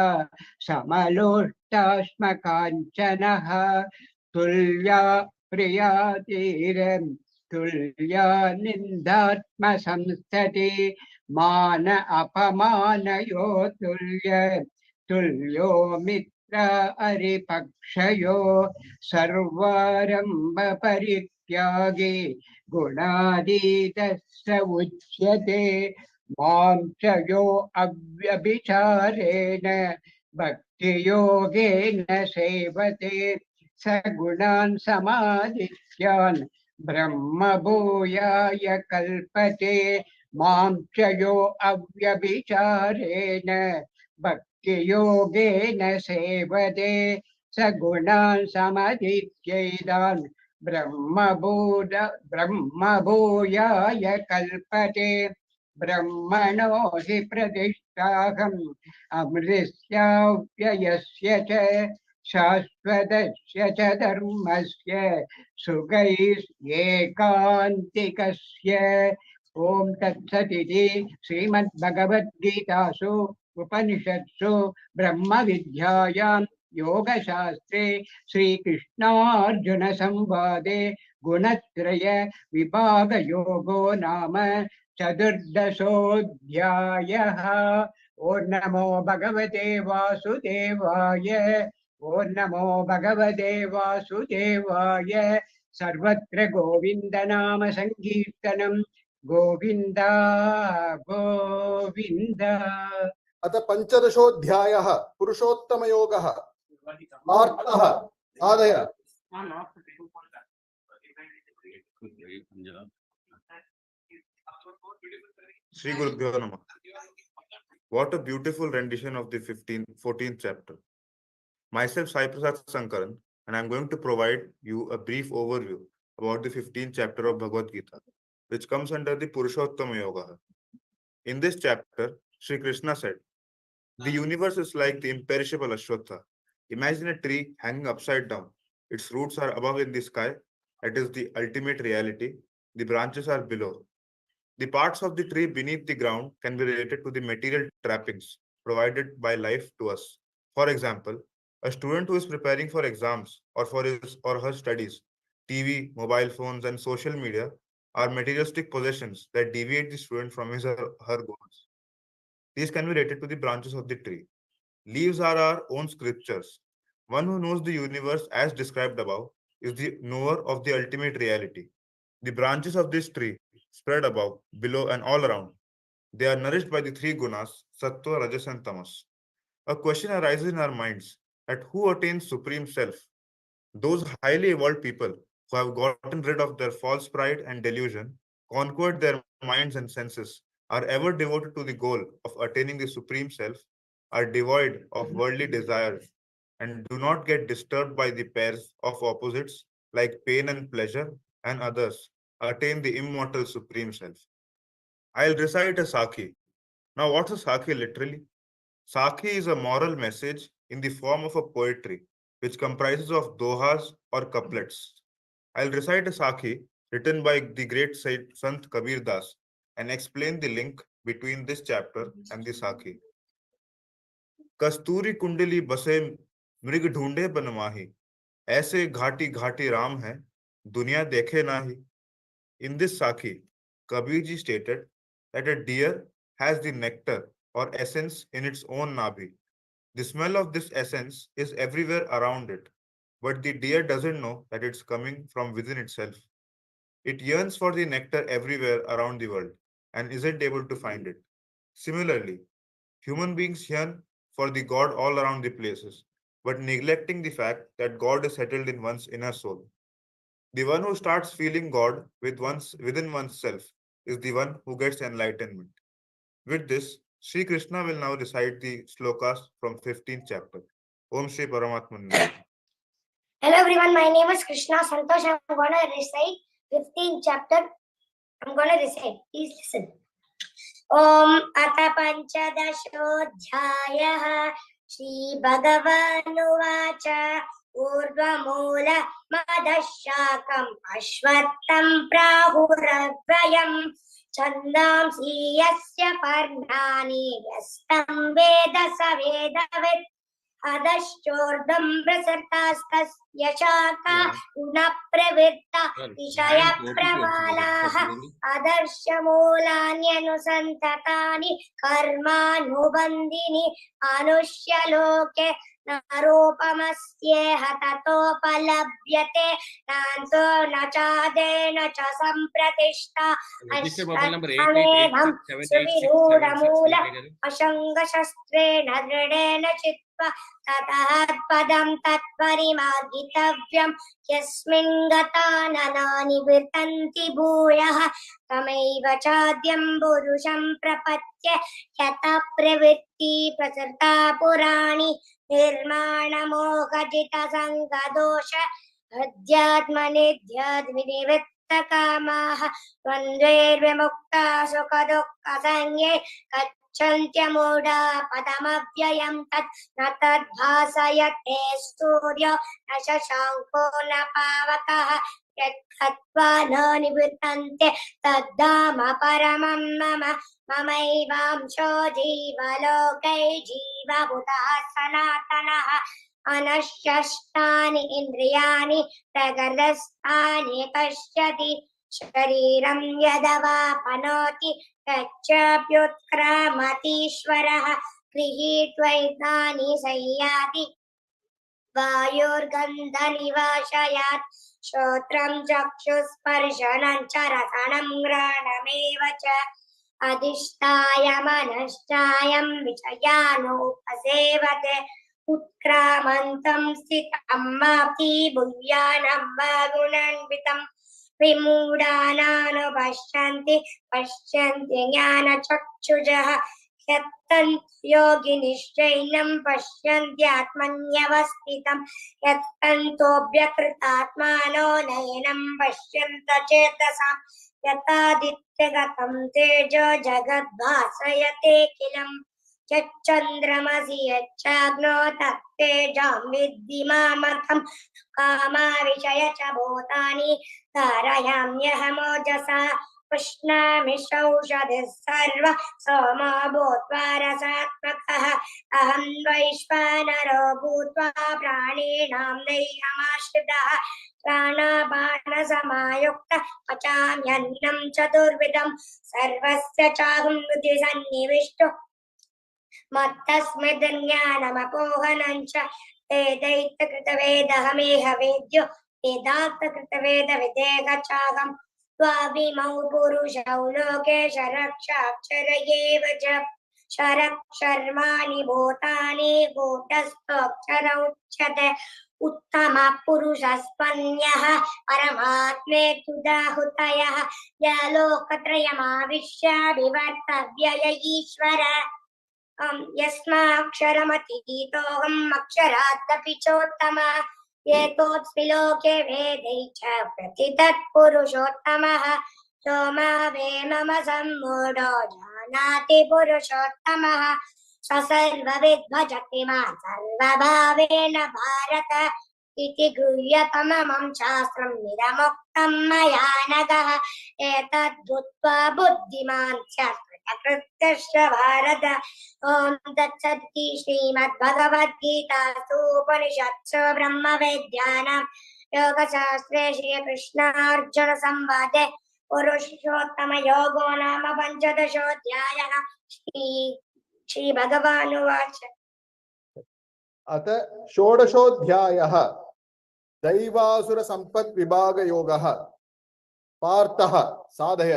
समलोष्टाश्मकाञ्चनः। तुल्या प्रियातीरम् तुल्या निन्दात्मसंस्तति। मान अपमानयो तुल्य तुल्यो मित्र अरिपक्षयो सर्वारंभ परित्यागी गुणातीतः स उच्यते मां च यो अव्यभिचारेण भक्ति योगेन सेवते स गुणान् समादित्यान् ब्रह्म भूयाय कल्पते मां च यो अव्यभिचारेण भक्ति योगेन सेवते स गुणान् समधित्यैतान् ब्रह्म भूयाय कल्पते ब्रह्मणो हि प्रतिष्ठाहम् अमृतस्याव्ययस्य च शाश्वतस्य च धर्मस्य सुखैर्येकान्तिकस्य ओम तत्सदिति श्रीमद्भगवद्गीतासु उपनिषत्सु ब्रह्म विद्यायां योगशास्त्रे श्रीकृष्णार्जुन संवादे गुणत्रय विभाग योगो नाम चतुर्दशोऽध्यायः। ओम नमो भगवते वासुदेवाय। ओम नमो भगवते वासुदेवाय। सर्वत्र गोविंद नाम संकीर्तनम् गोविंद गोविंद। अथ पंचदशोऽध्यायः पुरुषोत्तमयोगः। पार्थः आदय। Shri Gurubhyo Namaha. What a beautiful rendition of the 14th chapter. Myself Sai Prasad Sankaran, and I am going to provide you a brief overview about the 15th chapter of Bhagavad Gita, which comes under the Purushottama Yoga. In this chapter, Sri Krishna said, the universe is like the imperishable Ashwatha. Imagine a tree hanging upside down. Its roots are above in the sky. It is the ultimate reality. The branches are below. The parts of the tree beneath the ground can be related to the material trappings provided by life to us. For example, a student who is preparing for exams or for his or her studies, TV, mobile phones, and social media are materialistic possessions that deviate the student from his or her goals. These can be related to the branches of the tree. Leaves are our own scriptures. One who knows the universe as described above is the knower of the ultimate reality. The branches of this tree spread above, below, and all around. They are nourished by the three gunas, sattva, rajas, and tamas. A question arises in our minds that who attains supreme self? Those highly evolved people who have gotten rid of their false pride and delusion, conquered their minds and senses, are ever devoted to the goal of attaining the supreme self, are devoid of worldly desires, and do not get disturbed by the pairs of opposites like pain and pleasure, and others attain the immortal supreme self. I'll recite a Saki. Now, what's a Saki literally? Saki is a moral message in the form of a poetry, which comprises of dohas or couplets. I'll recite a Saki written by the great Sant Kabir Das and explain the link between this chapter and the Saki. कस्तूरी कुंडली बसे मृग ढूंढे बनमाही ऐसे घाटी घाटी राम है दुनिया देखे नाही. In this Saki, Kabirji stated that a deer has the nectar or essence in its own nabi. The smell of this essence is everywhere around it, but the deer doesn't know that it's coming from within itself. It yearns for the nectar everywhere around the world and isn't able to find it. Similarly, human beings yearn for the God all around the places, but neglecting the fact that God is settled in one's inner soul. The one who starts feeling God within oneself is the one who gets enlightenment. With this, Sri Krishna will now recite the slokas from 15th chapter. Om Shri Paramatman. Hello everyone, my name is Krishna Santosh. I'm going to recite 15th chapter. I'm going to recite. Please listen. Om Atha Panchadashodhyayah Shri Bhagavanuvacha Urdvamula Madashakam Ashwattam Prahuravayam Chandamsi Yasya Parnani Yastam Veda Savedavid अधश्चोर्ध्वं प्रसृतास्तस्य शाखा गुणः प्रवृत्ता विषयप्रवालाः अदर्शमूलान्यनुसन्ततानि कर्मानुबन्धिनि मनुष्यलोके नारोपमस्येह ततोपलभ्यते नान्तो न चादेन च सम्प्रतिष्ठा अष्टमेधं सुविरूढमूल अशङ्गशस्त्रेण दृढेन चित्वा ततः पदं तत्परिमार्गितव्यं यस्मिन् गता ननानि वर्तन्ति भूयः तमैव चाद्यं पुरुषं प्रपद्ये यतः प्रवृत्ति प्रसृता पुराणि निर्माणमोहजितसङ्गदोष अध्यात्मनिध्यद्विनिवृत्तकामाः द्वन्द्वैर्विमुक्ता सुखदुःखसंज्ञे गच्छन्त्यमूढा पदमव्ययं तत् न तद्भासयते सूर्यो न शशाङ्को न पावकः यद्गत्वा न निवृत्तन्ते तद्धाम परमं मम ममैवांशो जीवलोकै जीवभूतः सनातनः अनश्यष्टानि इन्द्रियाणि प्रकृतिस्थानि पश्यति शरीरं यदवापनोति तच्चाप्युत्क्रामतीश्वरः गृहीत्वैतानि संयाति वायुर्गन्धनिवाशयात् श्रोत्रं चक्षुस्पर्शनं च रसनं घ्राणमेव च अधिष्ठाय मनश्चायं विषयानुपसेवते उत्क्रामन्तं स्थितं माप्ति भूयानं वा गुणान्वितं विमूढानानुपश्यन्ति पश्यन्ति ज्ञानचक्षुषः यत्तन्त्योगिनिश्चैनं पश्यन्त्यात्मन्यवस्थितं यत्तन्तोऽभ्यकृतात्मानो नयनं पश्यन्त चेतसां यथादित्यगतं तेजो जगद्भासयतेऽखिलम् यच्चन्द्रमसि यच्चाग्नो तत्तेजां विद्धि मामकं कामाविषय च भूतानि धारयाम्यहमोजसा पुष्णामि सौषधिः सर्व सोमो भूत्वा रसात्मकः अहं वैश्वानरो भूत्वा प्राणिनां देहमाश्रितः प्राणापानसमायुक्तः पचाम्यन्नं चतुर्विधं सर्वस्य चाहं हृदि सन्निविष्टो मत्तस्मृज्ञानमपोहनं च वेदैत्यकृतवेदहमेह वेद्यो वेदार्थकृतवेदविदेह चाहं त्वाभिमौ पुरुषौ लोके शरक्षाक्षर एव च शरक्षर्माणि भूतानि कूटस्थोऽक्षर उच्यते उत्तमः पुरुषस्त्वन्यः परमात्मेत्युदाहुतयः य लोकत्रयमाविश्य विवर्तव्य य ईश्वर यस्माक्षरमतीतोऽहम् अक्षरादपि चोत्तमः एतोऽस्मि लोके वेदै च प्रतितत् पुरुषोत्तमः सोमावे मम सम्मूढो जानाति पुरुषोत्तमः स सर्वविद् भजति मां सर्वभावेन भारत इति गृह्यतममं शास्त्रं निरमुक्तं मया नघः एतद्भूत्वा बुद्धिमान् स्यात् कृत्यश्च भारत ॐ तत्सदिति श्रीमद्भगवद्गीतासु उपनिषत्सु ब्रह्मविद्यानां योगशास्त्रे श्रीकृष्णार्जुनसंवादे पुरुषोत्तमयोगो नाम पञ्चदशोऽध्यायः श्रीभगवानुवाच अथ षोडशोऽध्यायः दैवासुरसम्पद्विभागयोगः पार्थः साधय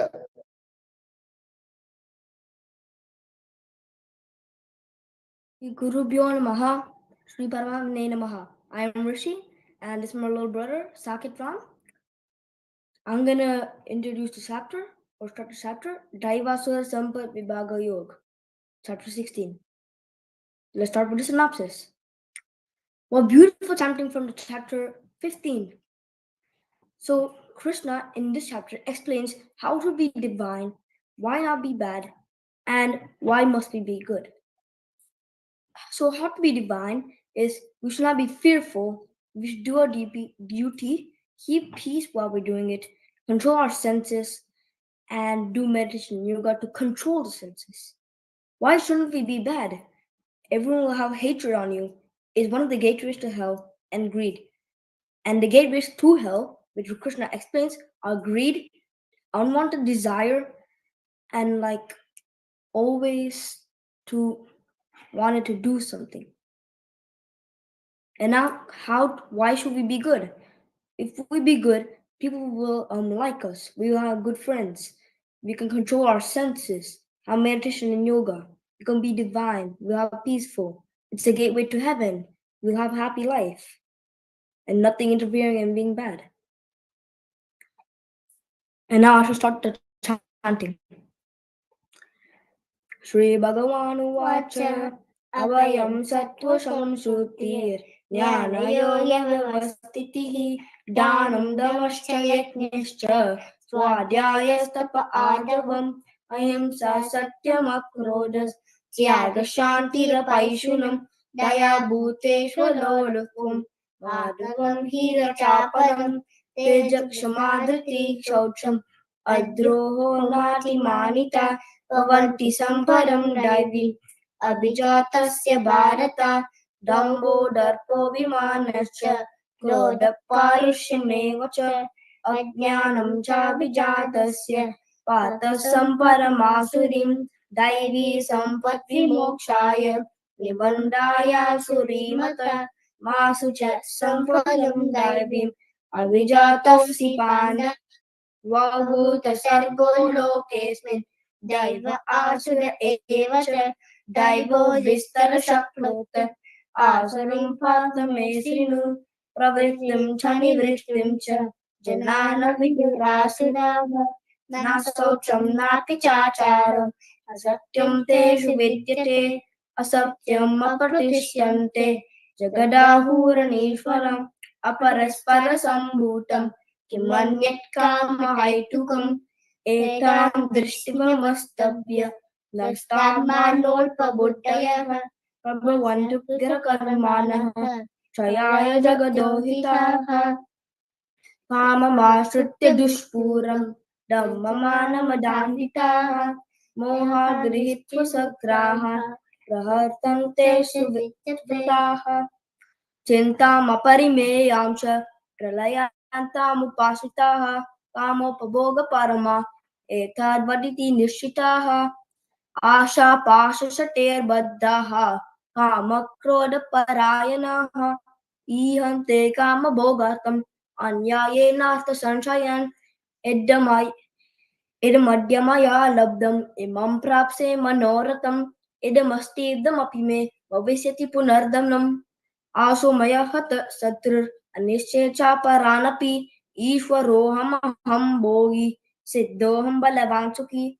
Gurubhyo Namaha, Shri Paramatmane Namaha. I am Rishi, and this is my little brother, Saket Ram. I'm gonna introduce the chapter, or start the chapter, Daivasura Sampad Vibhaga Yoga, chapter 16. Let's start with the synopsis. Well, beautiful chanting from the chapter 15. So, Krishna in this chapter explains how to be divine, why not be bad, and why must we be good. So how to be divine is we should not be fearful, we should do our duty, keep peace while we're doing it, control our senses, and do meditation yoga to control the senses. Why shouldn't we be bad? Everyone will have hatred on you is one of the gateways to hell and greed. And the gateways to hell, which Krishna explains, are greed, unwanted desire, and like always to wanted to do something. And now, why should we be good? If we be good, people will like us. We will have good friends. We can control our senses, have meditation and yoga. We can be divine. We'll have peaceful. It's a gateway to heaven. We'll have a happy life. And nothing interfering and being bad. And now I should start the chanting. Shri Bhagavan Uvacha Avayam Sattva Samsrutir Jnana Yoga Vyavastitihi Dhanam Damascha Yajnascha Swadhyayastapa Arjavam Ahimsa Satyam Akrodas Tyaga Shantirapaishunam Daya Bhuteshvalolupam Madhavam Hira Chapadam Tejakshamadriti Shaucham Adroho Nati Manita Pavanti Samparam Daivi Abhijatasya Bharata Dambo Darpo Vimanascha Krodha Parushamevacha Ajnanam Chabhijatasya Pata Samparamasurim Daivi Sampati Mokshaya Nibandaya Surimata Masucha Samparam Daivim Abhijatasya Panda Vabhuta Sargo Lokesmin Daiva Asura Eva Cha Daivo Vistara Shaknota Asarum Patamesinu Pravritim Chani Vrishtim Cha Janana Vidurasudava Nastocham Nati Chacharam Asatyam Teshu Vidyate Asatyam Apatishyante Jagadahuranishwaram Aparaspara Sambhutam Kimanyat Kama Haitukam Etam Drishtivamastabhya Nastagmanolpa Buddhaya Prabhavantugira Karmanaha Chayaya Jagadohitaha Kamamashritya Dushpuram Dhammamanamadanditaha Moha Grihitva Sagraha Prahartante Suvityataha Chintamaparimayamcha Pralayantamupasitaha Kamopaboga Parama Etadvaditi Nishitaha Asha Pasha Shater Baddaha Kamakroda Parayanaha Ihante Kama Bogatam Anyaye Nasta Sanshayan Idamadhyamaya Labdam Imam Prapse Manoratam Idamastidam Apime Vavisyati Punardamnam Aso Maya Hata Satr Anische Chaparanapi Ishwaroham Bogi Siddhoham Balavansuki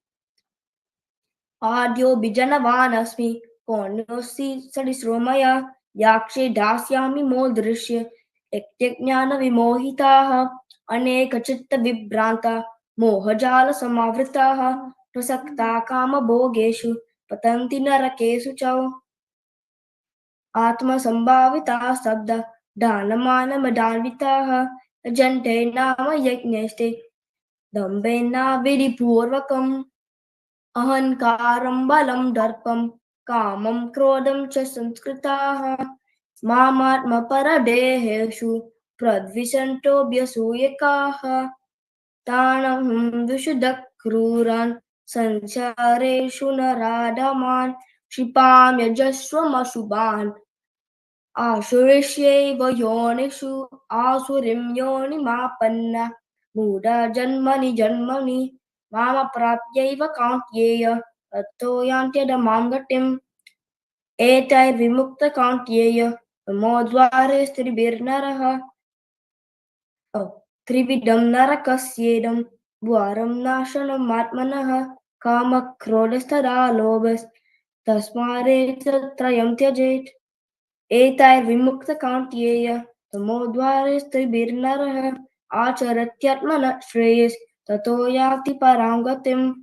Adyo Bijanavanasmi Konosi Sadisromaya Yakshe Dasyami Modrishya Ektyajnana Vimohitaha Aneka Chitta Vibranta Mohajala Samavritaha Prasakta Kama Bhogeshu Patanti Narakesu Chau Atma Sambhavita Sabda Dhanamana Madanvitaha Jante Nama Yajneste Dambena Vidipurvakam Ahankaram Balam Darpam Kamam Krodam Cha Sanskritaha Mamatma Paradeheshu Pradvisanto Vyasuyakaha Tanam Vishuddhakruran Sanchareshu Naradaman Shipam Yajaswamasuban Ashurishye Yonishu Asurim Yoni Mapanna Muda Janmani Janmani Mama Prapyaiva Kauntyeya Tato Yantyadamam Gatim Etai Vimukta Kauntyeya Modvare Stribirnaraha Trividam Narakasyedam Dwaram Nashanam Matmanaha Kama Krodastara Lobas Tasmare Trayam Tyajet Etai Vimukta Kauntyeya Tamodvare Stribirnaraha Acharatyatmana Shreyas Tato Yati Parangatim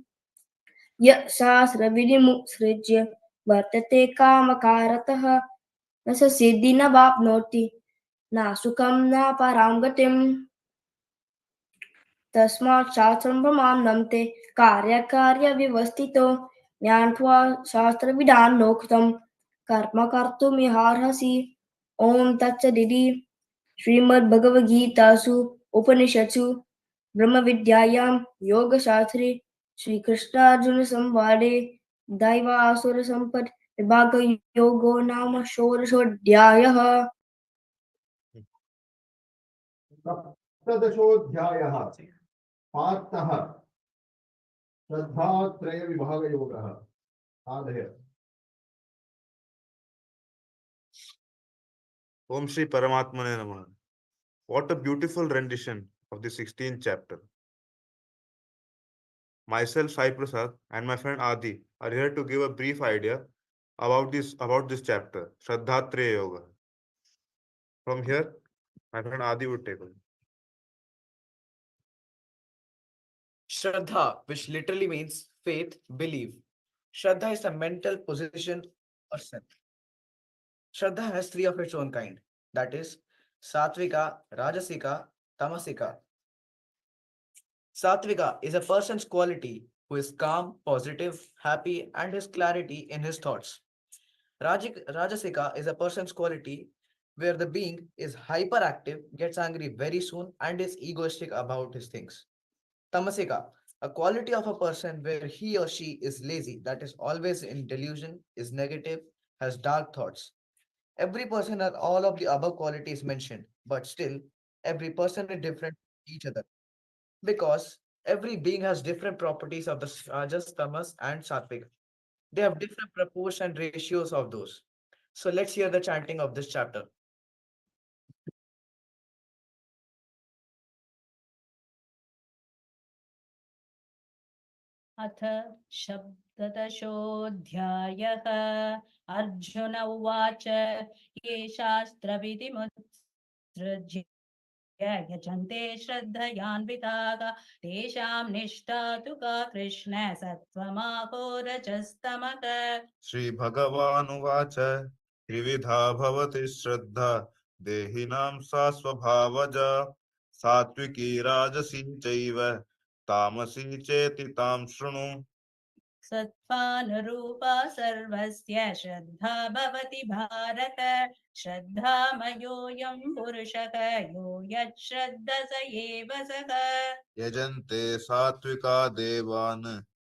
Ya Sasra Vidimuksrijya Vartate Kamakarataha Nasa Siddhina Vapnoti Nasukam Na Parangatim Tasmat Shastram Pramamnamte Karya Karya Vivastito Nyantva Shastra Vidan Noktam Karma Kartu Miharhasi Om Tatsadidi Shrimad-Bhagavad-Gitasu Upanishadsu Brahma Vidyayam Yoga Shastri Shri Krishna Arjuna Samvade Daiva Asura Sampat Vibhaga Yogo Nama Shorashodhyayah. सप्तदशोऽध्यायः पार्थः श्रद्धात्रयविभागयोगः आदय Om Shri Paramatmane Namaha. What a beautiful rendition of the 16th chapter. Myself, Sai Prasad, and my friend Adi are here to give a brief idea about this chapter, Shraddhatraya Yoga. From here, my friend Adi would take over. Shraddha, which literally means faith, belief. Shraddha is a mental position or sense. Shraddha has three of its own kind, that is, Satvika, Rajasika, Tamasika. Satvika is a person's quality who is calm, positive, happy, and has clarity in his thoughts. Rajasika is a person's quality where the being is hyperactive, gets angry very soon, and is egoistic about his things. Tamasika, a quality of a person where he or she is lazy, that is always in delusion, is negative, has dark thoughts. Every person has all of the above qualities mentioned, but still, every person is different from each other because every being has different properties of the Rajas, Tamas, and Satvik. They have different proportion and ratios of those. So let's hear the chanting of this chapter. अथ सप्तदशोऽध्यायः अर्जुन उवाच ये शास्त्रविधिमुत्सृज्य यजन्ते श्रद्धयान्विताः तेषां निष्ठा तु का कृष्ण सत्त्वमाहो रजस्तमः Shri Bhagavanuvāca Trividha Bhavati Shraddha Dehinam Sa Svabhavaja Satviki Rajasi Chaiva Tamasi Cheti Tam Shrunu. सत्त्वानुरूपा सर्वस्य श्रद्धा भवति भारत श्रद्धामयोऽयं पुरुषः यो यच्छ्रद्ध स एव सः यजन्ते सात्विका देवान्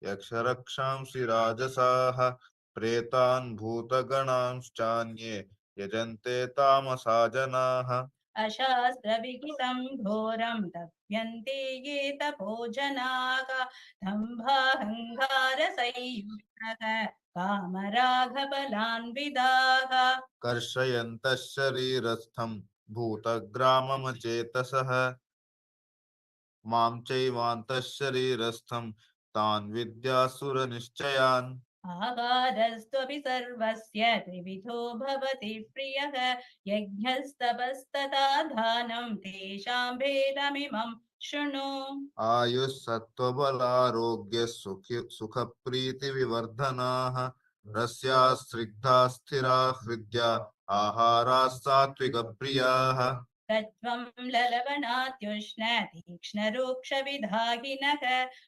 यक्षरक्षांसि राजसाः प्रेतान् भूतगणांश्चान्ये यजन्ते तामसा जनाः. अशास्त्रविहितं घोरं तप्यन्ते ये तपो जनाः दम्भाहङ्कारसंयुक्तः कामरागबलान्विताः कर्षयन्तः शरीरस्थं भूतग्राममचेतसः मां चैवान्तः शरीरस्थं तान् विद्यासुरनिश्चयान्. आहारस्त्वपि सर्वस्य त्रिविधो भवति प्रियः यज्ञस्तपस्तथा दानं तेषां भेदमिमं शृणु. आयुः सत्त्वबलारोग्य सुखप्रीतिविवर्धनाः रस्याः स्निग्धाः स्थिराः हृद्या आहाराः सात्विकप्रियाः. तत्त्वं ललवणात्युष्ण तीक्ष्णरूक्षविधाहिनः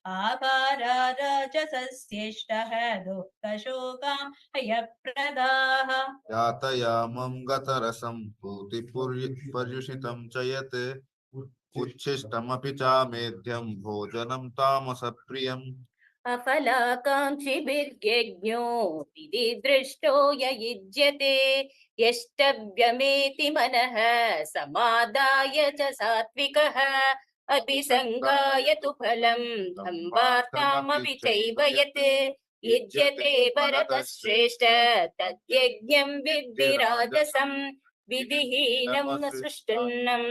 आहारा राजसस्येष्टः दुःखशोकामयप्रदाः. यातयामं गतरसं पूतिपर्युषितं च यत् उच्छिष्टमपि चामेध्यं भोजनं तामसप्रियम्. अफलाकाङ्क्षिभिर्यज्ञो विधि दृष्टो य युज्यते यष्टव्यमेति मनः समादाय च सात्विकः अभिसङ्गाय तु फलं दम्भार्थमपि चैव यत् युज्यते भरतश्रेष्ठ तद्यज्ञं विद्धि राजसम् विधिहीनं न सृष्टुन्नं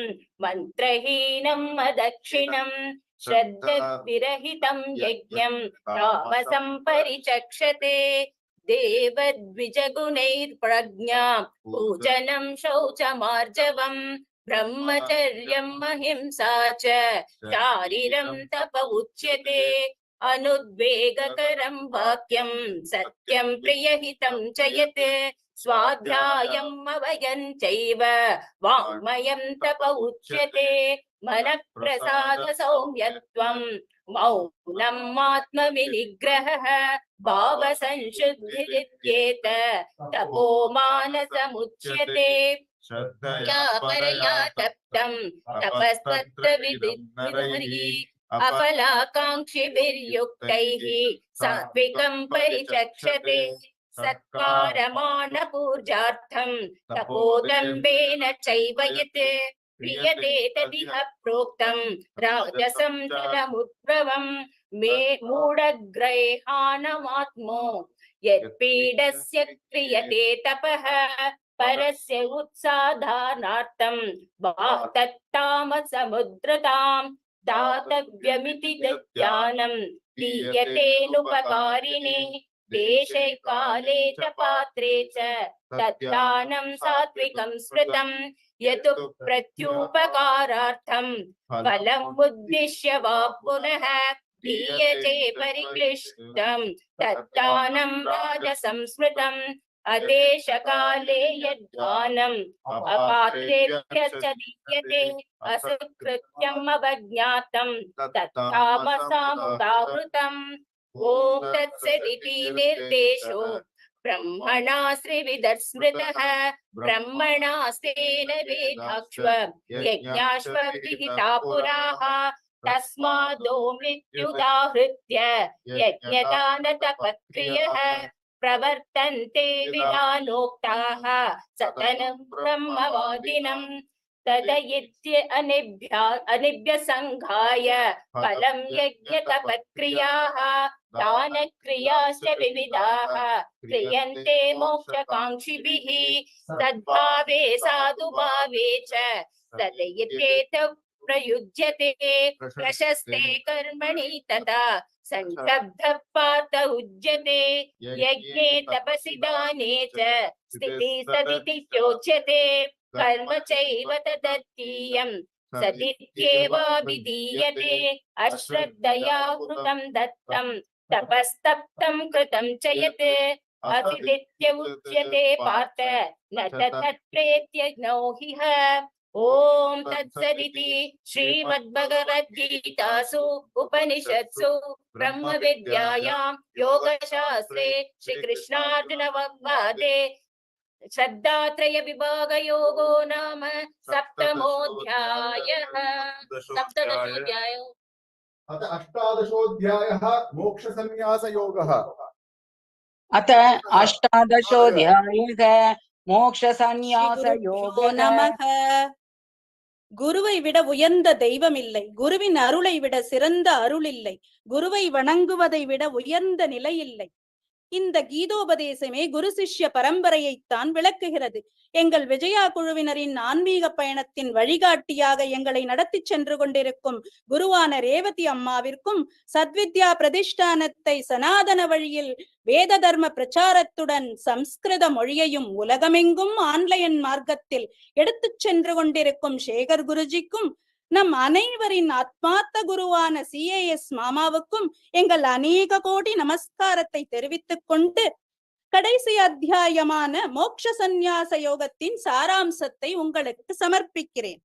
मन्त्रहीनं अदक्षिणम् श्रद्धविरहितं यज्ञं तामसं परिचक्षते देवद्विजगुणैर्प्रज्ञा पूजनं शौचमार्जवम् ब्रह्मचर्यम् अहिंसा च शारीरं तप उच्यते अनुद्वेगकरं वाक्यं सत्यं प्रियहितं च यत् स्वाध्यायम् अवयं चैव वाङ्मयं तप उच्यते मनः प्रसाद सौम्यत्वं मौनम् आत्मविनिग्रहः भावसंशुद्धिरित्येत तपो मानसमुच्यते श्रद्धया परया तप्तं तपस्तत्र विदुर्नरैः अफलाकाङ्क्षिभिर्युक्तैः सात्विकं परिचक्षते सत्कारमानपूजार्थं तपोदम्बेन चैव यत् क्रियते तदिह प्रोक्तं राजसं जलमुद्भवं मे मूढग्रहाणमात्मो यत्पीडस्य क्रियते तपः परस्य उत्साधानार्थं तत्तामसमुद्रतां दातव्यमिति ध्यानं दीयतेऽनुपकारिणे देशे काले च पात्रे च तद्दानं सात्विकं स्मृतं यतु प्रत्युपकारार्थं फलम् उद्दिश्य वा पुनः दीयते परिक्लिष्टं तद्दानं राजसंस्मृतम् अदेशकाले यद्दानम् अपात्रेभ्यश्च दीयते असत्कृत्यम् अवज्ञातं तत्तामसामुदाहृतम् ॐ तत्सदिति निर्देशो ब्रह्मणा श्रीविदस्मृतः ब्रह्मणास्तेन वेदाक्ष्व यज्ञाश्व विहिता पुराः तस्मादो मृत्युदाहृत्य यज्ञदानतपक्रियः प्रवर्तन्ते विधानोक्ताः सतनं ब्रह्मवादिनम् तदयित्य अनिभ्य संघाय फलं यज्ञतपक्रियाः दानक्रियाश्च विविधाः क्रियन्ते मोक्षकाङ्क्षिभिः सद्भावे साधुभावे च तदयित्येत प्रयुज्यते प्रशस्ते कर्मणि तथा संकब्धः पार्थ उज्यते यज्ञे तपसि दाने च स्थितिः सदिति चोच्यते कर्म चैव तदर्थीयं सदित्येवाभिधीयते अश्रद्धया कृतं दत्तं तपस्तप्तं कृतं च यत् असिदित्य उच्यते पार्थ न तत्प्रेत्य नौहिह ॐ तत्सदिति श्रीमद्भगवद्गीतासु उपनिषत्सु ब्रह्मविद्यायां योगशास्त्रे श्रीकृष्णार्जुनसंवादे श्रद्धात्रय विभागयोगो नाम सप्तमोऽध्यायः सप्तदशोऽध्यायो अथ अष्टादशोऽध्यायः मोक्षसन्न्यासयोगः अथ अष्टादशोऽध्यायः मोक्षसन्न्यासयोगो நமக. குருவை விட உயர்ந்த தெய்வம் இல்லை, குருவின் அருளை விட சிறந்த அருள் இல்லை, குருவை வணங்குவதை விட உயர்ந்த நிலை இல்லை. இந்த கீதோபதேசமே குரு சிஷ்ய பரம்பரையைத்தான் விளக்குகிறது. எங்கள் விஜயா குழுவினரின் ஆன்மீக பயணத்தின் வழிகாட்டியாக எங்களை நடத்தி சென்று கொண்டிருக்கும் குருவான ரேவதி அம்மாவிற்கும் சத்வித்யா பிரதிஷ்டானத்தை சனாதன வழியில் வேத தர்ம பிரச்சாரத்துடன் சம்ஸ்கிருத மொழியையும் உலகமெங்கும் ஆன்லைன் மார்க்கத்தில் எடுத்துச் சென்று கொண்டிருக்கும் சேகர் குருஜிக்கும் நம் அனைவரின் ஆத்மார்த்த குருவான CAS மாமாவுக்கும் எங்கள் அநேக கோடி நமஸ்காரத்தை தெரிவித்துக் கொண்டு கடைசி அத்தியாயமான மோட்ச சந்நியாச யோகத்தின் சாராம்சத்தை உங்களுக்கு சமர்ப்பிக்கிறேன்.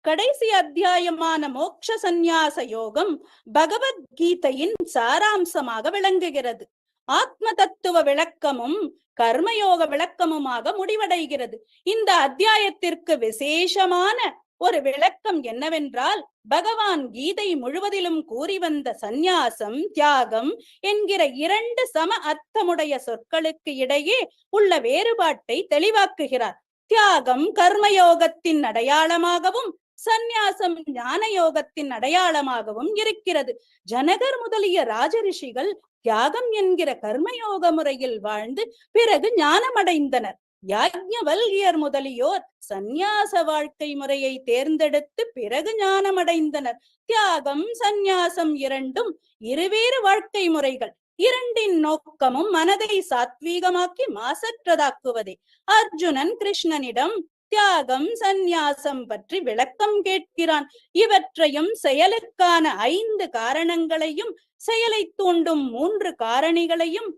கடைசி அத்தியாயமான மோட்ச சந்நியாச யோகம் பகவத்கீதையின் சாராம்சமாக விளங்குகிறது. ஆத்ம தத்துவ விளக்கமும் கர்மயோக விளக்கமுமாக முடிவடைகிறது. இந்த அத்தியாயத்திற்கு விசேஷமான ஒரு விளக்கம் என்னவென்றால், பகவான் கீதை முழுவதிலும் கூறி வந்த சந்நியாசம், தியாகம் என்கிற இரண்டு சம அர்த்தமுடைய சொற்களுக்கு இடையே உள்ள வேறுபாட்டை தெளிவாக்குகிறார். தியாகம் கர்மயோகத்தின் அடையாளமாகவும் சந்நியாசம் ஞான யோகத்தின் அடையாளமாகவும் இருக்கிறது. ஜனகர் முதலிய ராஜரிஷிகள் தியாகம் என்கிற கர்மயோக முறையில் வாழ்ந்து பிறகு ஞானமடைந்தனர். யாஜ்ஞவல்கியர் முதலியோர் சந்நியாச வாழ்க்கை முறையை தேர்ந்தெடுத்து பிறகு ஞானமடைந்தனர். தியாகம் சந்நியாசம் இரண்டும் இருவேறு வாழ்க்கை முறைகள். இரண்டின் நோக்கமும் மனதை சாத்வீகமாக்கி மாசற்றதாக்குவதே. அர்ஜுனன் கிருஷ்ணனிடம் தியாகம் சந்நியாசம் பற்றி விளக்கம் கேட்கிறான். இவற்றையும் செயலுக்கான 5 காரணங்களையும் செயலை தூண்டும் 3 காரணிகளையும்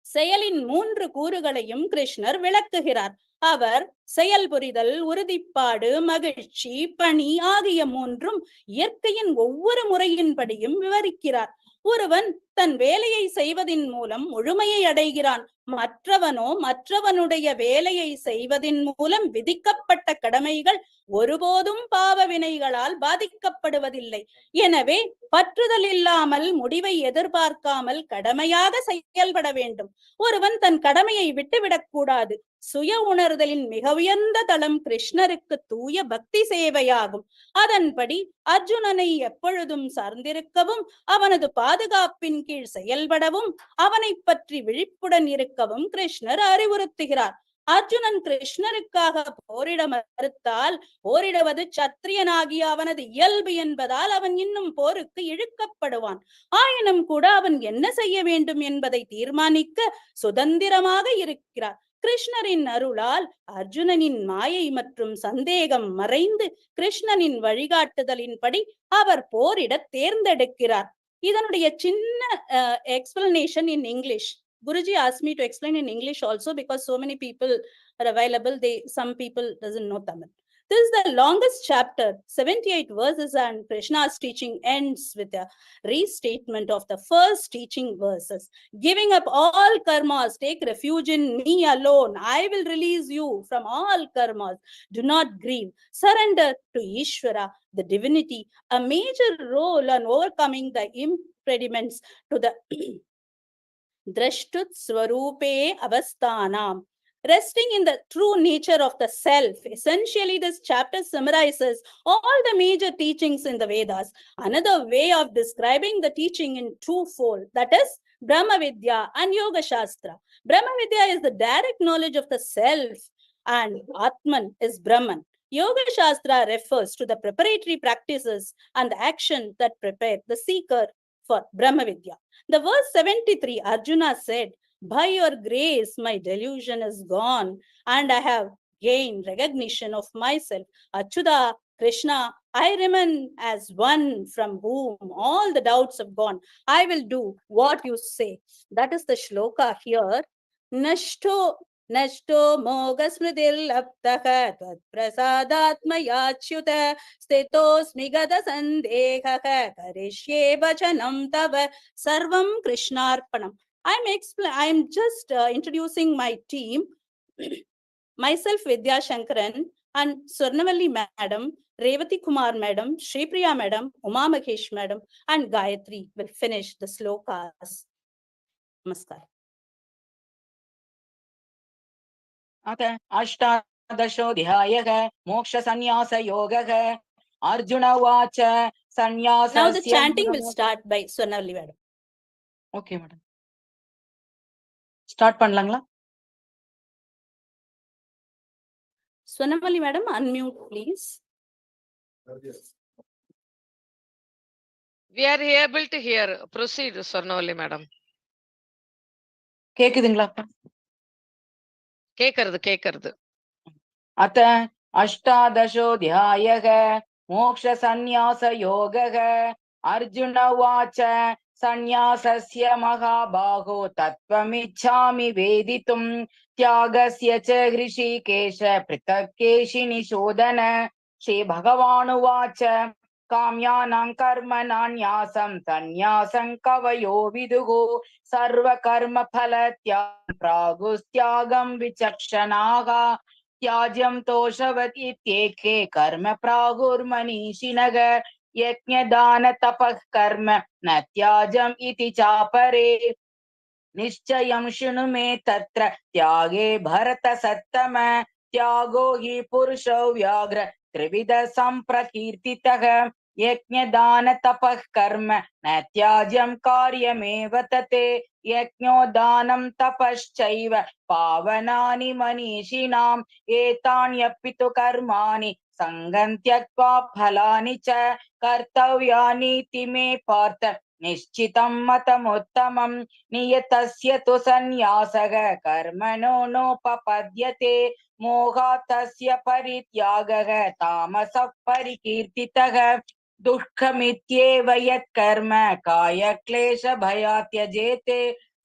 செயலின் 3 கூறுகளையும் கிருஷ்ணர் விளக்குகிறார். அவர் செயல்புரிதல், உறுதிப்பாடு, மகிழ்ச்சி, பணி ஆகிய 3ம் இயற்கையின் ஒவ்வொரு முறையின்படியும் விவரிக்கிறார். ஒருவன் தன் வேலையை செய்வதின் மூலம் முழுமையை அடைகிறான். மற்றவனோ மற்றவனுடைய வேலையை செய்வதின் மூலம் விதிக்கப்பட்ட கடமைகள் ஒருபோதும் பாவ வினைகளால் பாதிக்கப்படுவதில்லை. எனவே பற்றுதல் இல்லாமல் முடிவை எதிர்பார்க்காமல் கடமையாக செயல்பட வேண்டும். ஒருவன் தன் கடமையை விட்டுவிடக் கூடாது. சுய உணர்தலின் மிக உயர்ந்த தளம் கிருஷ்ணருக்கு தூய பக்தி சேவையாகும். அதன்படி அர்ஜுனனை எப்பொழுதும் சார்ந்திருக்கவும் அவனது பாதுகாப்பின் கீழ் செயல்படவும் அவனை பற்றி விழிப்புடன் இருக்கவும் கிருஷ்ணர் அறிவுறுத்துகிறார். அர்ஜுனன் கிருஷ்ணருக்காக போரிட மறுத்தால் போரிடுவது சத்திரியனாகிய அவனது இயல்பு என்பதால் அவன் இன்னும் போருக்கு இழுக்கப்படுவான். ஆயினும் கூட அவன் என்ன செய்ய வேண்டும் என்பதை தீர்மானிக்க சுதந்திரமாக இருக்கிறார். கிருஷ்ணரின் அருளால் அர்ஜுனனின் மாயை மற்றும் சந்தேகம் மறைந்து கிருஷ்ணனின் வழிகாட்டுதலின்படி அவர் போரிட தேர்ந்தெடுக்கிறார். இதனுடைய சின்ன explanation in English. Guruji asked me to explain in English also because so many people are available. Some people doesn't know Tamil. This is the longest chapter, 78 verses, and Krishna's teaching ends with a restatement of the first teaching verses. Giving up all karmas, take refuge in me alone. I will release you from all karmas. Do not grieve. Surrender to Ishvara, the divinity, a major role in overcoming the impediments to the Drashtut Swarupe Avasthanam. Resting in the true nature of the self. Essentially, this chapter summarizes all the major teachings in the Vedas. Another way of describing the teaching in twofold, that is, Brahma Vidya and Yoga Shastra. Brahma Vidya is the direct knowledge of the self, and Atman is Brahman. Yoga Shastra refers to the preparatory practices and the action that prepare the seeker for Brahma Vidya. The verse 73, Arjuna said, "By your grace, my delusion is gone, and I have gained recognition of myself. Achyuta, Krishna, I remain as one from whom all the doubts have gone. I will do what you say." That is the shloka here. Nashto mogasmritir laptaha tvat prasadatmayachyuta sthitosmi gata sandekha karishye vachanam tava sarvam krishnarpanam. I'm just introducing my team. Myself, Vidya Shankaran, and Swarnavalli Madam, Revati Kumar Madam, Shri Priya Madam, Uma Mahesh Madam, and Gayatri will finish the slokas. Namaskar. अथ अष्टादशोऽध्यायः मोक्षसन्न्यासयोगः अर्जुन उवाच सन्न्यासस्य Now the chanting will start by Swarnavalli Madam. Okay, madam. Start பண்ணலாங்களா? Swarnavalli Madam, unmute please. We are able to hear. Proceed, Swarnavalli Madam. கேக்குதுங்களா? கேக்குறது. अथ अष्टादशोऽध्यायः मोक्षसन्न्यासयोगः अर्जुन उवाच सन्न्यासस्य महाबाहो तत्त्वमिच्छामि वेदितुं त्यागस्य च हृषीकेश पृथक् केशिनिशोधन श्रीभगवानुवाच काम्यानां कर्मणान्यासं सन्न्यासं कवयो विदुः सर्वकर्मफलत्यागं प्रागुस्त्यागं विचक्षणाः त्याज्यं तोषवत् इत्येके कर्म प्रागुर्मनीषिणः यज्ञदान तपः कर्म न त्याज्यम् इति चापरे निश्चयं शृणु मे तत्र त्यागे भरतसत्तम त्यागो हि पुरुषो व्याघ्र त्रिविध सम्प्रकीर्तितः यज्ञदान तपः कर्म न त्याज्यं कार्यमेव तते यज्ञोदानं तपश्चैव पावनानि मनीषिणाम् एतान्यपि तु कर्माणि सङ्गं त्यक्त्वा फलानि च कर्तव्यानीति मे पार्थ निश्चितं मतमुत्तमं नियतस्य तु सन्न्यासः कर्मणो नोपपद्यते मोहात् तस्य परित्यागः तामसः परिकीर्तितः दुःखमित्येव यत्कर्म कायक्लेशभयात् त्यजेते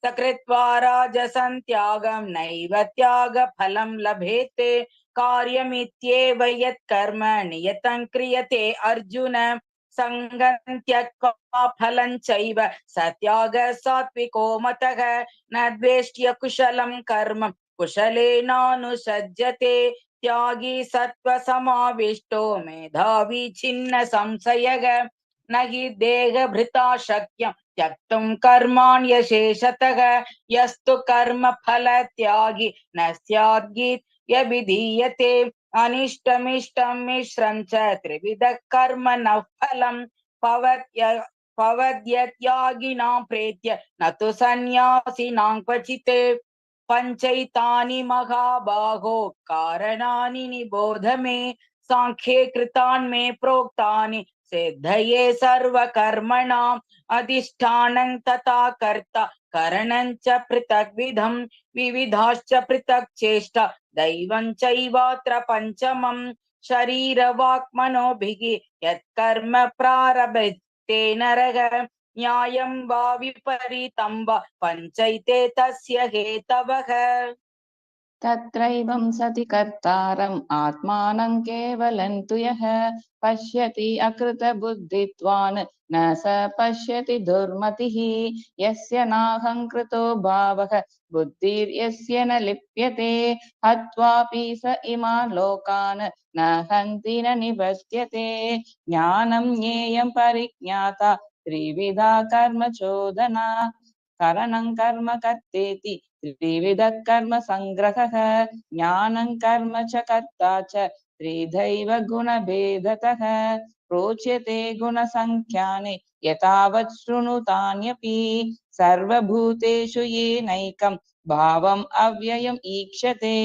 सकृत्वा राजसं त्यागं नैव त्यागफलं लभेते कार्यमित्येव यत्कर्म नियतं क्रियते अर्जुन सङ्गं त्यक्त्वा फलं चैव सत्यागः सात्विको मतः न द्वेष्ट्य कुशलं कर्म कुशलेनानुसज्जते त्यागी सत्त्वसमाविष्टो मेधावी छिन्न संशयः न हि देहभृता शक्यं त्यक्तुं कर्माण्यशेषतः यस्तु कर्म फल त्यागी न स्याद्गीत्यभिधीयते अनिष्टमिष्टं मिश्रं च त्रिविधः कर्म न फलं पवद्यत्यागिनां प्रेत्य न तु सन्न्यासिनां क्वचित् पञ्चैतानि महाबाहो कारणानि निबोध मे सांख्ये कृतान् मे प्रोक्तानि सिद्धये सर्वकर्मणाम् अधिष्ठानं तथा कर्ता करणं च पृथग्विधं विविधाश्च पृथक् चेष्टा दैवं चैवात्र पञ्चमं शरीरवाक्मनोभिः यत्कर्म प्रारभते नरः न्यायं वा विपरीतं वा पञ्चैते तस्य हेतवः तत्रैवं सति कर्तारम् आत्मानं केवलं तु यः पश्यति अकृतबुद्धित्वान् न स पश्यति दुर्मतिः यस्य नाहङ्कृतो भावः बुद्धिर्यस्य न लिप्यते हत्वापि स इमान् लोकान् न हन्ति न निबध्यते ज्ञानं ज्ञेयं परिज्ञाता त्रिविधा कर्म चोदना करणं कर्म कर्तेति त्रिविधः कर्म संग्रहः ज्ञानं कर्म च कर्ता च त्रिधैव गुणभेदतः प्रोच्यते गुणसंख्यानि यतावत् शृणुतान्यपि सर्वभूतेषु येनैकं भावम् अव्ययम् ईक्षते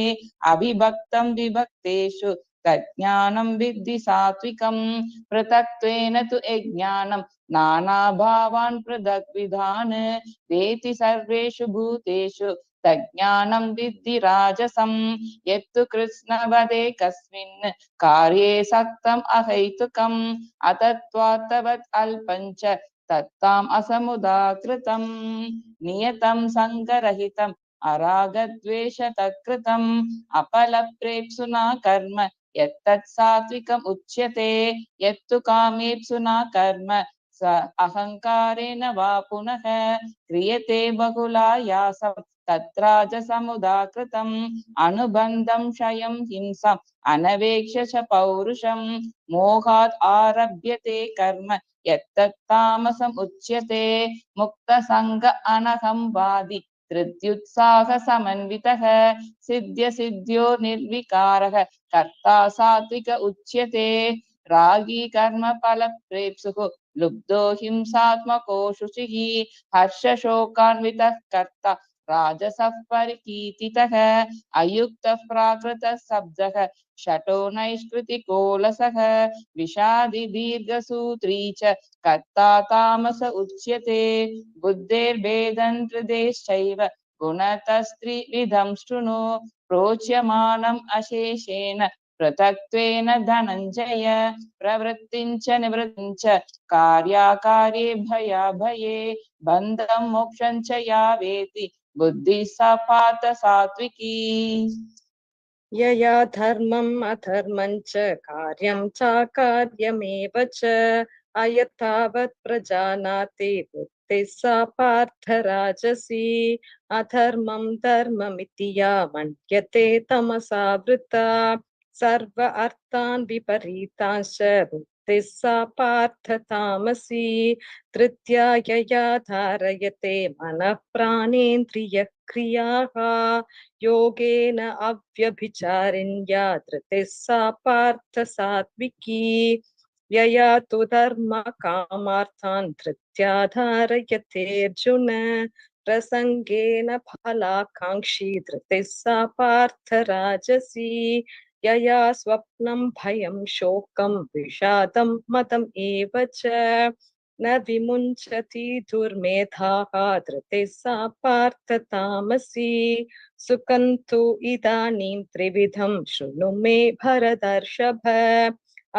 अविभक्तं विभक्तेषु तज्ज्ञानं विद्धि सात्विकं पृथक्त्वेन तु अज्ञानं नानाभावान् पृथग्विधान् वेति सर्वेषु भूतेषु तज्ज्ञानं विद्धि राजसं यत्तु कृत्स्नवदे कस्मिन् कार्ये सक्तम् अहैतुकम् अतत्त्वात्तवत् अल्पञ्च तत्ताम् असमुदाकृतं नियतं सङ्गरहितम् अरागद्वेषतकृतम् अपलप्रेप्सुना कर्म यत्तत् सात्विकम् उच्यते यत्तु कामेप्सुना कर्म स अहङ्कारेण वा पुनः क्रियते बहुलायासं तत्राजसमुदाकृतम् अनुबन्धं क्षयं हिंसाम् अनवेक्ष्य च पौरुषं मोहात् आरभ्यते कर्म यत्तत् तामसम् उच्यते मुक्तसङ्ग अनहंवादी धृत्युत्साह समन्वितः सिद्ध्य सिद्ध्यो निर्विकारः कर्ता सात्विक उच्यते रागी कर्म फल प्रेप्सुः लुब्धो हिंसात्मको शुचिः हर्षशोकान्वितः कर्ता राजसः परिकीर्तितः अयुक्तः प्राकृतः शब्दः शठो नैष्कृतिकोलसः विषादि दीर्घसूत्री च कर्ता तामस उच्यते बुद्धेर्भेदं त्रिदेश्चैव गुणतस्त्रिविधं शृणु प्रोच्यमानम् अशेषेण पृथक्त्वेन धनञ्जय प्रवृत्तिं च निवृत्तिं च कार्याकार्ये भयाभये बन्धं मोक्षं च या वेति बुद्धिः सा पार्थ सात्विकी यया धर्मम् अधर्मं च कार्यं चाकार्यमेव च अयथावत् प्रजानाति बुद्धिः सा पार्थ राजसी अधर्मं धर्ममिति या मन्यते तमसा वृता सर्व अर्थान् विपरीतांश्च बुद्धिः सा पार्थ तामसी तृतीया यया धारयते मनः प्राणेन्द्रियक्रियाः योगेन अव्यभिचारिण्या धृतिः सा पार्थ सात्विकी यया तु धर्म कामार्थान् धृत्या धारयते अर्जुन प्रसंगेन फलाकांक्षी धृतिः सा पार्थ राजसी यया स्वप्नं भयं शोकं विषादं मदम् एव च न विमुञ्चति दुर्मेधाः धृतिः सा पार्थ तामसी सुखं तु इदानीं त्रिविधं शृणु मे भरतर्षभ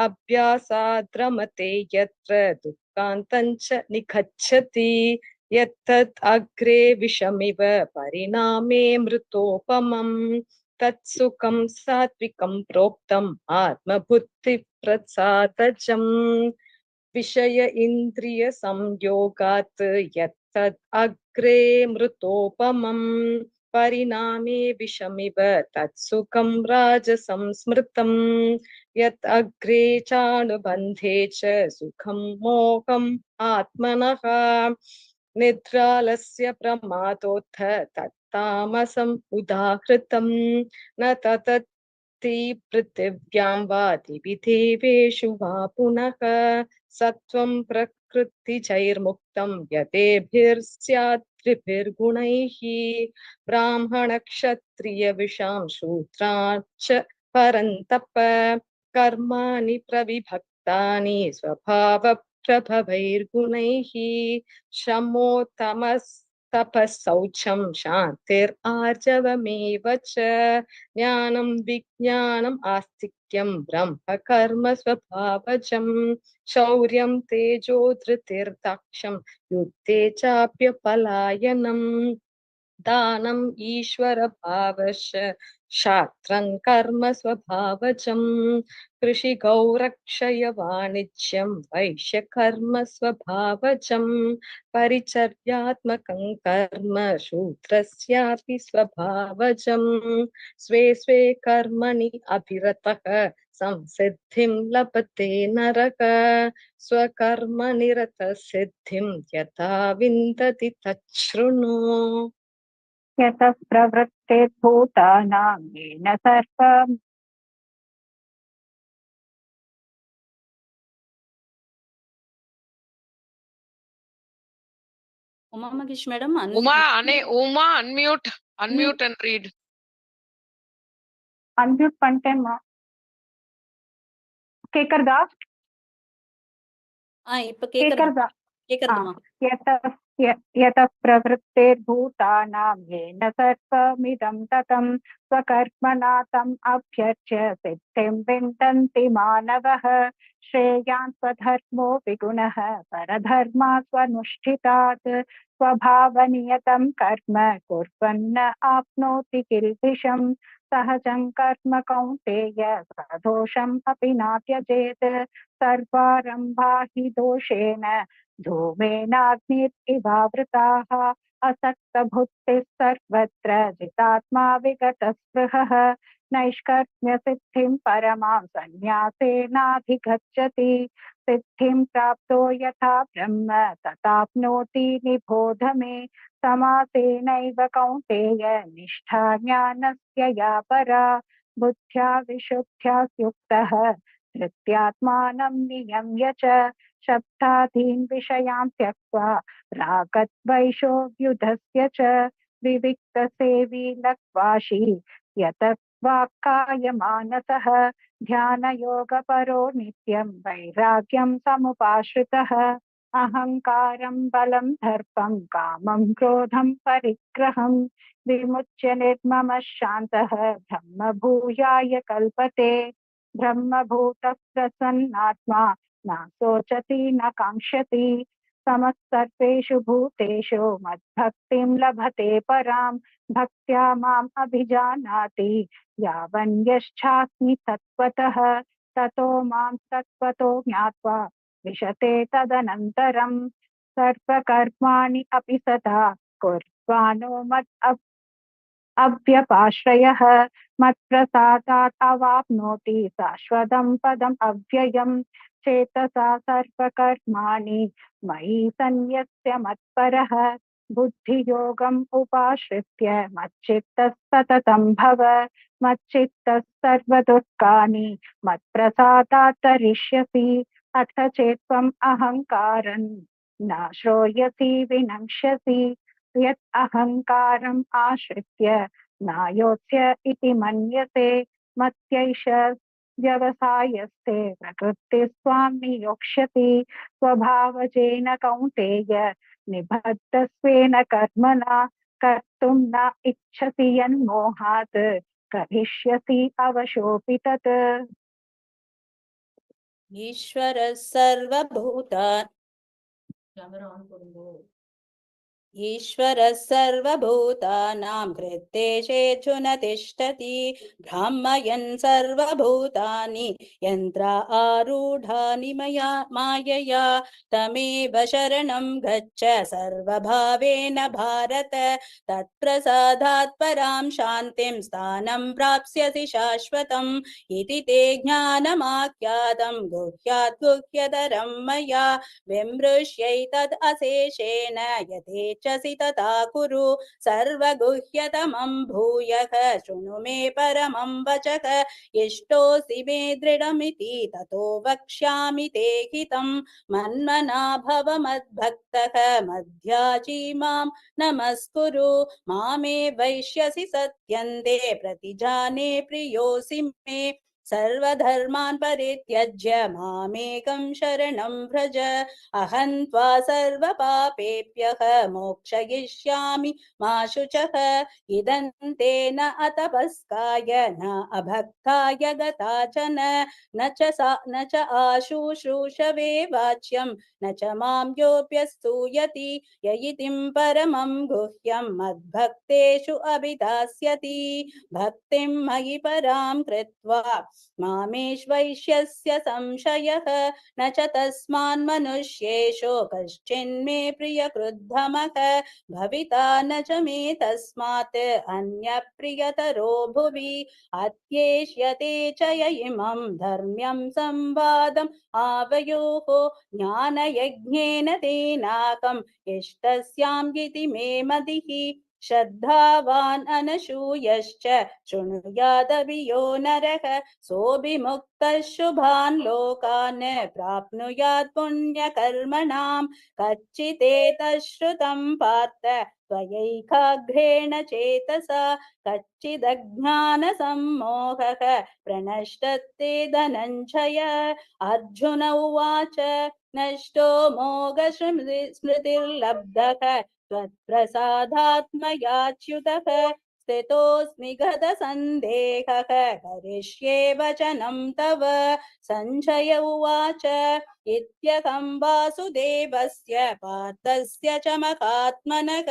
अभ्यासाद् रमते यत्र दुःखान्तं च निगच्छति यत्तत् अग्रे विषमिव परिणामे मृतोपमम् तत्सुखं सात्विकं प्रोक्तम् आत्मबुद्धिप्रसादजम् विषय इन्द्रिय संयोगात् यत्तद् अग्रे मृतोपमम् परिणामे विषमिव तत्सुखं राजसंस्मृतम् यत् अग्रे चानुबन्धे च सुखं मोहम् आत्मनः निद्रालस्य प्रमादोत्थ तत्तामसम् उदाहृतम् न ततत् पृथिव्यां वा दिवि देवेषु वा पुनः सत्वं प्रकृतिजैर्मुक्तं यतेभिर्स्यात् त्रिभिर्गुणैः ब्राह्मणक्षत्रियविषां शूद्राच्च परन्तप कर्माणि प्रविभक्तानि स्वभावप्रभवैर्गुणैः शमोतमस्तपःशौचं शान्तिरार्जवमेव च ज्ञानं विज्ञानम् आस्तिक्यं ब्रह्म कर्म स्वभावजं शौर्यं तेजो धृतिर्दाक्ष्यं युद्धे चाप्यपलायनम् दानम् ईश्वरभावश्च शास्त्रं कर्म स्वभावजं कृषिगौरक्षय वाणिज्यं वैश्यकर्म स्वभावजं परिचर्यात्मकं कर्म शूद्रस्यापि स्वभावजं स्वे स्वे कर्मणि अभिरतः संसिद्धिं लभते नरः स्वकर्मनिरतः सिद्धिं यथा विन्दति तच्छृणु यतः प्रवृत्तिर्भूतानां येन सर्वं Uma Magesh madam, Uma, unmute and read. unmute பண்ணிட்டேன்மா கேக்குறதா இப்ப கேக்குறதா கேக்குறதுமா यतः प्रवृत्तिर्भूतानां येन सर्वमिदं ततं स्वकर्मणा तम् अभ्यर्च्य सिद्धिं विन्दन्ति मानवः श्रेयान् स्वधर्मो विगुणः परधर्मात् स्वनुष्ठितात् स्वभावनियतं कर्म कुर्वन्न आप्नोति किल्बिषम् सहजं कर्म कौन्तेय सदोषम् अपि नात्यजेत् सर्वारम्भा हि दोषेण धूमेनाग्निरिवावृताः असक्तबुद्धिः सर्वत्र जितात्मा विगतस्पृहः नैष्कर्म्यसिद्धिं परमां सन्न्यासेनाधिगच्छति सिद्धिं प्राप्तो यथा ब्रह्म तथाप्नोति निबोध मे समासेनैव कौन्तेय निष्ठा ज्ञानस्य या परा बुद्ध्या विशुद्ध्या युक्तः धृत्यात्मानं नियम्य च शब्दादीन् विषयान् त्यक्त्वा रागद्वैषोऽव्युधस्य च विविक्तसेवी लक्वाशी यतः वाक्कायमानसः ध्यानयोगपरो नित्यं वैराग्यं समुपाश्रितः अहङ्कारं बलं दर्पं कामं क्रोधं परिग्रहं विमुच्य निर्ममः शान्तः ब्रह्मभूयाय कल्पते ब्रह्मभूतः प्रसन्नात्मा न शोचति न काङ्क्षति समस्तर्पेषु भूतेषु मद्भक्तिं लभते परां भक्त्या माम् अभिजानाति यावन्यश्चास्मि तत्त्वतः ततो मां तत्त्वतो ज्ञात्वा विशते तदनन्तरं सर्वकर्माणि अपि सदा कुर्वाणो अव्यपाश्रयः मत्प्रसादात् अवाप्नोति शाश्वतं पदम् अव्ययम् चेतसा सर्वकर्माणि मयि सन्न्यस्य मत्परः बुद्धियोगम् उपाश्रित्य मच्चित्तः सततं भव मच्चित्तः सर्वदुःखानि मत्प्रसादात् तरिष्यसि अथ चेत्त्वम् अहङ्कारं न श्रूयसि विनङ्क्ष्यसि यत् अहङ्कारम् आश्रित्य नायोत्स्य इति मन्यते मत्यैष व्यवसायस्ते प्रकृतिः स्वां नियोक्ष्यति स्वभावजेन कौन्तेय निबद्धस्वेन कर्मणा कर्तुं न इच्छसि यन्मोहात् करिष्यसि अवशोऽपि तत् ईश्वर सर्वभूतान् ईश्वरः सर्वभूतानां हृद्देशेऽर्जुन तिष्ठति भ्रामयन् सर्वभूतानि यन्त्र आरूढानि मायया तमेव शरणं गच्छ सर्वभावेन भारत तत्प्रसादात् परां शान्तिं स्थानं प्राप्स्यसि शाश्वतम् इति ते ज्ञानमाख्यातं गुह्यात् गुह्यतरं मया विमृश्यैतद् अशेषेण यथेच्छसि तथा कुरु सर्वगुह्यतमं भूयः शृणु मे परमं वचः इष्टोऽसि मे दृढमिति ततो वक्ष्यामि ते हितं मन्मना भव मद्भक्तः मध्याजी मां नमस्कुरु मामे वैश्यसि सत्यन्ते प्रतिजाने प्रियोऽसि मे सर्वधर्मान् परित्यज्य मामेकं शरणं व्रज अहं त्वा सर्वपापेभ्यः मोक्षयिष्यामि मा शुचः इदं तेन अतपस्काय न अभक्ताय गताचन न च आशुश्रूषवे वाच्यं न च मां योऽप्यस्तूयति य इतिं परमं गुह्यं मद्भक्तेषु अभिधास्यति भक्तिं मयि परां कृत्वा मामेष्वैष्यस्य संशयः न च तस्मान्मनुष्येषु कश्चिन्मे प्रियकृद्धमः भविता न च मे तस्मात् अन्यप्रियतरो भुवि अत्येष्यते च य इमं धर्म्यं संवादम् आवयोः ज्ञानयज्ञेन तेनाकम् इष्टस्यां इति मे मतिः श्रद्धावान् अनसूयश्च शृणुयादपि यो नरः सोऽभिमुक्तः शुभान् लोकान् प्राप्नुयात् पुण्यकर्मणां कच्चिदेतच्छ्रुतं पार्थ त्वयैकाग्रेण चेतसा कच्चिदज्ञानसम्मोहः प्रणष्टस्ते धनञ्जय अर्जुन उवाच नष्टो मोघस्मृतिर्लब्धः त्वत्प्रसादात्मयाच्युतः स्थितोऽस्मि गतसन्देहः करिष्ये वचनं तव सञ्जय उवाच इत्यहं वासुदेवस्य पार्थस्य च महात्मनः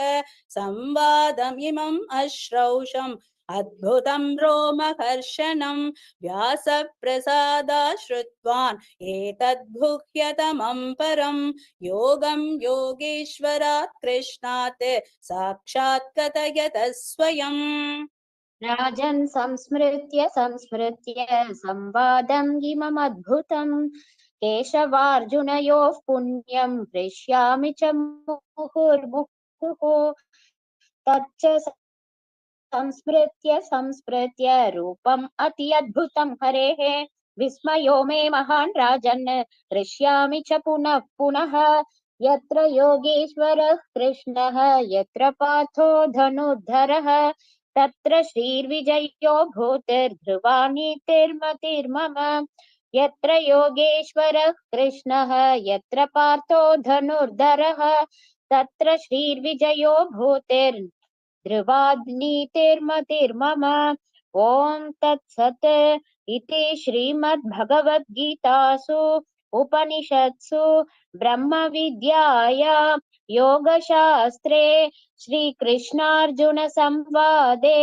संवादमिमम् अश्रौषम् अद्भुतं रोमहर्षणं व्यासप्रसादात् श्रुतवान् एतद्गुह्यतमं परं योगं योगेश्वरात् कृष्णात् साक्षात् कथयत स्वयम् राजन् संस्मृत्य संवादम् इममद्भुतम् केशवार्जुनयोः पुण्यं हृष्यामि च मुहुर्मुहुः तच्च संस्मृत्य रूपम् अति अद्भुतं हरेः विस्मयो मे महान् राजन् हृष्यामि च पुनः पुनः यत्र योगेश्वरः कृष्णः यत्र पार्थो धनुर्धरः तत्र श्रीर्विजयो भूतिर्ध्रुवा नीतिर्मतिर्मम यत्र योगेश्वरः कृष्णः यत्र पार्थो धनुर्धरः तत्र श्रीर्विजयो ध्रुवानीतिर्मतिर्मम ॐ तत्सत् इति श्रीमद्भगवद्गीतासु उपनिषत्सु ब्रह्मविद्यायां योगशास्त्रे श्रीकृष्णार्जुन संवादे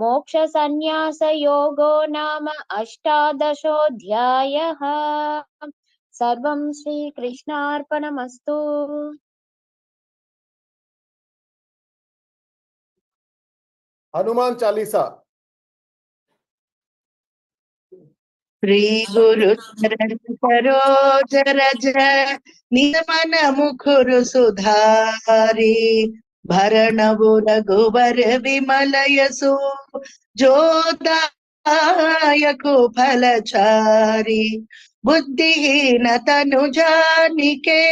मोक्षसन्न्यासयोगो नाम 18 सर्वं श्रीकृष्णार्पणमस्तु। हनुमान चालीसा। श्री गुरु चरण सरोज रज निगमन मुखुर सुधारी भरणवु रघुवर विमल यशो जोदायको फलचारी बुद्धिहीन तनु जानिके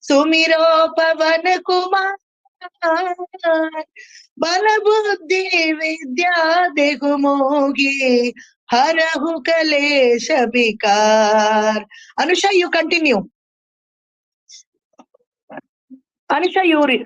सुमिरो पवन कुमार बल बुद्धि विद्या देहु मोगी हरहु कलेश विकार। Anusha, you continue. Anusha, you read.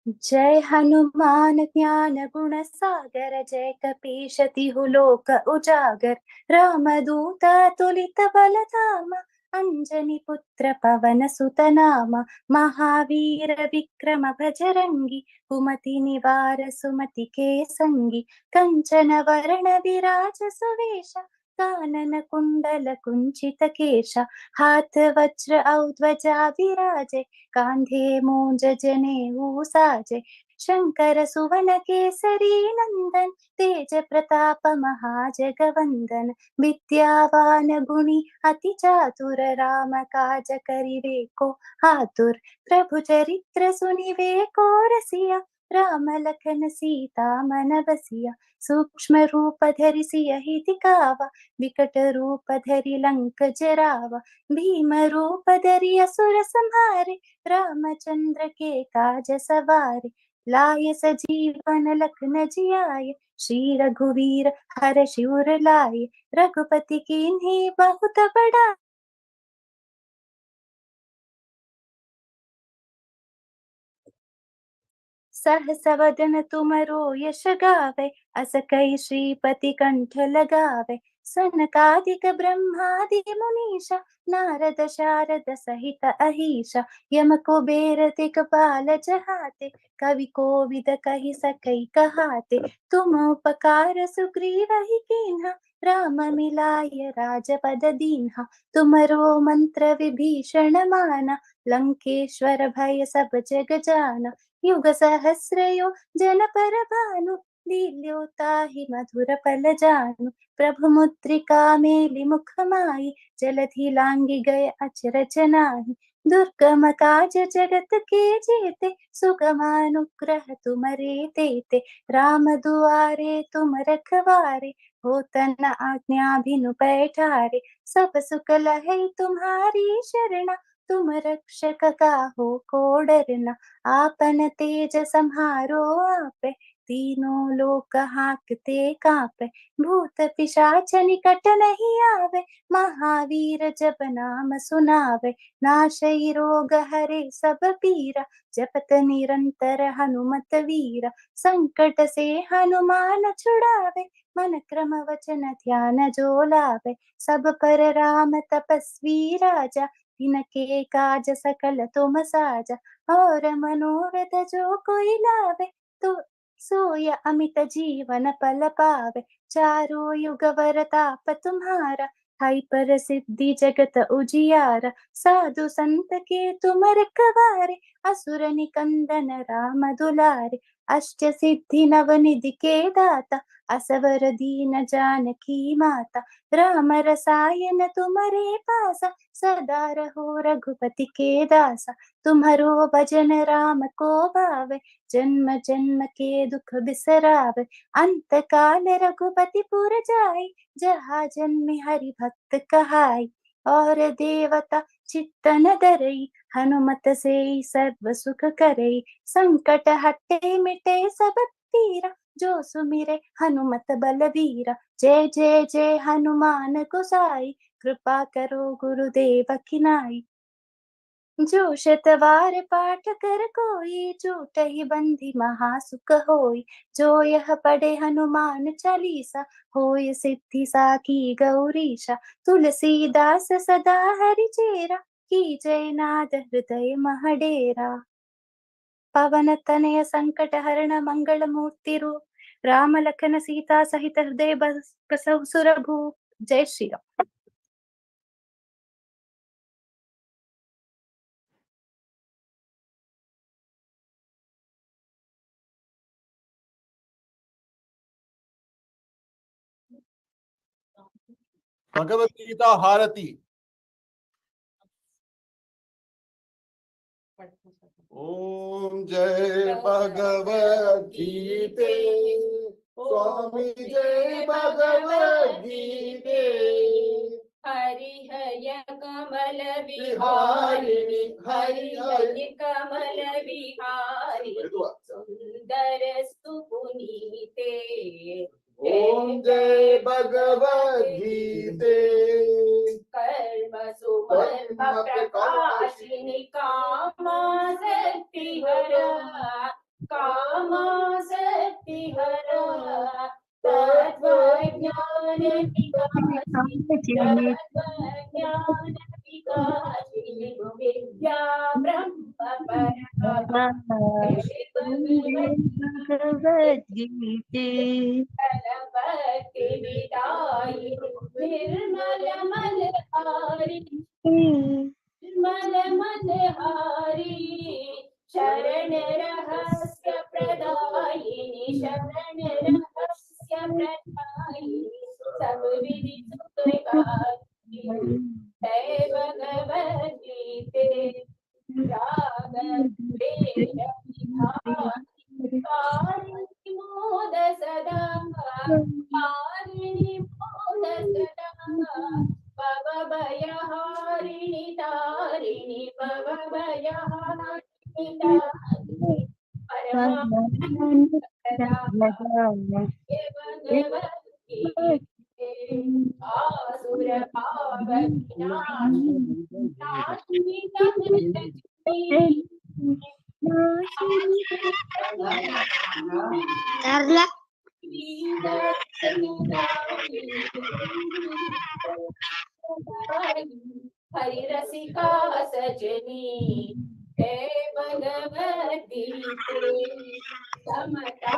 जय हनुमान ज्ञान गुण सागर जय कपीश तिहु लोक उजागर रामदूत तुलित बल धाम अंजनी पुत्र पवन सुत नाम महावीर विक्रम भजरंगी कुमति निवार सुमति के संगी कंचन वरण विराज सुवेश कानन कुंडल कुंचित केश हाथ वज्र औ ध्वजा विराजे कांधे मूंज जनेऊ साजे शंकर सुवन केसरी नंदन तेज प्रताप महाजगवंदन विद्यावान गुणी अति चातुर राम काज करिवे को आतुर प्रभु चरित्र सुनिवे को रसिया राम लखन सीता मन बसिया सूक्ष्म रूप धरि सियहि दिखावा विकट रूप धरि लंक जरावा भीम रूप धरि असुर संहारे रामचंद्र के काज सवारे लाय सजीवन लखन जियाय श्री रघुवीर हर शिवर लाय रघुपति कीन्ही बहुत बड़ा सहस वदन तुमरो यश गावे अस कई श्रीपति कंठ लगावे सनकादिक ब्रह्मादि मुनीषा नारद शारद सहित अहीशा यम कुबेर दिक्पाल जहाते कवि कोविद कहि सकै कहाते तुम उपकार सुग्रीव ही कीन्हा राम मिलाय राजपद दीन्हा तुमरो मंत्र विभीषण माना लंकेश्वर भय सब जग जाना युग सहस्रयो जन पर भानु लील्यो ताहि मधुर पल जानु प्रभु मुद्रिका मेलि मुख माहि जलधि लांघि गए अचरज नाहि दुर्गम काज जगत के जेते सुगमानुग्रह तुमरे तेते राम दुआरे तुम रखवारे होत न आज्ञा बिनु पैठारे सब सुख लहै तुम्हारी शरणा तुम रक्षक काहू को डरना आपन तेज सम्हारो आपे तीनों लोक हाकते कांपे भूत पिशाच निकट नहीं आवे महावीर जब नाम सुनावे नाशई रोग हरे सब पीरा जपत निरंतर हनुमत वीरा संकट से हनुमान छुड़ावे मन क्रम वचन ध्यान जो लावे सब पर राम तपस्वी राजा तिनके काज सकल तुम साजा और मनोरथ जो कोई लावे तो सोय अमित जीवन पल पावे चारों युग वरताप तुम्हारा हाई पर सिद्धि जगत उजियारा साधु संत के तुम रखवारे असुर निकंदन राम दुलारे अष्ट सिद्धि नव निधि के दाता असवर दीन जानकी माता राम रसायन तुम्हारे पासा सदा रहो रघुपति के दासा तुम्हारो भजन राम को भावे जन्म जन्म के दुख बिसरावे अंत काल रघुपति पुर जाय जहाँ जन्मे हरि भक्त कहाय और देवता चित्तन धरई हनुमत से सर्व सुख करई संकट हटे मिटे सब पीरा जो सुमिरे हनुमत बलवीरा जय जय जय हनुमान गोसाई कृपा करो गुरुदेव किनाई जो शतवार पाठ कर कोई झूठ ही बंधी महासुख होई जो यह पढ़े हनुमान चालीसा होय सिद्धि साखी गौरीशा तुलसीदास सदा हरि चेरा की जय नाद हृदय महडेरा पवन तनय संकट हरण मंगल मूर्ति रूप राम लखन सीता सहित हृदय बसहु सुरभूप जय श्री राम। भगवद गीता हारती। ओम जय भगवद गीते स्वामी जय भगवद गीते हरिहय कमल विहारिणि हरिहय कमल विहारिणि सुंदर सुपुनीते ओम जय भगवद गीते कर्म सुमर्म प्रकाशिनि कामा शक्ति हरा तत्त्वज्ञान विकासिनि तत्त्वज्ञान विकासिनी विद्या ब्रह्म परा भगवद्गीते भक्ति विदायिनी निर्मल मनहारी निर्मल मनहारी शरण रहस्य प्रदायिनी शरण रहस्य प्रदायिनी सब विधि सुखकारी जय भगवद गीते राग वेद कारिणी मोद सदा कारिणी मोद सदा भव भयहारिणी तारिणी भव भयहारिणी तारिणी आसुर भाव विनाशिनी हरि रसिका सजनी जय भगवद गीते समता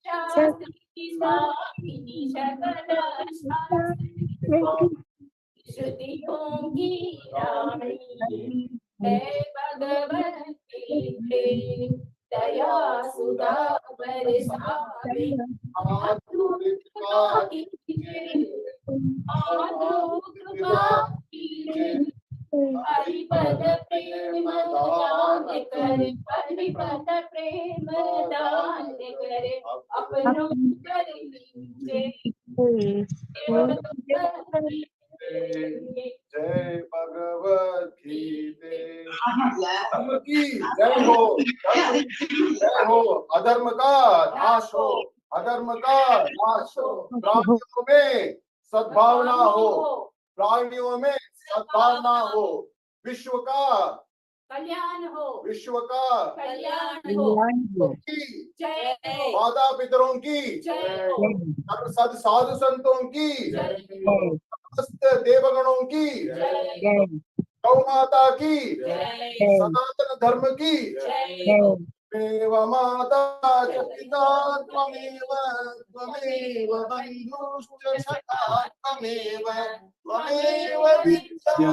शास्त्री स्वामिनी सकल श्रुतियों की रानी जय भगवद गीते दया सुधा बरसावे माधो कृपा कीजिए हरिपद प्रेम दान करे हरिपद प्रेम दान करे अपनों कर लीजिए जय भगवद गीते धर्म की जय हो जय हो अधर्म का नाश हो अधर्म का नाश हो प्राणियों में सद्भावना हो प्राणियों में सद्भावना हो विश्व का कल्याण हो विश्व का कल्याण हो जय माता पितरों की साधु संतों की समस्त देवगणों की गौ माता की सनातन धर्म की त्वमेव माता च पिता त्वमेव त्वमेव बन्धुश्च सखा त्वमेव त्वमेव विद्या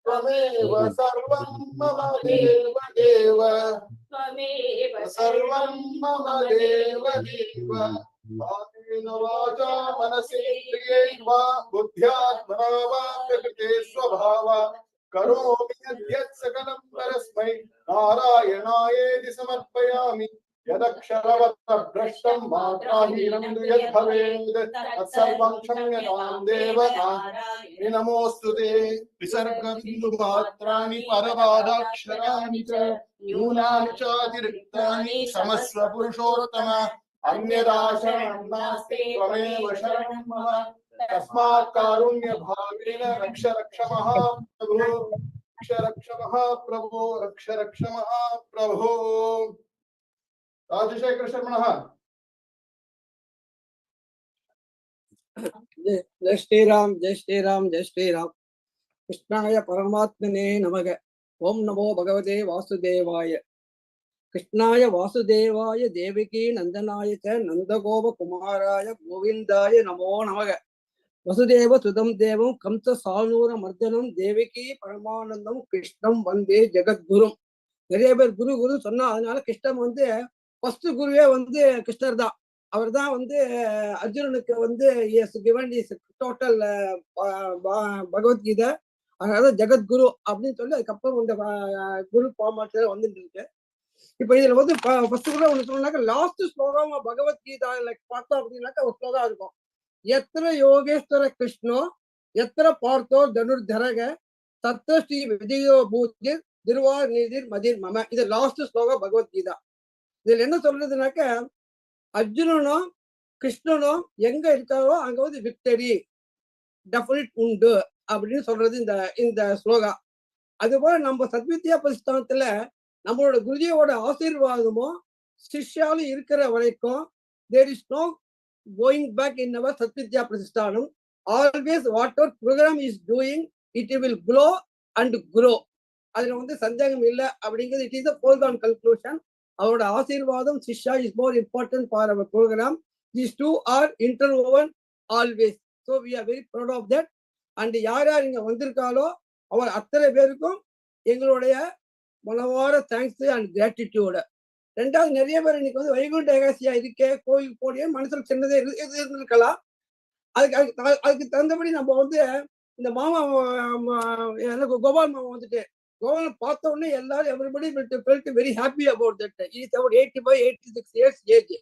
त्वमेव सर्वं मम देव देव त्वमेव सर्वं मम देव देव कायेन वाचा मनसेन्द्रियैर्वा बुद्ध्यात्मना वा प्रकृते स्वभावा करोमि यद्यत् सकलं परस्मै नारायणायेति समर्पयामि यदक्षरवत् भ्रष्टं मात्राहीनं यद्भवेत् तत्सर्वं क्षम्यतां देव नारायण नमोऽस्तु ते विसर्गबिन्दुमात्राणि परवादाक्षराणि च न्यूनानि चातिरिक्तानि क्षमस्व पुरुषोत्तम अन्यदा शरणं नास्ति त्वमेव शरणं मम तस्मात् कारुण्य भावेन रक्ष रक्ष महाप्रभो रक्ष रक्ष महाप्रभो रक्ष रक्ष महाप्रभो राजशेखर शर्मणः जय श्री राम जय श्री राम जय श्री राम कृष्णाय परमात्मने नमः ओम नमो भगवते वासुदेवाय कृष्णाय वासुदेवाय देवकी नंदनाय च नंदगोप कुमाराय गोविंदाय नमो नमः वसुदेव सुदम देवं कंस सानूर मर्दनम देवकी परमानंदम कृष्णम वंदे जगद्गुरुम நிறைய பேர் குரு குரு சொன்னா அதனால கிருஷ்ணன் வந்து ஃபர்ஸ்ட் குருவே வந்து கிருஷ்ணர் தான் அவர் தான் வந்து அர்ஜுனனுக்கு வந்து டோட்டல் பகவத்கீதை அதனால ஜெகத்குரு அப்படின்னு சொல்லி அதுக்கப்புறம் இந்த குரு ஃபார்மாட்ல வந்துட்டு இருக்கு இப்ப இதுல வந்து ஃபர்ஸ்ட் கூட ஒண்ணு சொன்னாக்க லாஸ்ட் ஸ்லோகம் பகவத்கீதா பார்த்தோம் அப்படின்னாக்கா ஒரு ஸ்லோகம் இருக்கும் எத்திர யோகேஸ்வர கிருஷ்ணோ எத்திர பார்த்தோ தனுர்தரக தத்த ஸ்ரீ விஜயோ பூஜிர் திருவார் நீதிர் மதிர் மம இது லாஸ்ட் ஸ்லோகம் பகவத்கீதா இதுல என்ன சொல்றதுனாக்க அர்ஜுனனும் கிருஷ்ணனும் எங்க இருக்காரோ அங்க வந்து விக்டரி டெஃபினிட் உண்டு அப்படின்னு சொல்றது இந்த ஸ்லோகா அதுபோல நம்ம சத்வித்யா பிரதிஷ்டானத்துல நம்மளோட குருஜியோட ஆசீர்வாதமும் சிஷ்யாலும் இருக்கிற வரைக்கும் there is no going back in our SADVIDYA PRATISHTANAM. Always whatever program is doing, it will grow and grow. அதுல வந்து சந்தேகம் இல்லை அப்படிங்கிறது it is a foregone conclusion. அவரோட ஆசீர்வாதம் சிஷ்யா is more important for our program. These two are interwoven always. So we are very proud of that. And யார் யார் இங்க வந்திருக்காலோ அவர் அத்தனை பேருக்கும் எங்களுடைய மனவார தேங்க்ஸ் அண்ட் கிராட்டிடியூடு. ரெண்டாவது நிறைய பேர் இன்னைக்கு வந்து வைகுண்ட ஏகாசியா இருக்கே கோயிலுக்கு போடியே மனசுல சின்னதே இருந்திருக்கலாம். அதுக்கு தகுந்தபடி நம்ம வந்து இந்த மாமா எனக்கு கோபால் மாமா வந்துட்டு கோபால் பார்த்த உடனே எல்லாரும் everybody felt very happy about that. Is about 85-86 years age.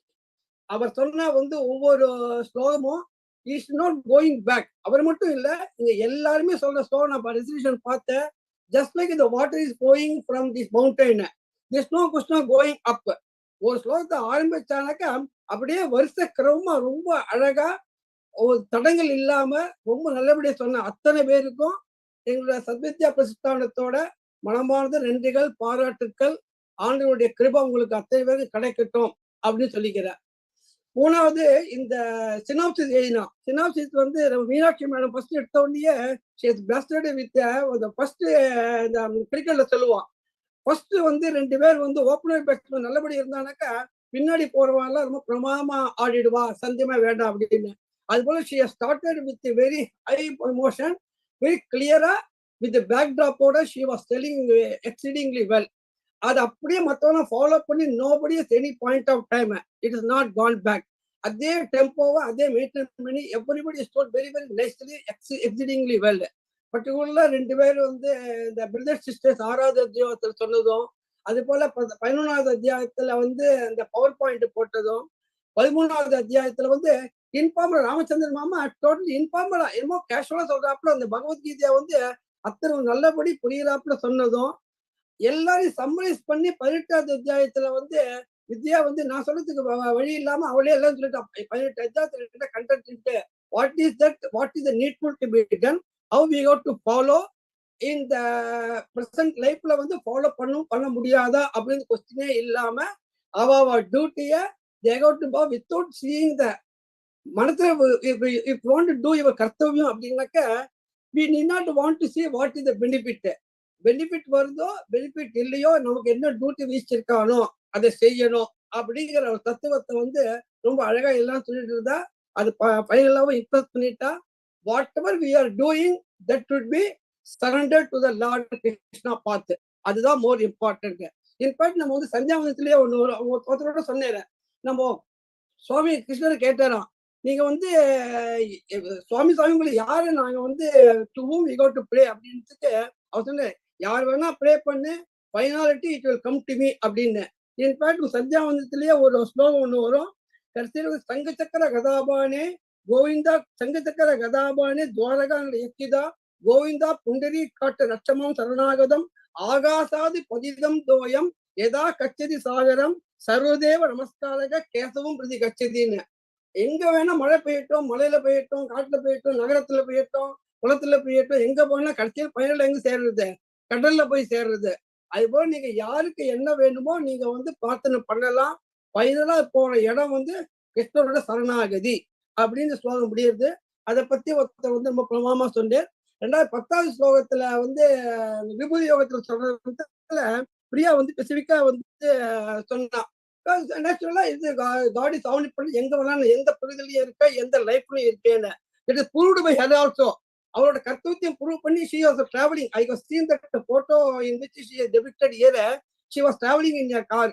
அவர் சொன்ன வந்து ஒவ்வொரு ஸ்லோகமும் இஸ் நாட் கோயிங் பேக். அவர் மட்டும் இல்ல, இங்க எல்லாருமே சொல்ற ஸ்லோகம் நான் ரெசல்யூஷன் பார்த்தேன். ஜஸ்ட் லைக் இந்த water is going from this mountain, this no question going up. ஒரு ஸ்லோகத்தை ஆரம்பிச்சானாக்கா அப்படியே வருஷ கிரமமா ரொம்ப அழகா ஒரு தடங்கள் இல்லாம ரொம்ப நல்லபடியா சொன்ன அத்தனை பேருக்கும் எங்களுடைய சத்வித்யா பிரதிஷ்டானத்தோட மனமார்ந்த நன்றிகள், பாராட்டுக்கள். ஆண்டவருடைய கிருபை உங்களுக்கு அத்தனை பேருக்கு கிடைக்கட்டும் அப்படின்னு சொல்லிக்கிறேன். மூணாவது, இந்த சினாப்சிஸ் எழுதினா சினாப்சிஸ் வந்து மீனாட்சி மேடம் ஃபர்ஸ்ட் எடுத்த உடனே வித் ஃபர்ஸ்ட் இந்த கிரிக்கெட்ல சொல்லுவான், ஃபர்ஸ்ட் வந்து 2 பேர் வந்து ஓப்பனர் பேட்ஸ்மேன் நல்லபடி இருந்தானாக்கா பின்னாடி போறவாள் ரொம்ப பிரமாதமா ஆடிடுவா, சந்தியமா வேண்டாம் அப்படின்னு. அது போல she has started with a very high emotion, very clear-ஆ with the backdrop-ஓட she was telling exceedingly well. அது அப்படியே மற்றவங்க ஃபாலோ பண்ணி nobody at any point of time it is not gone back. அதே டெம்போவை அதே மெயின்டைன் பண்ணி everybody stood very very nicely, exceedingly well. பர்டிகுலரா 2 பேர் வந்து இந்த பிரதர் சிஸ்டர்ஸ் 6வது அத்தியாயத்துல சொன்னதும், அது போல 11வது அத்தியாயத்துல வந்து இந்த பவர் பாயிண்ட் போட்டதும், 13வது அத்தியாயத்துல வந்து இன்ஃபார்மலா ராமச்சந்திரன் மாமா டோட்டலி இன்ஃபார்மலா என்னமோ கேஷுவலா சொல்றாப்புல அந்த பகவத்கீதையை வந்து அத்தனை நல்லபடி புரியுறாப்புல சொன்னதும், எல்லாரையும் சம்மரைஸ் பண்ணி 18வது அத்தியாயத்துல வந்து வித்யா வந்து நான் சொல்றதுக்கு வழி இல்லாம அவளே எல்லாம் சொல்லிட்டா. 18 அத்தியாயத்துல content what is that, what is the needful to be done, how we got to follow in the present lifeல வந்து ஃபாலோ பண்ண முடியாதா அப்படின்னு கொஸ்டினே இல்லாம அவ டியூட்டியை they got to go without seeing the மனசுல if you want to do your கர்த்தவியம் அப்படின்னாக்க we need not want to see what is the benefit வருதோ பெனிஃபிட் இல்லையோ நமக்கு என்ன டியூட்டி வீச்சிருக்கானோ அதை செய்யணும் அப்படிங்கிற ஒரு தத்துவத்தை வந்து ரொம்ப அழகா எல்லாம் சொல்லிட்டு இருந்தா. அது ஃபைனலாவும் இம்ப்ரெஸ் பண்ணிட்டா. whatever we are doing that should be surrendered to the Lord Krishna path. அதுதான் மோர் இம்பார்ட்டன்ட். இன்ஃபேக்ட் நம்ம வந்து சந்தியாவனத்திலேயே ஒருத்தரோட சொன்னேன், நம்ம சுவாமி கிருஷ்ணரை கேட்டாராம், நீங்க வந்து சுவாமி உங்களை யாரு நாங்க வந்து to whom we go to pray அப்படின்ட்டு அவர் சொன்ன, யார் வேணா ப்ரே பண்ணு, finality it will come to me அப்படின்னு. இன்ஃபேக்ட் சந்தியாவனத்திலேயே ஒரு ஸ்லோகம் ஒண்ணு வரும், கடைசியில் சங்க சக்கர கதாபானே கோவிந்தா, சங்க சக்கர கதாபானே துவாரகா யக்கிதா கோவிந்தா புண்டரி காட்ட ரட்சமம் சரணாகதம் ஆகாசாதி பதிதம் தோயம் எதா கச்சதி சாகரம் சர்வதேவ நமஸ்காரக கேசவம் பிரதி கச்சதின்னு. எங்க வேணா மழை பெய்யட்டும், மலையில பெய்யட்டும், காட்டுல பெய்யட்டும், நகரத்துல பெய்யட்டும், குளத்துல பெய்யட்டும், எங்க போனா கடைசியில் பயனில் எங்க சேர்றது, கடல்ல போய் சேர்றது. அது போல நீங்க யாருக்கு என்ன வேணுமோ நீங்க வந்து பிரார்த்தனை பண்ணலாம். ஃபைனலா போற இடம் வந்து கிருஷ்ணரோட சரணாகதி அப்படின்னு ஸ்லோகம் முடியுது. அதை பத்தி ஒருத்தர் வந்து ரொம்ப பிரமாமா சொன்னேன். 10வது ஸ்லோகத்துல வந்து விபூதி யோகத்துல சொல்றதுல பிரியா வந்து ஸ்பெசிபிக்கா வந்து சொன்னா, நேச்சுரலா இது காடி சவுண்ட் பண்ணி எங்க வேணாலும் எந்த பகுதியிலயும் இருக்க, எந்த லைஃப்லயும் இருக்கேன்னு. It is proved by her also. அவரோட கர்த்தவத்தையும் ப்ரூவ் பண்ணி she was traveling. I was seen that photo in which she depicted here. She was traveling in a car.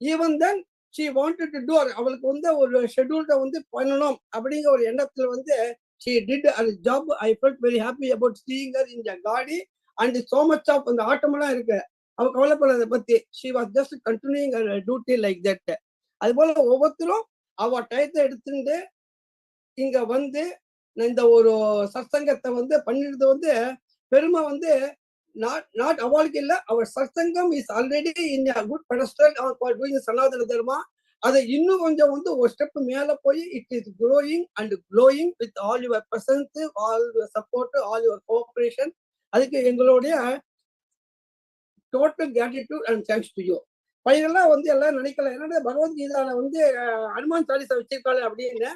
Even then she wanted to do, அவளுக்கு வந்து ஒரு ஷெட்யூல்ட வந்து பண்ணணும் அப்படிங்கிற ஒரு எண்ணத்துல வந்து she did her job. I felt very happy about seeing her in the gadi and so much of அந்த ஆட்டமெல்லாம் இருக்கு, அவ கவலைப்படாத பத்தி. she was just continuing her duty like that. அது போல ஒவ்வொருத்தரும் அவ டயத்தை எடுத்துட்டு இங்க வந்து இந்த ஒரு சத்சங்கத்தை வந்து பண்ணிடுறது வந்து பெருமை வந்து நாட் அவளுக்கு இல்லை. அவர் சத்சங்கம் is already in a good pedestal for doing சனாதன தர்மா. அதை இன்னும் கொஞ்சம் வந்து ஒரு ஸ்டெப் மேல போய் it is growing and glowing with all your presence, all your support, all your cooperation. அதுக்கு எங்களுடைய total gratitude and thanks to you. பையனெல்லாம் வந்து எல்லாம் நினைக்கல என்னன்னா பகவத்கீதால வந்து ஹனுமான் சாலிசா வச்சிருக்காரு அப்படின்னு.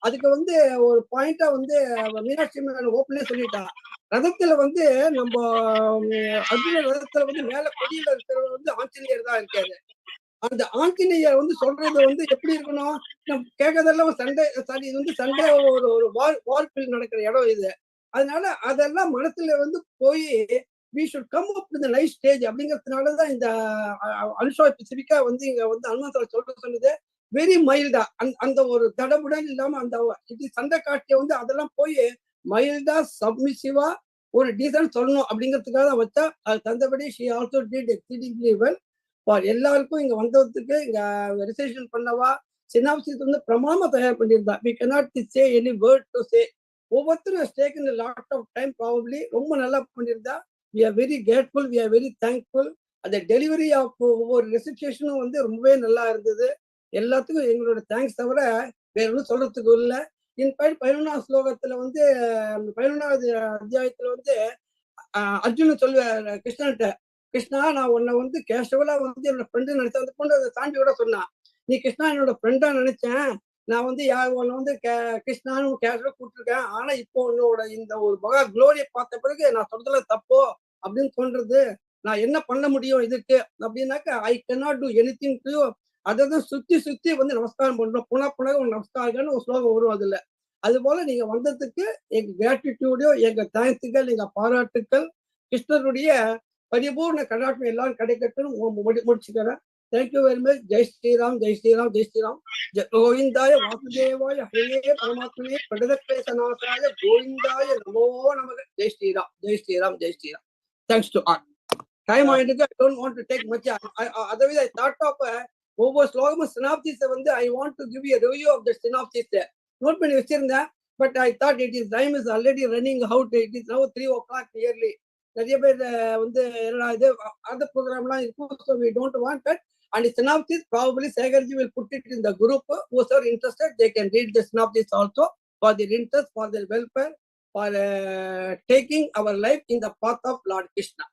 அதுக்கு வந்து ஒரு பாயிண்டா வந்து மீனாட்சி ஓப்பனே சொல்லிட்டா. ரதத்துல வந்து நம்ம அர்ஜுன ரதத்துல வந்து மேல கொடியில இருக்கிறவர் வந்து ஆஞ்சநேயர் தான் இருக்காரு. அந்த ஆஞ்சநேயர் வந்து சொல்றது வந்து எப்படி இருக்கணும், நம்ம கேட்கறதெல்லாம் சண்டே சாரி இது வந்து சண்டே ஒரு ஒரு வார்பில் நடக்கிற இடம் இது. அதனால அதெல்லாம் மனசுல வந்து போய் we should come up with a nice stage அப்படிங்கிறதுனாலதான் இந்த அனுஷா ஸ்பெசிபிக்கா வந்து இங்க வந்து அனுமன் சொல்றது வெரி மைல்டா அந்த ஒரு தடபுடன் இல்லாம அந்த இது சண்டை காட்டிய வந்து அதெல்லாம் போய் மைல்டா சப்மிசிவா ஒரு டீசன்ட் சொல்லணும் அப்படிங்கிறதுக்காக தான் வச்சா. அது தந்தபடி she also did exceedingly well. எல்லாருக்கும் இங்க வந்ததுக்கு இங்க ரிசர்வேஷன் பண்ணவா சினாப்சிஸ் வந்து பிரமாணமா தயார் பண்ணியிருந்தா. we cannot say any word to say. ஒவ்வொருத்தரும் has taken a lot of time probably. ரொம்ப நல்லா பண்ணியிருந்தா. we are very grateful, we are very thankful. அந்த டெலிவரி ஆஃப் ஒவ்வொரு ரெசிப்ஷனும் வந்து ரொம்பவே நல்லா இருந்தது. எல்லாத்துக்கும் எங்களோட தேங்க்ஸ் தவிர வேற ஒன்றும் சொல்றதுக்கு இல்லை. இன்ஃபேக்ட் 11ஆம் ஸ்லோகத்துல வந்து 11ஆவது அத்தியாயத்துல வந்து அர்ஜுனன் சொல்லுவார் கிருஷ்ணன்ட்ட, கிருஷ்ணா நான் உன்னை வந்து கேஷுவலா வந்து என்னோட ஃப்ரெண்டு நினைச்சேன். அந்த பொண்ணு அதை தாண்டி கூட சொன்னா, நீ கிருஷ்ணா என்னோட ஃப்ரெண்டா நினைச்சேன், நான் வந்து உன்னை வந்து கிருஷ்ணான்னு கேஷுவலா கூப்பிட்டுருக்கேன். ஆனா இப்போ உன்னோட இந்த ஒரு மகா குளோரியை பார்த்த பிறகு நான் சொல்றதுல தப்போ அப்படின்னு தோன்றது. நான் என்ன பண்ண முடியும் இதுக்கு அப்படின்னாக்கா ஐ cannot do anything to you. அதான் சுத்தி சுத்தி வந்து நமஸ்காரம் பண்றோம். புனப்புனக ஒரு நமஸ்காரம்னு ஒரு ஸ்லோகம் வரும் அதுல. அது போல நீங்க வந்ததுக்கு எங்க கிராட்டிடியூடோ எங்க தேங்க்ஸுகள் எங்க பாராட்டுக்கள் கிருஷ்ணருடைய பரிபூர்ண கடாட்டம் எல்லாரும் கிடைக்கட்டும் முடிச்சுக்கிறேன். Thank you very much. Jai Shri Ram, Jai Shri Ram, Jai Shri Ram. கோவிந்தாய வாசுதேவாய ஹரே பரமாத்மனே பிரடதக்லேசநாசாய கோவிந்தாய நமோ நமக. Jai Shri Ram, Jai Shri Ram, Jai Shri Ram. Thanks to all. Time ஆயிட்டு I don't want to take much. Otherwise I thought of ஒவ்வொரு ஸ்லோகமும் சினாப்சிஸ் வந்து I want to give you a review of the synopsis. Note பண்ணி வச்சிருந்தேன். But I thought it is time is already running out. It is now 3 o'clock nearly. நிறைய பேர் வந்து என்னடா இது அந்த ப்ரோக்ராம்லாம் இருக்கும். So we don't want that. And the synopsis probably Sagarji will put it in the group. Who are interested, they can read the synopsis also for their interest, for their welfare, for taking our life in the path of Lord Krishna.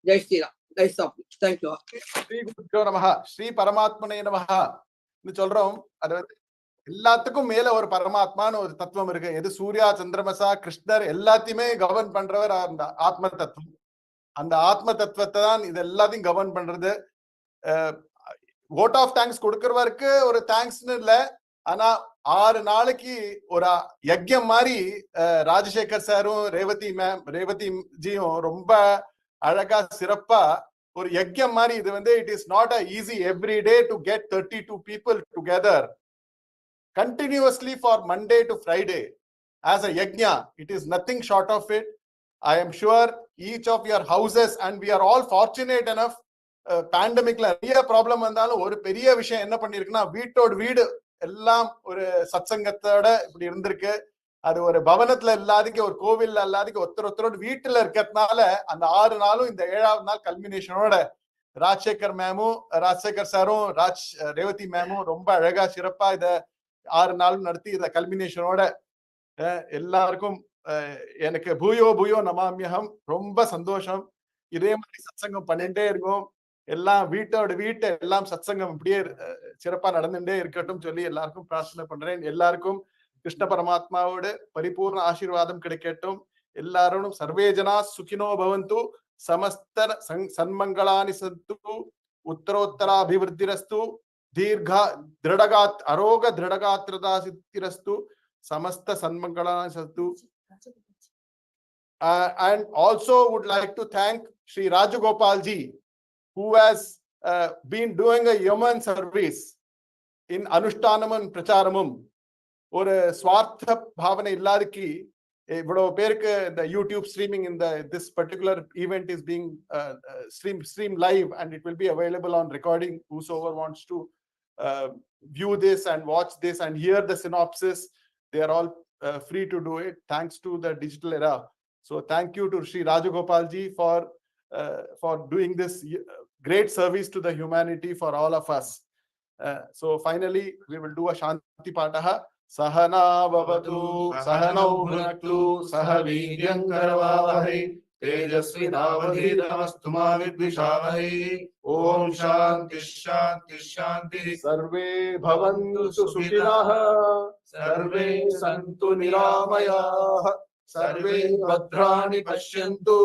Jai Shri Ram. Nice of you. Thank you. ஸ்ரீ குருப்யோ நமஹ, ஸ்ரீ பரமாத்மனே நமஹ சொல்றோம். அது வந்து எல்லாத்துக்கும் மேல ஒரு பரமாத்மான்னு ஒரு தத்துவம் இருக்கு. எது சூர்யா சந்திரமசா கிருஷ்ணர் எல்லாத்தையுமே கவர்ன் பண்றவர் அந்த ஆத்ம தத்துவம். அந்த ஆத்ம தத்துவத்தை தான் இது எல்லாத்தையும் கவர்ன் பண்றது. vote of thanks கொடுக்கிறவருக்கு ஒரு தேங்க்ஸ்னு இல்ல. ஆனா 6 நாளைக்கு ஒரு யஜ்யம் மாதிரி ராஜசேகர் சாரும் ரேவதி ஜியும் ரொம்ப அழகா சிறப்பா ஒரு யஜ்யம் மாதிரி இது வந்து it is not a easy every day to get 32 people together continuously for Monday to Friday as a yajna. It is nothing short of it. I am sure each of your houses, and we are all fortunate enough. பேண்டமிக்ல நிறைய problem வந்தாலும் ஒரு பெரிய விஷயம் என்ன பண்ணிருக்குன்னா வீட்டோட வீடு எல்லாம் ஒரு சத்சங்கத்தோட இப்படி இருந்திருக்கு. அது ஒரு பவனத்துல இல்லாதக்கு ஒரு கோவில்ல இல்லாதக்கு ஒருத்தரோட வீட்டுல இருக்கிறதுனால அந்த 6 நாளும் இந்த 7வது நாள் கல்மினேஷனோட ராஜசேகர் சாரும் ரேவதி மேமும் ரொம்ப அழகா சிறப்பா இத 6 நாளும் நடத்தி இத கல்மினேஷனோட எல்லாருக்கும் எனக்கு பூயோ பூயோ நமாமியகம். ரொம்ப சந்தோஷம். இதே மாதிரி சத்சங்கம் பண்ணிட்டே இருக்கும். எல்லாம் வீட்டோட வீட்டை எல்லாம் சத்சங்கம் இப்படியே சிறப்பா நடந்துட்டே இருக்கட்டும் சொல்லி எல்லாருக்கும் பிரார்த்தனை பண்றேன். எல்லாருக்கும் கிருஷ்ண பரமாத்மாவோட பரிபூர்ண ஆசீர்வாதம் கிடைக்கட்டும். எல்லாரும் சர்வே ஜனா சுகினோ பவந்து, சமஸ்த சன்மங்களானி சந்து, உத்தரோத்தராபிவிருத்திரஸ்து, தீர்கா திருடகாத் அரோக திருடகாத்ரதா சித்திரஸ்து, சமஸ்த சன்மங்களானி சந்து. And also would like to thank Sri Rajagopal ji, who has been doing a yeoman service in Anushtanam and Pracharamum. ஒரு ஸ்வார்த்த பாவனை இல்லாதக்கு இவ்வளவு பேருக்கு இந்த யூடியூப் ஸ்ட்ரீமிங் இந்த this particular event is being stream live and it will be available on recording. Whosoever wants to view this and watch this and hear the synopsis, they are all free to do it thanks to the digital era. So thank you to Sri Rajagopal ji for doing this great service to the humanity for all of us. So finally we will do a Shanti Pataha. Sahana Vavatu Sahanau Bhunaktu Saha Viryam Karavavahe तेजस्विनावधीतमस्तु मा विद्विषावहै। ओम शांति शांति शांति। सर्वे भवन्तु सुखिनः, सर्वे सन्तु निरामयाः, सर्वे भद्राणि पश्यन्तु,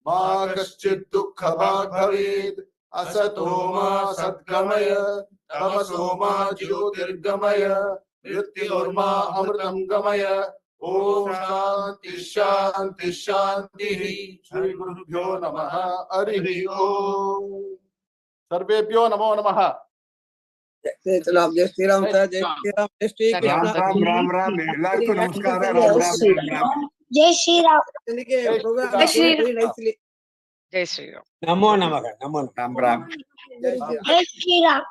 मा कश्चित् दुःखभाग् भवेत्। असतो मा सद्गमय, तमसो मा ज्योतिर्गमय, मृत्योर्मा अमृतं गमय। ओम शांति शांति शांति। श्री गुरुभ्यो नमः। हरि ओम। सर्वेभ्यो नमो नमः। जय श्री राम, जय श्री राम सर, जय श्री राम, जय श्री राम कृष्ण। राम राम राम। ಎಲ್ಲರಿಗೂ ನಮಸ್ಕಾರ. ರಾಮ್ ರಾಮ್ ರಾಮ್ ರಾಮ್. जय श्री राम। प्रोग्राम जय श्री very nicely. जय श्री राम। नमो नमः, नमो राम राम। जय श्री राम, जय श्री राम।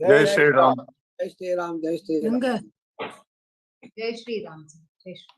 जय श्री राम। जय श्री राम, जय श्री राम। जय श्री राम। जय श्री